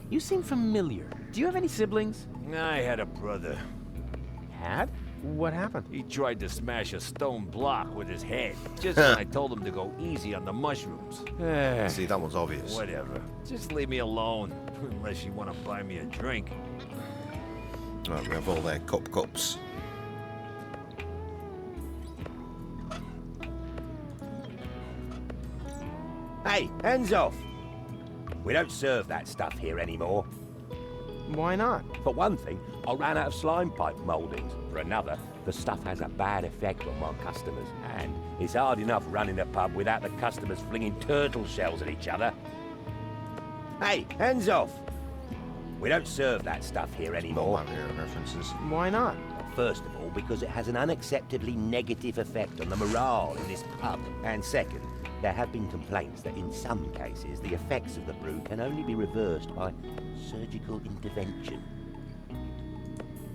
You seem familiar. Do you have any siblings? I had a brother. Had? What happened? He tried to smash a stone block with his head, just when I told him to go easy on the mushrooms. See, that one's obvious. Whatever. Just leave me alone, unless you want to buy me a drink. Right, we have all their cups. Hey, hands off! We don't serve that stuff here anymore. Why not? For one thing, I ran out of slime pipe mouldings. For another, the stuff has a bad effect on my customers. And it's hard enough running a pub without the customers flinging turtle shells at each other. Hey, hands off! We don't serve that stuff here anymore. Mario references. Why not? First of all, because it has an unacceptably negative effect on the morale in this pub. And second, there have been complaints that in some cases the effects of the brew can only be reversed by surgical intervention.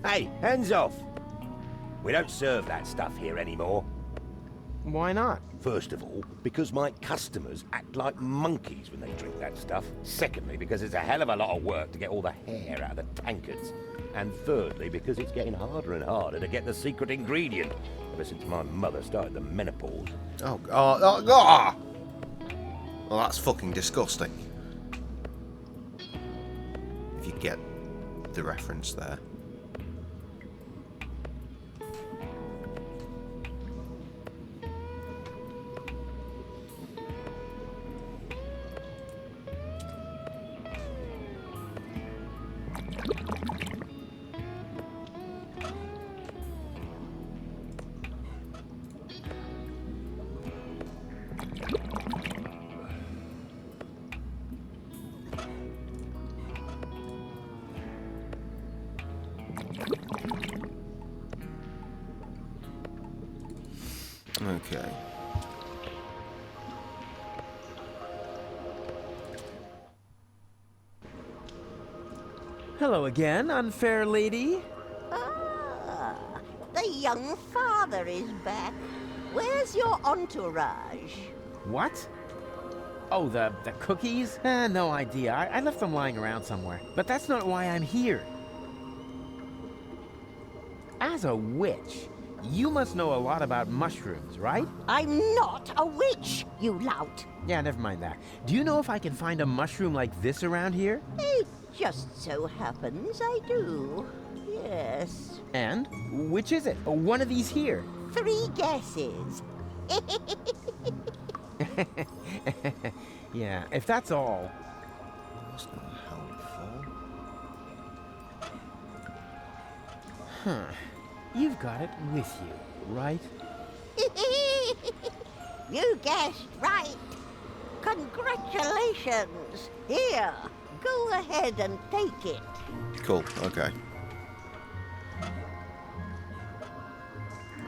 Hey, hands off! We don't serve that stuff here anymore. Why not? First of all, because my customers act like monkeys when they drink that stuff. Secondly, because it's a hell of a lot of work to get all the hair out of the tankards. And thirdly, because it's getting harder and harder to get the secret ingredient, ever since my mother started the menopause. Oh. Well, that's fucking disgusting. If you get the reference there. Okay. Hello again, unfair lady. Ah, the young father is back. Where's your entourage? What? Oh, the cookies? No idea. I left them lying around somewhere. But that's not why I'm here. As a witch, you must know a lot about mushrooms, right? I'm not a witch, you lout. Yeah, never mind that. Do you know if I can find a mushroom like this around here? It just so happens I do. Yes. And which is it? One of these here. 3 guesses. Yeah, if that's all. That's not helpful. Huh. You've got it with you, right? You guessed right. Congratulations. Here, go ahead and take it. Cool, okay.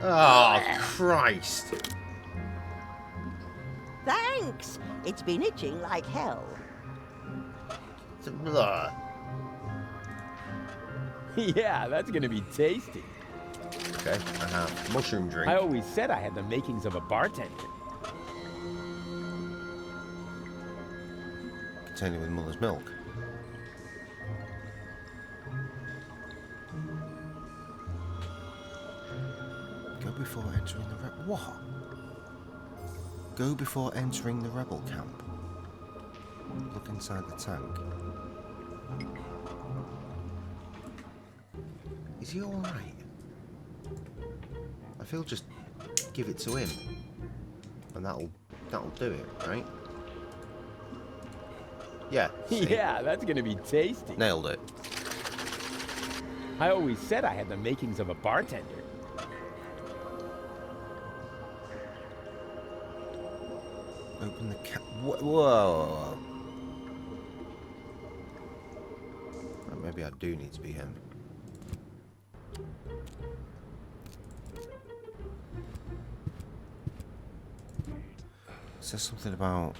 Oh, Christ. Thanks. It's been itching like hell. Blah. Yeah, that's gonna be tasty. Okay, I have mushroom drink. I always said I had the makings of a bartender. Containing with mother's milk. Go before entering the what? Go before entering the rebel camp. Look inside the tank. Is he alright? I feel just give it to him. And that'll do it, right? Yeah. See? Yeah, that's gonna be tasty. Nailed it. I always said I had the makings of a bartender. Open the cap. Whoa. Maybe I do need to be him. It says something about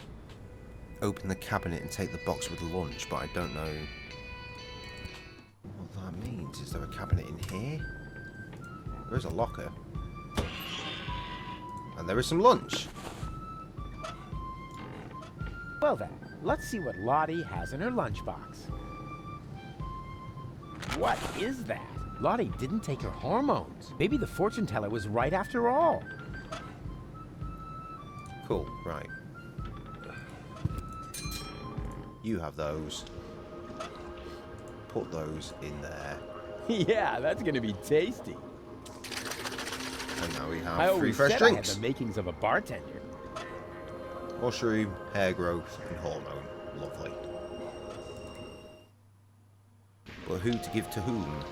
open the cabinet and take the box with the lunch, but I don't know what that means. Is there a cabinet in here? There is a locker. And there is some lunch. Well then, let's see what Lottie has in her lunchbox. What is that? Lottie didn't take her hormones. Maybe the fortune teller was right after all. Cool, right. You have those. Put those in there. Yeah, that's gonna be tasty. And now we I have 3 always fresh said drinks. I had the makings of a bartender. Mushroom, hair growth, and hormone. Lovely. But who to give to whom?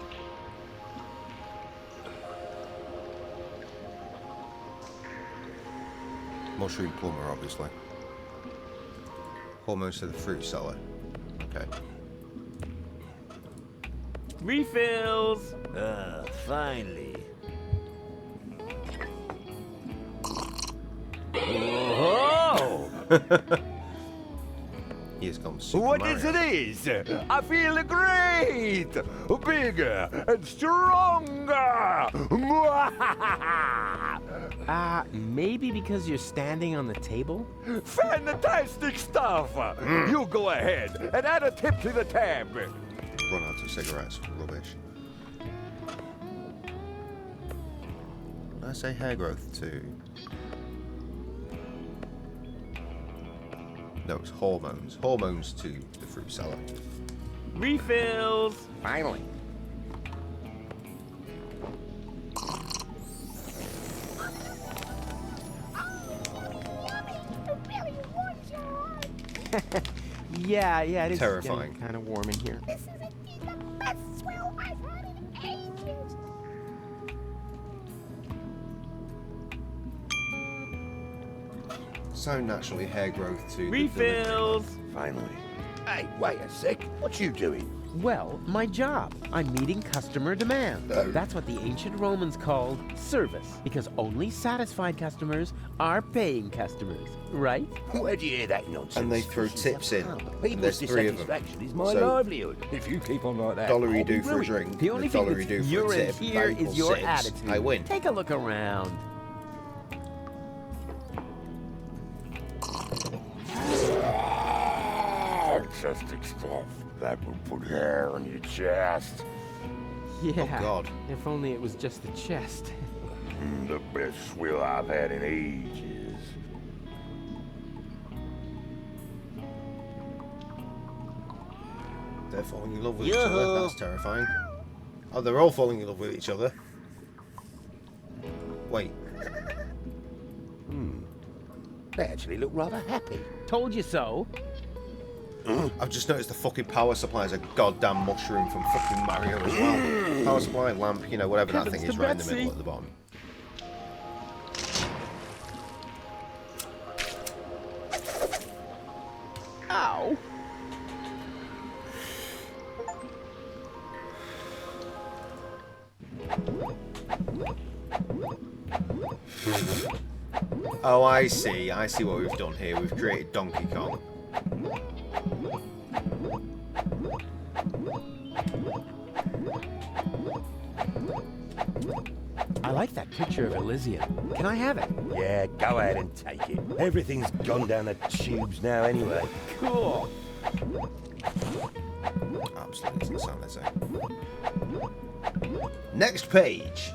Mushroom plumber, obviously. Hormones to the fruit seller. Okay. Refills! Finally. Oh! He has gone Super What Mario. is it is? I feel great! Bigger and stronger! Maybe because you're standing on the table? Fantastic stuff! You go ahead and add a tip to the tab. Run out of cigarettes. Rubbish. What did I say hair growth to? No, it's hormones. Hormones to the fruit seller. Refills! Finally. yeah, it is Terrifying. kind of warm in here. This is indeed the best swill I've had in ages. So naturally hair growth to Refills! Finally. Hey, wait a sec. What you doing? Well, my job. I'm meeting customer demand. That's what the ancient Romans called service, because only satisfied customers are paying customers, right? Where'd you hear that nonsense? And they throw tips in. People's There's 3 of them. dissatisfaction is my So, livelihood. If you keep on like that, dollar you I'll be do for a ruined. drink. The only and thing dollar that's you do for you're a in tip. here that is your equals 6. attitude. I win. Take a look around. Fantastic stuff. That will put hair on your chest. Yeah. Oh, God. If only it was just the chest. The best swill I've had in ages. They're falling in love with each other. That's terrifying. Oh, they're all falling in love with each other. Wait. They actually look rather happy. Told you so. I've just noticed the fucking power supply is a goddamn mushroom from fucking Mario as well. Power supply, lamp, you know, whatever that thing is right in the middle at the bottom. Ow. Oh, I see. I see what we've done here. We've created Donkey Kong. I like that picture of Elysium. Can I have it? Yeah, go ahead and take it. Everything's gone down the tubes now anyway. Cool. Absolutely doesn't sound the same. Next page.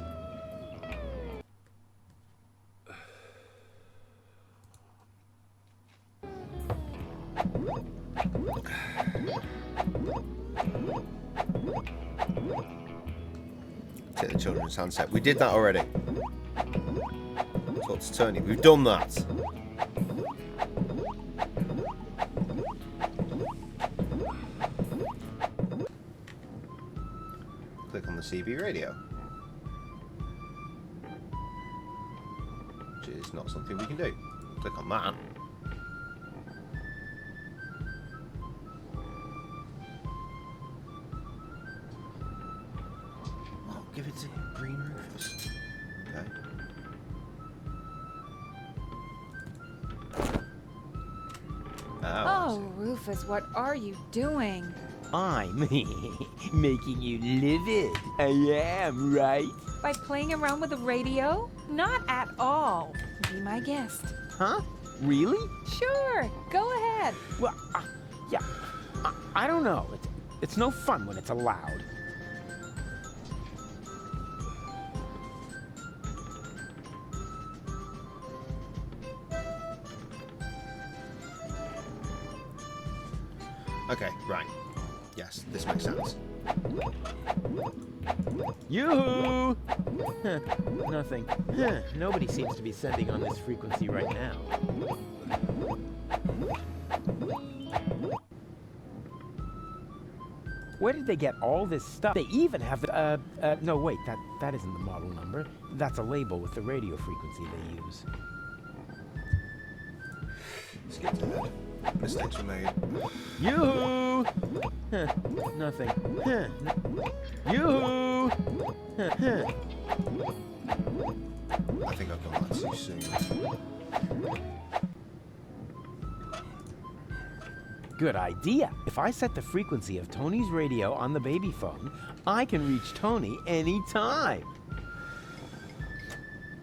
Take the children's handset. We did that already. Talk to Tony. We've done that. Click on the CB radio. Which is not something we can do. Click on that. Oh, give it to Green Rufus. Okay. Oh, Rufus, what are you doing? I'm making you livid. I am, right? By playing around with the radio? Not at all. Be my guest. Huh? Really? Sure, go ahead. Well, yeah. I don't know. It's no fun when it's allowed. Okay, right. Yes, this makes sense. Yoo-hoo! Huh, nothing. Huh, nobody seems to be sending on this frequency right now. Where did they get all this stuff? They even have the, no, wait, that isn't the model number. That's a label with the radio frequency they use. Skip ahead. Mistakes were made. Yoo-hoo! Huh, nothing. Huh. Yoo-hoo! Huh, huh. I think I've done that too soon. Good idea. If I set the frequency of Tony's radio on the baby phone, I can reach Tony anytime.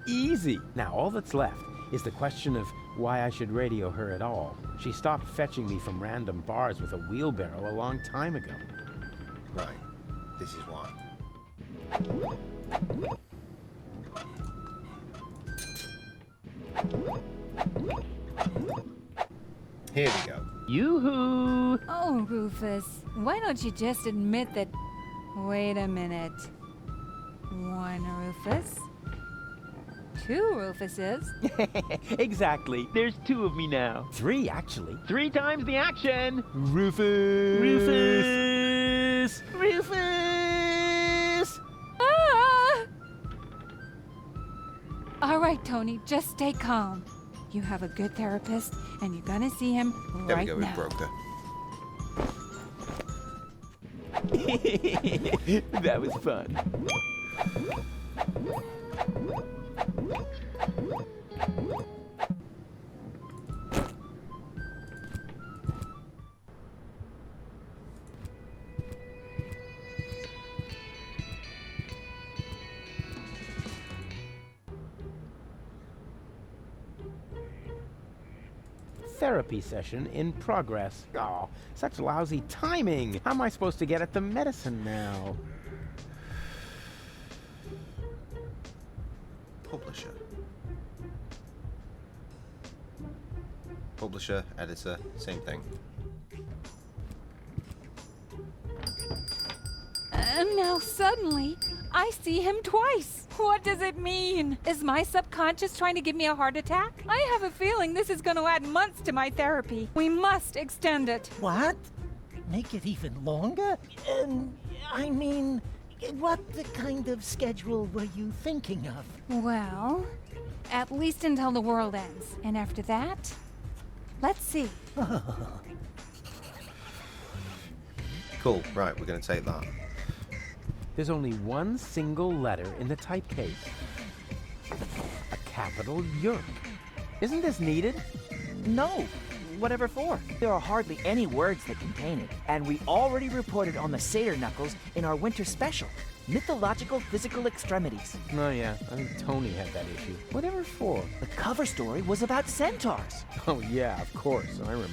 Easy. Now all that's left is the question of why I should radio her at all. She stopped fetching me from random bars with a wheelbarrow a long time ago. Right. This is why. Here we go. Yoo-hoo! Oh, Rufus, why don't you just admit that... Wait a minute. One Rufus? Two Rufuses? Exactly. There's two of me now. Three, actually. 3 times the action! Rufus! Rufus! Rufus! Ah! All right, Tony, just stay calm. You have a good therapist, and you're gonna see him right there we go, now. we broke her. That was fun. Therapy session in progress. Oh, such lousy timing. How am I supposed to get at the medicine now? publisher. Publisher, editor, same thing. And now suddenly, I see him twice. What does it mean? Is my subconscious trying to give me a heart attack? I have a feeling this is going to add months to my therapy. We must extend it. What? Make it even longer? I mean, what kind of schedule were you thinking of? Well, at least until the world ends. And after that, let's see. Cool, right, we're going to take that. There's only one single letter in the type case. A capital Yerk. Isn't this needed? No. Whatever for? There are hardly any words that contain it, and we already reported on the satyr knuckles in our winter special. Mythological physical extremities. Oh yeah, I think Tony had that issue. Whatever for? The cover story was about centaurs. Oh yeah, of course, I remember.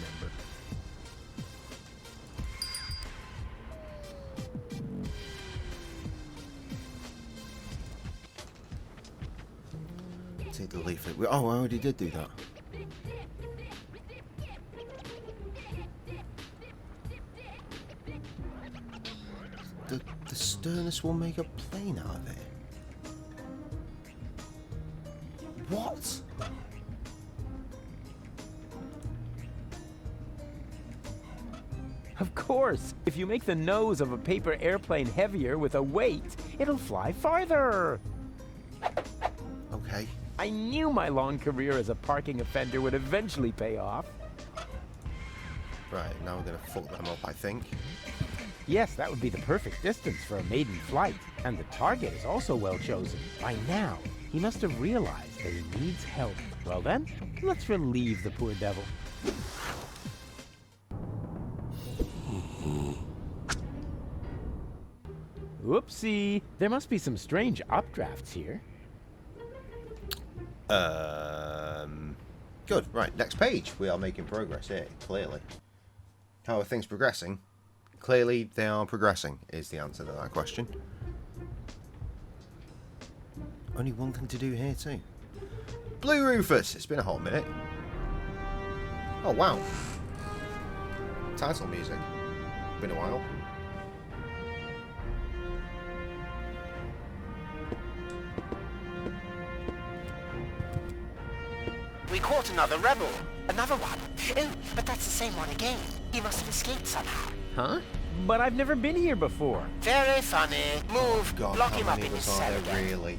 Take the leaflet. Oh, I already did do that. The sternest will make a plane out of it. What? Of course! If you make the nose of a paper airplane heavier with a weight, it'll fly farther! Okay. I knew my long career as a parking offender would eventually pay off. Right, now we're gonna fuck them up, I think. Yes, that would be the perfect distance for a maiden flight. And the target is also well chosen. By now, he must have realized that he needs help. Well then, let's relieve the poor devil. Whoopsie! There must be some strange updrafts here. Good. Right, next page. We are making progress here, clearly. How are things progressing? Clearly, they are progressing, is the answer to that question. Only one thing to do here, too. Blue Rufus! It's been a hot minute. Oh, wow. Title music. Been a while. We caught another rebel. Another one. Oh, but that's the same one again. He must have escaped somehow. Huh? But I've never been here before. Very funny. Move. God, Lock how him up many in of his us are cell there, again. really?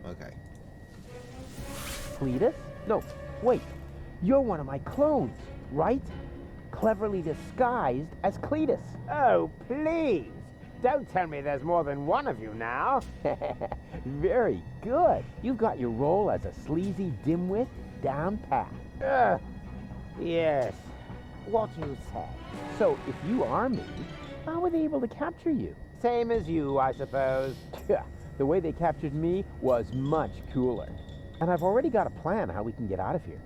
Okay. Cletus? No, wait. You're one of my clones, right? Cleverly disguised as Cletus. Oh, please. Don't tell me there's more than one of you now. Very good. You've got your role as a sleazy dimwit down pat. Yes. What you said. So, if you are me, how were they able to capture you? Same as you, I suppose. The way they captured me was much cooler. And I've already got a plan how we can get out of here.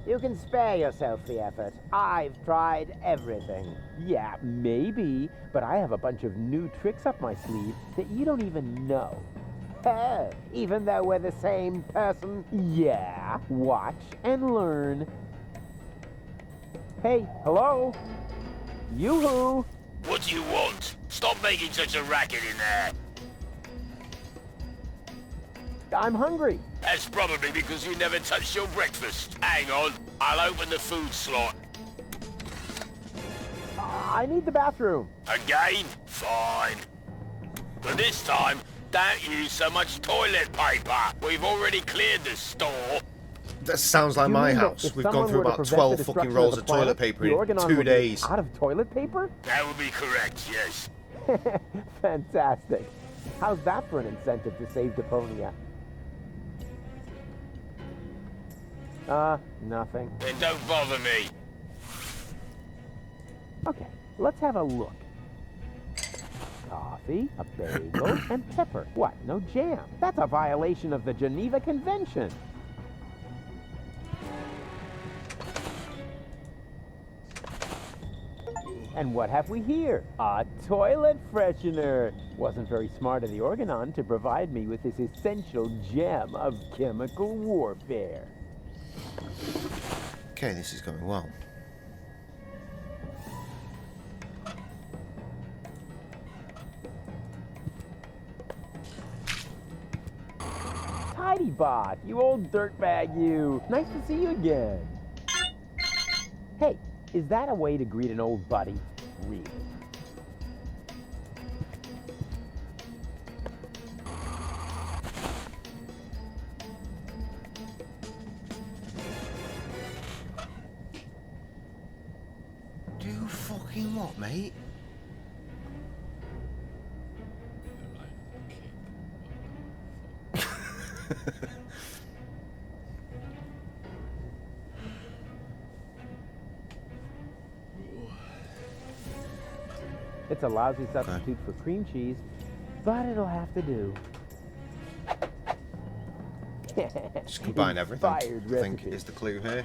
You can spare yourself the effort. I've tried everything. Yeah, maybe, but I have a bunch of new tricks up my sleeve that you don't even know. Oh, even though we're the same person? Yeah, watch and learn. Hey, hello? Yoo-hoo! What do you want? Stop making such a racket in there. I'm hungry. That's probably because you never touched your breakfast. Hang on, I'll open the food slot. I need the bathroom. Again? Fine. But this time, don't use so much toilet paper. We've already cleared the store. That sounds like my house. We've gone through about 12 fucking rolls of toilet paper in 2 days. Out of toilet paper? That would be correct, yes. Fantastic. How's that for an incentive to save Deponia? Nothing. Then don't bother me. Okay, let's have a look. Coffee, a bagel, and pepper. What, no jam? That's a violation of the Geneva Convention. And what have we here? A toilet freshener. Wasn't very smart of the Organon to provide me with this essential gem of chemical warfare. Okay, this is going well. Tidy Bot, you old dirtbag, you. Nice to see you again. Hey, is that a way to greet an old buddy? Really? Do fucking what, mate? It's a lousy substitute for cream cheese, but it'll have to do. Just combine everything, I Inspired think recipe. is the clue here.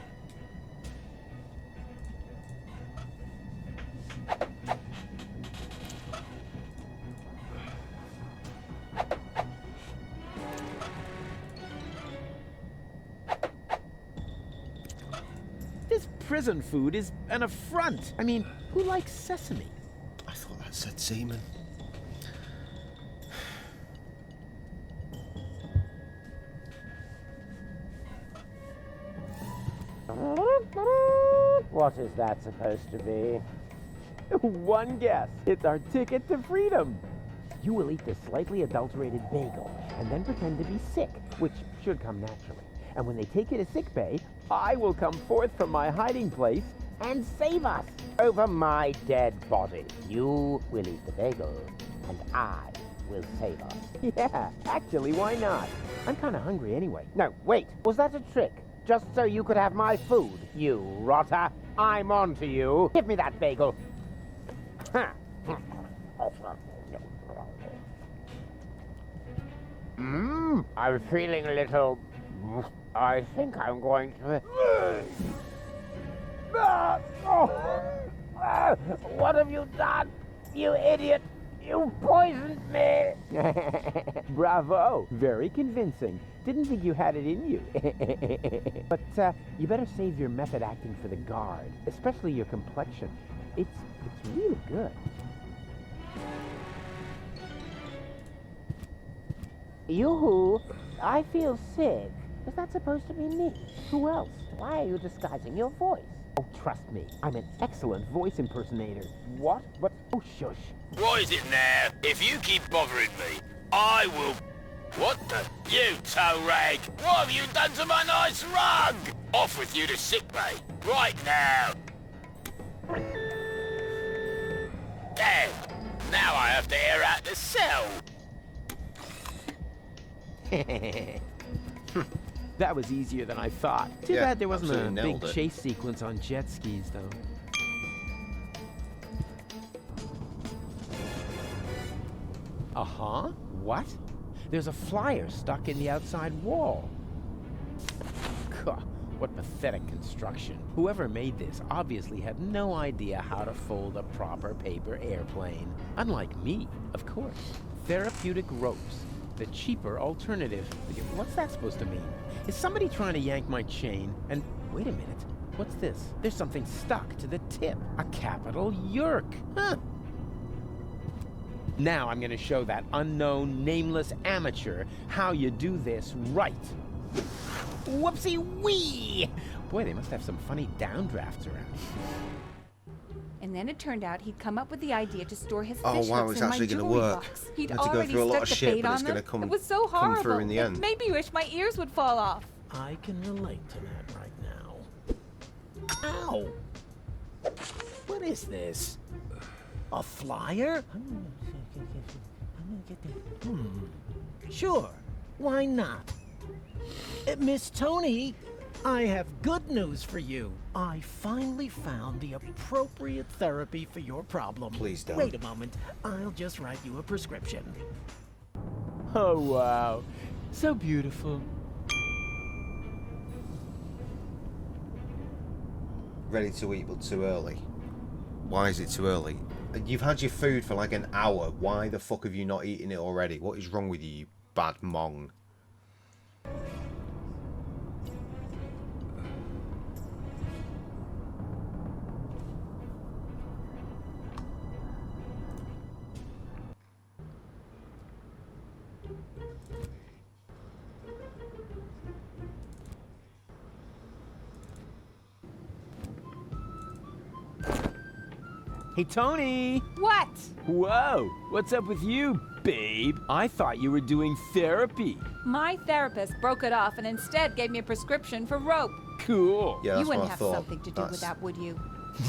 This prison food is an affront. I mean, who likes sesame? I thought that said semen. What is that supposed to be? One guess. It's our ticket to freedom. You will eat this slightly adulterated bagel and then pretend to be sick, which should come naturally. And when they take you to sick bay, I will come forth from my hiding place and save us. Over my dead body, you will eat the bagel, and I will save us. Yeah, actually, why not? I'm kind of hungry anyway. No, wait, was that a trick? Just so you could have my food, you rotter. I'm on to you. Give me that bagel. I'm feeling a little... I think I'm going to... What have you done, you idiot? You poisoned me! Bravo! Very convincing. Didn't think you had it in you. But you better save your method acting for the guard, especially your complexion. It's really good. Yoo-hoo, I feel sick. Was that supposed to be me? Who else? Why are you disguising your voice? Oh, trust me, I'm an excellent voice impersonator. What? What? Oh, shush. What is it now? If you keep bothering me, I will... What the... You toe rag! What have you done to my nice rug? Off with you to sickbay, right now! There! Now I have to air out the cell! That was easier than I thought. Too Yeah, bad there wasn't a absolutely big nailed it. chase sequence on jet skis, though. Uh-huh. What? There's a flyer stuck in the outside wall. God, what pathetic construction. Whoever made this obviously had no idea how to fold a proper paper airplane. Unlike me, of course. Therapeutic ropes. The cheaper alternative. What's that supposed to mean? Is somebody trying to yank my chain? And wait a minute. What's this? There's something stuck to the tip. A capital Yerk. Huh. Now I'm going to show that unknown, nameless amateur how you do this right. Whoopsie-wee! Boy, they must have some funny downdrafts around. And then it turned out he'd come up with the idea to store his Oh, fish wow, hooks it's in my actually gonna jewelry work. box. He'd Had to go already through a lot stuck of the shit, bait but on it's gonna them. come- It was so come through horrible. in the It end. made me wish my ears would fall off. I can relate to that right now. Ow! What is this? A flyer? Sure. Why not? Miss Tony, I have good news for you. I finally found the appropriate therapy for your problem. Please don't. Wait a moment. I'll just write you a prescription. Oh, wow. So beautiful. Ready to eat, but too early. Why is it too early? You've had your food for like an hour. Why the fuck have you not eaten it already? What is wrong with you, you bad mong? Hey, Tony! What? Whoa! What's up with you, babe? I thought you were doing therapy. My therapist broke it off and instead gave me a prescription for rope. Cool. Yeah, that's You wouldn't what I have thought. something to do with that, would you?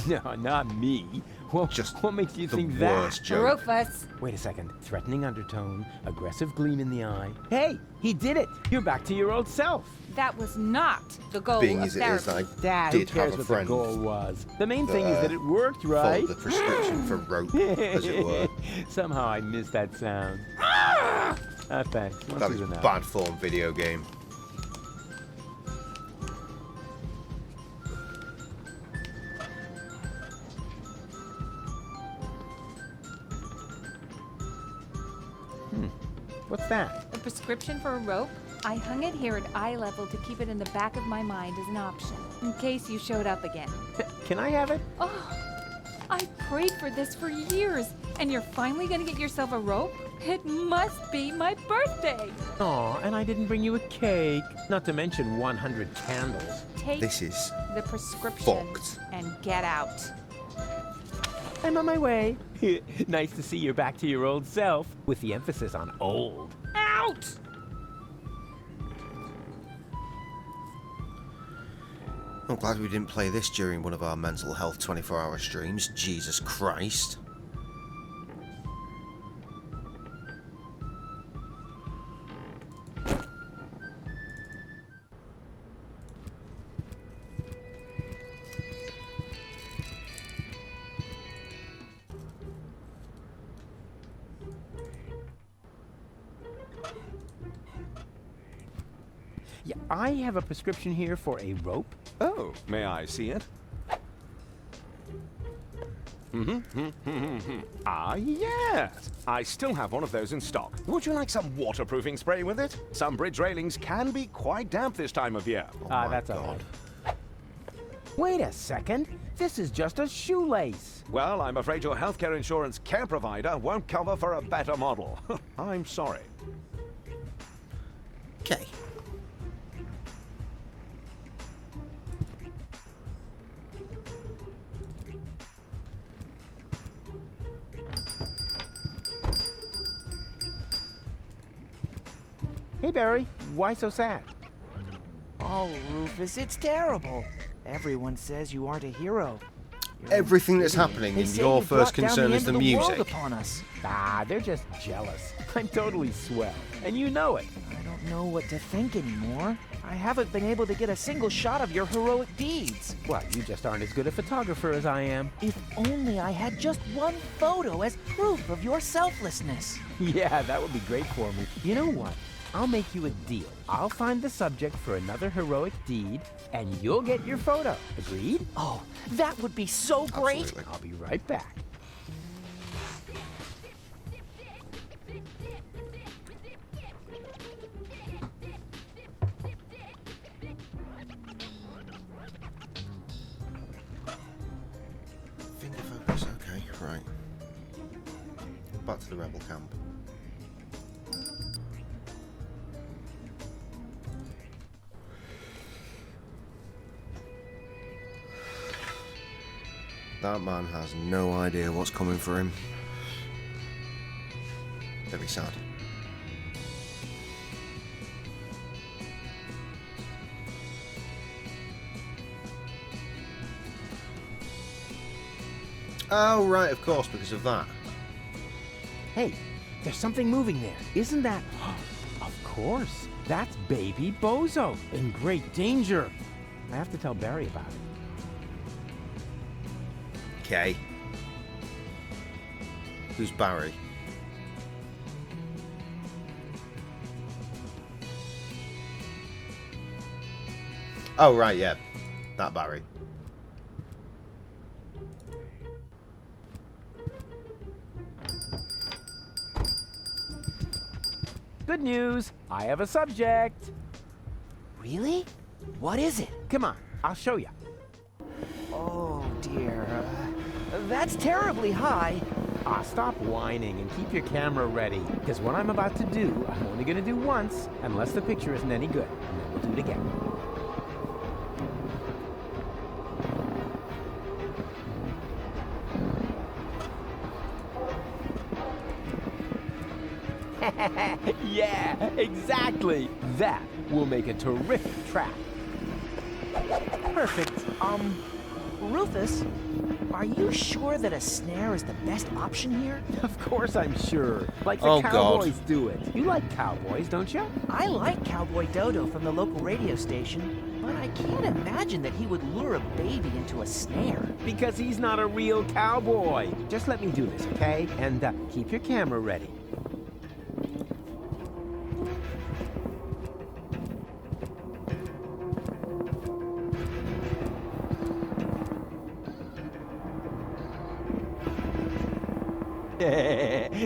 No, not me. Well, what makes you think worst that? joke. Rufus. Wait a second. Threatening undertone, aggressive gleam in the eye. Hey, he did it! You're back to your old self. That was not the goal Being of as it therapy. is, I Dad, who did cares have a what friend. the goal was? The main thing is that it worked, right? Followed the prescription for rope, as it were. Somehow I missed that sound. Thanks. Once That is is enough. bad form video game. What's that? A prescription for a rope? I hung it here at eye level to keep it in the back of my mind as an option, in case you showed up again. Can I have it? Oh, I prayed for this for years, and you're finally gonna get yourself a rope? It must be my birthday! Aw, and I didn't bring you a cake. Not to mention 100 candles. Take This is the prescription fucked. and get out. I'm on my way. Nice to see you're back to your old self, with the emphasis on old. Out! I'm glad we didn't play this during one of our mental health 24-hour streams. Jesus Christ. Yeah, I have a prescription here for a rope. Oh, may I see it? Ah, yes. I still have one of those in stock. Would you like some waterproofing spray with it? Some bridge railings can be quite damp this time of year. That's all right. Wait a second. This is just a shoelace. Well, I'm afraid your healthcare insurance care provider won't cover for a better model. I'm sorry. Okay. Hey, Barry. Why so sad? Oh, Rufus, it's terrible. Everyone says you aren't a hero. Everything that's happening They in say your you first brought down concern the is end the of the world music. upon us. Ah, they're just jealous. I'm totally swell, and you know it. I don't know what to think anymore. I haven't been able to get a single shot of your heroic deeds. Well, you just aren't as good a photographer as I am. If only I had just one photo as proof of your selflessness. Yeah, that would be great for me. You know what? I'll make you a deal. I'll find the subject for another heroic deed, and you'll get your photo. Agreed? Oh, that would be so great. Absolutely. I'll be right back. Finger focus, okay, right. Back to the rebel camp. That man has no idea what's coming for him. Very sad. Oh, right, of course, because of that. Hey, there's something moving there. Isn't that... Of course. That's baby Bozo, in great danger. I have to tell Barry about it. Okay. Who's Barry? Oh, right, yeah. That Barry. Good news. I have a subject. Really? What is it? Come on, I'll show you. Oh, dear. That's terribly high. Stop whining and keep your camera ready, because what I'm about to do, I'm only going to do once, unless the picture isn't any good, and then we'll do it again. Yeah, exactly. That will make a terrific trap. Perfect. Rufus, are you sure that a snare is the best option here? Of course I'm sure. Like the Oh, cowboys God. do it. You like cowboys, don't you? I like Cowboy Dodo from the local radio station, but I can't imagine that he would lure a baby into a snare. Because he's not a real cowboy. Just let me do this, okay? And keep your camera ready.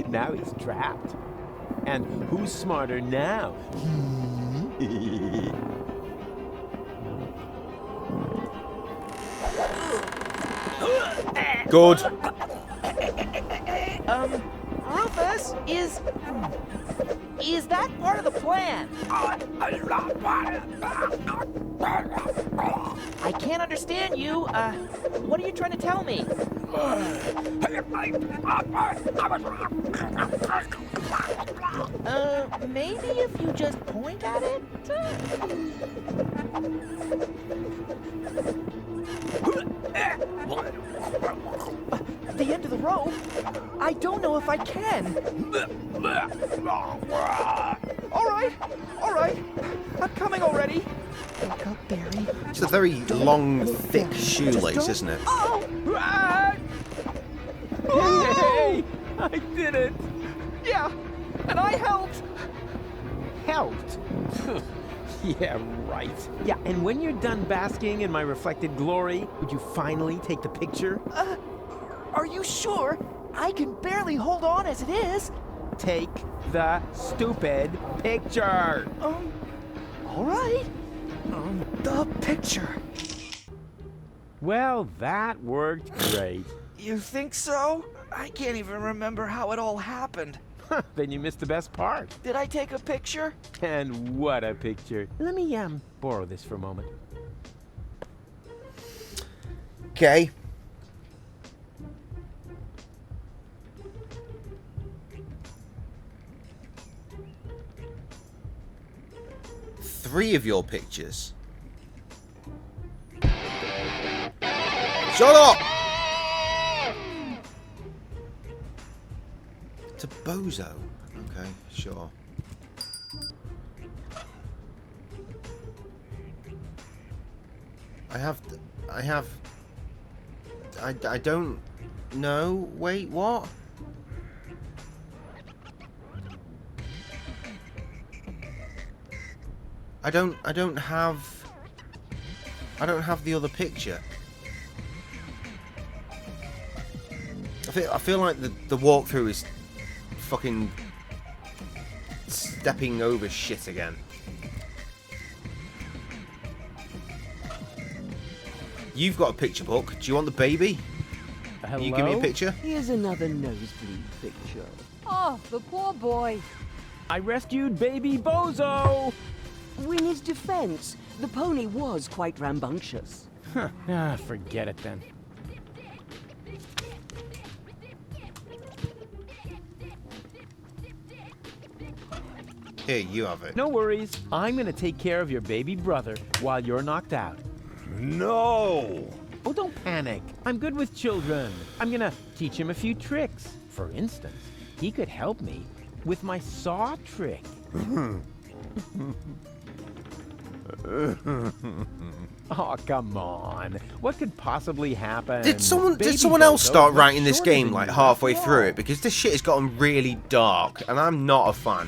Now he's trapped. And who's smarter now? Good. Rufus, is that part of the plan? I can't understand you. What are you trying to tell me? Maybe if you just point at it? The end of the rope? I don't know if I can. All right. I'm coming already. Wake up, Barry. It's a very long, thick shoelace, isn't it? Oh! Hey, I did it. Yeah, and I helped. Helped? Yeah, right. Yeah, and when you're done basking in my reflected glory, would you finally take the picture? Are you sure? I can barely hold on as it is. Take the stupid picture. All right. The picture. Well, that worked great. You think so? I can't even remember how it all happened. Then you missed the best part. Did I take a picture? And what a picture. Let me borrow this for a moment. Okay. Three of your pictures. Shut up! It's a bozo. Okay, sure. I don't know. Wait, what? I don't have the other picture. I feel like the walkthrough is fucking stepping over shit again. You've got a picture book. Do you want the baby? Hello? You give me a picture? Here's another nosebleed picture. Oh, the poor boy. I rescued baby Bozo! In his defense, the pony was quite rambunctious. Huh. Forget it then. Here, you have it. No worries. I'm gonna take care of your baby brother while you're knocked out. No! Oh, don't panic. I'm good with children. I'm gonna teach him a few tricks. For instance, he could help me with my saw trick. Oh, come on. What could possibly happen? Did someone Baby else Bozo start looks writing this shorter game than like you halfway after through all. it? Because this shit has gotten really dark, and I'm not a fan.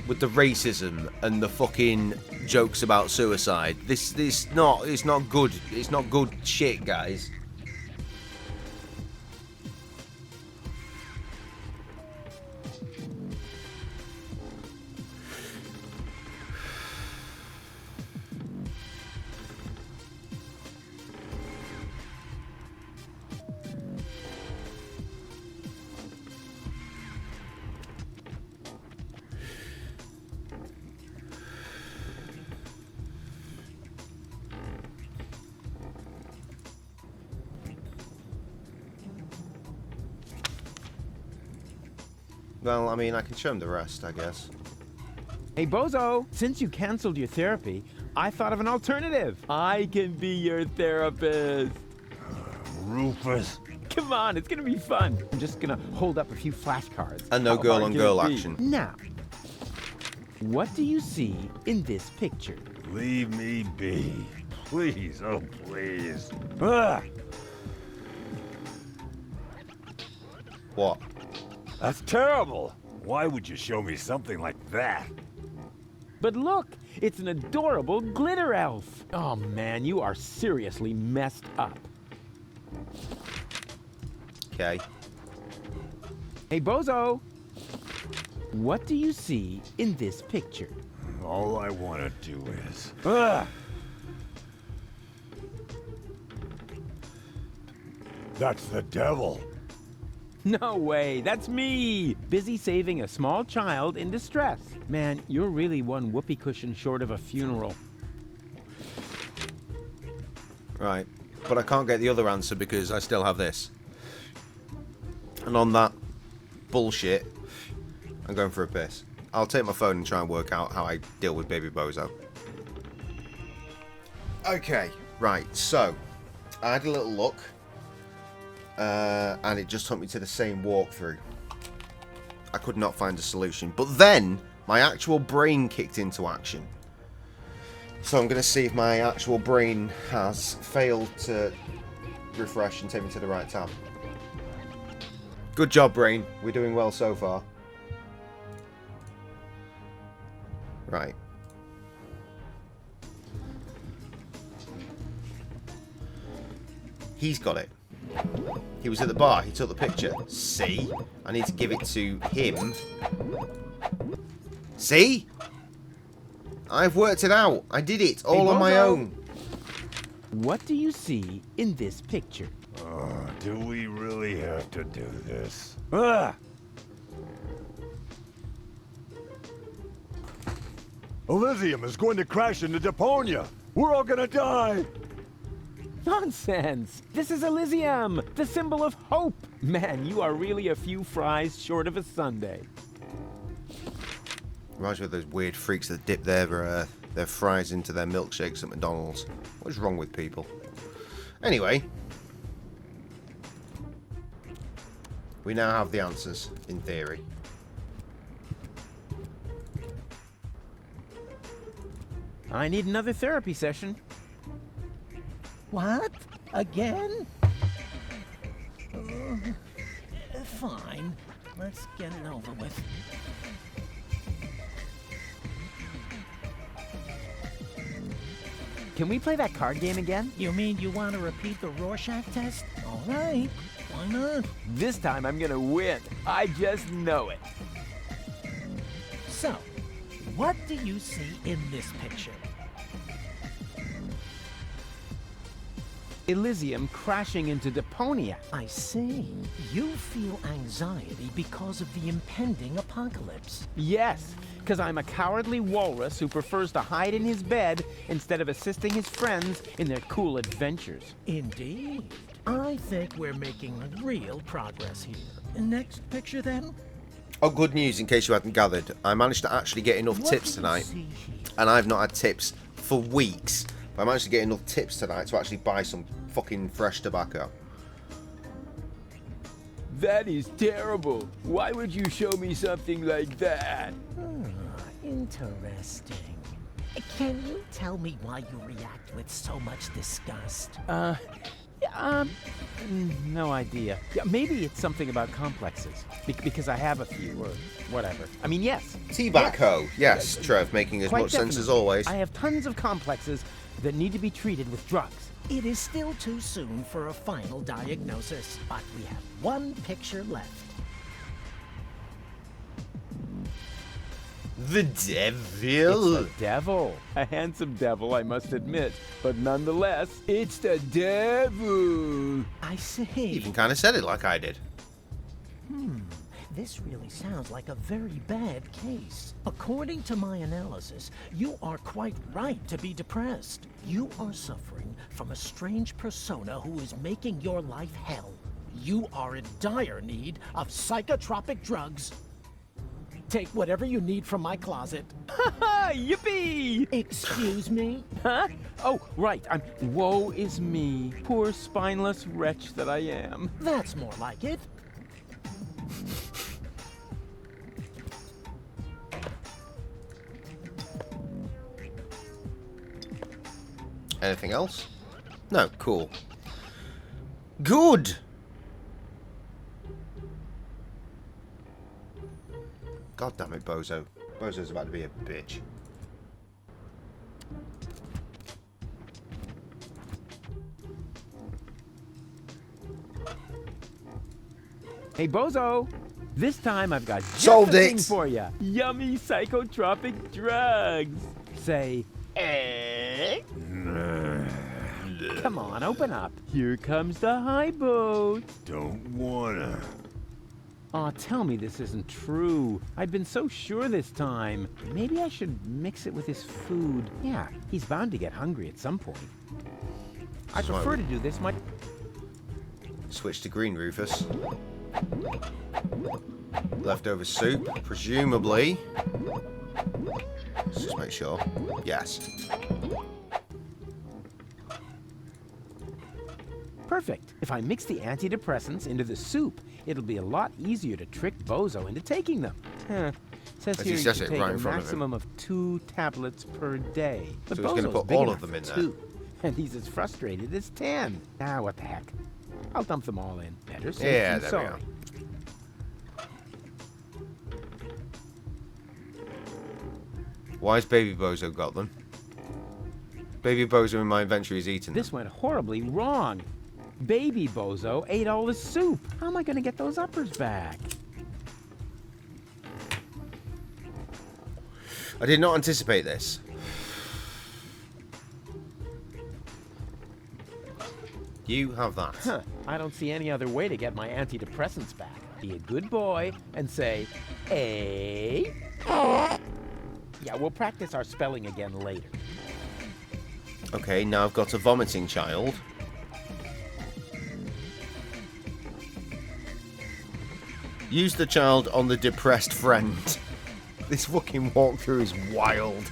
With the racism and the fucking jokes about suicide, it's not good. It's not good shit, guys. Well, I mean, I can show him the rest, I guess. Hey, Bozo, since you canceled your therapy, I thought of an alternative. I can be your therapist. Rufus. Come on, it's gonna be fun. I'm just gonna hold up a few flashcards. And no How girl hard on can girl it be? action. Now, what do you see in this picture? Leave me be. Please, oh please. Ah! What? That's terrible. Why would you show me something like that? But look, it's an adorable glitter elf. Oh man, you are seriously messed up. Okay. Hey, Bozo, what do you see in this picture? All I want to do is... Ah! That's the devil. No way, that's me! Busy saving a small child in distress. Man, you're really one whoopee cushion short of a funeral. Right. But I can't get the other answer because I still have this. And on that bullshit, I'm going for a piss. I'll take my phone and try and work out how I deal with Baby Bozo. Okay, right, so I had a little look. And it just took me to the same walkthrough. I could not find a solution. But then, my actual brain kicked into action. So I'm going to see if my actual brain has failed to refresh and take me to the right tab. Good job, brain. We're doing well so far. Right. He's got it. He was at the bar. He took the picture. See? I need to give it to him. See? I've worked it out. I did it all on my own. What do you see in this picture? Do we really have to do this? Ah! Elysium is going to crash into Deponia. We're all gonna die. Nonsense! This is Elysium, the symbol of hope. Man, you are really a few fries short of a sundae. Reminds me of those weird freaks that dip their fries into their milkshakes at McDonald's. What is wrong with people? Anyway. We now have the answers, in theory. I need another therapy session. What? Again? Fine. Let's get it over with. Can we play that card game again? You mean you want to repeat the Rorschach test? All right. Why not? This time I'm gonna win. I just know it. So, what do you see in this picture? Elysium crashing into Deponia. I see. You feel anxiety because of the impending apocalypse. Yes, because I'm a cowardly walrus who prefers to hide in his bed instead of assisting his friends in their cool adventures. Indeed. I think we're making real progress here. Next picture, then? Oh, good news in case you hadn't gathered. I managed to actually get enough tips tonight. And I've not had tips for weeks. But I managed to get enough tips tonight to actually buy some fucking fresh tobacco. That is terrible. Why would you show me something like that? Interesting. Can you tell me why you react with so much disgust? No idea. Yeah, maybe it's something about complexes. Because I have a few, or whatever. I mean, yes. Tobacco. Yes, Trev, making as Quite much sense as definitely. always. I have tons of complexes that need to be treated with drugs. It is still too soon for a final diagnosis, but we have one picture left. The devil. It's the devil. A handsome devil, I must admit. But nonetheless, it's the devil. I see. You even kind of said it like I did. This really sounds like a very bad case. According to my analysis, you are quite right to be depressed. You are suffering from a strange persona who is making your life hell. You are in dire need of psychotropic drugs Take whatever you need from my closet. Yippee! Excuse me? Huh? Oh, right. Woe is me, poor spineless wretch that I am. That's more like it. Anything else? No, cool. Good! God damn it, Bozo. Bozo's about to be a bitch. Hey, Bozo! This time I've got just Solved the thing it. for you. Yummy psychotropic drugs. Say, eh? Come on, open up. Here comes the high boat. Don't wanna. Aw, tell me this isn't true. I've been so sure this time. Maybe I should mix it with his food. Yeah, he's bound to get hungry at some point. I prefer to do this much. Switch to green, Rufus. Leftover soup, presumably. Let's just make sure. Yes. Perfect. If I mix the antidepressants into the soup, it'll be a lot easier to trick Bozo into taking them. Says As here he you says should it take right a in front of him. maximum of 2 tablets per day. But So he's gonna Bozo's put big all enough of them in for there. 2, and he's as frustrated as 10. Ah, what the heck. I'll dump them all in. Better safe Yeah, than there sorry. we are. Why's Baby Bozo got them? Baby Bozo in my inventory is eating them. This went horribly wrong. Baby Bozo ate all the soup. How am I going to get those uppers back? I did not anticipate this. You have that. Huh. I don't see any other way to get my antidepressants back. Be a good boy and say, A. Yeah, we'll practice our spelling again later. Okay, now I've got a vomiting child. Use the child on the depressed friend. This fucking walkthrough is wild.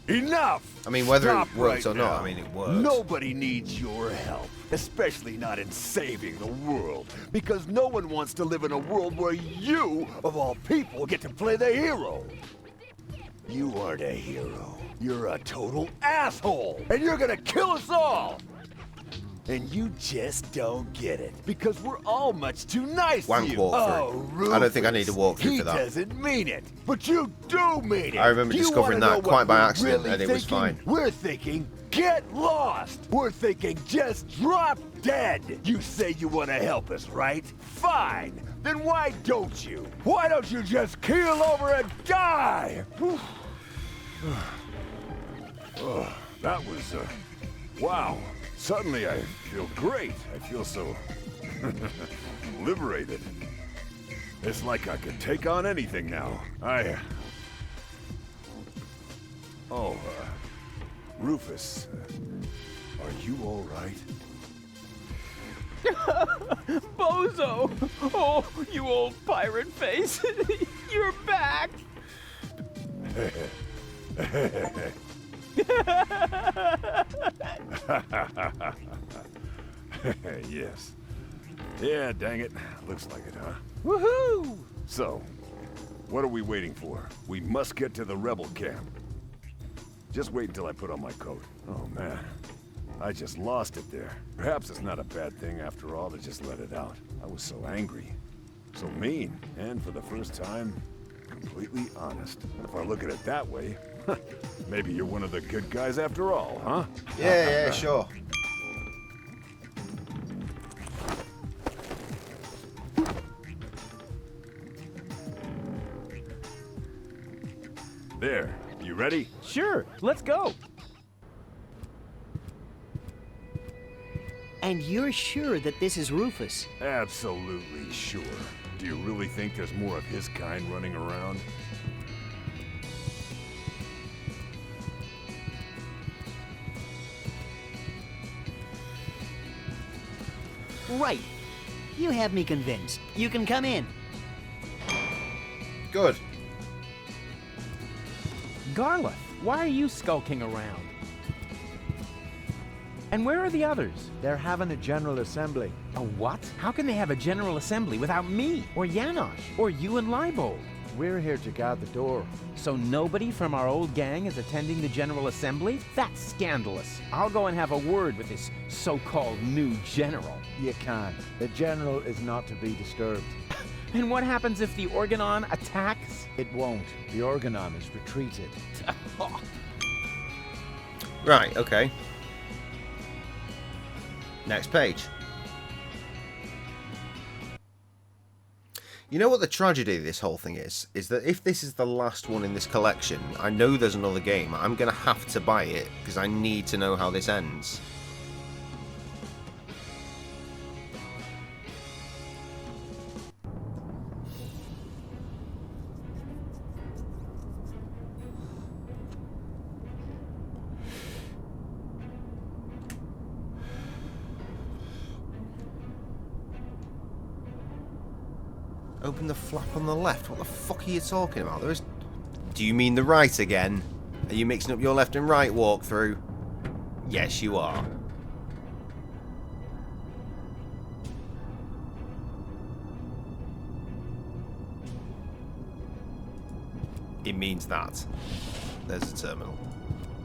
Enough! I mean, whether Stop it works right or not, now. I mean, it works. Nobody needs your help, especially not in saving the world, because no one wants to live in a world where you, of all people, get to play the hero. You aren't a hero. You're a total asshole, and you're gonna kill us all! And you just don't get it, because we're all much too nice Wank to you. walkthrough. Oh, I don't think I need a Rufus, walkthrough he for that. doesn't mean it, but you do mean it. I remember Do you discovering wanna that know quite what by we're accident, really and it was thinking? fine. We're thinking, get lost. We're thinking, just drop dead. You say you want to help us, right? Fine. Then why don't you? Why don't you just keel over and die? Oh, that was, wow. Suddenly I feel great. I feel so liberated. It's like I could take on anything now. Rufus, are you all right? Bozo! Oh, you old pirate face. You're back! Yes. Yeah, dang it. Looks like it, huh? Woohoo! So, what are we waiting for? We must get to the rebel camp. Just wait until I put on my coat. Oh, man. I just lost it there. Perhaps it's not a bad thing after all to just let it out. I was so angry. So mean. And for the first time, completely honest. If I look at it that way, maybe you're one of the good guys after all, huh? Yeah, sure. There. You ready? Sure, let's go. And you're sure that this is Rufus? Absolutely sure. Do you really think there's more of his kind running around? Right. You have me convinced. You can come in. Good. Garloth, why are you skulking around? And where are the others? They're having a general assembly. A what? How can they have a general assembly without me, or Janosch, or you and Leibold? We're here to guard the door. So nobody from our old gang is attending the general assembly? That's scandalous. I'll go and have a word with this so-called new general. You can't. The general is not to be disturbed. And what happens if the Organon attacks? It won't. The Organon is retreated. Right, okay. Next page. You know what the tragedy of this whole thing is? Is that if this is the last one in this collection, I know there's another game. I'm going to have to buy it because I need to know how this ends. Open the flap on the left. What the fuck are you talking about? There is... Do you mean the right again? Are you mixing up your left and right walkthrough? Yes, you are. It means that. There's a terminal.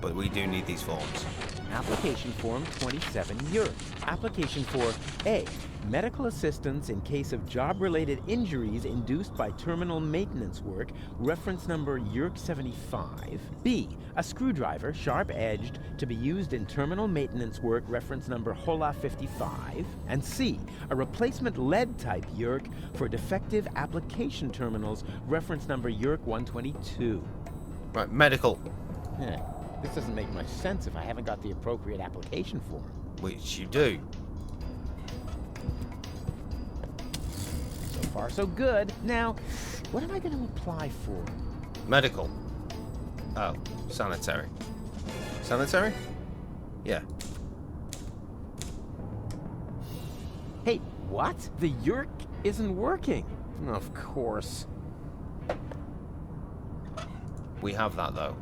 But we do need these forms. Application Form 27, Yerk. Application for A. Medical assistance in case of job-related injuries induced by terminal maintenance work, reference number Yerk 75. B. A screwdriver, sharp-edged, to be used in terminal maintenance work, reference number HOLA 55. And C. A replacement lead-type Yerk for defective application terminals, reference number Yerk 122. Right, medical. This doesn't make much sense if I haven't got the appropriate application form. Which you do. So far, so good. Now, what am I going to apply for? Medical. Oh, sanitary. Sanitary? Yeah. Hey, what? The Yerk isn't working. Of course. We have that, though.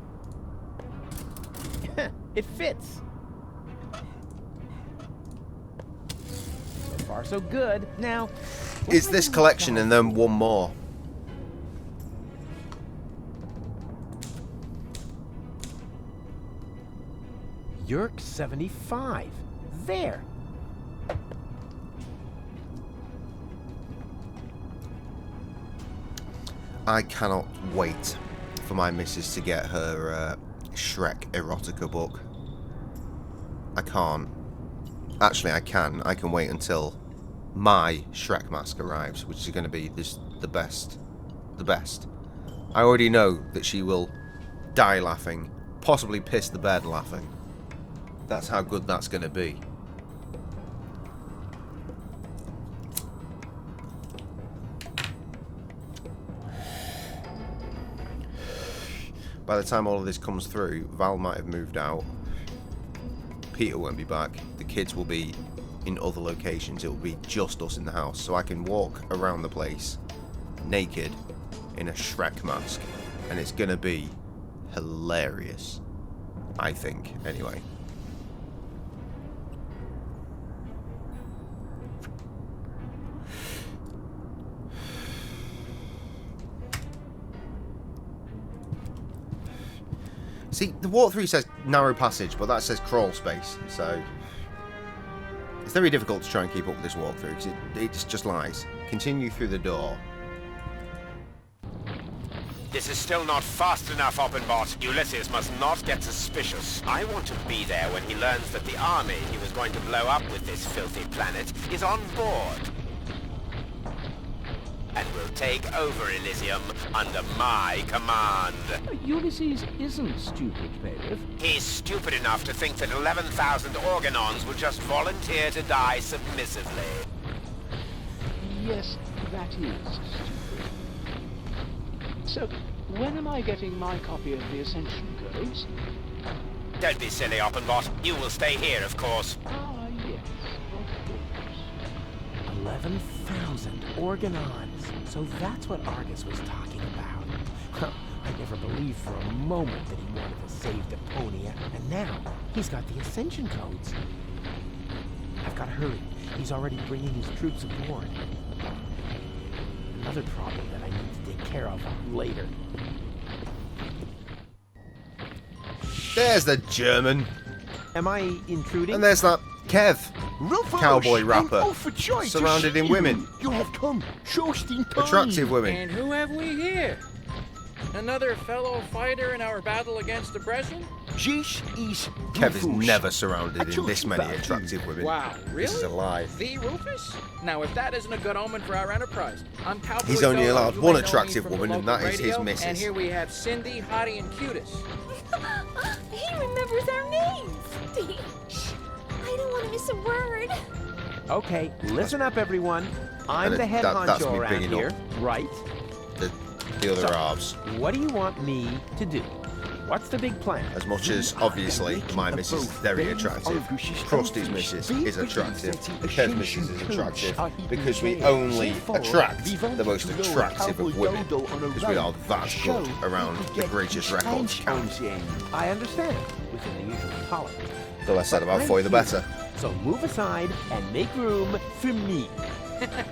It fits. So far, so good. Now, it's this collection and then one more. Yerk 75. There. I cannot wait for my missus to get her Shrek erotica book. I can't. Actually, I can. I can wait until my Shrek mask arrives, which is going to be the best. The best. I already know that she will die laughing, possibly piss the bed laughing. That's how good that's going to be. By the time all of this comes through, Val might have moved out. Peter won't be back. The kids will be in other locations. It will be just us in the house. So I can walk around the place naked in a Shrek mask. And it's going to be hilarious. I think, anyway. See, the walkthrough says narrow passage, but that says crawl space, so it's very difficult to try and keep up with this walkthrough, because it just lies. Continue through the door. This is still not fast enough, Oppenbot. Ulysses must not get suspicious. I want to be there when he learns that the army he was going to blow up with this filthy planet is on board. And will take over Elysium under my command. Ulysses isn't stupid, Bailiff. He's stupid enough to think that 11,000 Organons will just volunteer to die submissively. Yes, that is stupid. So, when am I getting my copy of the Ascension Codes? Don't be silly, Oppenbot. You will stay here, of course. Ah, yes, of course. 11,000 organons. So that's what Argus was talking about. Huh, I never believed for a moment that he wanted to save Deponia, and now he's got the Ascension codes. I've got to hurry. He's already bringing his troops aboard. Another problem that I need to take care of later. There's the German. Am I intruding? And there's that Kev, Rufus, cowboy rapper, I'm overjoyed to surrounded see in you. women. You have come just in time. Attractive women. And who have we here? Another fellow fighter in our battle against oppression? This is Kev is Rufus. never surrounded in this many about attractive women. Wow, really? This is a lie. The Rufus? Now, if that isn't a good omen for our enterprise, I'm Cowboy He's only Dodo. allowed You one may know me attractive from the woman, and local that is his radio, missus. And here we have Cindy, Hottie, and Cutis. He remembers our names. Shh. I don't want to miss a word. Okay, listen up, everyone. I'm And the head that's honcho me around bringing here, up right? The other So, halves. What do you want me to do? What's the big plan? As much as, obviously, my missus is very attractive, Krusty's missus is attractive, Kev's missus is attractive, because we only attract the most attractive of women, because we are that good around the Greatest Records camp. I understand, within the usual tolerance. The less said about Foy, the better. So move aside and make room for me.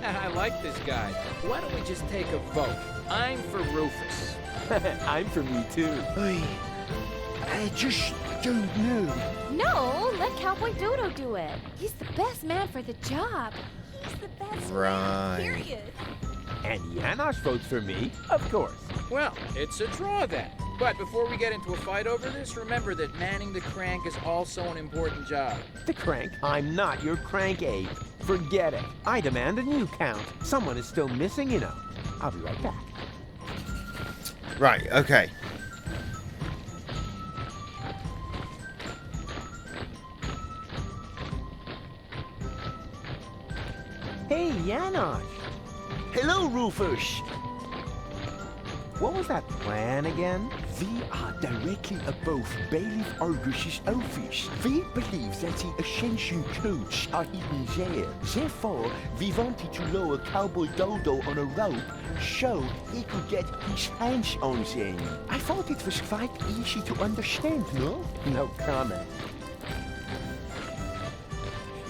I like this guy. Why don't we just take a vote? I'm for Rufus. I'm for me too. I just don't know. No, let Cowboy Dodo do it. He's the best man for the job. He's the best Right. man, period. And Janosch votes for me, of course. Well, it's a draw then. But before we get into a fight over this, remember that manning the crank is also an important job. The crank? I'm not your crank ape. Forget it. I demand a new count. Someone is still missing, you know. I'll be right back. Right, okay. Hey, Janosch. Hello, Rufus. What was that plan again? We are directly above Bailiff Argus's office. We believe that the Ascension codes are hidden there. Therefore, we wanted to lower Cowboy Dodo on a rope so he could get his hands on them. I thought it was quite easy to understand, no? No comment.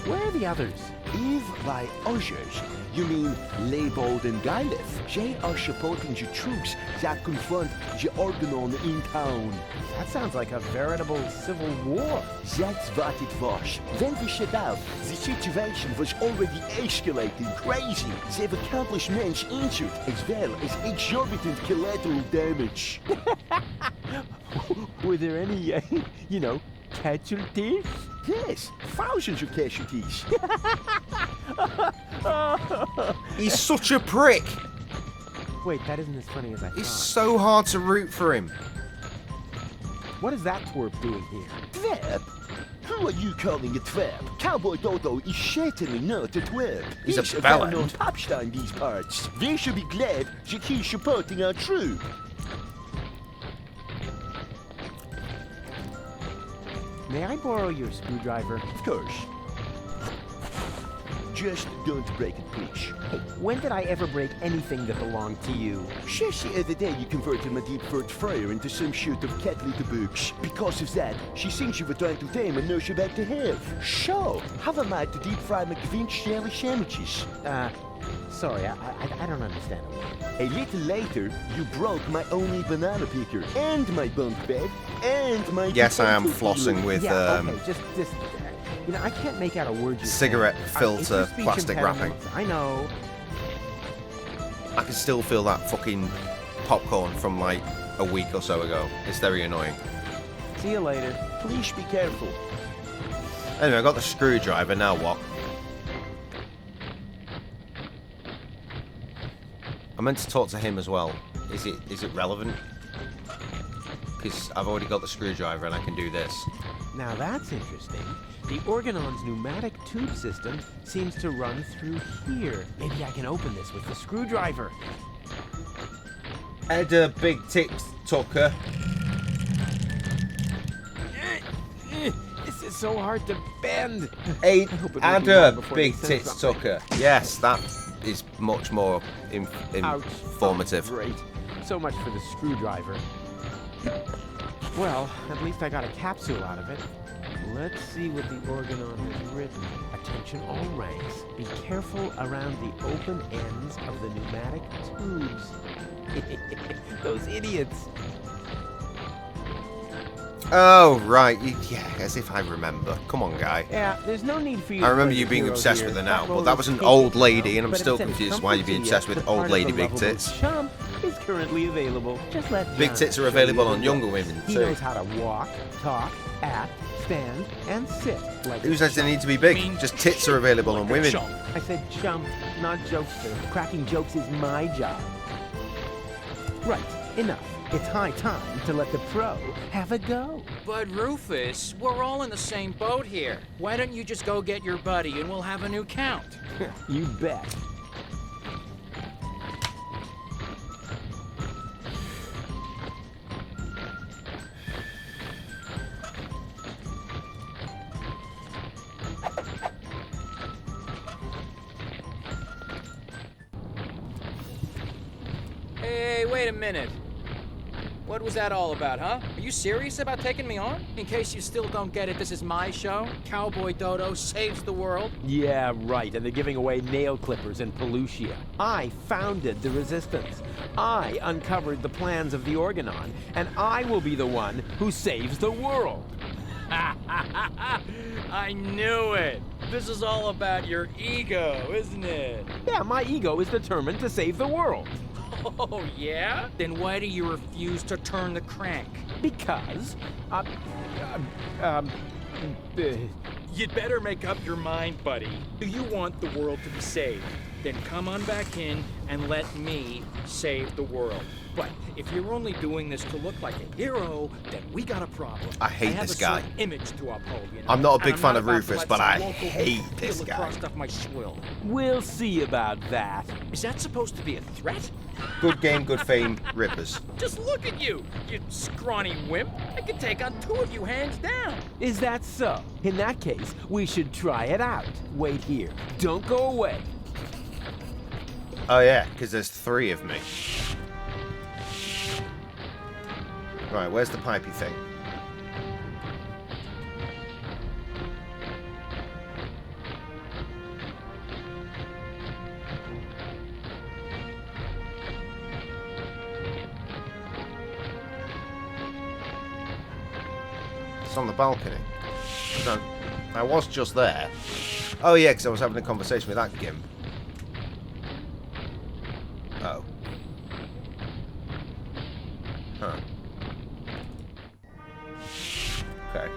Where are the others? If by others, you mean Leibold and Galef. They are supporting the troops that confront the Organon in town. That sounds like a veritable civil war. That's what it was. When we set out, the situation was already escalating crazy. There were countless men injured, as well as exorbitant collateral damage. Were there any, you know, casualties? Yes, thousands of casualties. He's such a prick. Wait, that isn't as funny as I It's thought. so hard to root for him. What is that twerp doing here? Twerp? Who are you calling a twerp? Cowboy Dodo is certainly not a twerp. He's a well-known bellend. pop star in these parts. We should be glad that he's supporting our troop. May I borrow your screwdriver? Of course. Just don't break it, please. Hey, when did I ever break anything that belonged to you? Just the other day you converted my deep throat fryer into some sort of cat litter box. Because of that, she thinks you were trying to tame a nurse about to have. So, how am I to deep fry McVinch jelly sandwiches? Sorry, I don't understand. A little later, you broke my only banana picker, and my bunk bed, and my Yes, I am potato flossing peeler. with Yeah, okay, just, you know, I can't make out a word you're cigarette saying. filter It's your speech plastic wrapping. impediment. I know. I can still feel that fucking popcorn from like a week or so ago. It's very annoying. See you later. Please be careful. Anyway, I got the screwdriver, now what? I meant to talk to him as well. Is it relevant? Because I've already got the screwdriver and I can do this. Now that's interesting. The Organon's pneumatic tube system seems to run through here. Maybe I can open this with the screwdriver. Header, big tips, Tucker. This is so hard to bend. Hey, hope it won't be add long a before they big send tits something. tucker. Yes, that is much more Ouch. informative. Oh, great. So much for the screwdriver. Well, at least I got a capsule out of it. Let's see what the organon has written. Attention all ranks. Be careful around the open ends of the pneumatic tubes. Those idiots. Oh, right. Yeah, as if I remember. Come on, guy. Yeah, there's no need for you. I remember to play you the being hero obsessed here. with her now, but role that is was an taken old now, lady, and I'm but still if it's confused why you'd be comfort to obsessed you, with the old part of lady the big lovable tits. Chump is currently available. Just let Big John tits are show available you on the younger way. women, He too. knows how to walk, talk, act, stand, and sit. Like Who a says they chump. need to be big? Just tits are available on women. I said chump, not jokester. Cracking jokes is my job. Right, enough. It's high time to let the pro have a go. But Rufus, we're all in the same boat here. Why don't you just go get your buddy and we'll have a new count? You bet. Hey, wait a minute. What was that all about, huh? Are you serious about taking me on? In case you still don't get it, this is my show. Cowboy Dodo saves the world. Yeah, right, and they're giving away nail clippers in Pelusia. I founded the Resistance. I uncovered the plans of the Organon, and I will be the one who saves the world. I knew it. This is all about your ego, isn't it? Yeah, my ego is determined to save the world. Oh, yeah? Then why do you refuse to turn the crank? Because, You'd better make up your mind, buddy. Do you want the world to be saved? Then come on back in and let me save the world. But if you're only doing this to look like a hero, then we got a problem. I hate have this a guy. certain image to uphold, you know? I'm not a big And fan I'm of not about to Rufus, let but some I local hate hope this feel guy. crossed off my swill. we'll see about that. Is that supposed to be a threat? Good game, good fame, rippers. Just look at you, you scrawny wimp. I could take on two of you hands down. Is that so? In that case, we should try it out. Wait here. Don't go away. Oh yeah, because there's 3 of me. Right, where's the pipey thing? It's on the balcony. I was just there. Oh yeah, because I was having a conversation with that gimp. Oh. Huh. Okay.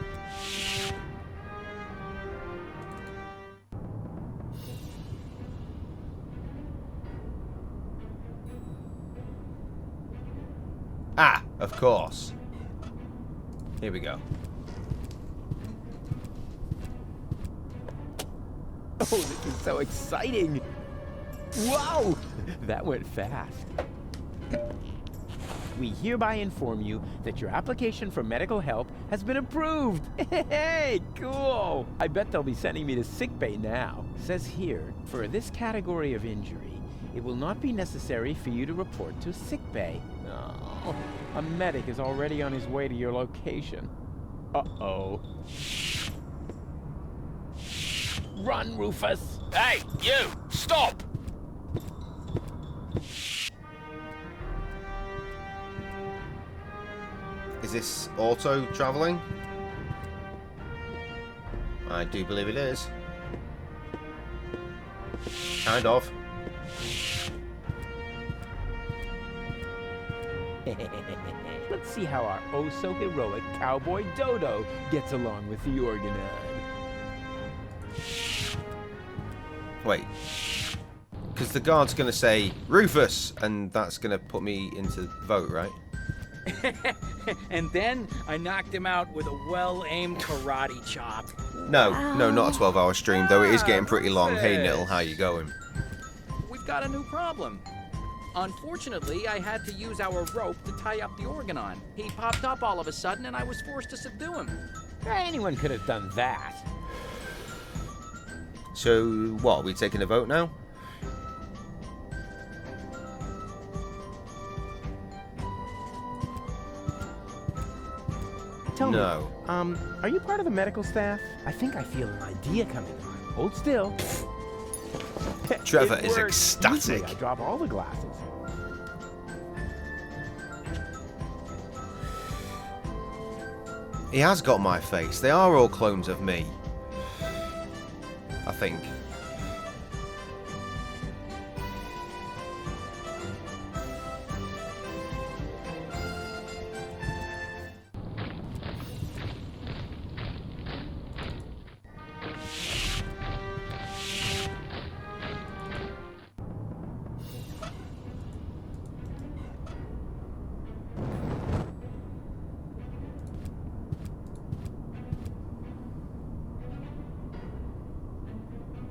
Ah, of course. Here we go. Oh, this is so exciting. Wow, that went fast. We hereby inform you that your application for medical help has been approved. Hey, cool. I bet they'll be sending me to sickbay now. Says here, for this category of injury, it will not be necessary for you to report to sickbay. Oh, a medic is already on his way to your location. Uh-oh. Run, Rufus! Hey, you! Stop! Is this auto traveling? I do believe it is. Kind of. Let's see how our oh-so-heroic Cowboy Dodo gets along with the Organon. Wait. Because the guard's going to say, Rufus! And that's going to put me into vote, right? And then I knocked him out with a well-aimed karate chop. No, not a 12-hour stream, though it is getting pretty long. Hey, Nittle, how you going? We've got a new problem. Unfortunately, I had to use our rope to tie up the Organon. He popped up all of a sudden, and I was forced to subdue him. Anyone could have done that. So, what, are we taking a vote now? Tell No. me, are you part of the medical staff? I think I feel an idea coming on. Hold still. Trevor It is works. ecstatic. Usually I drop all the glasses. He has got my face. They are all clones of me. I think.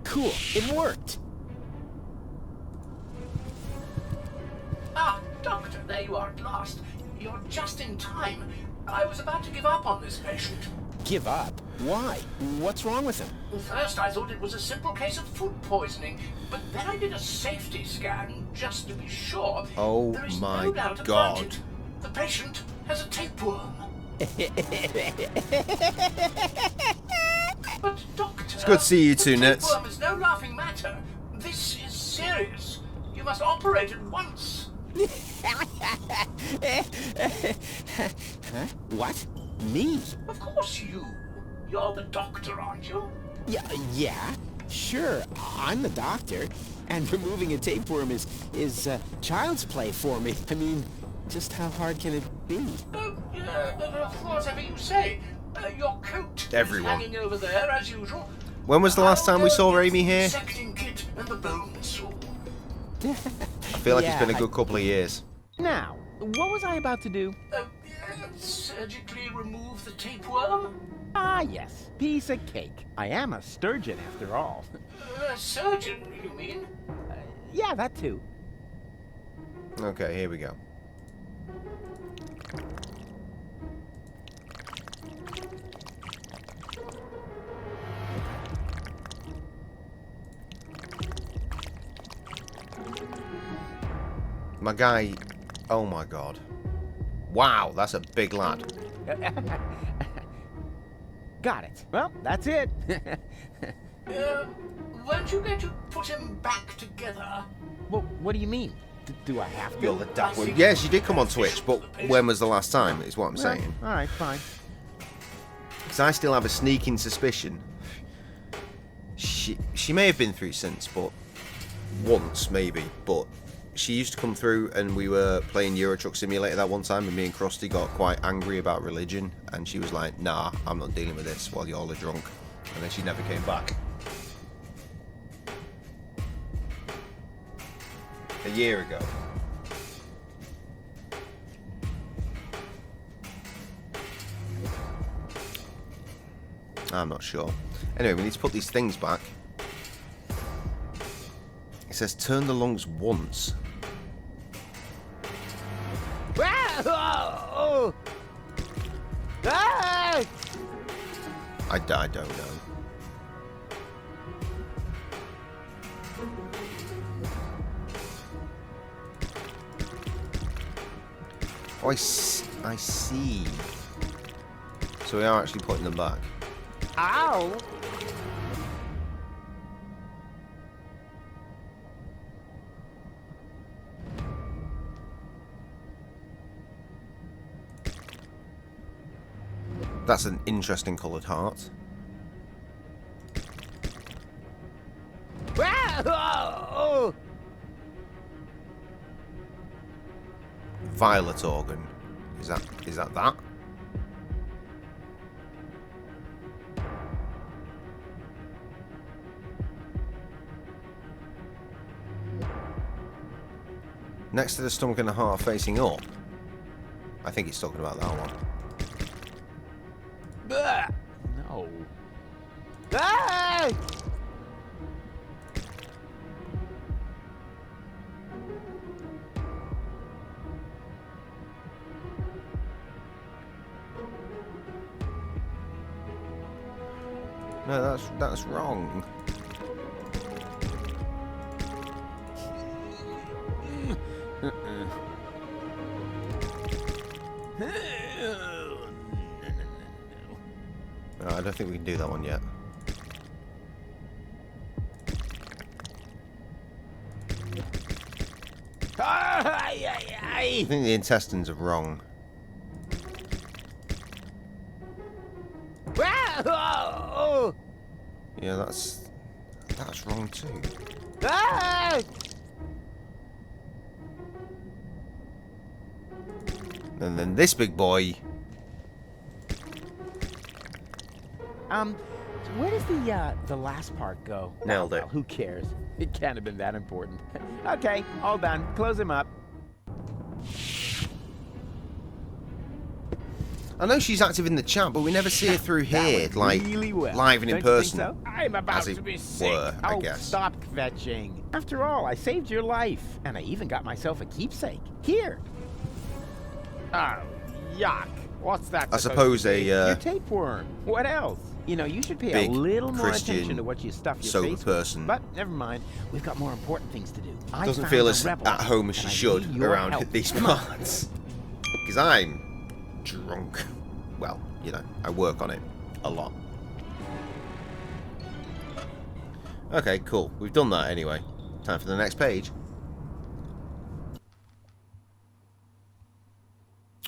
Cool, it worked. Ah, Doctor, there you are at last. You're just in time. I was about to give up on this patient. Give up? Why? What's wrong with him? First, I thought it was a simple case of food poisoning, but then I did a safety scan just to be sure. Oh There is my no doubt about God. it. The patient has a tapeworm. But Doctor, It's good to see you two, the Nets. tapeworm is no laughing matter. This is serious. You must operate at once. Huh? What? Me? Of course you. You're the doctor, aren't you? Yeah, sure. I'm the doctor, and removing a tapeworm is child's play for me. I mean, just how hard can it be? Whatever you say. Your coat Everyone. is hanging over there as usual. When was the last time we saw Amy here? Dissecting kit and the bone saw. I feel like it's been a Yeah, good couple of years. Now, what was I about to do? Surgically remove the tapeworm? Ah, yes. Piece of cake. I am a sturgeon, after all. A surgeon, you mean? Yeah, that too. Okay, here we go. My guy, oh my god. Wow, that's a big lad. Got it. Well, that's it. Weren't you going to put him back together? Well, what do you mean? Do I have to? You're the duck. Well, yes, you did come on Twitch, but when was the last time, is what I'm Well, saying. Alright, fine. Because I still have a sneaking suspicion. She may have been through since, but once, maybe. But she used to come through and we were playing Euro Truck Simulator that one time and me and Krusty got quite angry about religion and she was like, nah, I'm not dealing with this while y'all are drunk. And then she never came back. A year ago. I'm not sure. Anyway, we need to put these things back. It says turn the lungs once. Oh! Ah! I don't know. Oh, I see. So we are actually putting them back. Ow! That's an interesting coloured heart. Oh! Violet organ. Is that that? Next to the stomach and the heart facing up. I think he's talking about that one. No. Ah! No, that's wrong. No, I don't think we can do that one yet. I think the intestines are wrong. Yeah, that's wrong too. And then this big boy. Where does the last part go? Nailed it. Well, who cares? It can't have been that important. Okay, all done. Close him up. I know she's active in the chat, but we never see her through here, like really well. live and in Don't you think person. so? I'm about as it to be sick. were, I Oh, guess. stop kvetching. After all, I saved your life, and I even got myself a keepsake. Here. Oh, yuck. What's that? I suppose a your tapeworm. What else? You know, you should pay a big little more Christian attention to what you stuff your sober face with. person. But never mind. We've got more important things to do. I Doesn't found feel a as rebel, at home as she and I should need your around help. these Come on. parts. Because I'm drunk. Well, you know, I work on it a lot. Okay, cool. We've done that anyway. Time for the next page.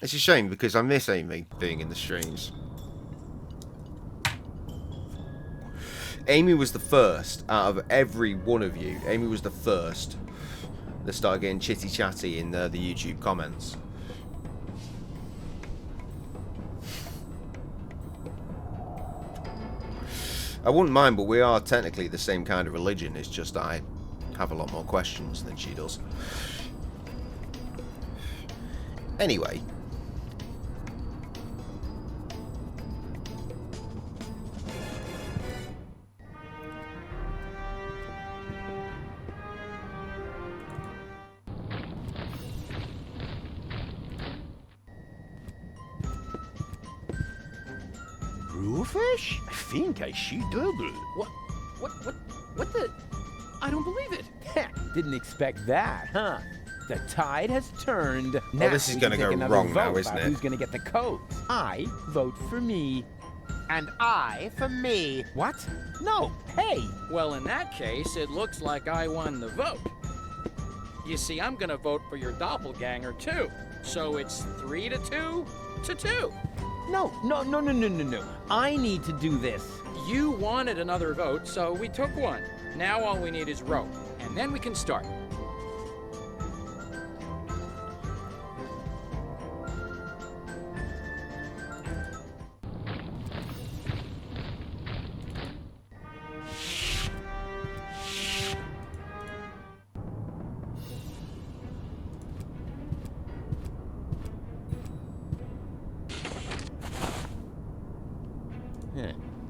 It's a shame because I miss Amy being in the streams. Amy was the first out of every one of you. Amy was the first that started getting chitty chatty in the YouTube comments. I wouldn't mind, but we are technically the same kind of religion. It's just I have a lot more questions than she does. Anyway. Brewfish? I think I see double. What the? I don't believe it. Didn't expect that, huh? The tide has turned. Now this is we gonna can take go another wrong now, vote isn't about it? Who's gonna get the coat? I vote for me. And I for me. What? No. Hey. Well, in that case, it looks like I won the vote. You see, I'm gonna vote for your doppelganger too. So it's 3-2 to 2. No. I need to do this. You wanted another vote, so we took one. Now all we need is rope, and then we can start.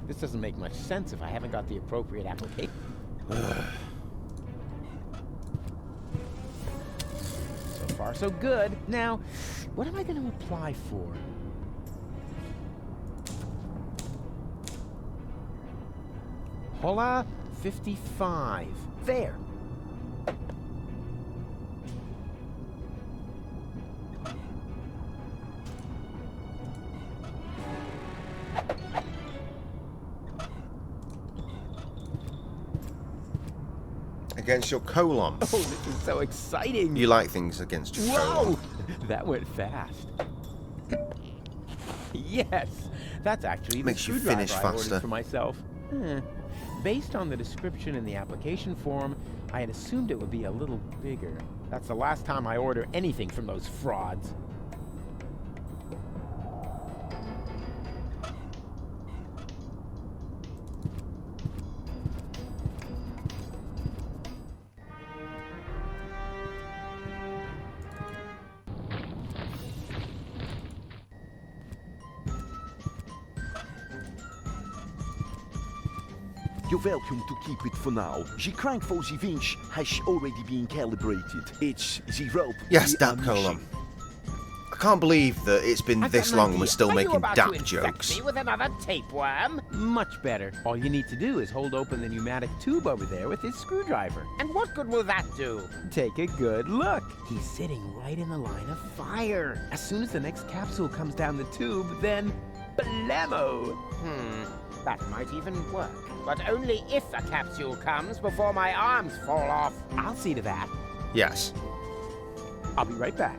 This doesn't make much sense if I haven't got the appropriate application. So far, so good. Now, what am I going to apply for? Hola 55. There. Against your colon. Oh, this is so exciting. You like things against your colon. Whoa! That went fast. Yes, that's actually the Makes you screwdriver finish I ordered faster. for myself. Based on the description in the application form, I had assumed it would be a little bigger. That's the last time I order anything from those frauds. You're welcome to keep it for now. The crank for the winch has already been calibrated. It's the rope. Yes, we that are colon. missing. I can't believe that it's been this long and we're still Are you making about dap to infect jokes. me with another tapeworm? Much better. All you need to do is hold open the pneumatic tube over there with his screwdriver. And what good will that do? Take a good look. He's sitting right in the line of fire. As soon as the next capsule comes down the tube, then blammo! That might even work. But only if a capsule comes before my arms fall off. I'll see to that. Yes. I'll be right back.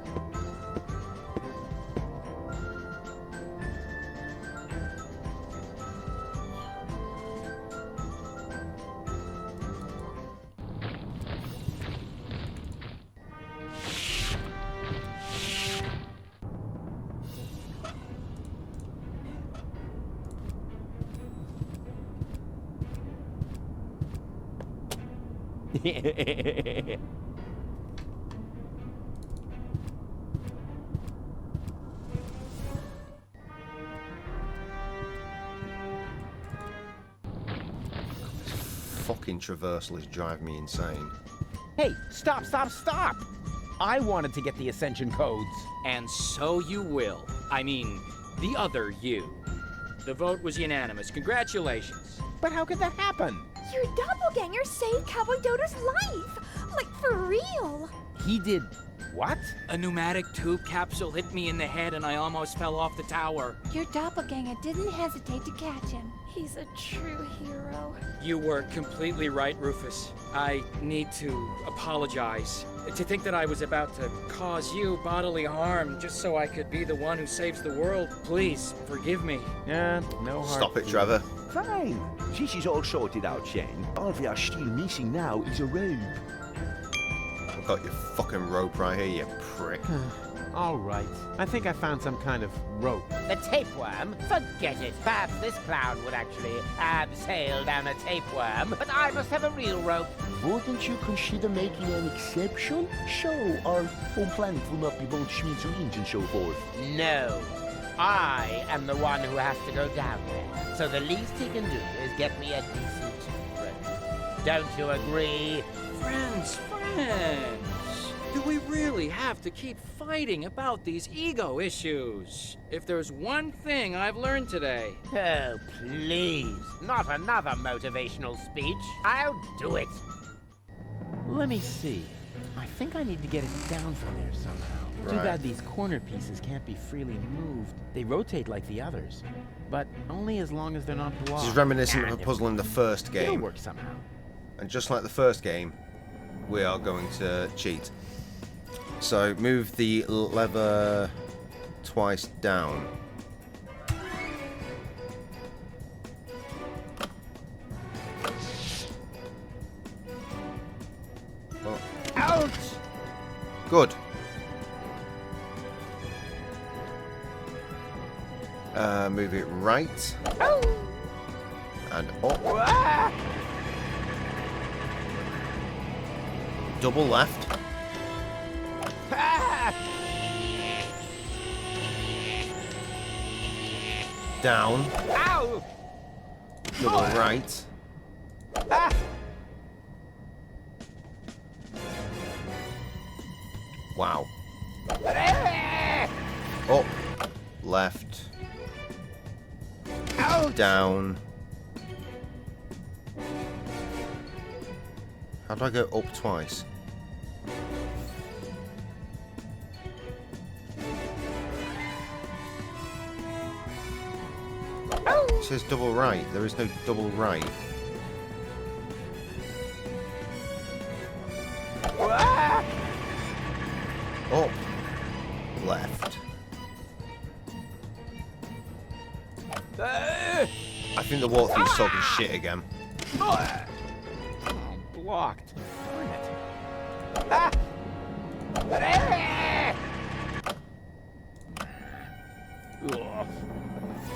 Fucking traversal is driving me insane. Hey, stop, stop, stop! I wanted to get the Ascension codes. And so you will. I mean, the other you. The vote was unanimous. Congratulations. But how could that happen? Your doppelganger saved Cowboy Dodo's life! Like, for real! He did what? A pneumatic tube capsule hit me in the head and I almost fell off the tower. Your doppelganger didn't hesitate to catch him. He's a true hero. You were completely right, Rufus. I need to apologize. To think that I was about to cause you bodily harm just so I could be the one who saves the world. Please, forgive me. Yeah, no hard Stop it, Trevor. Fine. This is all sorted out, Shane. All we are still missing now is a rope. I've got your fucking rope right here, you prick. All right. I think I found some kind of rope. The tapeworm? Forget it. Perhaps this clown would actually sail down a tapeworm, but I must have a real rope. Wouldn't you consider making an exception? So our home planet will not be blown to smithereens and so forth. No. I am the one who has to go down there. So the least he can do is get me a decent rope. Don't you agree? Friends. Do we really have to keep fighting about these ego issues? If there's one thing I've learned today... Oh, please. Not another motivational speech. I'll do it. Let me see. I think I need to get it down from there somehow. Too bad these corner pieces can't be freely moved. They rotate like the others, but only as long as they're not blocked. This is reminiscent of a puzzle in the first game. It'll work somehow. And just like the first game, we are going to cheat. So move the lever twice down. Oh. Ouch! Good. Move it right. And up. Double left. Down. Ow! Double right. Wow. Up. Left. Down. How do I go up twice? It says double right. There is no double right. Up. Left. I think the walkthrough's talking shit again. Blocked.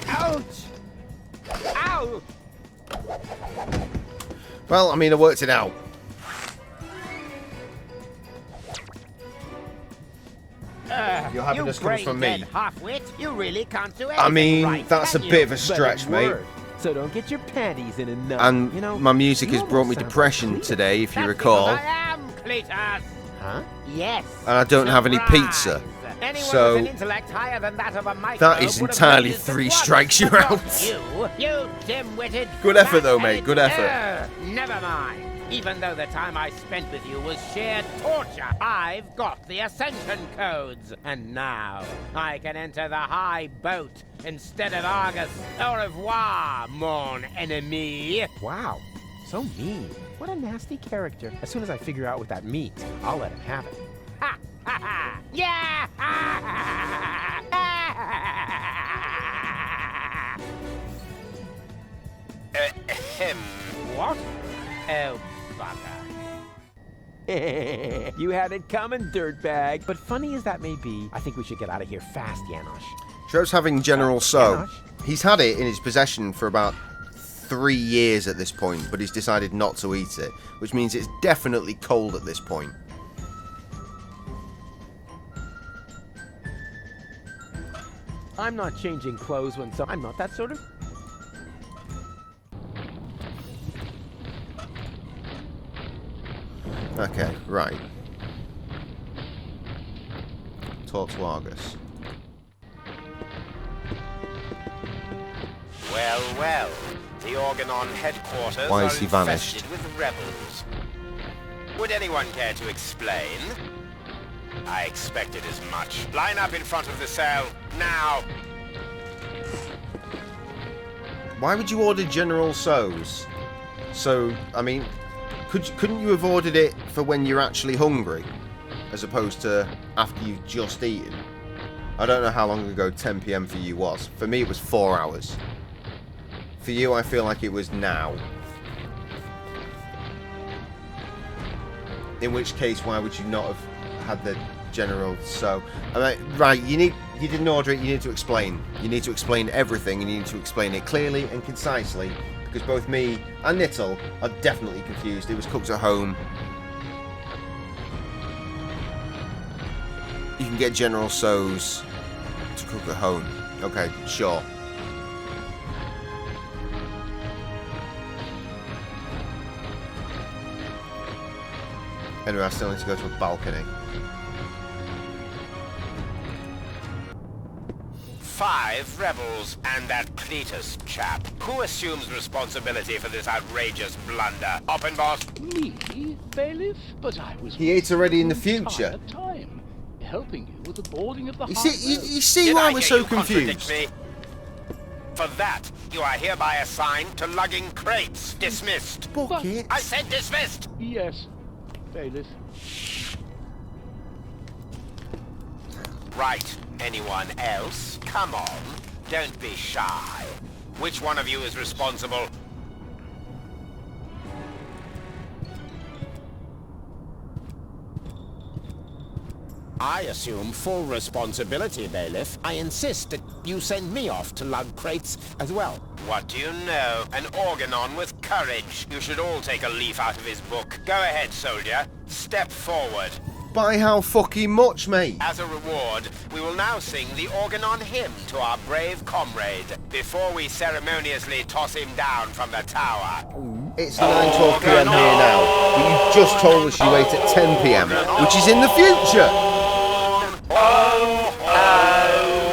Ouch! Ow! Well, I mean, I worked it out. Your happiness comes from me. Half-wit, you really can't do anything I mean, right, that's a can bit you? of a stretch, But it mate. worked. So don't get your panties in a nut. And you know, my music has you brought me almost sound depression like today, if you That's recall. because I am Cletus. Huh? Yes. And I don't have any surprise. pizza. Anyone So, with an intellect higher than that of a microbe that is would have entirely noticed 3 at once, strikes you're but not out. You dim-witted. Good effort though, mate. Good effort. Never mind. Even though the time I spent with you was sheer torture, I've got the Ascension codes. And now, I can enter the high boat instead of Argus. Au revoir, mon ennemi. Wow, so mean. What a nasty character. As soon as I figure out what that means, I'll let him have it. Ha ha ha! Yeah! Ha, ha, ha. Ahem. What? Oh, bugger. You had it coming, dirtbag. But funny as that may be, I think we should get out of here fast, Janosch. Joe's having General So. He's had it in his possession for about 3 years at this point, but he's decided not to eat it, which means it's definitely cold at this point. I'm not changing clothes when I'm not that sort of... Okay, right. Talk to Argus. Well, well. The Organon headquarters Why are is he vanished? infested with rebels. Would anyone care to explain? I expected as much. Line up in front of the cell, now! Why would you order General So's? So, I mean, couldn't you have ordered it for when you're actually hungry, as opposed to after you've just eaten? I don't know how long ago 10 PM for you was. For me, it was 4 hours. For you, I feel like it was now. In which case, why would you not have had the General So? I mean, right, you didn't order it, you need to explain. You need to explain everything, and you need to explain it clearly and concisely, because both me and Nittle are definitely confused. It was cooked at home. You can get General So's to cook at home. Okay, sure. Anyway, I still need to go to a balcony. 5 rebels and that Cletus chap. Who assumes responsibility for this outrageous blunder? Oppenboss? Me, bailiff? But I was... He ate already in the future. Time, helping you with the boarding of the You see Did why I we're hear so you contradict confused? me? For that, you are hereby assigned to lugging crates. Dismissed. Bucket. I said dismissed. Yes, bailiff. Right. Anyone else? Come on. Don't be shy. Which one of you is responsible? I assume full responsibility, bailiff. I insist that you send me off to lug crates as well. What do you know? An Organon with courage. You should all take a leaf out of his book. Go ahead, soldier. Step forward. By how fucking much, mate? As a reward, we will now sing the Organon hymn to our brave comrade before we ceremoniously toss him down from the tower. It's 9:12 PM here now, but you just told us you ate at 10 PM, which is in the future.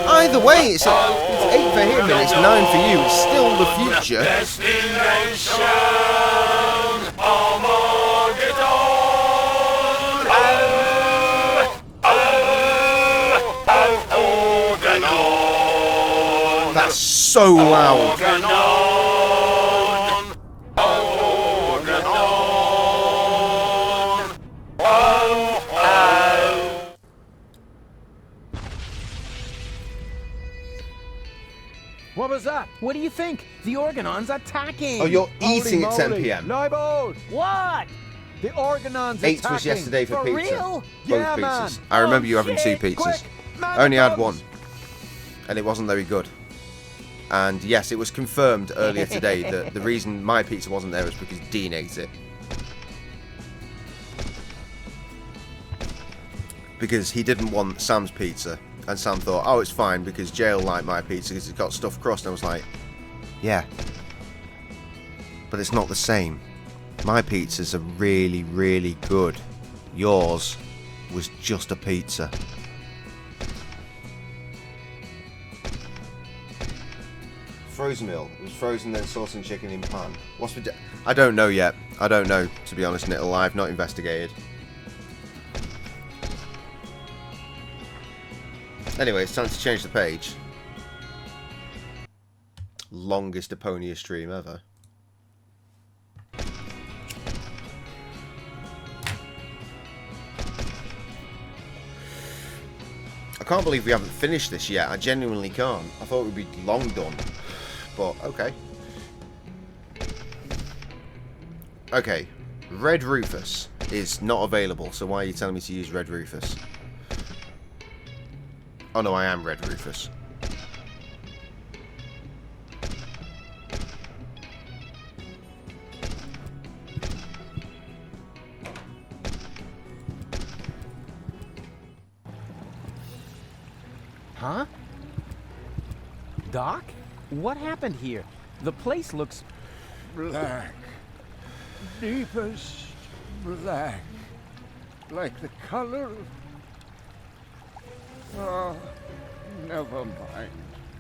Either way, it's 8 for him and it's 9 for you. It's still the future. That's so loud. What was that? What do you think? The Organon's attacking! Oh, you're Holy eating at 10 moly. PM. Leibold! What? The Organon's 8 attacking! was yesterday for pizza. real? Both Yeah, pizzas. man. I remember you having 2 shit. pizzas. Quick, man, I only had comes. 1. And it wasn't very good. And yes, it was confirmed earlier today that the reason my pizza wasn't there was because Dean ate it. Because he didn't want Sam's pizza. And Sam thought, oh, it's fine because Jay'll like my pizza because it's got stuffed crust. And I was like, yeah. But it's not the same. My pizzas are really, really good. Yours was just a pizza. Frozen meal. It was frozen, then sauce and chicken in pan. What's for I don't know yet. I don't know, to be honest, Nittle. I've not investigated. Anyway, it's time to change the page. Longest Deponia stream ever. I can't believe we haven't finished this yet. I genuinely can't. I thought it would be long done. But, okay. Okay. Red Rufus is not available, so why are you telling me to use Red Rufus? Oh no, I am Red Rufus. Huh? Doc? What happened here? The place looks... Black. Deepest black. Like the color of... Oh, never mind.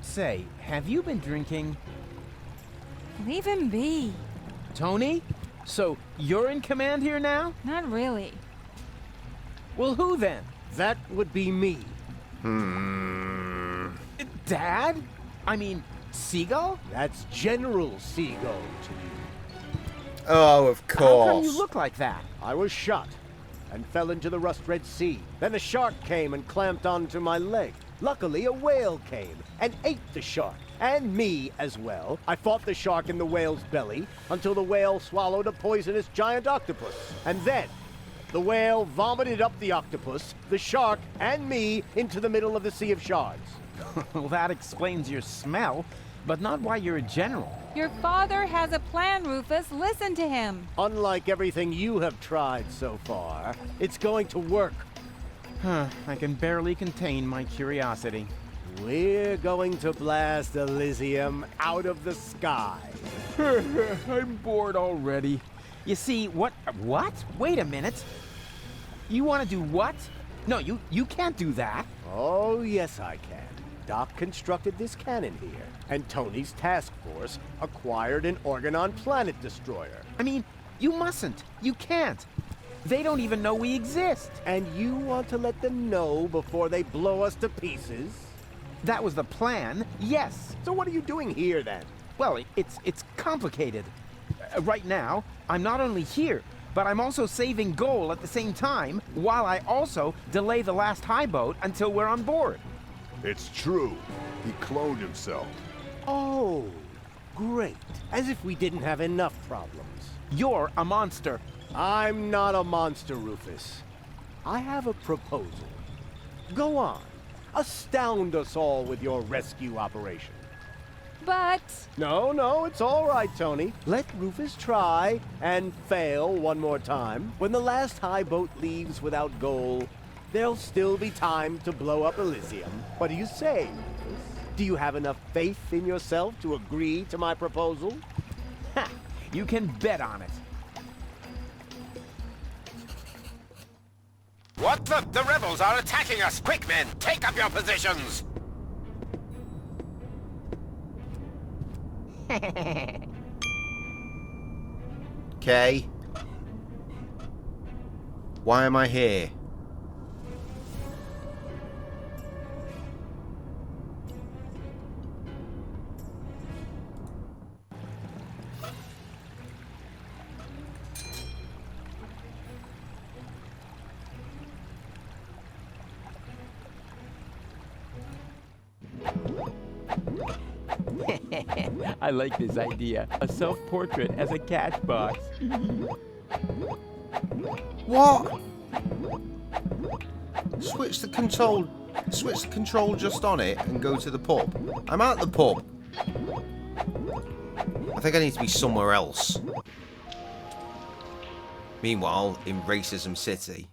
Say, have you been drinking? Leave him be. Tony? So, you're in command here now? Not really. Well, who then? That would be me. Dad? I mean, Seagull? That's General Seagull to you. Oh, of course. How come you look like that? I was shot and fell into the Rust-Red Sea. Then a shark came and clamped onto my leg. Luckily, a whale came and ate the shark, and me as well. I fought the shark in the whale's belly until the whale swallowed a poisonous giant octopus. And then, the whale vomited up the octopus, the shark, and me into the middle of the Sea of Shards. Well, that explains your smell, but not why you're a general. Your father has a plan, Rufus. Listen to him. Unlike everything you have tried so far, it's going to work. I can barely contain my curiosity. We're going to blast Elysium out of the sky. I'm bored already. You see, what? Wait a minute. You want to do what? No, you can't do that. Oh, yes, I can. Doc constructed this cannon here, and Tony's task force acquired an Organon planet destroyer. I mean, you mustn't. You can't. They don't even know we exist. And you want to let them know before they blow us to pieces? That was the plan, yes. So what are you doing here, then? Well, it's complicated. Right now, I'm not only here, but I'm also saving Goal at the same time, while I also delay the last high boat until we're on board. It's true. He cloned himself. Oh, great. As if we didn't have enough problems. You're a monster. I'm not a monster, Rufus. I have a proposal. Go on. Astound us all with your rescue operation. But... No, it's all right, Tony. Let Rufus try and fail one more time. When the last high boat leaves without Goal, there'll still be time to blow up Elysium. What do you say, Rufus? Do you have enough faith in yourself to agree to my proposal? Ha! You can bet on it. What the? The rebels are attacking us! Quick, men! Take up your positions! Okay. Why am I here? I like this idea. A self-portrait as a cash box. What? Switch the control just on it and go to the pub. I'm at the pub. I think I need to be somewhere else. Meanwhile, in Racism City.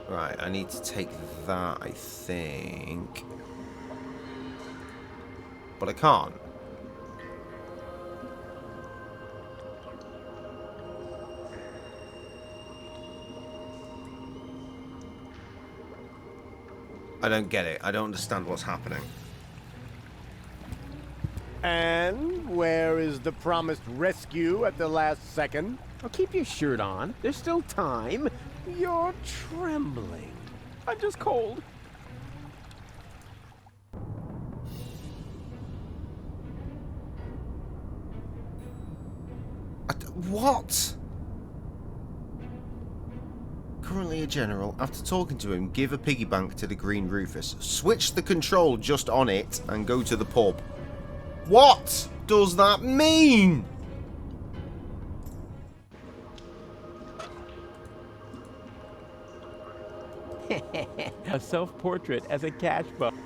Right, I need to take that, I think. But I can't. I don't get it. I don't understand what's happening. And where is the promised rescue at the last second? Oh, keep your shirt on. There's still time. You're trembling. I'm just cold. What? Currently a general. After talking to him, give a piggy bank to the green Rufus. Switch the control just on it and go to the pub. What does that mean? A self-portrait as a cash box.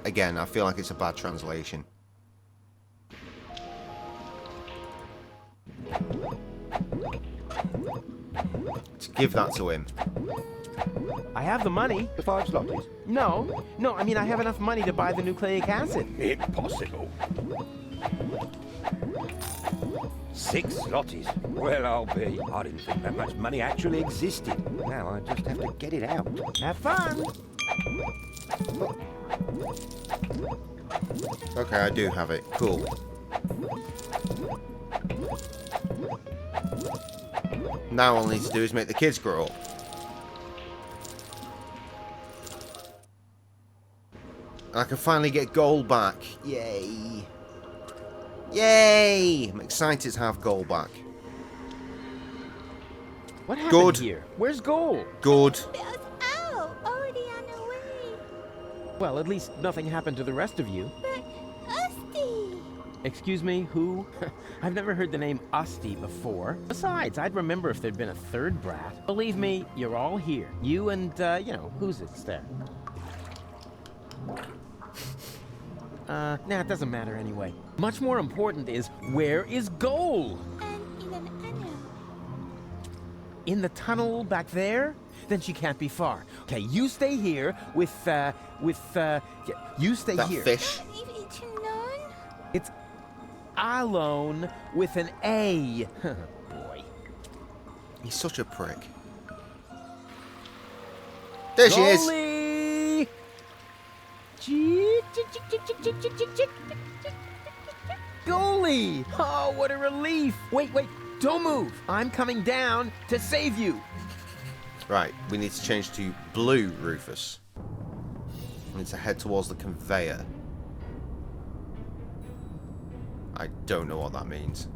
Again, I feel like it's a bad translation. Let's give that to him. I have the money. The 5 zlotys? No, I mean I have enough money to buy the nucleic acid. Impossible. 6 zlotys? Well, I'll be. I didn't think that much money actually existed. Now I just have to get it out. Have fun. Okay, I do have it. Cool. Now all I need to do is make the kids grow up. And I can finally get gold back. Yay. Yay! I'm excited to have gold back. What happened Good. here? Where's gold? Good. Oh, already on the way. Well, at least nothing happened to the rest of you. But Usty. Excuse me, who? I've never heard the name Usty before. Besides, I'd remember if there'd been a third brat. Believe me, you're all here. You and, who's it there? Nah, it doesn't matter anyway. Much more important is, where is Goal? In the tunnel back there? Then she can't be far. Okay, you stay here with, you stay that here. Fish. It's alone with an A. Boy. He's such a prick. There she is. Goalie! Goalie! Oh, what a relief! Wait, don't move. I'm coming down to save you. Right, we need to change to blue Rufus. We need to head towards the conveyor. I don't know what that means.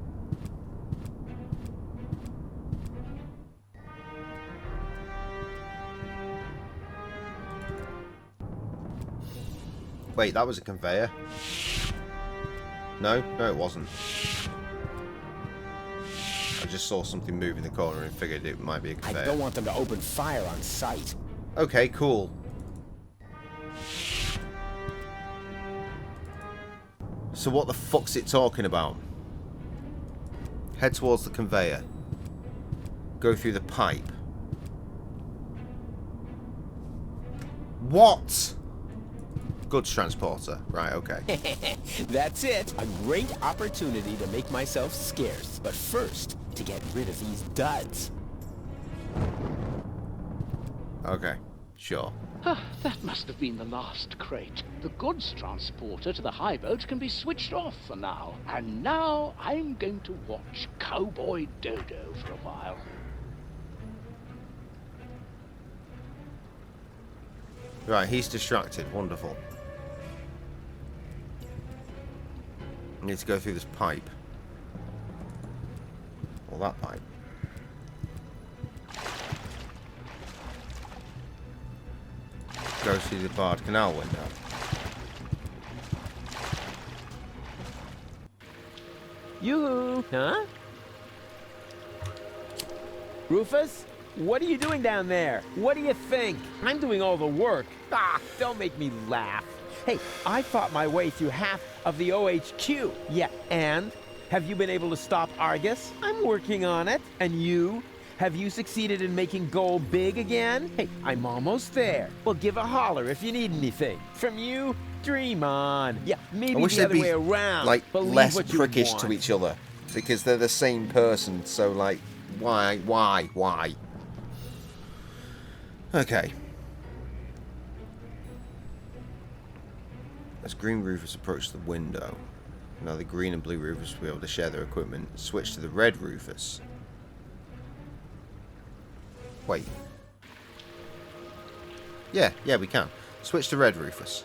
Wait, that was a conveyor? No, it wasn't. I just saw something move in the corner and figured it might be a conveyor. I don't want them to open fire on sight. Okay, cool. So what the fuck's it talking about? Head towards the conveyor. Go through the pipe. What? Goods transporter. Right, okay. That's it. A great opportunity to make myself scarce. But first, to get rid of these duds. Okay, sure. That must have been the last crate. The goods transporter to the high boat can be switched off for now. And now I'm going to watch Cowboy Dodo for a while. Right, he's distracted. Wonderful. I need to go through this pipe. Or that pipe. Go through the barred canal window. Yoo-hoo! Huh? Rufus? What are you doing down there? What do you think? I'm doing all the work. Ah, don't make me laugh. Hey, I fought my way through half of the OHQ. Yeah, and? Have you been able to stop Argus? I'm working on it. And you? Have you succeeded in making goal big again? Hey, I'm almost there. Well, give a holler if you need anything. From you, dream on. Yeah, maybe I wish the they'd other be way around. like Believe less what you prickish want. to each other, because they're the same person. So like, why? Okay. As Green Rufus approached the window, now the Green and Blue Rufus will be able to share their equipment. Switch to the Red Rufus. Wait. Yeah, we can. Switch to Red Rufus.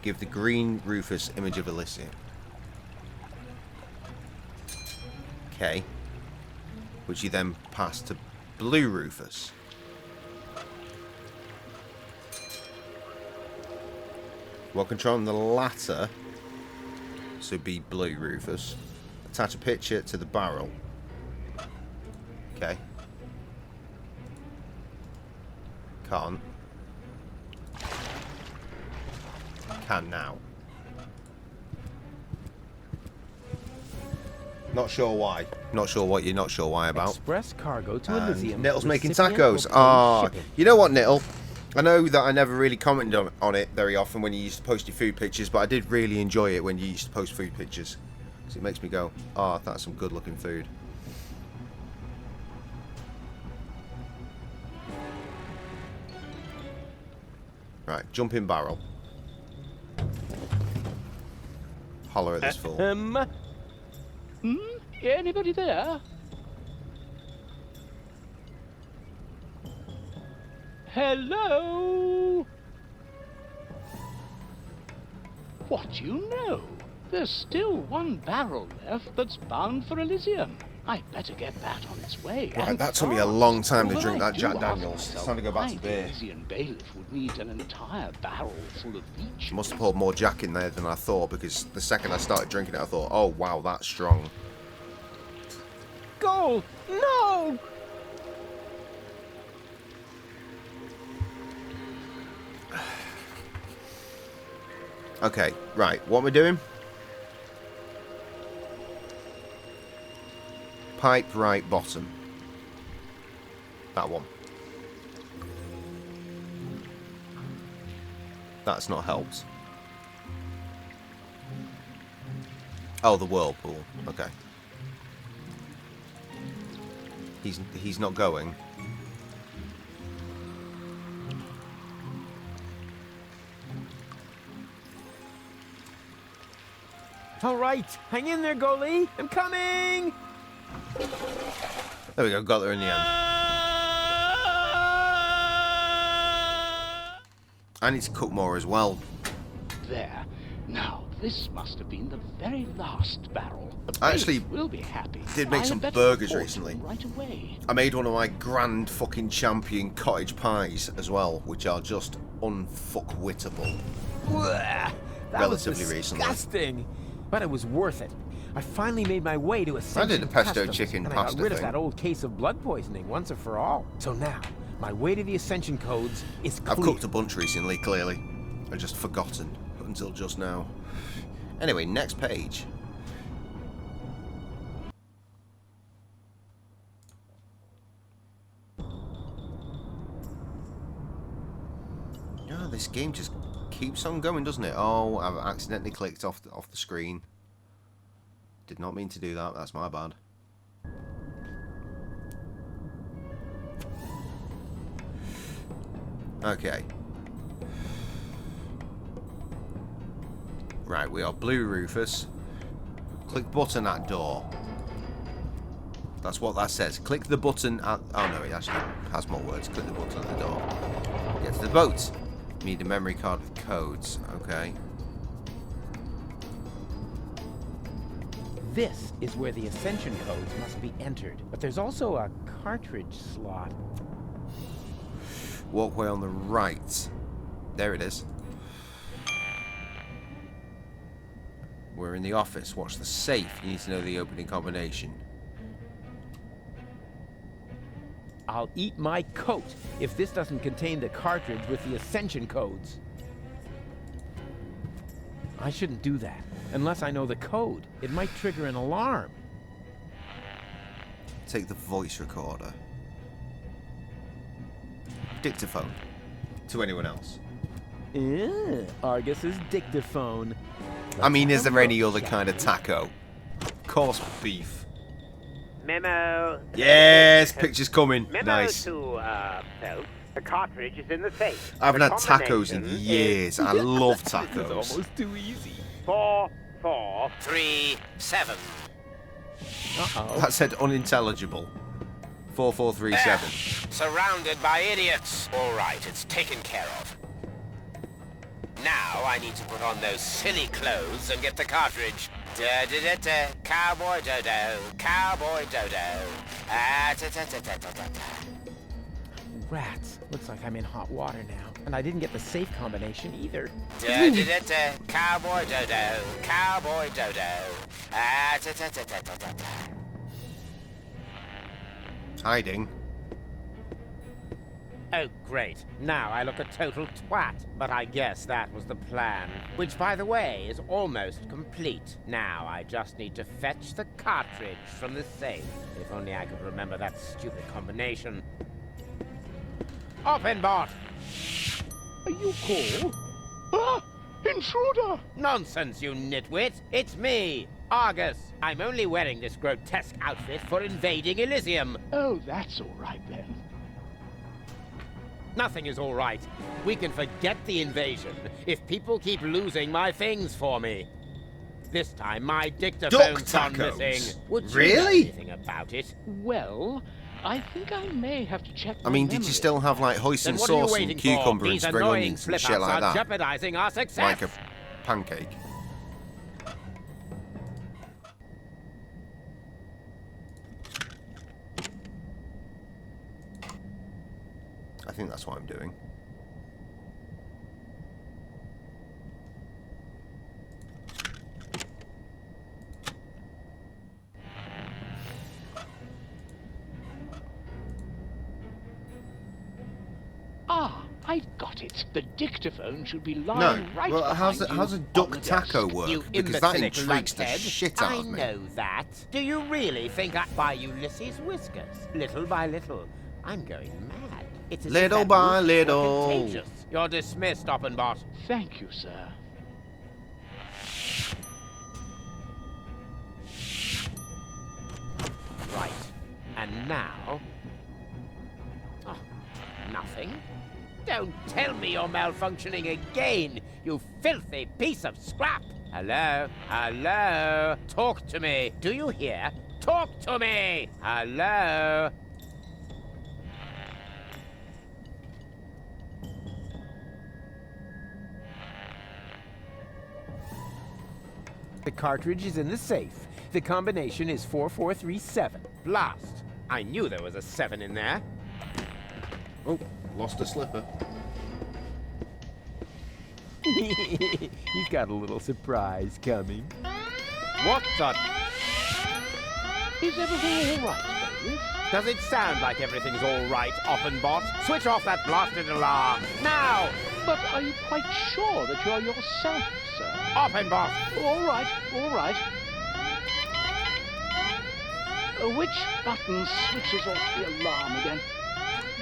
Give the Green Rufus image of Elysium. Okay. Which you then pass to Blue Rufus. While controlling the latter, so be Blue Rufus, attach a picture to the barrel. Okay. Can't. Can now. Not sure why. Not sure what you're not sure why about. Express cargo to And Elysium. Nittle's making Recipient tacos. will Ah, pay shipping. you know what, Nittle? I know that I never really commented on it very often when you used to post your food pictures, but I did really enjoy it when you used to post food pictures. So it makes me go, oh, that's some good looking food. Right, jump in barrel. Holler at this fool. Anybody there? Hello? What do you know? There's still one barrel left that's bound for Elysium. I'd better get that on its way. Right, and that took me a fast. long time to Although drink I that do Jack ask Daniels. myself It's time to go back to why beer. the Elysian bailiff would need an entire barrel full of leeches. Must have poured more Jack in there than I thought, because the second I started drinking it, I thought, oh wow, that's strong. Goal! No! Okay, right, what am I doing? Pipe right bottom. That one. That's not helped. Oh, the whirlpool. Okay. He's not going. All right, hang in there, goalie. I'm coming. There we go, got there in the end. I need to cook more as well. There. Now, this must have been the very last barrel. The I actually bailiff will be happy. did make I'll some bet burgers report recently. him right away. I made one of my grand fucking champion cottage pies as well, which are just unfuckwittable. That Relatively was recently. disgusting, but it was worth it. I finally made my way to Ascension I did a pesto Customs, chicken and I pasta got rid of thing. that old case of blood poisoning once and for all. So now, my way to the Ascension codes is clear. I've cooked a bunch recently, clearly. I've just forgotten until just now. Anyway, next page. Yeah, this game just keeps on going, doesn't it? Oh, I've accidentally clicked off the screen. Did not mean to do that. That's my bad. Okay. Right, we are Blue Rufus. Click button at door. That's what that says. Click the button at... Oh no, it actually has more words. Click the button at the door. Get to the boat. Need a memory card with codes. Okay. This is where the Ascension codes must be entered, but there's also a cartridge slot. Walkway on the right. There it is. We're in the office. Watch the safe. You need to know the opening combination. I'll eat my coat if this doesn't contain the cartridge with the Ascension codes. I shouldn't do that. unless I know the code. It might trigger an alarm. Take the voice recorder. Dictaphone. To anyone else. Argus's dictaphone. I mean, is there any other kind of taco? Of course, beef. Memo. Yes, picture's coming. Memo Nice. to, Phelps. The cartridge is in the safe. I haven't The had tacos in combination years. is- I love It's tacos. almost too easy. 4, 4, 3, 7. Uh-oh. That said unintelligible. 4437. Surrounded by idiots. All right, it's taken care of. Now I need to put on those silly clothes and get the cartridge. Da-da-da-da, cowboy dodo, cowboy dodo. Ah-ta-ta-ta-ta-ta-ta. Rats. Looks like I'm in hot water now. And I didn't get the safe combination either. Da-da-da-da, cowboy dodo, cowboy dodo. Ah-ta-ta-ta-ta-ta-ta. Hiding. Oh, great. Now I look a total twat. But I guess that was the plan. Which, by the way, is almost complete. Now I just need to fetch the cartridge from the safe. If only I could remember that stupid combination. Open, bot! Are you cool? Ah! Intruder! Nonsense, you nitwit! It's me, Argus. I'm only wearing this grotesque outfit for invading Elysium. Oh, that's all right then. Nothing is all right. We can forget the invasion if people keep losing my things for me. This time, my dictaphone's gone tacos. missing. Would you know Really? anything about it? Well, I think I may have to check I mean, did you still have like hoisin Then what are you sauce waiting and for? cucumber and These spring annoying onions and shit slip-ups like are that? jeopardizing our success. Like a pancake. I think that's what I'm doing. Ah, I've got it. The dictaphone should be No, lying right well, how's behind a you duck on the taco desk. work? You Because that imbecilic intrigues the lunkhead. shit out I of me. know that. Do you really think I buy Ulysses whiskers? Little by little, I'm going mad. It's as if Little that by roof were little. contagious. You're dismissed, Oppenbot. Thank you, sir. Right. And now... Oh, nothing? Don't tell me you're malfunctioning again, you filthy piece of scrap! Hello? Hello? Talk to me. Do you hear? Talk to me! Hello? The cartridge is in the safe. The combination is 4437. Blast! I knew there was a 7 in there. Oh, lost a slipper. He's got a little surprise coming. What the... Is everything all right, David? Does it sound like everything's all right, Oppenbot? Switch off that blasted alarm, now! But are you quite sure that you're yourself, sir? Oppenbot! All right, all right. Which button switches off the alarm again?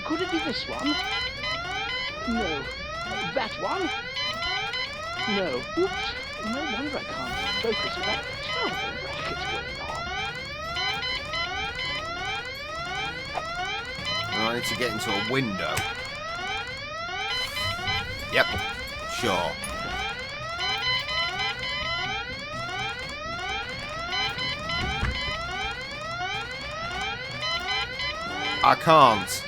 Could it be this one? No. That one? No. Oops. No wonder I can't focus with that terrible racket going on. I need to get into a window. Yep. Sure. I can't.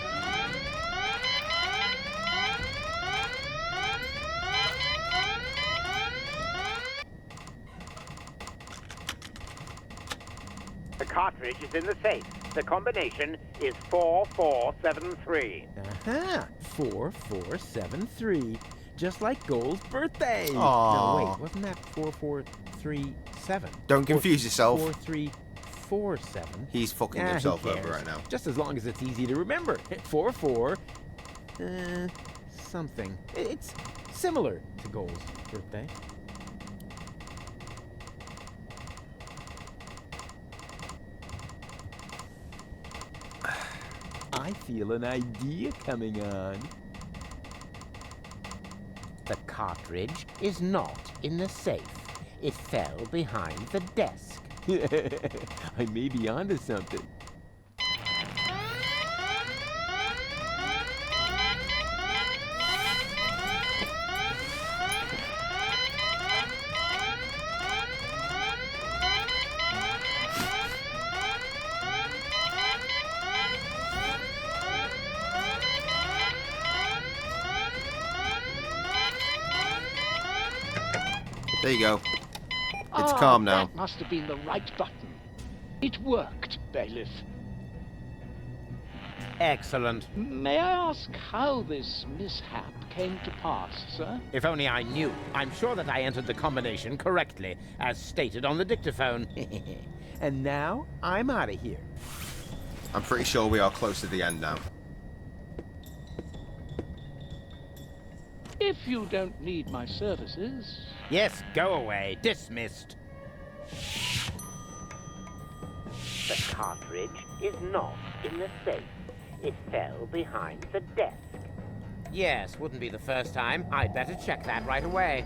The cartridge is in the safe. The combination is 4473. Aha! 4473. Just like Goal's birthday. Aw. No, wait, wasn't that 4437? Don't confuse yourself. 4347. He's fucking who himself cares? over right now. Just as long as it's easy to remember. 44. Something. It's similar to Goal's birthday. I feel an idea coming on. The cartridge is not in the safe. It fell behind the desk. I may be onto something. There you go. It's calm now. That must have been the right button. It worked, Bailiff. Excellent. May I ask how this mishap came to pass, sir? If only I knew. I'm sure that I entered the combination correctly, as stated on the dictaphone. And now, I'm out of here. I'm pretty sure we are close to the end now. If you don't need my services... Yes, go away. Dismissed. The cartridge is not in the safe. It fell behind the desk. Yes, wouldn't be the first time. I'd better check that right away.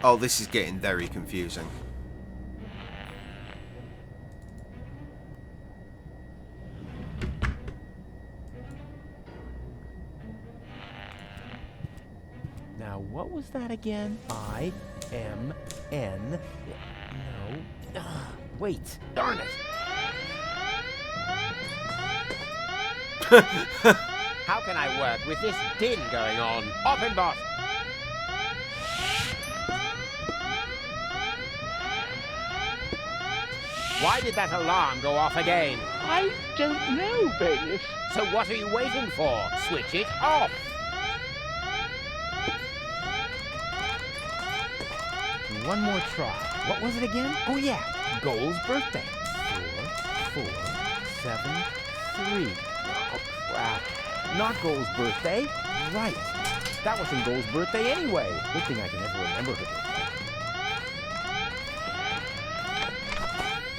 Oh, this is getting very confusing. Now, what was that again? I-M-N... No. Wait. Darn it. How can I work with this din going on? Open, boss! Why did that alarm go off again? I don't know, Bailiff. So what are you waiting for? Switch it off! One more try. What was it again? Oh, yeah. Goal's birthday. 4, 4, 7, 3. Oh, crap. Not Goal's birthday. Right. That wasn't Goal's birthday anyway. Good thing I can never remember her birthday.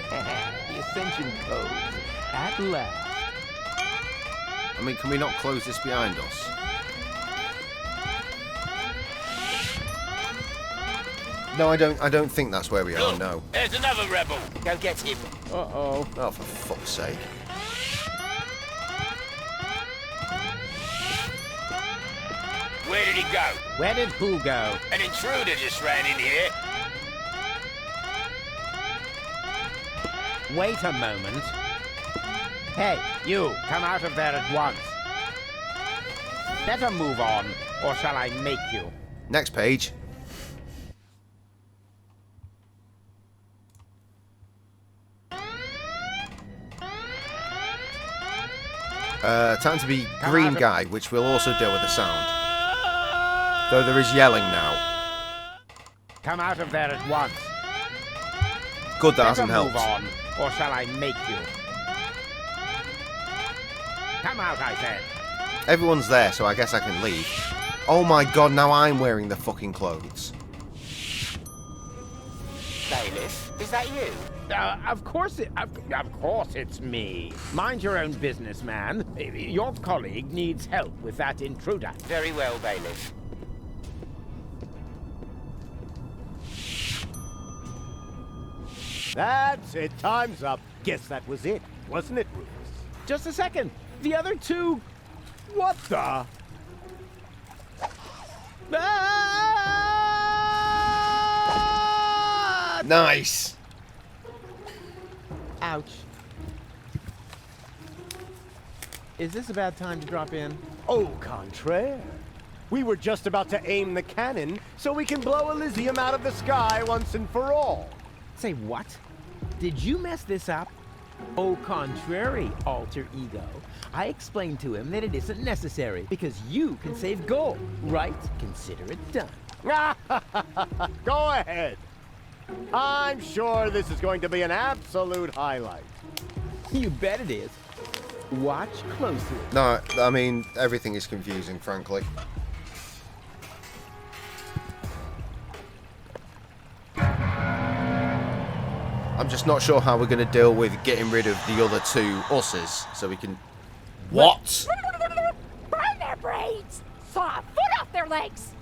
The Ascension code. At last. I mean, can we not close this behind us? No, I don't think that's where we are, no. There's another rebel. Go get him. Uh-oh. Oh, for fuck's sake. Where did he go? Where did who go? An intruder just ran in here. Wait a moment. Hey, you, come out of there at once. Better move on, or shall I make you? Next page. Time to be green guy, which will also deal with the sound. Though there is yelling now. Come out of there at once. Good, that Better hasn't helped. move on, or shall I make you? Come out, I said. Everyone's there, so I guess I can leave. Oh my god, now I'm wearing the fucking clothes. Bailiff, is that you? Of course it's me. Mind your own business, man. Your colleague needs help with that intruder. Very well, Bailiff. That's it. Time's up. Guess that was it, wasn't it, Rufus? Just a second. The other two... What the... Ah! Nice. Ouch. Is this a bad time to drop in? Au contraire. We were just about to aim the cannon so we can blow Elysium out of the sky once and for all. Say what? Did you mess this up? Au contrary, alter ego. I explained to him that it isn't necessary because you can save gold, right? Consider it done. Go ahead. I'm sure this is going to be an absolute highlight. You bet it is. Watch closely. No, I mean, everything is confusing, frankly. I'm just not sure how we're going to deal with getting rid of the other two us's, so we can... What? Burn their brains! Saw a foot off their legs!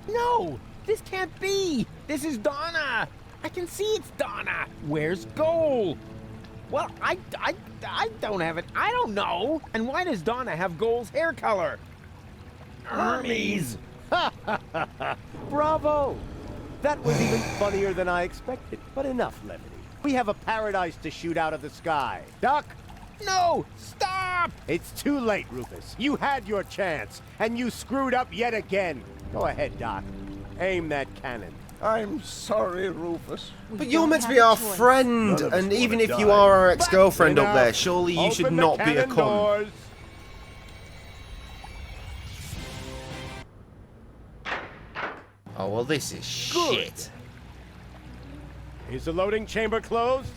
No! This can't be! This is Donna! I can see it's Donna! Where's Goal? Well, I don't have it. I don't know. And why does Donna have Goal's hair color? Hermes! Bravo! That was even funnier than I expected, but enough levity. We have a paradise to shoot out of the sky. Duck! No! Stop! It's too late, Rufus. You had your chance, and you screwed up yet again. Go ahead, Doc. Aim that cannon. I'm sorry, Rufus. But you're meant to be our friend, and even if you are our ex-girlfriend up there, surely you should not be a cunt. Oh, well, this is shit. Is the loading chamber closed?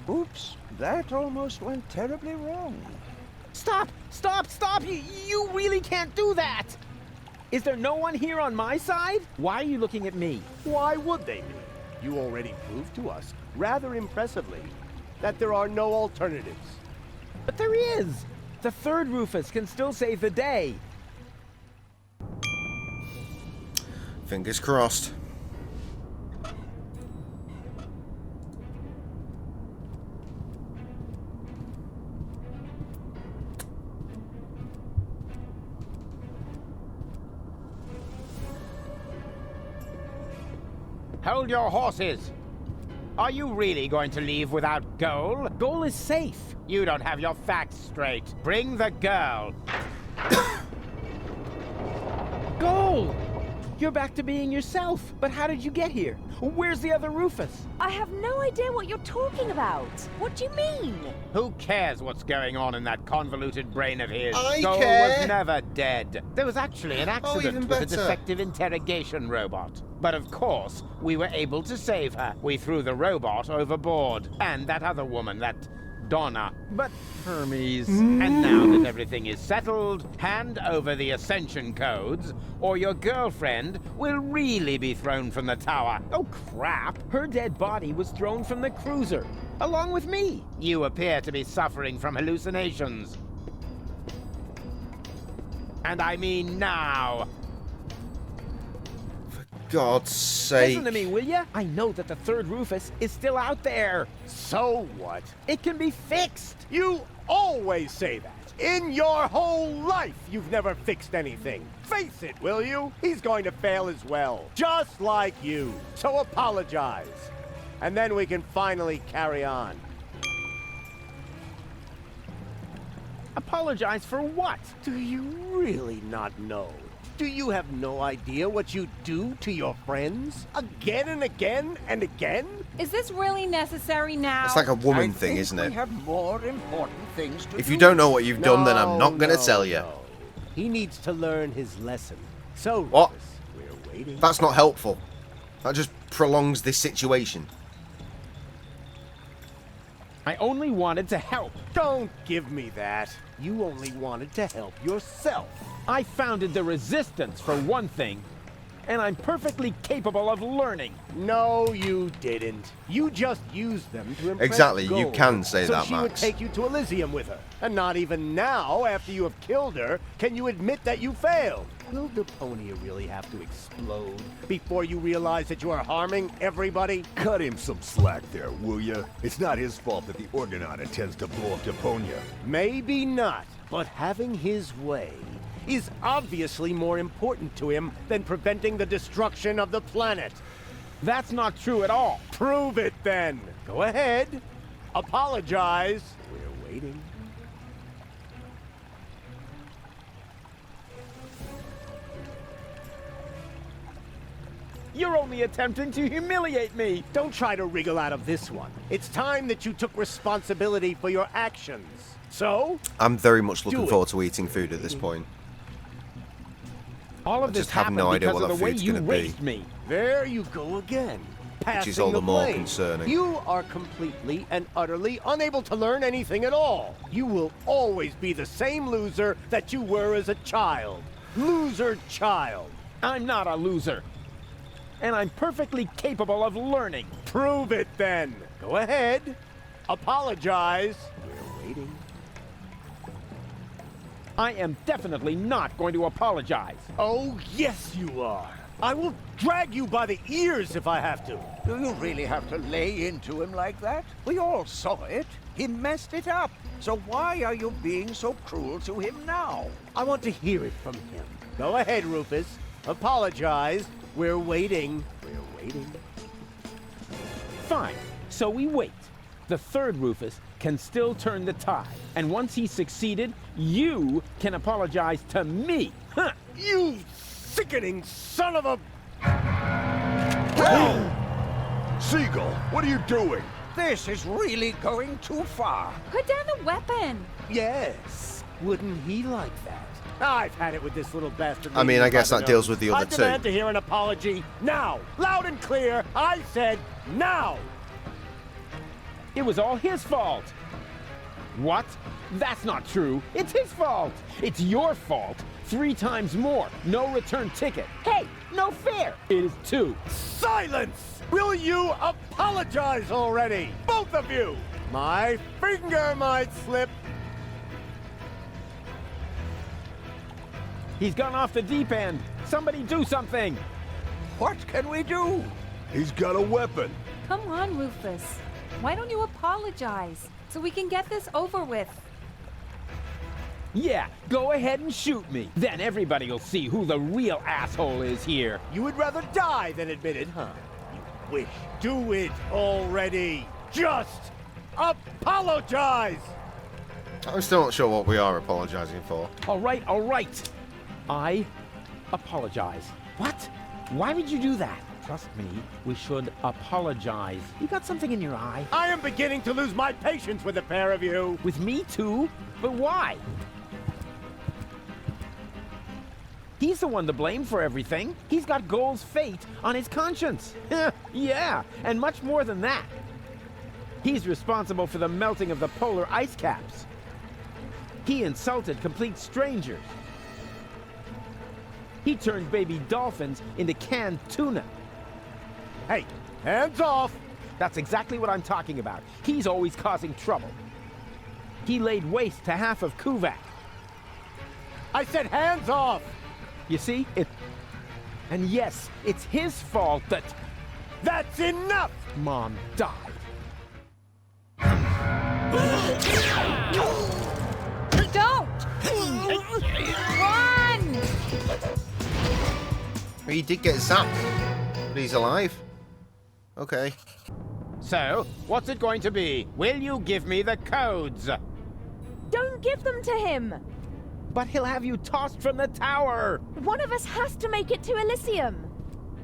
Oops, that almost went terribly wrong. Stop! Stop! Stop! You really can't do that! Is there no one here on my side? Why are you looking at me? Why would they be? You already proved to us, rather impressively, that there are no alternatives. But there is! The third Rufus can still save the day. Fingers crossed. Hold your horses. Are you really going to leave without Goal? Goal is safe. You don't have your facts straight. Bring the girl. Goal! You're back to being yourself. But how did you get here? Where's the other Rufus? I have no idea what you're talking about. What do you mean? Who cares what's going on in that convoluted brain of his? I Goal care. was never dead. There was actually an accident even with a better. defective interrogation robot. But of course, we were able to save her. We threw the robot overboard. And that other woman, that Donna. But Hermes. And now that everything is settled, hand over the ascension codes, or your girlfriend will really be thrown from the tower. Oh, crap. Her dead body was thrown from the cruiser, along with me. You appear to be suffering from hallucinations. And I mean now. God's sake. Listen to me, will ya? I know that the third Rufus is still out there. So what? It can be fixed. You always say that. In your whole life, you've never fixed anything. Face it, will you? He's going to fail as well. Just like you. So apologize. And then we can finally carry on. Apologize for what? Do you really not know? Do you have no idea what you do to your friends? Again and again and again? Is this really necessary now? It's like a woman thing, isn't it? We have more important things to do. If you don't know what you've done, then I'm not going to tell you. No. He needs to learn his lesson. So, What? Rufus, we're waiting. That's not helpful. That just prolongs this situation. I only wanted to help. Don't give me that. You only wanted to help yourself. I founded the Resistance, for one thing. And I'm perfectly capable of learning. No, you didn't. You just used them to impress Exactly, you Gold, can say so that, she would Max. take you to Elysium with her. And not even now, after you have killed her, can you admit that you failed. Will Deponia really have to explode before you realize that you are harming everybody? Cut him some slack there, will ya? It's not his fault that the Orgonaut intends to blow up Deponia. Maybe not, but having his way is obviously more important to him than preventing the destruction of the planet. That's not true at all. Prove it then. Go ahead. Apologize. We're waiting. You're only attempting to humiliate me. Don't try to wriggle out of this one. It's time that you took responsibility for your actions. So? I'm very much looking Do it. forward to eating food at this point. All of I this just have happened no idea because what of that the way food's you gonna be. raised me. There you go again. passing is all the more blame. concerning. You are completely and utterly unable to learn anything at all. You will always be the same loser that you were as a child. Loser child. I'm not a loser. And I'm perfectly capable of learning. Prove it then. Go ahead. Apologize. We're waiting. I am definitely not going to apologize. Oh, yes, you are. I will drag you by the ears if I have to. Do you really have to lay into him like that? We all saw it. He messed it up. So why are you being so cruel to him now? I want to hear it from him. Go ahead, Rufus. Apologize. We're waiting. We're waiting. Fine. So we wait. The third Rufus can still turn the tide. And once he's succeeded, you can apologize to me. Huh. You sickening son of a... Seagull, what are you doing? This is really going too far. Put down the weapon. Yes. Wouldn't he like that? I've had it with this little bastard. I mean, I guess that deals with the other I two. demand to hear an apology now. Loud and clear. I said now. It was all his fault. What? That's not true. It's his fault. It's your fault. 3 times more. No return ticket. Hey, no fair. It is 2. Silence! Will you apologize already? Both of you! My finger might slip. He's gone off the deep end. Somebody do something. What can we do? He's got a weapon. Come on, Rufus. Why don't you apologize so we can get this over with? Yeah, go ahead and shoot me. Then everybody will see who the real asshole is here. You would rather die than admit it, huh? You wish. Do it already. Just apologize. I'm still not sure what we are apologizing for. All right, all right. I apologize. What? Why would you do that? Trust me, we should apologize. You got something in your eye? I am beginning to lose my patience with the pair of you. With me too? But why? He's the one to blame for everything. He's got Goal's fate on his conscience. Yeah, and much more than that. He's responsible for the melting of the polar ice caps. He insulted complete strangers. He turned baby dolphins into canned tuna. Hey, hands off! That's exactly what I'm talking about. He's always causing trouble. He laid waste to half of Kuvak. I said hands off! You see? And yes, it's his fault that... That's enough! Mom died. Don't! Run! He did get zapped, but he's alive. Okay. So, what's it going to be? Will you give me the codes? Don't give them to him! But he'll have you tossed from the tower! One of us has to make it to Elysium!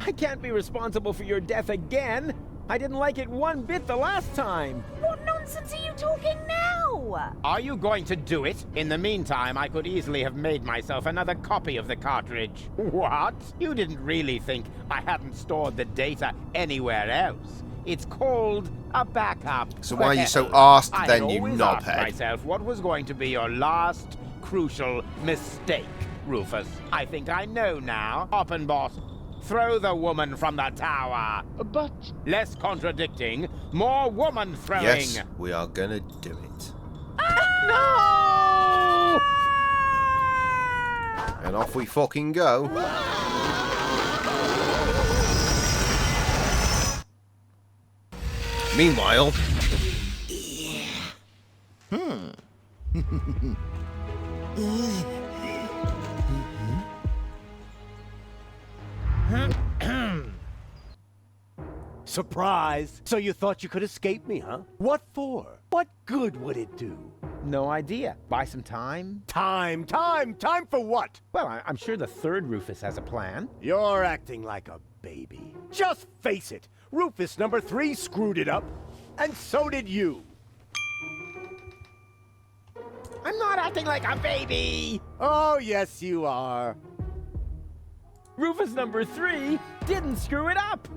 I can't be responsible for your death again! I didn't like it one bit the last time! What nonsense are you talking now? Are you going to do it? In the meantime, I could easily have made myself another copy of the cartridge. What? You didn't really think I hadn't stored the data anywhere else? It's called a backup. So why are you so arsed then, you I always knobhead? asked myself what was going to be your last crucial mistake, Rufus. I think I know now. Oppenbot, throw the woman from the tower. But... Less contradicting, more woman throwing. Yes, we are gonna do it. No! And off we fucking go. Meanwhile... Surprise! So you thought you could escape me, huh? What for? What good would it do? No idea. Buy some time? Time for what? Well, I'm sure the third Rufus has a plan. You're acting like a baby. Just face it. Rufus number 3 screwed it up, and so did you. I'm not acting like a baby! Oh, yes, you are. Rufus number 3 didn't screw it up!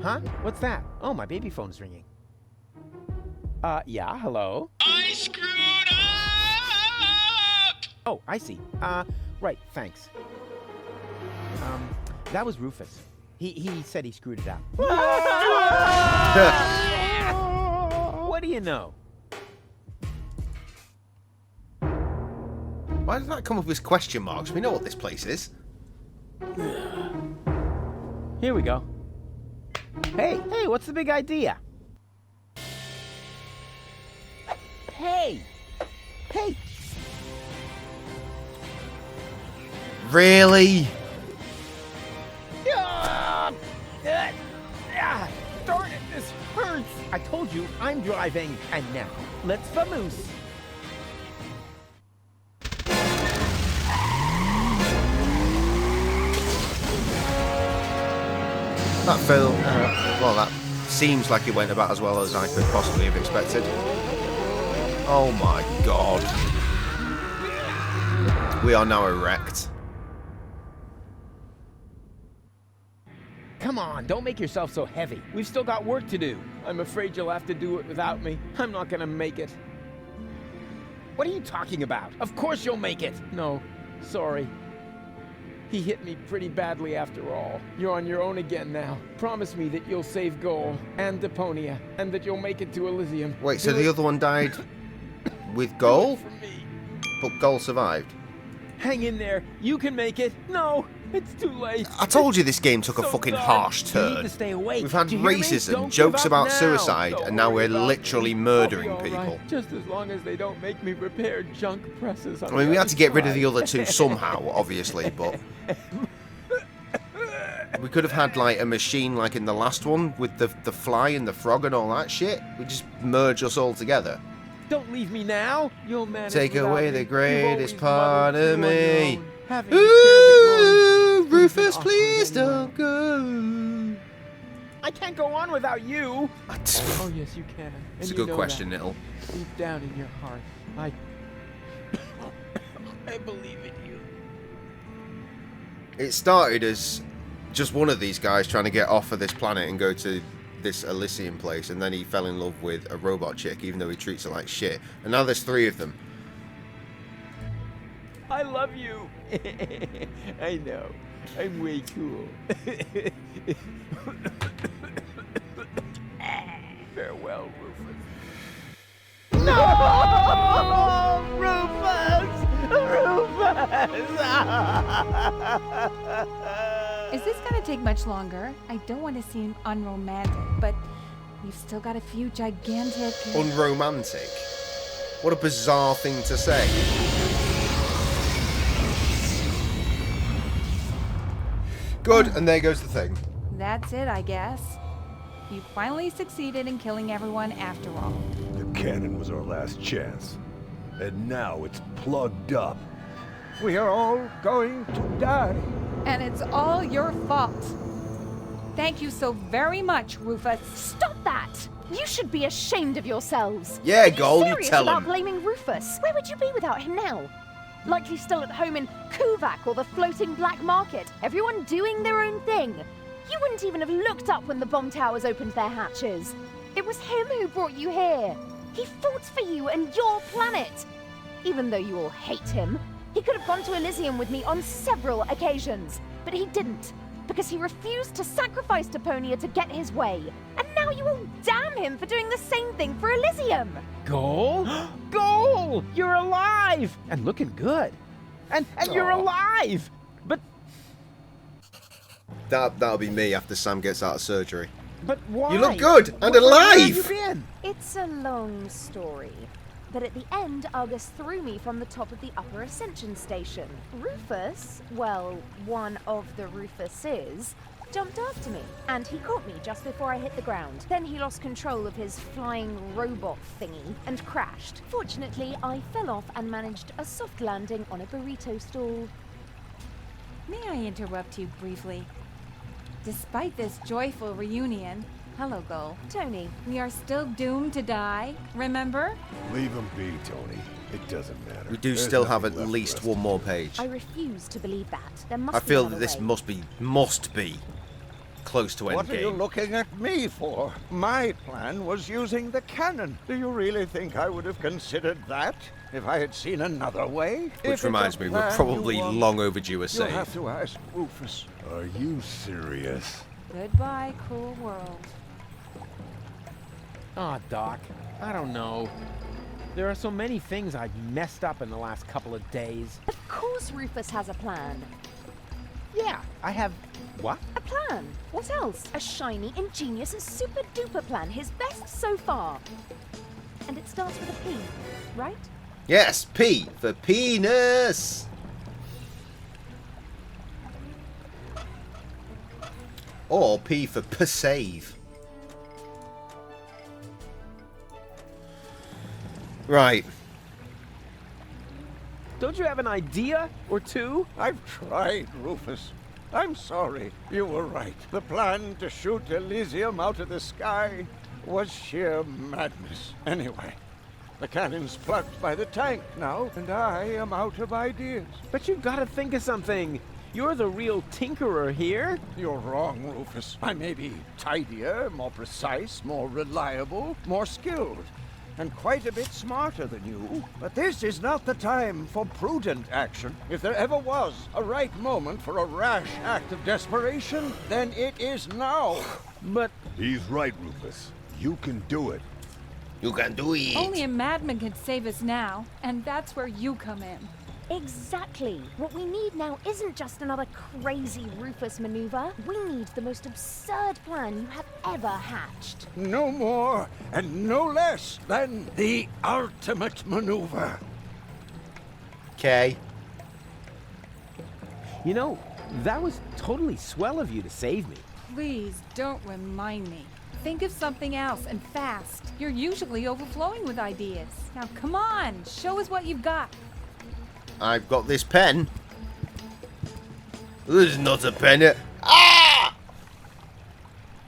Huh? What's that? Oh, my baby phone's ringing. Yeah, hello? I screwed up! Oh, I see. Right, thanks. That was Rufus. He said he screwed it up. What do you know? Why did that come up with question marks? We know what this place is. Here we go. Hey, what's the big idea? Hey! Really? Darn it, this hurts! I told you, I'm driving. And now, let's vamoose. That film, well, that seems like it went about as well as I could possibly have expected. Oh my god. We are now erect. Come on, don't make yourself so heavy. We've still got work to do. I'm afraid you'll have to do it without me. I'm not gonna make it. What are you talking about? Of course you'll make it. No, sorry. He hit me pretty badly after all. You're on your own again now. Promise me that you'll save Goal and Deponia, and that you'll make it to Elysium. Wait, so the other one died with Goal? But Goal survived? Hang in there. You can make it. No, it's too late. I told you this game took a fucking harsh You turn. need to stay awake. We've had Do you hear me? racism, Don't jokes give up about now. suicide, Don't and now worry we're about literally me. murdering I'll be all people. right, just as long as they don't make me repair junk presses. I mean, we had to get rid of the other two somehow, obviously, but... We could have had, like, a machine like in the last one with the fly and the frog and all that shit. We just merge us all together. Don't leave me now. You'll manage. Take without away me. the You've greatest always part mothered of through on your me. own, having to share the glory. Rufus, please don't go. I can't go on without you. Oh yes, you can. It's And a you good know question, that. Nittle. Deep down in your heart, I believe in you. It started as just one of these guys trying to get off of this planet and go to this Elysium place, and then he fell in love with a robot chick, even though he treats her like shit. And now there's 3 of them. I love you. I know. I'm way cool. Farewell, Rufus. No! Rufus! Is this gonna take much longer? I don't want to seem unromantic, but we've still got a few gigantic... Unromantic? What a bizarre thing to say. Good, and there goes the thing. That's it, I guess. You finally succeeded in killing everyone after all. The cannon was our last chance. And now it's plugged up. We are all going to die. And it's all your fault. Thank you so very much, Rufus. Stop that! You should be ashamed of yourselves. Yeah, Are Goal, you serious tell about him. blaming Rufus? Where would you be without him now? Likely still at home in Kuvak or the floating black market. Everyone doing their own thing. You wouldn't even have looked up when the bomb towers opened their hatches. It was him who brought you here. He fought for you and your planet. Even though you all hate him, he could have gone to Elysium with me on several occasions. But he didn't, because he refused to sacrifice Deponia to get his way. And now you all damn him for doing the same thing for Elysium. Goal? Goal! You're alive! And looking good. And you're alive! But That'll be me after Sam gets out of surgery. But why? You look good and Where have you alive! been? It's a long story. But at the end, Argus threw me from the top of the upper ascension station. Rufus, well, one of the Rufuses, jumped after me, and he caught me just before I hit the ground. Then he lost control of his flying robot thingy and crashed. Fortunately, I fell off and managed a soft landing on a burrito stall. May I interrupt you briefly? Despite this joyful reunion, hello, Goal. Tony. We are still doomed to die, remember? Leave him be, Tony. It doesn't matter. We do There's still have nothing at left least for us one more page. I refuse to believe that. There must I be feel another that this way. must be close to What are you endgame. looking at me for? My plan was using the cannon. Do you really think I would have considered that if I had seen another way? Which reminds me, we're probably long overdue a You'll save. have to ask Rufus. Are you serious? Goodbye, cruel world. Aw, Doc, I don't know. There are so many things I've messed up in the last couple of days. Of course Rufus has a plan. Yeah, I have... What? A plan. What else? A shiny, ingenious, super duper plan. His best so far. And it starts with a P, right? Yes, P for penis. Or P for save. Right. Don't you have an idea or two? I've tried, Rufus. I'm sorry. You were right. The plan to shoot Elysium out of the sky was sheer madness. Anyway, the cannon's plugged by the tank now, and I am out of ideas. But you've got to think of something. You're the real tinkerer here. You're wrong, Rufus. I may be tidier, more precise, more reliable, more skilled, and quite a bit smarter than you. But this is not the time for prudent action. If there ever was a right moment for a rash act of desperation, then it is now. But... He's right, Rufus. You can do it. You can do it. Only a madman can save us now, and that's where you come in. Exactly. What we need now isn't just another crazy Rufus maneuver. We need the most absurd plan you have ever hatched. No more and no less than the ultimate maneuver. Okay. You know, that was totally swell of you to save me. Please don't remind me. Think of something else, and fast. You're usually overflowing with ideas. Now come on, show us what you've got. I've got this pen. This is not a pen. Ah!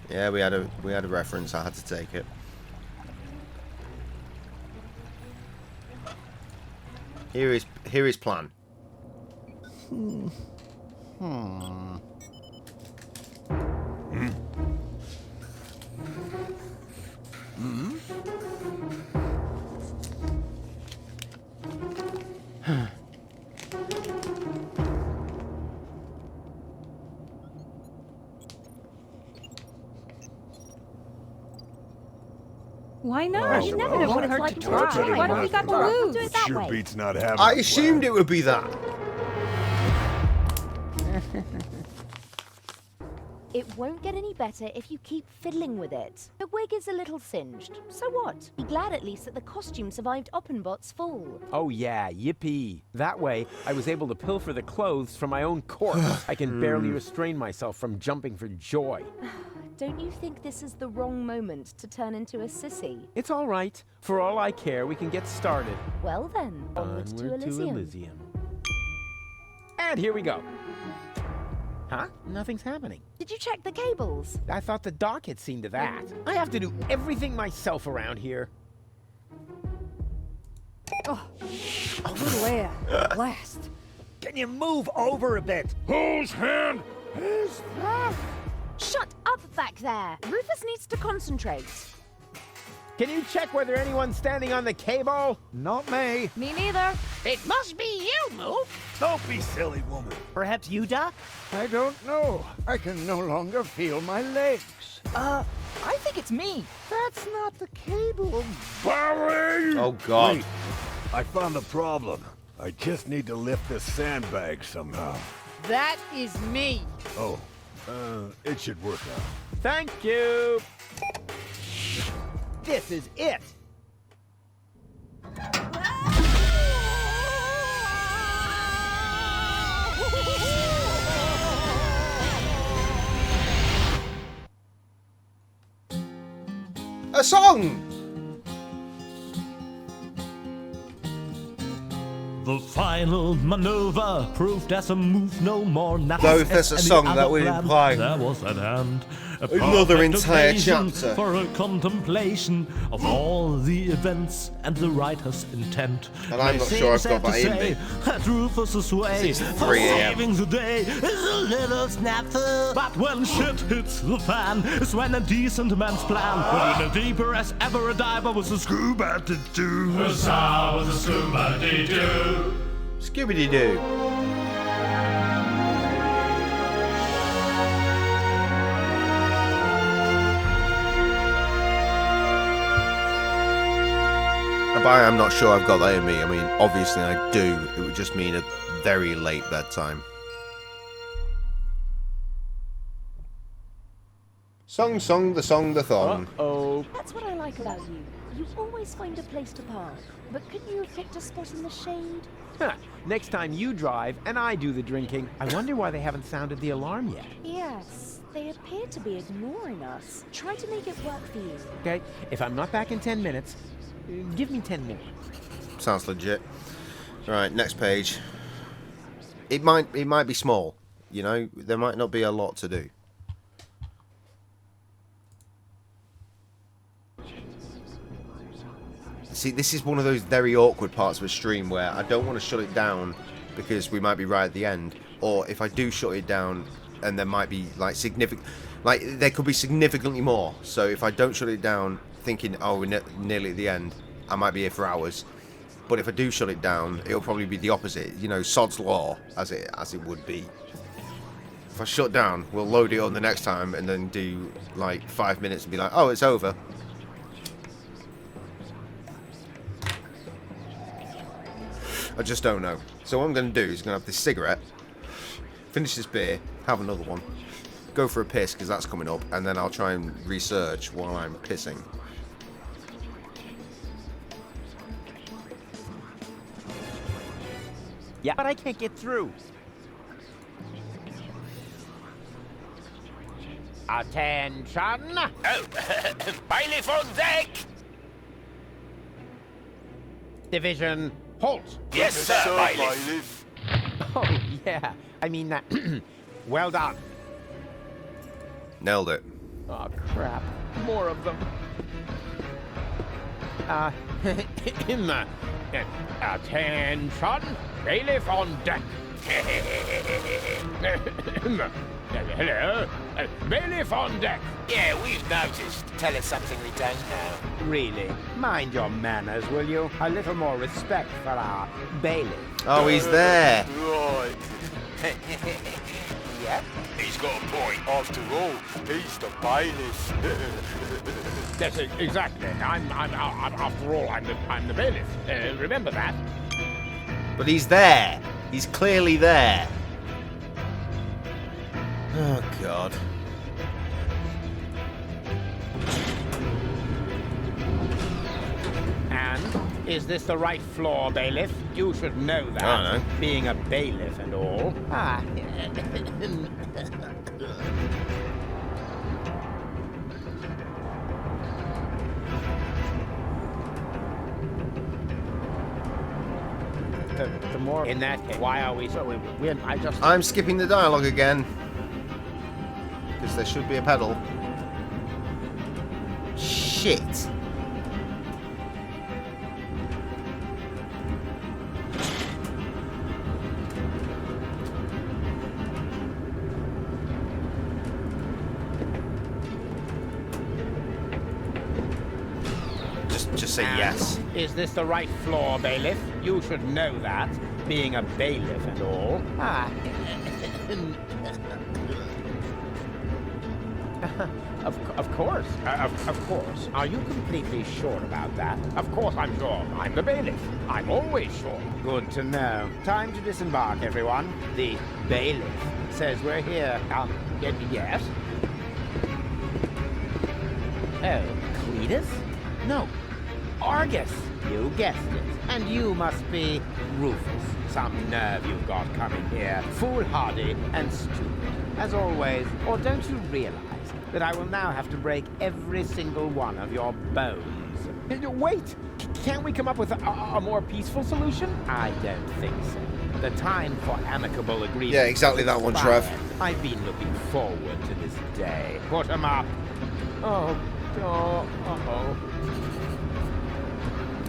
Yeah, we had a reference. I had to take it. Here is plan. Why not? You never know what it's like to try. What have we got to lose? Do it that Sure way. beats not having I a assumed it would be that. It won't get any better if you keep fiddling with it. The wig is a little singed. So what? Be glad at least that the costume survived Oppenbot's fall. Oh yeah, yippee. That way, I was able to pilfer the clothes from my own corpse. I can barely restrain myself from jumping for joy. Don't you think this is the wrong moment to turn into a sissy? It's all right. For all I care, we can get started. Well then, onwards to Elysium. And here we go. Huh? Nothing's happening. Did you check the cables? I thought the doc had seen to that. I have to do everything myself around here. Oh, a little air. Blast. Can you move over a bit? Whose hand is that? Shut up back there! Rufus needs to concentrate. Can you check whether anyone's standing on the cable? Not me. Me neither. It must be you, Moof. Don't be silly, woman. Perhaps you, Doc? I don't know. I can no longer feel my legs. I think it's me. That's not the cable. Barry! Oh God. Wait, I found the problem. I just need to lift this sandbag somehow. That is me. Oh, it should work out. Thank you. This is it. A song. The final maneuver proved as a move no more. Though if there's a song that would imply. There was at hand. Another perfect entire occasion chapter. for a contemplation of all the events and the writer's intent. And I'm not sure I've got that in me. That Rufus's way It's for 3 a.m. saving the day is a little snafu. But when shit hits the fan, is when a decent man's plan. But in a deeper as ever a diver was a scuba to do. Was a scuba to do. Scooby-Doo. By I'm not sure I've got that in me. I mean, obviously I do. It would just mean a very late bedtime. Song, the song, the thong. Uh-oh. That's what I like about you. You always find a place to park. But couldn't you have picked a spot in the shade? Huh. Next time you drive and I do the drinking. I wonder why they haven't sounded the alarm yet. Yes, they appear to be ignoring us. Try to make it work for you. Okay, if I'm not back in 10 minutes, give me 10 minutes. Sounds legit. Right, next page. It might be small, you know. There might not be a lot to do. See, this is one of those very awkward parts of a stream where I don't want to shut it down because we might be right at the end, or if I do shut it down, and there might be like there could be significantly more. So if I don't shut it down, thinking, oh, we're nearly at the end, I might be here for hours. But if I do shut it down, it'll probably be the opposite. You know, sod's law, as it would be. If I shut down, we'll load it on the next time and then do like 5 minutes and be like, oh, it's over. I just don't know. So what I'm going to do is going to have this cigarette, finish this beer, have another one, go for a piss because that's coming up, and then I'll try and research while I'm pissing. Yeah, but I can't get through. Attention! Oh, bailiff on deck! Division, halt! Yes, sir, bailiff. Oh, yeah. I mean, well done. Nailed it. Oh, crap. More of them. Attention! Bailiff on deck! Hello? Bailiff on deck! Yeah, we've noticed. Tell us something we don't know. Really? Mind your manners, will you? A little more respect for our bailiff. Oh, he's there. Right. Yep. He's got a point. After all, he's the bailiff. Yes, exactly. After all, I'm the bailiff. Remember that. But he's there. He's clearly there. Oh, God. And is this the right floor, bailiff? You should know that. I know. Being a bailiff and all. Ah. the more. In that case, why are we so? I'm skipping the dialogue again. Because there should be a pedal. Shit. Just say yes. Is this the right floor, bailiff? You should know that, being a bailiff and all. Ah. Of course. Of course. Are you completely sure about that? Of course I'm sure. I'm the bailiff. I'm always sure. Good to know. Time to disembark, everyone. The bailiff says we're here. Yes? Oh, Cletus? No. Argus! You guessed it. And you must be Rufus. Some nerve you've got coming here. Foolhardy and stupid. As always. Or don't you realize that I will now have to break every single one of your bones? Wait! Can't we come up with a more peaceful solution? I don't think so. The time for amicable agreement. Yeah, exactly that one, Trev. I've been looking forward to this day. Put 'em up. Oh.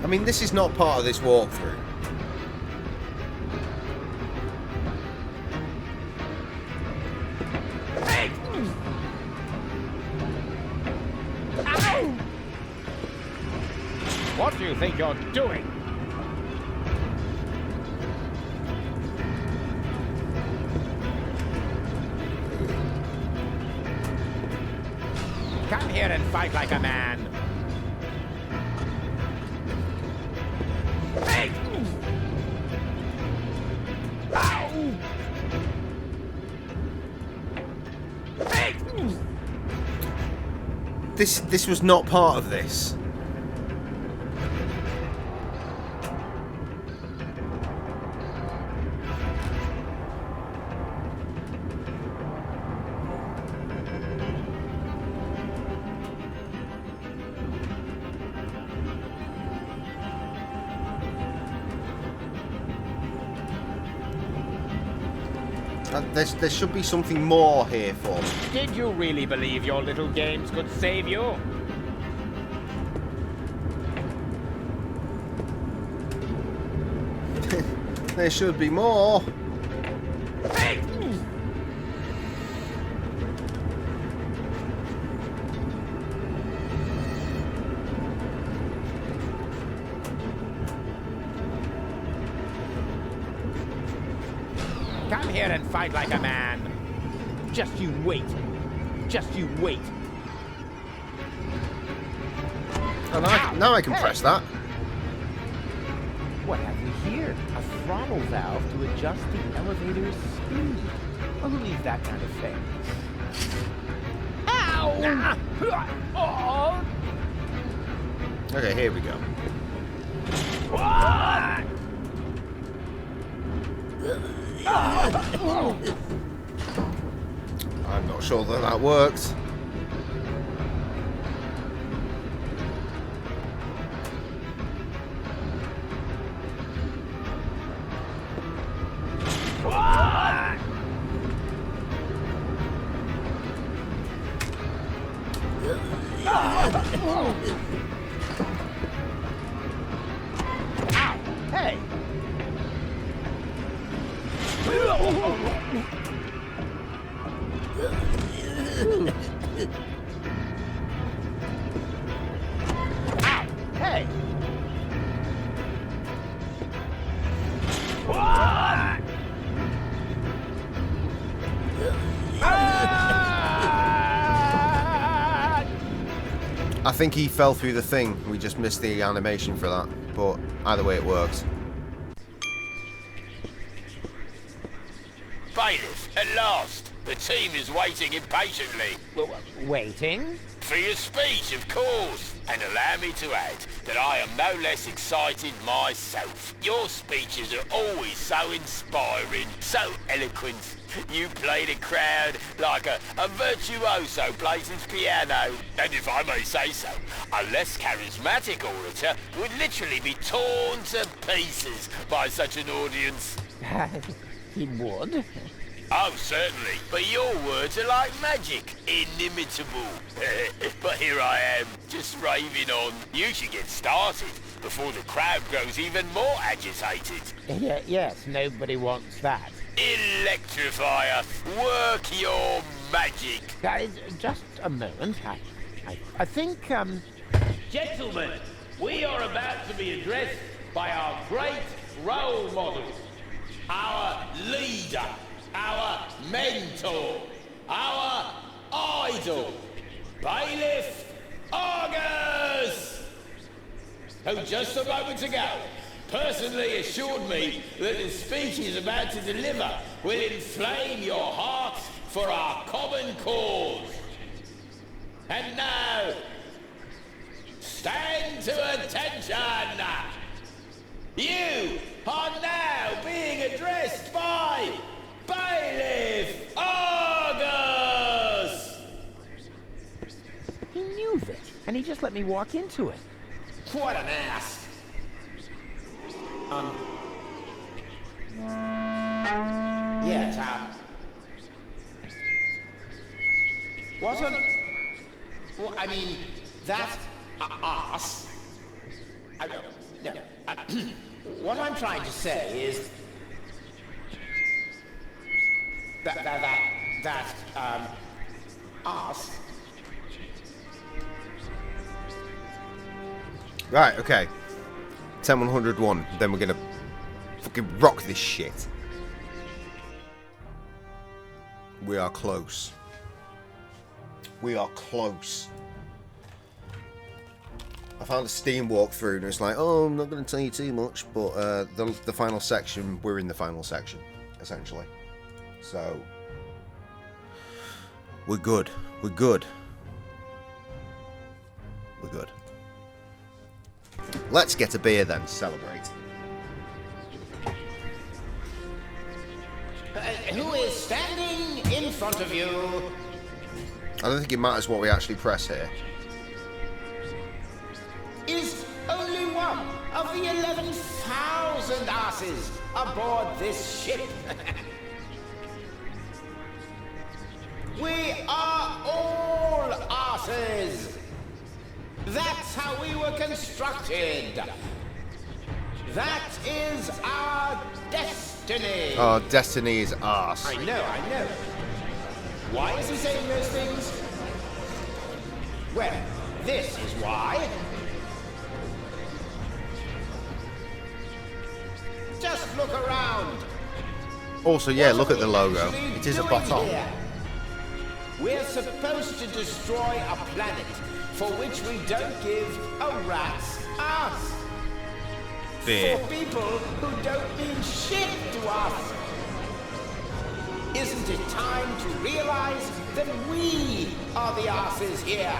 I mean, this is not part of this walkthrough. Hey! Ow! What do you think you're doing? Come here and fight like a man. Hey! Ow! Hey! This was not part of this. There should be something more here for me. Did you really believe your little games could save you? There should be more. Hey! Come here and fight like a man. Just you wait. Just you wait. And now I can press that. What have we here? A throttle valve to adjust the elevator's speed. Well, who needs that kind of thing? Ow! Oh! Okay, here we go. What? I'm not sure that works. Hey! Hey! What? I think he fell through the thing. We just missed the animation for that. But either way, it works. Bailiff, at last. The team is waiting impatiently. Waiting? For your speech, of course. And allow me to add that I am no less excited myself. Your speeches are always so inspiring, so eloquent. You play the crowd like a virtuoso plays his piano. And if I may say so, a less charismatic orator would literally be torn to pieces by such an audience. He would? Oh, certainly. But your words are like magic. Inimitable. But here I am, just raving on. You should get started before the crowd grows even more agitated. Yes, nobody wants that. Electrifier, work your magic. Just a moment. I think, Gentlemen, we are about to be addressed by our great role model, our leader, our mentor, our idol, Bailiff Argus, who just a moment ago personally assured me that the speech he's about to deliver will inflame your hearts for our common cause. And now, stand to attention! You are now being addressed by Bailiff Argus! he knew this, and he just let me walk into it. What an ass! Yes, what an... Well, I mean, that arse... No. What I'm trying to say is... That arse... Right, okay. 10101, then we're gonna fucking rock this shit. We are close. We are close. I found a Steam walkthrough and it's like, oh, I'm not going to tell you too much, but the final section, we're in the final section, essentially. So, we're good. We're good. We're good. Let's get a beer then to celebrate. Who is standing in front of you? I don't think it matters what we actually press here. Is only one of the 11,000 asses aboard this ship. We are all asses. That's how we were constructed. That is our destiny. Oh, destiny is arse. I know. Why is he saying those things? Well, this is why. Just look around. Also, yeah, look at the logo. It is a bottom. We're supposed to destroy a planet for which we don't give a rat's ass. Beer. For people who don't mean shit to us. Isn't it time to realize that we are the asses here?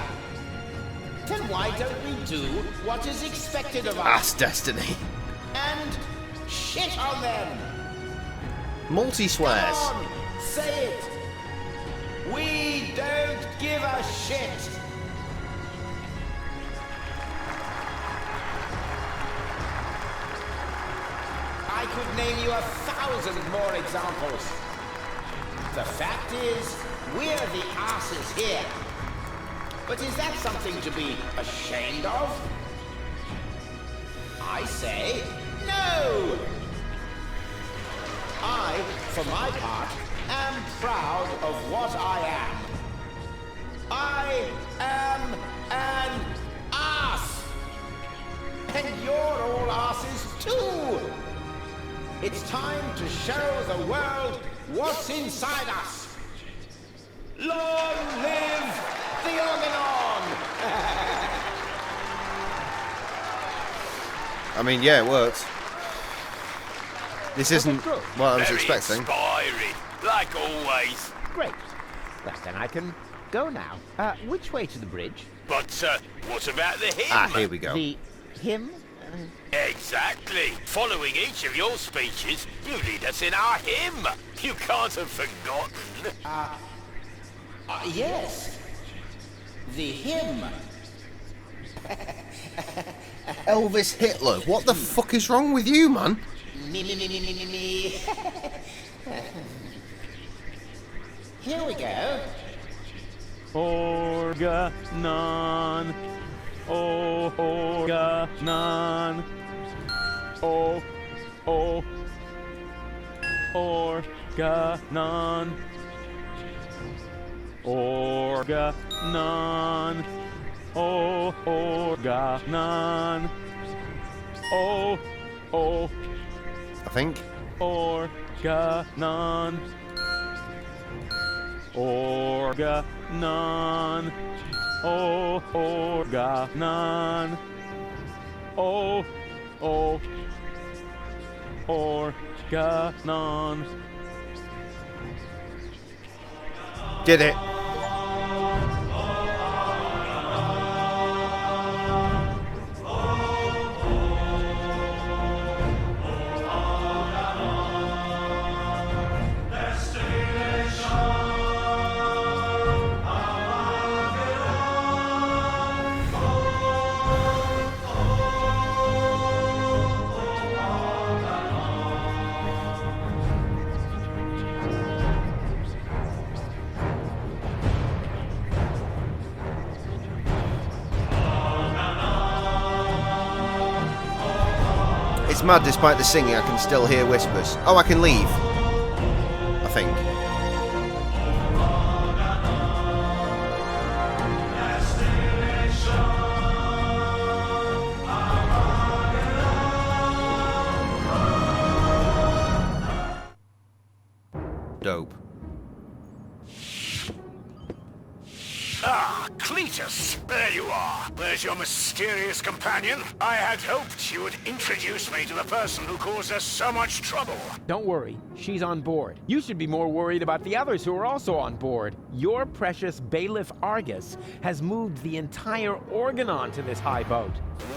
Then why don't we do what is expected of us? Ass destiny. And shit on them. Multi-swears. Come on, say it. We don't give a shit. I could name you 1,000 more examples. The fact is, we're the asses here. But is that something to be ashamed of? I say no! I, for my part, am proud of what I am. I am an ass! And you're all asses too! It's time to show the world what's inside us. Long live the Organon! I mean, yeah, it worked. This isn't what I was expecting. Inspiring, like always. Great. Well, then I can go now. Which way to the bridge? But, what about the hymn? Ah, here we go. The hymn? Exactly. Following each of your speeches, you lead us in our hymn. You can't have forgotten. Yes. The hymn. Elvis Hitler, what the fuck is wrong with you, man? Me. Here we go. Organon. Oh, Organon. Oh. Organon. Organon. Oh, Organon. Oh. I think. Organon. Organon. Oh, Organon. Oh. Organon. Did it. It's mad, despite the singing, I can still hear whispers. Oh, I can leave. I think. Dope. Ah, Cletus, there you are. There's your mysterious companion. I had hoped you would introduce me to the person who caused us so much trouble. Don't worry, she's on board. You should be more worried about the others who are also on board. Your precious bailiff Argus has moved the entire Organon to this high boat.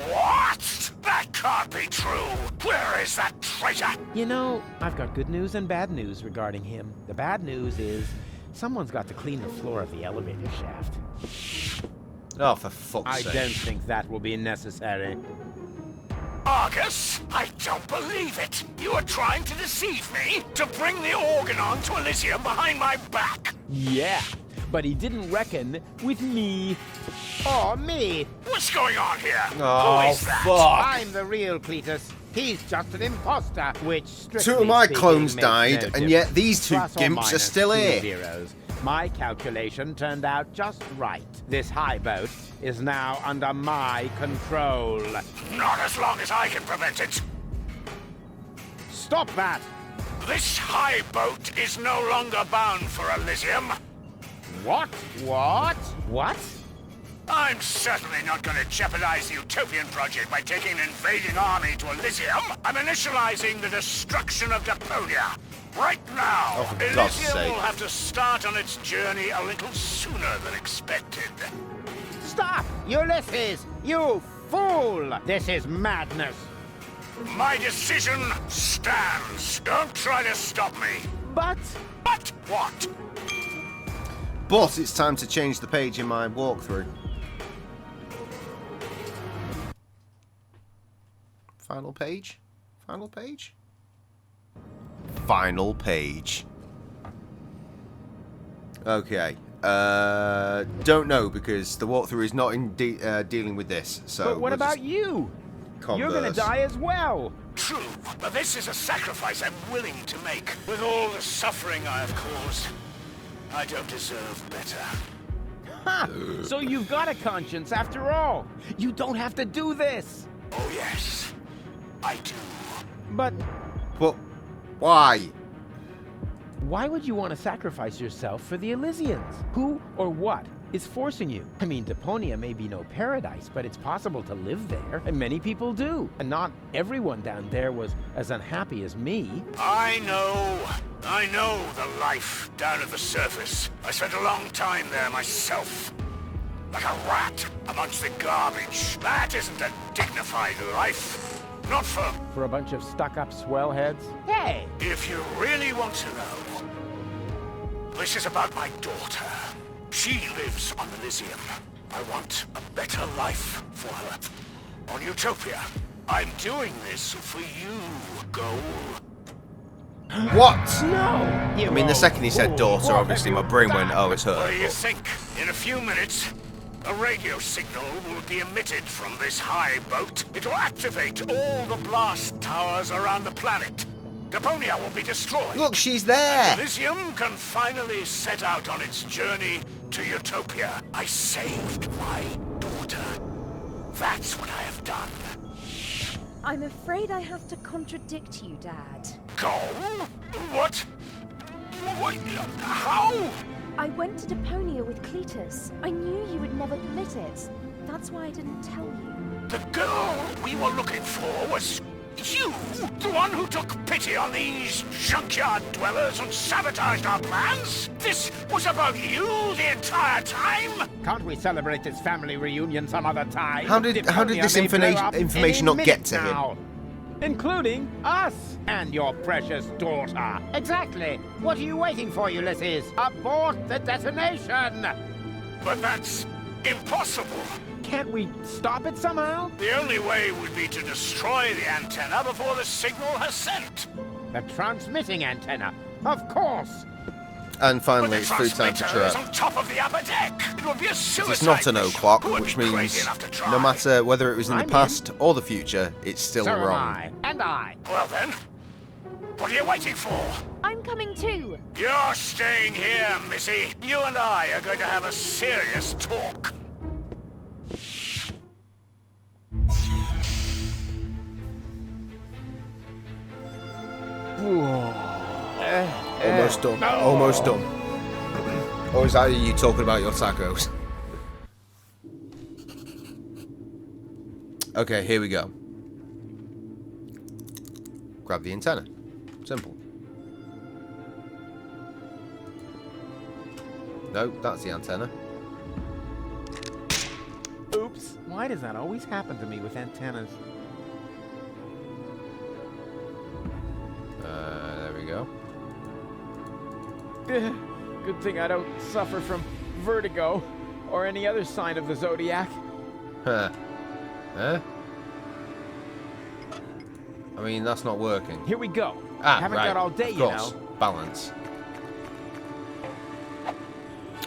What? That can't be true. Where is that traitor? You know, I've got good news and bad news regarding him. The bad news is someone's got to clean the floor of the elevator shaft. Oh, for fuck's sake. I don't think that will be necessary. Argus, I don't believe it. You are trying to deceive me to bring the Organon to Elysium behind my back. Yeah, but he didn't reckon with me. Oh, me? What's going on here? Oh, Who is that? fuck. I'm the real Cletus. He's just an imposter, which Two of my clones makes died, no and yet difference. these two Plus or gimps are minus still 2 here. zeros. My calculation turned out just right. This high boat is now under my control. Not as long as I can prevent it. Stop that! This high boat is no longer bound for Elysium. What? What? What? I'm certainly not going to jeopardize the Utopian project by taking an invading army to Elysium. I'm initializing the destruction of Deponia. Right now, Oh, for God's Elysium sake. will have to start on its journey a little sooner than expected. Stop! Ulysses! You fool! This is madness! My decision stands. Don't try to stop me. But what? But it's time to change the page in my walkthrough. Final page? Final page? Final page. Okay. Don't know, because the walkthrough is not in dealing with this. So but what we'll about just you? You're gonna converse. die as well. True, but this is a sacrifice I'm willing to make. With all the suffering I have caused, I don't deserve better. Ha! So you've got a conscience after all. You don't have to do this. Oh yes, I do. But why? Why would you want to sacrifice yourself for the Elysians? Who or what is forcing you? I mean, Deponia may be no paradise, but it's possible to live there, and many people do. And not everyone down there was as unhappy as me. I know the life down at the surface. I spent a long time there myself. Like a rat amongst the garbage. That isn't a dignified life. Not for a bunch of stuck-up swellheads? Hey! If you really want to know, this is about my daughter. She lives on Elysium. I want a better life for her. On Utopia, I'm doing this for you, Goal. What? No! I mean, the second he said daughter, obviously my brain went, oh, it's her. What do you think? In a few minutes, a radio signal will be emitted from this high boat. It will activate all the blast towers around the planet. Deponia will be destroyed. Look, she's there. Elysium can finally set out on its journey to Utopia. I saved my daughter. That's what I have done. I'm afraid I have to contradict you, Dad. Go? What? What? How? I went to Deponia with Cletus. I knew you would never permit it. That's why I didn't tell you. The girl we were looking for was you, the one who took pity on these junkyard dwellers and sabotaged our plans? This was about you the entire time? Can't we celebrate this family reunion some other time? How did this information not get to him? Including us and your precious daughter. Exactly. What are you waiting for, Ulysses? Abort the detonation! But that's impossible. Can't we stop it somehow? The only way would be to destroy the antenna before the signal has sent. The transmitting antenna, of course. And finally, it's food time for Trap. On top of the upper deck. It would be a suicide. It's not an o'clock, Who would which be means crazy enough to try? no matter whether it was in the I'm past or the future, it's still So am wrong. I. And I. Well then, what are you waiting for? I'm coming too. You're staying here, Missy. You and I are going to have a serious talk. Almost done. Almost done. Or is that you talking about your tacos? Okay, here we go. Grab the antenna. Simple. No, that's the antenna. Oops. Why does that always happen to me with antennas? There we go. Good thing I don't suffer from vertigo or any other sign of the zodiac. Huh. Huh? I mean, that's not working. Here we go. Ah, Haven't right. got all day, Of you course. know. Balance.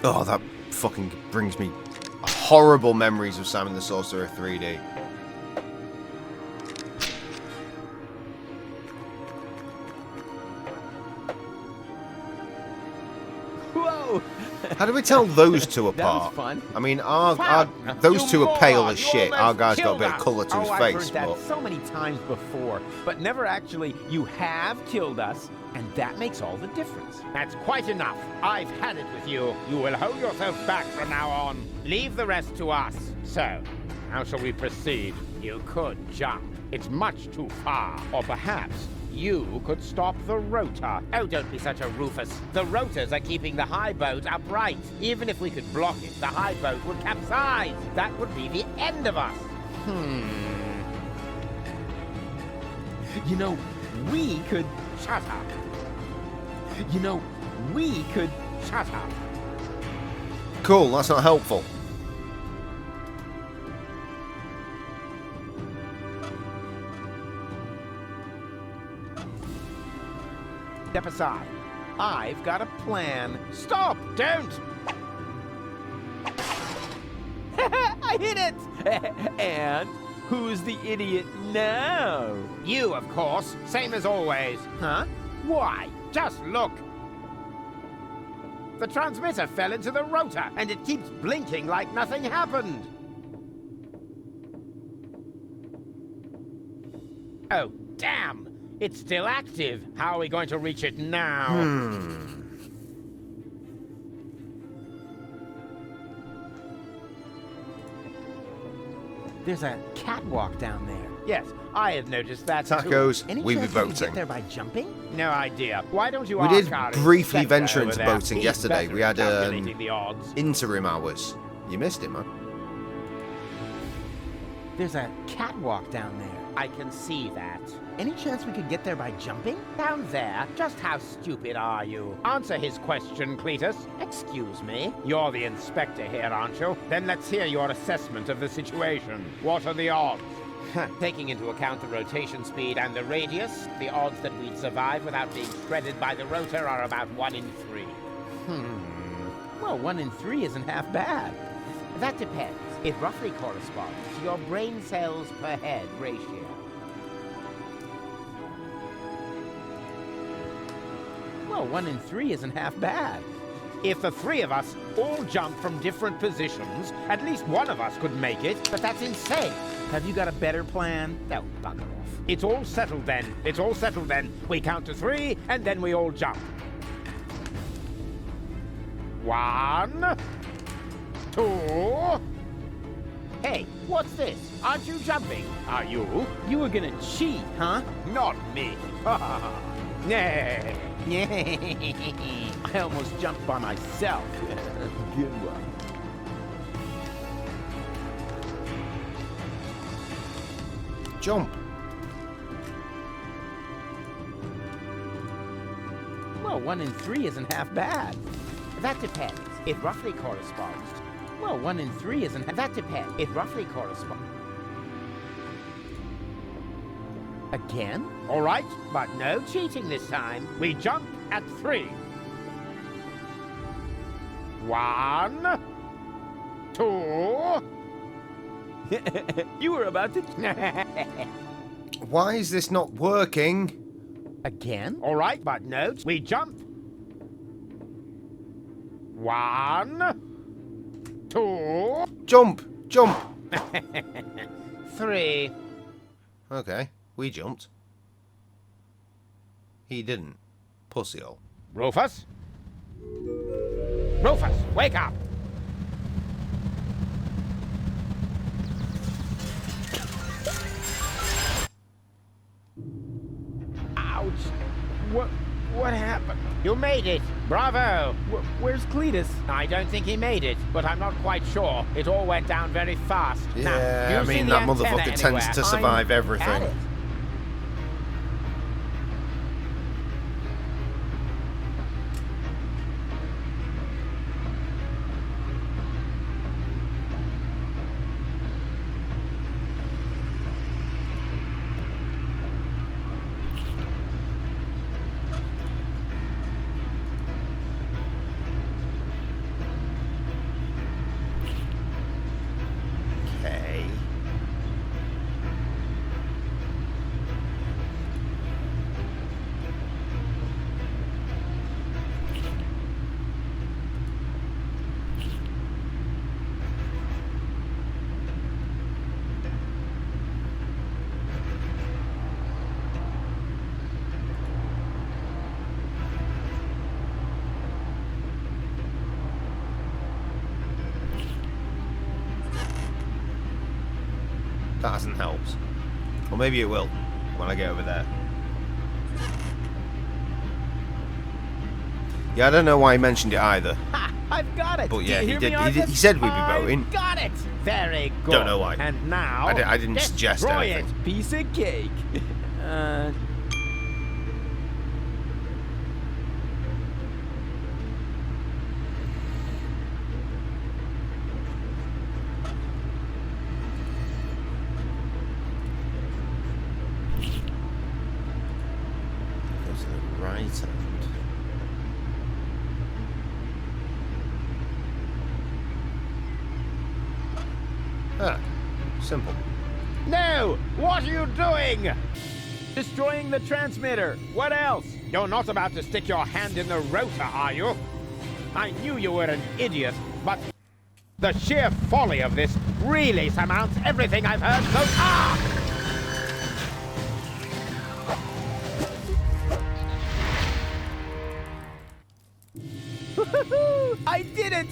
Oh, that fucking brings me horrible memories of Simon the Sorcerer 3D. Whoa! How do we tell those two That was apart? fun. I mean, those two are pale as shit. Our guy's got a bit of colour to his I've face. heard that But so many times before, but never actually. You have killed us, and that makes all the difference. That's quite enough. I've had it with you. You will hold yourself back from now on. Leave the rest to us. So, how shall we proceed? You could jump. It's much too far. Or perhaps you could stop the rotor. Oh, don't be such a Rufus. The rotors are keeping the high boat upright. Even if we could block it, the high boat would capsize. That would be the end of us. You know, we could. Shut up. You know, we could. Shut up. cool, that's not helpful. Step aside. I've got a plan. Stop! Don't! I hit it! And who's the idiot now? You, of course. Same as always. Huh? Why? Just look. The transmitter fell into the rotor, and it keeps blinking like nothing happened. Oh, damn! It's still active. How are we going to reach it now? There's a catwalk down there. Yes, I had noticed that Tacos, too. Any we be chance we can boating. get there by jumping? No idea. Why don't you We ask did our briefly inspector venture over into there? boating He's yesterday. better We at had calculating the odds. interim hours. You missed it, man. There's a catwalk down there. I can see that. Any chance we could get there by jumping? Down there? Just how stupid are you? Answer his question, Cletus. Excuse me? You're the inspector here, aren't you? Then let's hear your assessment of the situation. What are the odds? Taking into account the rotation speed and the radius, the odds that we'd survive without being shredded by the rotor are about 1 in 3. Well, 1 in 3 isn't half bad. That depends. It roughly corresponds to your brain cells per head ratio. Well, 1 in 3 isn't half bad. If the 3 of us all jump from different positions, at least one of us could make it, but that's insane. Have you got a better plan? No, bugger off. It's all settled then. It's all settled then. We count to 3, and then we all jump. 1, 2... Hey, what's this? Aren't you jumping? Are you? You were gonna cheat, huh? Not me. I almost jumped by myself. Good one. Jump. Well, 1 in 3 isn't half bad. That depends. It roughly corresponds. Well, 1 in 3 isn't That depends. It roughly corresponds. Again? All right, but no cheating this time. We jump at 3. 1, 2. You were about to... Why is this not working? Again? All right, but note, we jump. 1, 2. Jump! Jump! 3. Okay, we jumped. He didn't. Pussyhole. Rufus? Rufus, wake up! Ouch! What happened? You made it! Bravo! Where's Cletus? I don't think he made it, but I'm not quite sure. It all went down very fast. Now, Yeah, do I you see mean, the that antenna motherfucker anywhere? tends to survive I'm everything. at it. Okay. That hasn't helped. Or maybe it will when I get over there. Yeah, I don't know why he mentioned it either. Ha! I've got it! But yeah, Do you he hear did. me, He Arthur? said we'd be I've boating. got it! Very good. Don't know why. And now, I didn't suggest destroy anything. it. Piece of cake. Go to the right hand. Ah, simple. No! What are you doing? Destroying the transmitter. What else? You're not about to stick your hand in the rotor, are you? I knew you were an idiot, but the sheer folly of this really surmounts everything I've heard so far! I did it!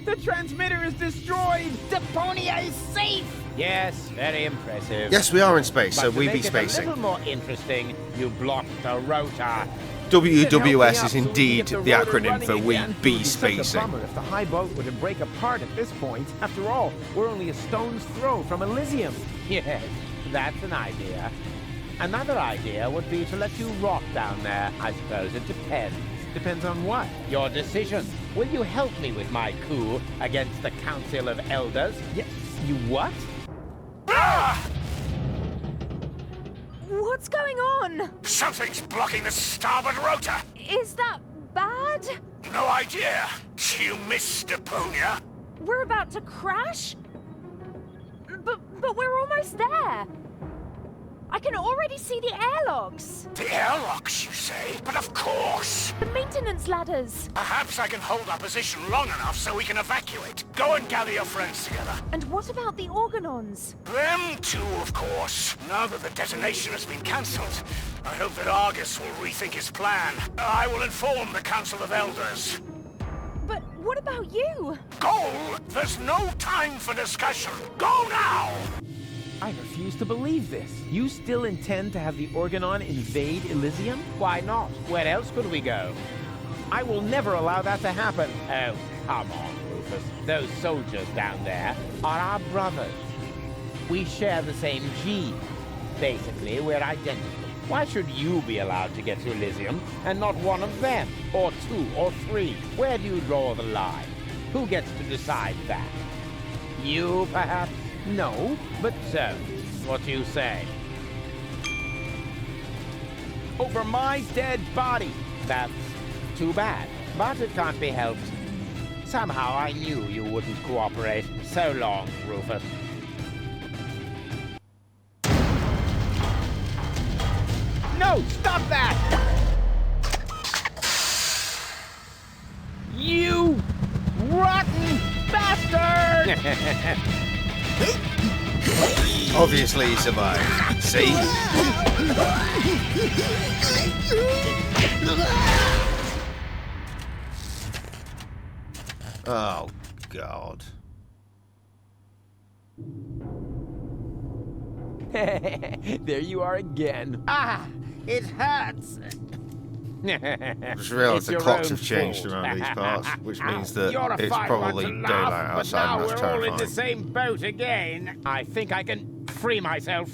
The transmitter is destroyed! Deponia is safe! Yes, very impressive. Yes, we are in space, But so to we make be it spacing. a little more interesting, you blocked the rotor. WWS is indeed the acronym for We Be It'd be such a Spacing. bummer if the high boat were to break apart at this point. After all, we're only a stone's throw from Elysium. Yes, that's an idea. Another idea would be to let you rot down there. I suppose it depends. Depends on what? Your decision. Will you help me with my coup against the Council of Elders? Yes. You what? What's going on? Something's blocking the starboard rotor. Is that bad? No idea. You missed Deponia. We're about to crash? But we're almost there. I can already see the airlocks. The airlocks, you say? But of course. The maintenance ladders. Perhaps I can hold our position long enough so we can evacuate. Go and gather your friends together. And what about the organons? Them too, of course. Now that the detonation has been cancelled, I hope that Argus will rethink his plan. I will inform the Council of Elders. But what about you? Go! There's no time for discussion. Go now! I refuse to believe this. You still intend to have the Organon invade Elysium? Why not? Where else could we go? I will never allow that to happen. Oh, come on, Rufus. Those soldiers down there are our brothers. We share the same gene. Basically, we're identical. Why should you be allowed to get to Elysium and not one of them? Or 2 or 3? Where do you draw the line? Who gets to decide that? You, perhaps? No, but So, what do you say? over my dead body. That's too bad, but it can't be helped. Somehow I knew you wouldn't cooperate. So long, Rufus. No, stop that! You rotten bastard! Obviously he survived. See? Oh, God. There you are again. Ah, it hurts. I just realised the clocks have changed around these parts, which means that it's probably daylight outside, and that's we're all in the terrifying. same boat again. I think I can free myself.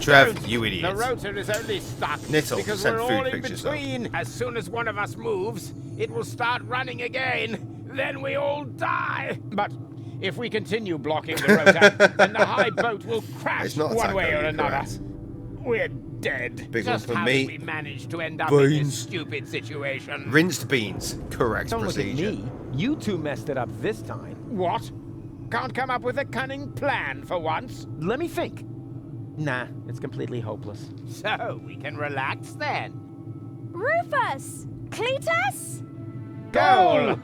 Trev, you idiot. The rotor is only stuck Nittle, because send we're food all in pictures up. between. As soon as one of us moves, it will start running again. Then we all die. But if we continue blocking the rotor, then the high boat will crash It's not one way or attacking, another. correct. We're dead. Big one Just for how me. did we manage to end up in this Beans. stupid situation? Rinsed beans. Correct Don't look at procedure. me. You two messed it up this time. What? Can't come up with a cunning plan for once? Let me think. Nah, it's completely hopeless. So we can relax then. Rufus! Cletus? Goal!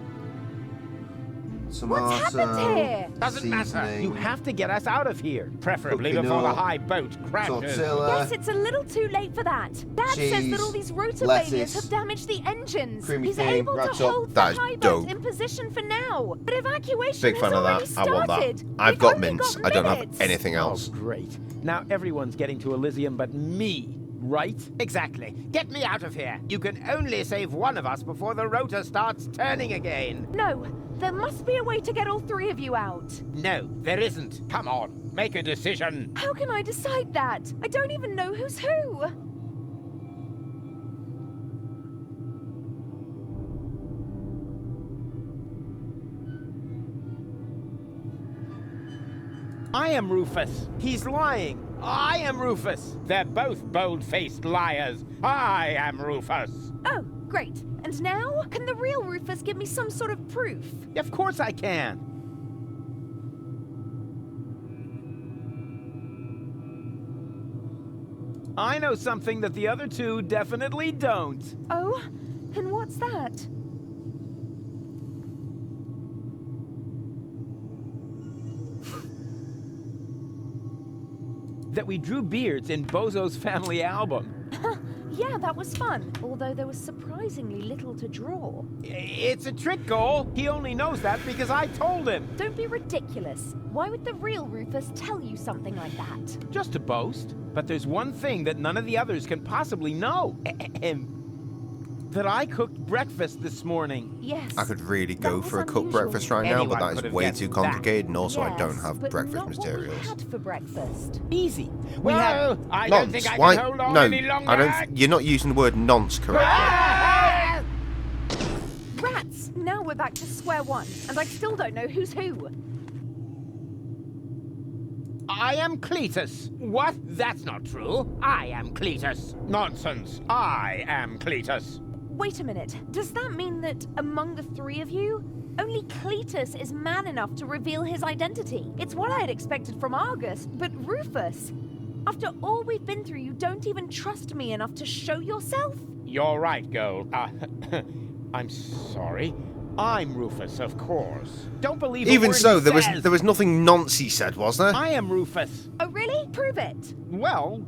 What's happened here? Doesn't matter. You have to get us out of here. Preferably Cooking before the up, high boat crashes. Yes, it's a little too late for that. Dad says that cheese, all these rotor lettuce, failures have damaged the engines. creamy He's thing, able to wraps up. hold the That is high boat dope. in position for now. But evacuation Big has fan of already that. I want that. started. I've We've got only mints. got I don't have minutes. anything else. Oh, great. Now everyone's getting to Elysium but me, right? Exactly. Get me out of here. You can only save one of us before the rotor starts turning again. No, there must be a way to get all three of you out. No, there isn't. Come on, make a decision. How can I decide that? I don't even know who's who. I am Rufus. He's lying. I am Rufus. They're both bold-faced liars. I am Rufus. Oh, great. And now, can the real Rufus give me some sort of proof? Of course I can. I know something that the other two definitely don't. Oh, and what's that? That we drew beards in Bozo's family album. Yeah, that was fun. Although there was surprisingly little to draw. It's a trick goal. He only knows that because I told him. Don't be ridiculous. Why would the real Rufus tell you something like that? Just to boast. But there's one thing that none of the others can possibly know. That I cooked breakfast this morning. Yes. I could really go for a cooked breakfast right now, but that is way too complicated, and also I don't have but breakfast not materials. What we had for breakfast. Easy. We had... I don't think I Why? can hold on No, any longer. I don't. You're not using the word nonce correctly. Rats! Now we're back to square one, and I still don't know who's who. I am Cletus. What? That's not true. I am Cletus. Nonsense. I am Cletus. Wait a minute. Does that mean that among the three of you, only Cletus is man enough to reveal his identity? It's what I had expected from Argus, but Rufus, after all we've been through, you don't even trust me enough to show yourself? You're right, Gold. I'm sorry. I'm Rufus, of course. Don't believe Even a word so, he there says. was nothing nonce he said, was there? I am Rufus. Oh, really? Prove it. Well...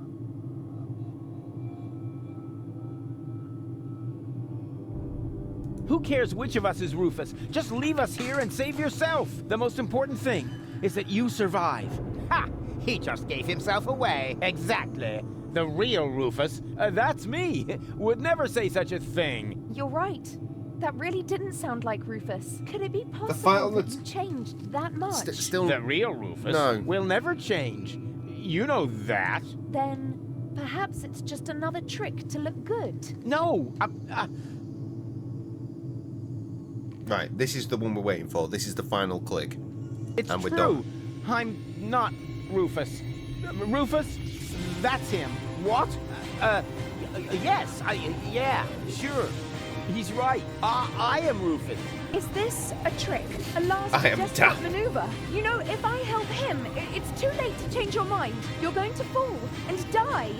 Who cares which of us is Rufus? Just leave us here and save yourself. The most important thing is that you survive. Ha! He just gave himself away. Exactly. The real Rufus. That's me. Would never say such a thing. You're right. That really didn't sound like Rufus. Could it be fight possible on that the you changed that much? Still, The real Rufus? No. Will never change. You know that. Then perhaps it's just another trick to look good. No. Right, this is the one we're waiting for. This is the final click. It's and we're true. done. I'm not Rufus. Rufus? That's him. What? Yes. Yeah, sure. He's right. I am Rufus. Is this a trick? A last I am desperate done. maneuver? You know, if I help him, it's too late to change your mind. You're going to fall and die.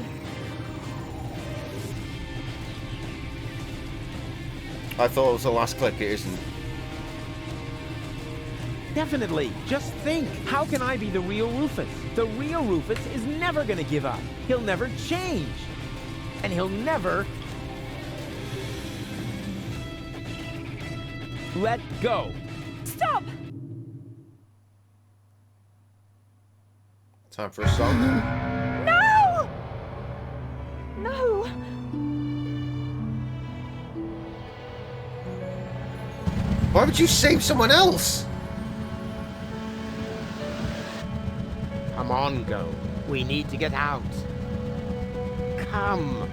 I thought it was the last click, it isn't. Definitely. Just think. How can I be the real Rufus? The real Rufus is never gonna give up. He'll never change. And he'll never let go. Stop! Time for a song. No! No! Why would you save someone else? Come on, Go. We need to get out. Come.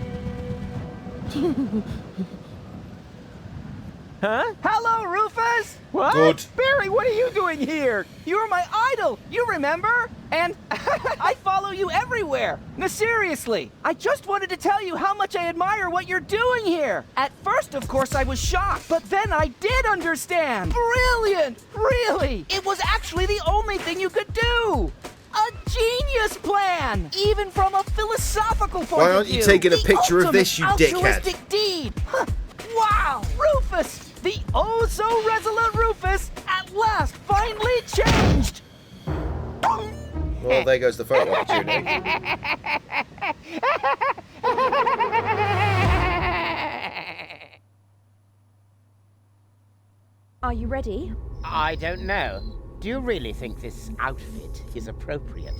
Huh? Hello, Rufus! What? Good. Barry, what are you doing here? You were my idol, you remember? And I follow you everywhere. No, seriously. I just wanted to tell you how much I admire what you're doing here. At first, of course, I was shocked, but then I did understand. Brilliant! Really! It was actually the only thing you could do. A genius plan! Even from a philosophical point of view. Why aren't you taking a picture of this, you dickhead? Altruistic deed. Huh. Wow! Rufus! The oh-so-resolute Rufus at last finally changed! Well, there goes the photo opportunity. Are you ready? I don't know. Do you really think this outfit is appropriate?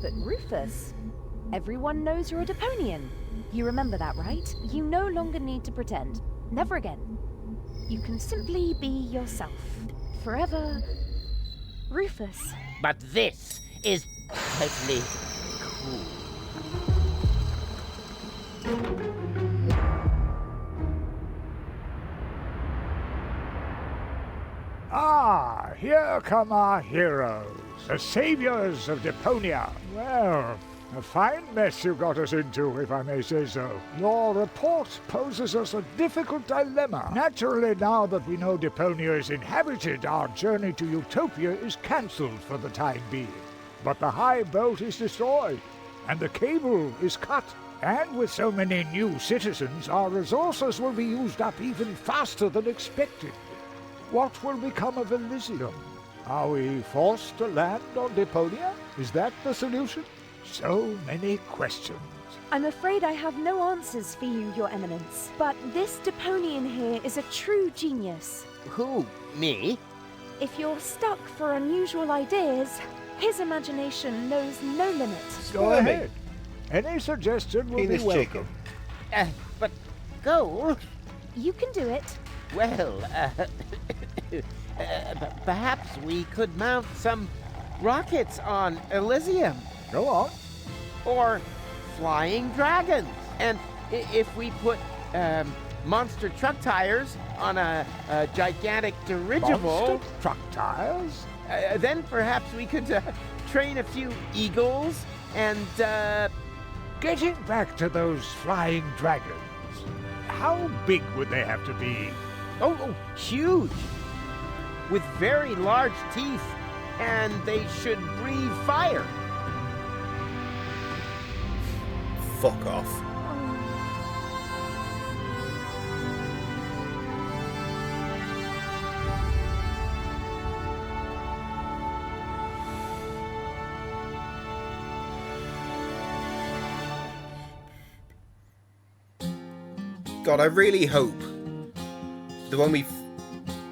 But Rufus, everyone knows you're a Deponian. You remember that, right? You no longer need to pretend. Never again. You can simply be yourself. Forever, Rufus. But this is totally cool. Ah, here come our heroes, the saviors of Deponia. Well, a fine mess you got us into, if I may say so. Your report poses us a difficult dilemma. Naturally, now that we know Deponia is inhabited, our journey to Utopia is cancelled for the time being. But the high boat is destroyed, and the cable is cut. And with so many new citizens, our resources will be used up even faster than expected. What will become of Elysium? Are we forced to land on Deponia? Is that the solution? So many questions. I'm afraid I have no answers for you, Your Eminence. But this Deponian here is a true genius. Who? Me? If you're stuck for unusual ideas, his imagination knows no limits. Go ahead. Any suggestion will be welcome. But Go. You can do it. Well, perhaps we could mount some rockets on Elysium. Go on. Or flying dragons. And if we put monster truck tires on a gigantic dirigible... Monster truck tires? Then perhaps we could train a few eagles and... Getting back to those flying dragons, how big would they have to be? Oh, huge! With very large teeth, and they should breathe fire. Fuck off. God, I really hope that when we,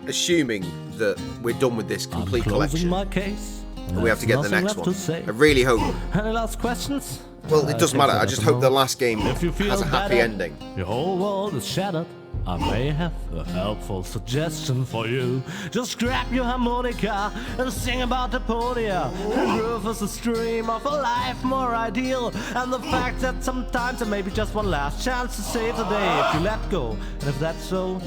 assuming that we're done with this complete collection, my case, and we have to get the next one, I really hope. Any last questions? Well, it doesn't matter. I just hope the last game If you feel has a happy better, ending. Your whole world is shattered. I may have a helpful suggestion for you. Just grab your harmonica and sing about Deponia. And Rufus a stream of a life more ideal. And the fact that sometimes there may be just one last chance to save the day if you let go. And if that's so,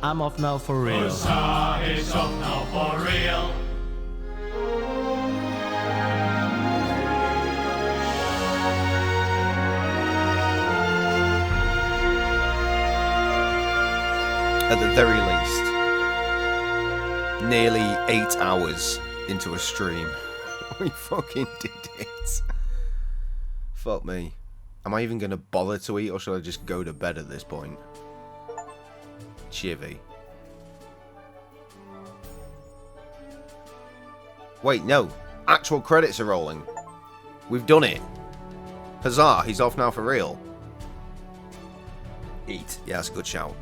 I'm off now for real. Usa is off now for real. At the very least. Nearly 8 hours into a stream. We fucking did it. Fuck me. Am I even going to bother to eat, or should I just go to bed at this point? Chivy. Wait, no. Actual credits are rolling. We've done it. Huzzah, he's off now for real. Eat. Yeah, that's a good shout.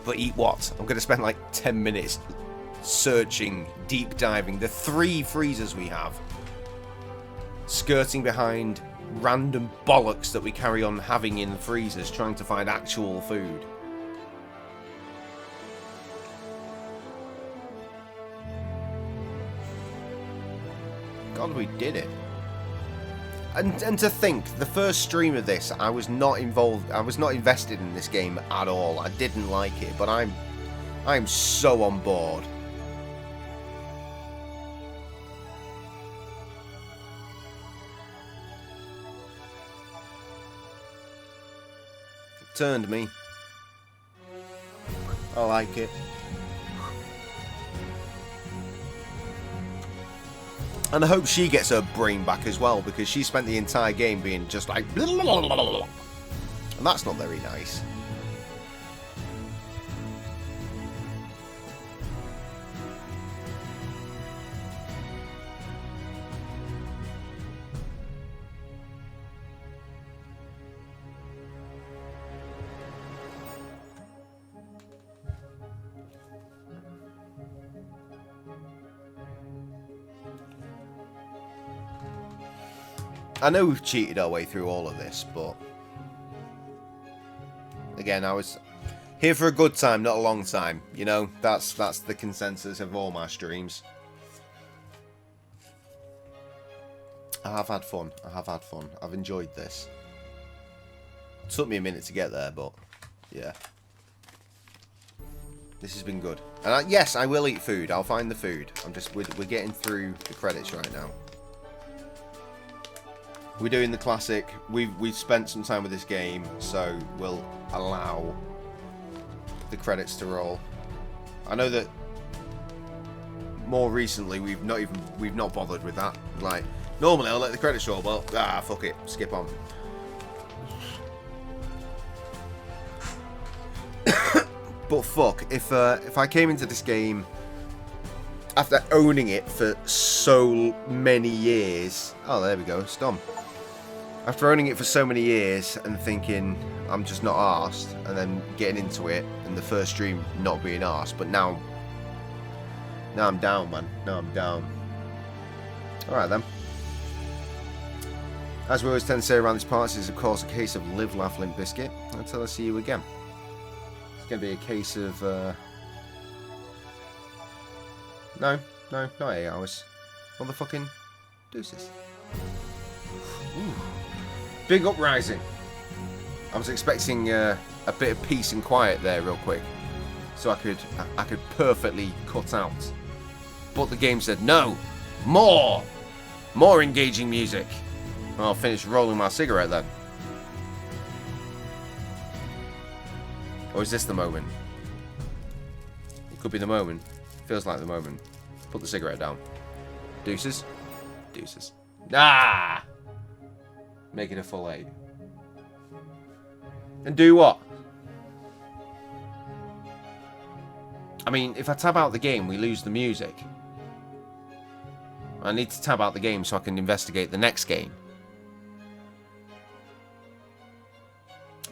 But eat what? I'm going to spend like 10 minutes searching, deep diving the 3 freezers we have. Skirting behind random bollocks that we carry on having in the freezers, trying to find actual food. God, we did it. And to think, the first stream of this, I was not involved, I was not invested in this game at all. I didn't like it, but I'm so on board. It turned me. I like it. And I hope she gets her brain back as well, because she spent the entire game being just like... And that's not very nice. I know we've cheated our way through all of this, but again, I was here for a good time, not a long time. You know, that's the consensus of all my streams. I have had fun. I have had fun. I've enjoyed this. It took me a minute to get there, but yeah. This has been good. And yes, I will eat food. I'll find the food. We're getting through the credits right now. We're doing the classic. We've spent some time with this game, so we'll allow the credits to roll. I know that more recently we've not bothered with that. Like normally I'll let the credits roll, but fuck it, skip on. But fuck, if I came into this game after owning it for so many years, oh there we go, it's done. After owning it for so many years and thinking I'm just not arsed, and then getting into it and the first stream not being arsed, but now I'm down, man. Now I'm down. Alright then. As we always tend to say around these parts, is of course a case of live, laugh, limp biscuit until I see you again. It's going to be a case of no, not 8 hours. Motherfucking deuces. Ooh. Big uprising. I was expecting a bit of peace and quiet there real quick, so I could perfectly cut out. But the game said no, more engaging music. I'll finish rolling my cigarette then. Or is this the moment? It could be the moment. Feels like the moment. Put the cigarette down. Deuces. Deuces. Ah! Make it a full 8. And do what? I mean, if I tab out the game, we lose the music. I need to tab out the game so I can investigate the next game.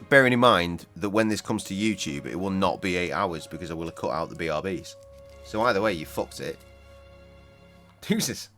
Bearing in mind that when this comes to YouTube, it will not be 8 hours because I will have cut out the BRBs. So either way, you fucked it. Deuces.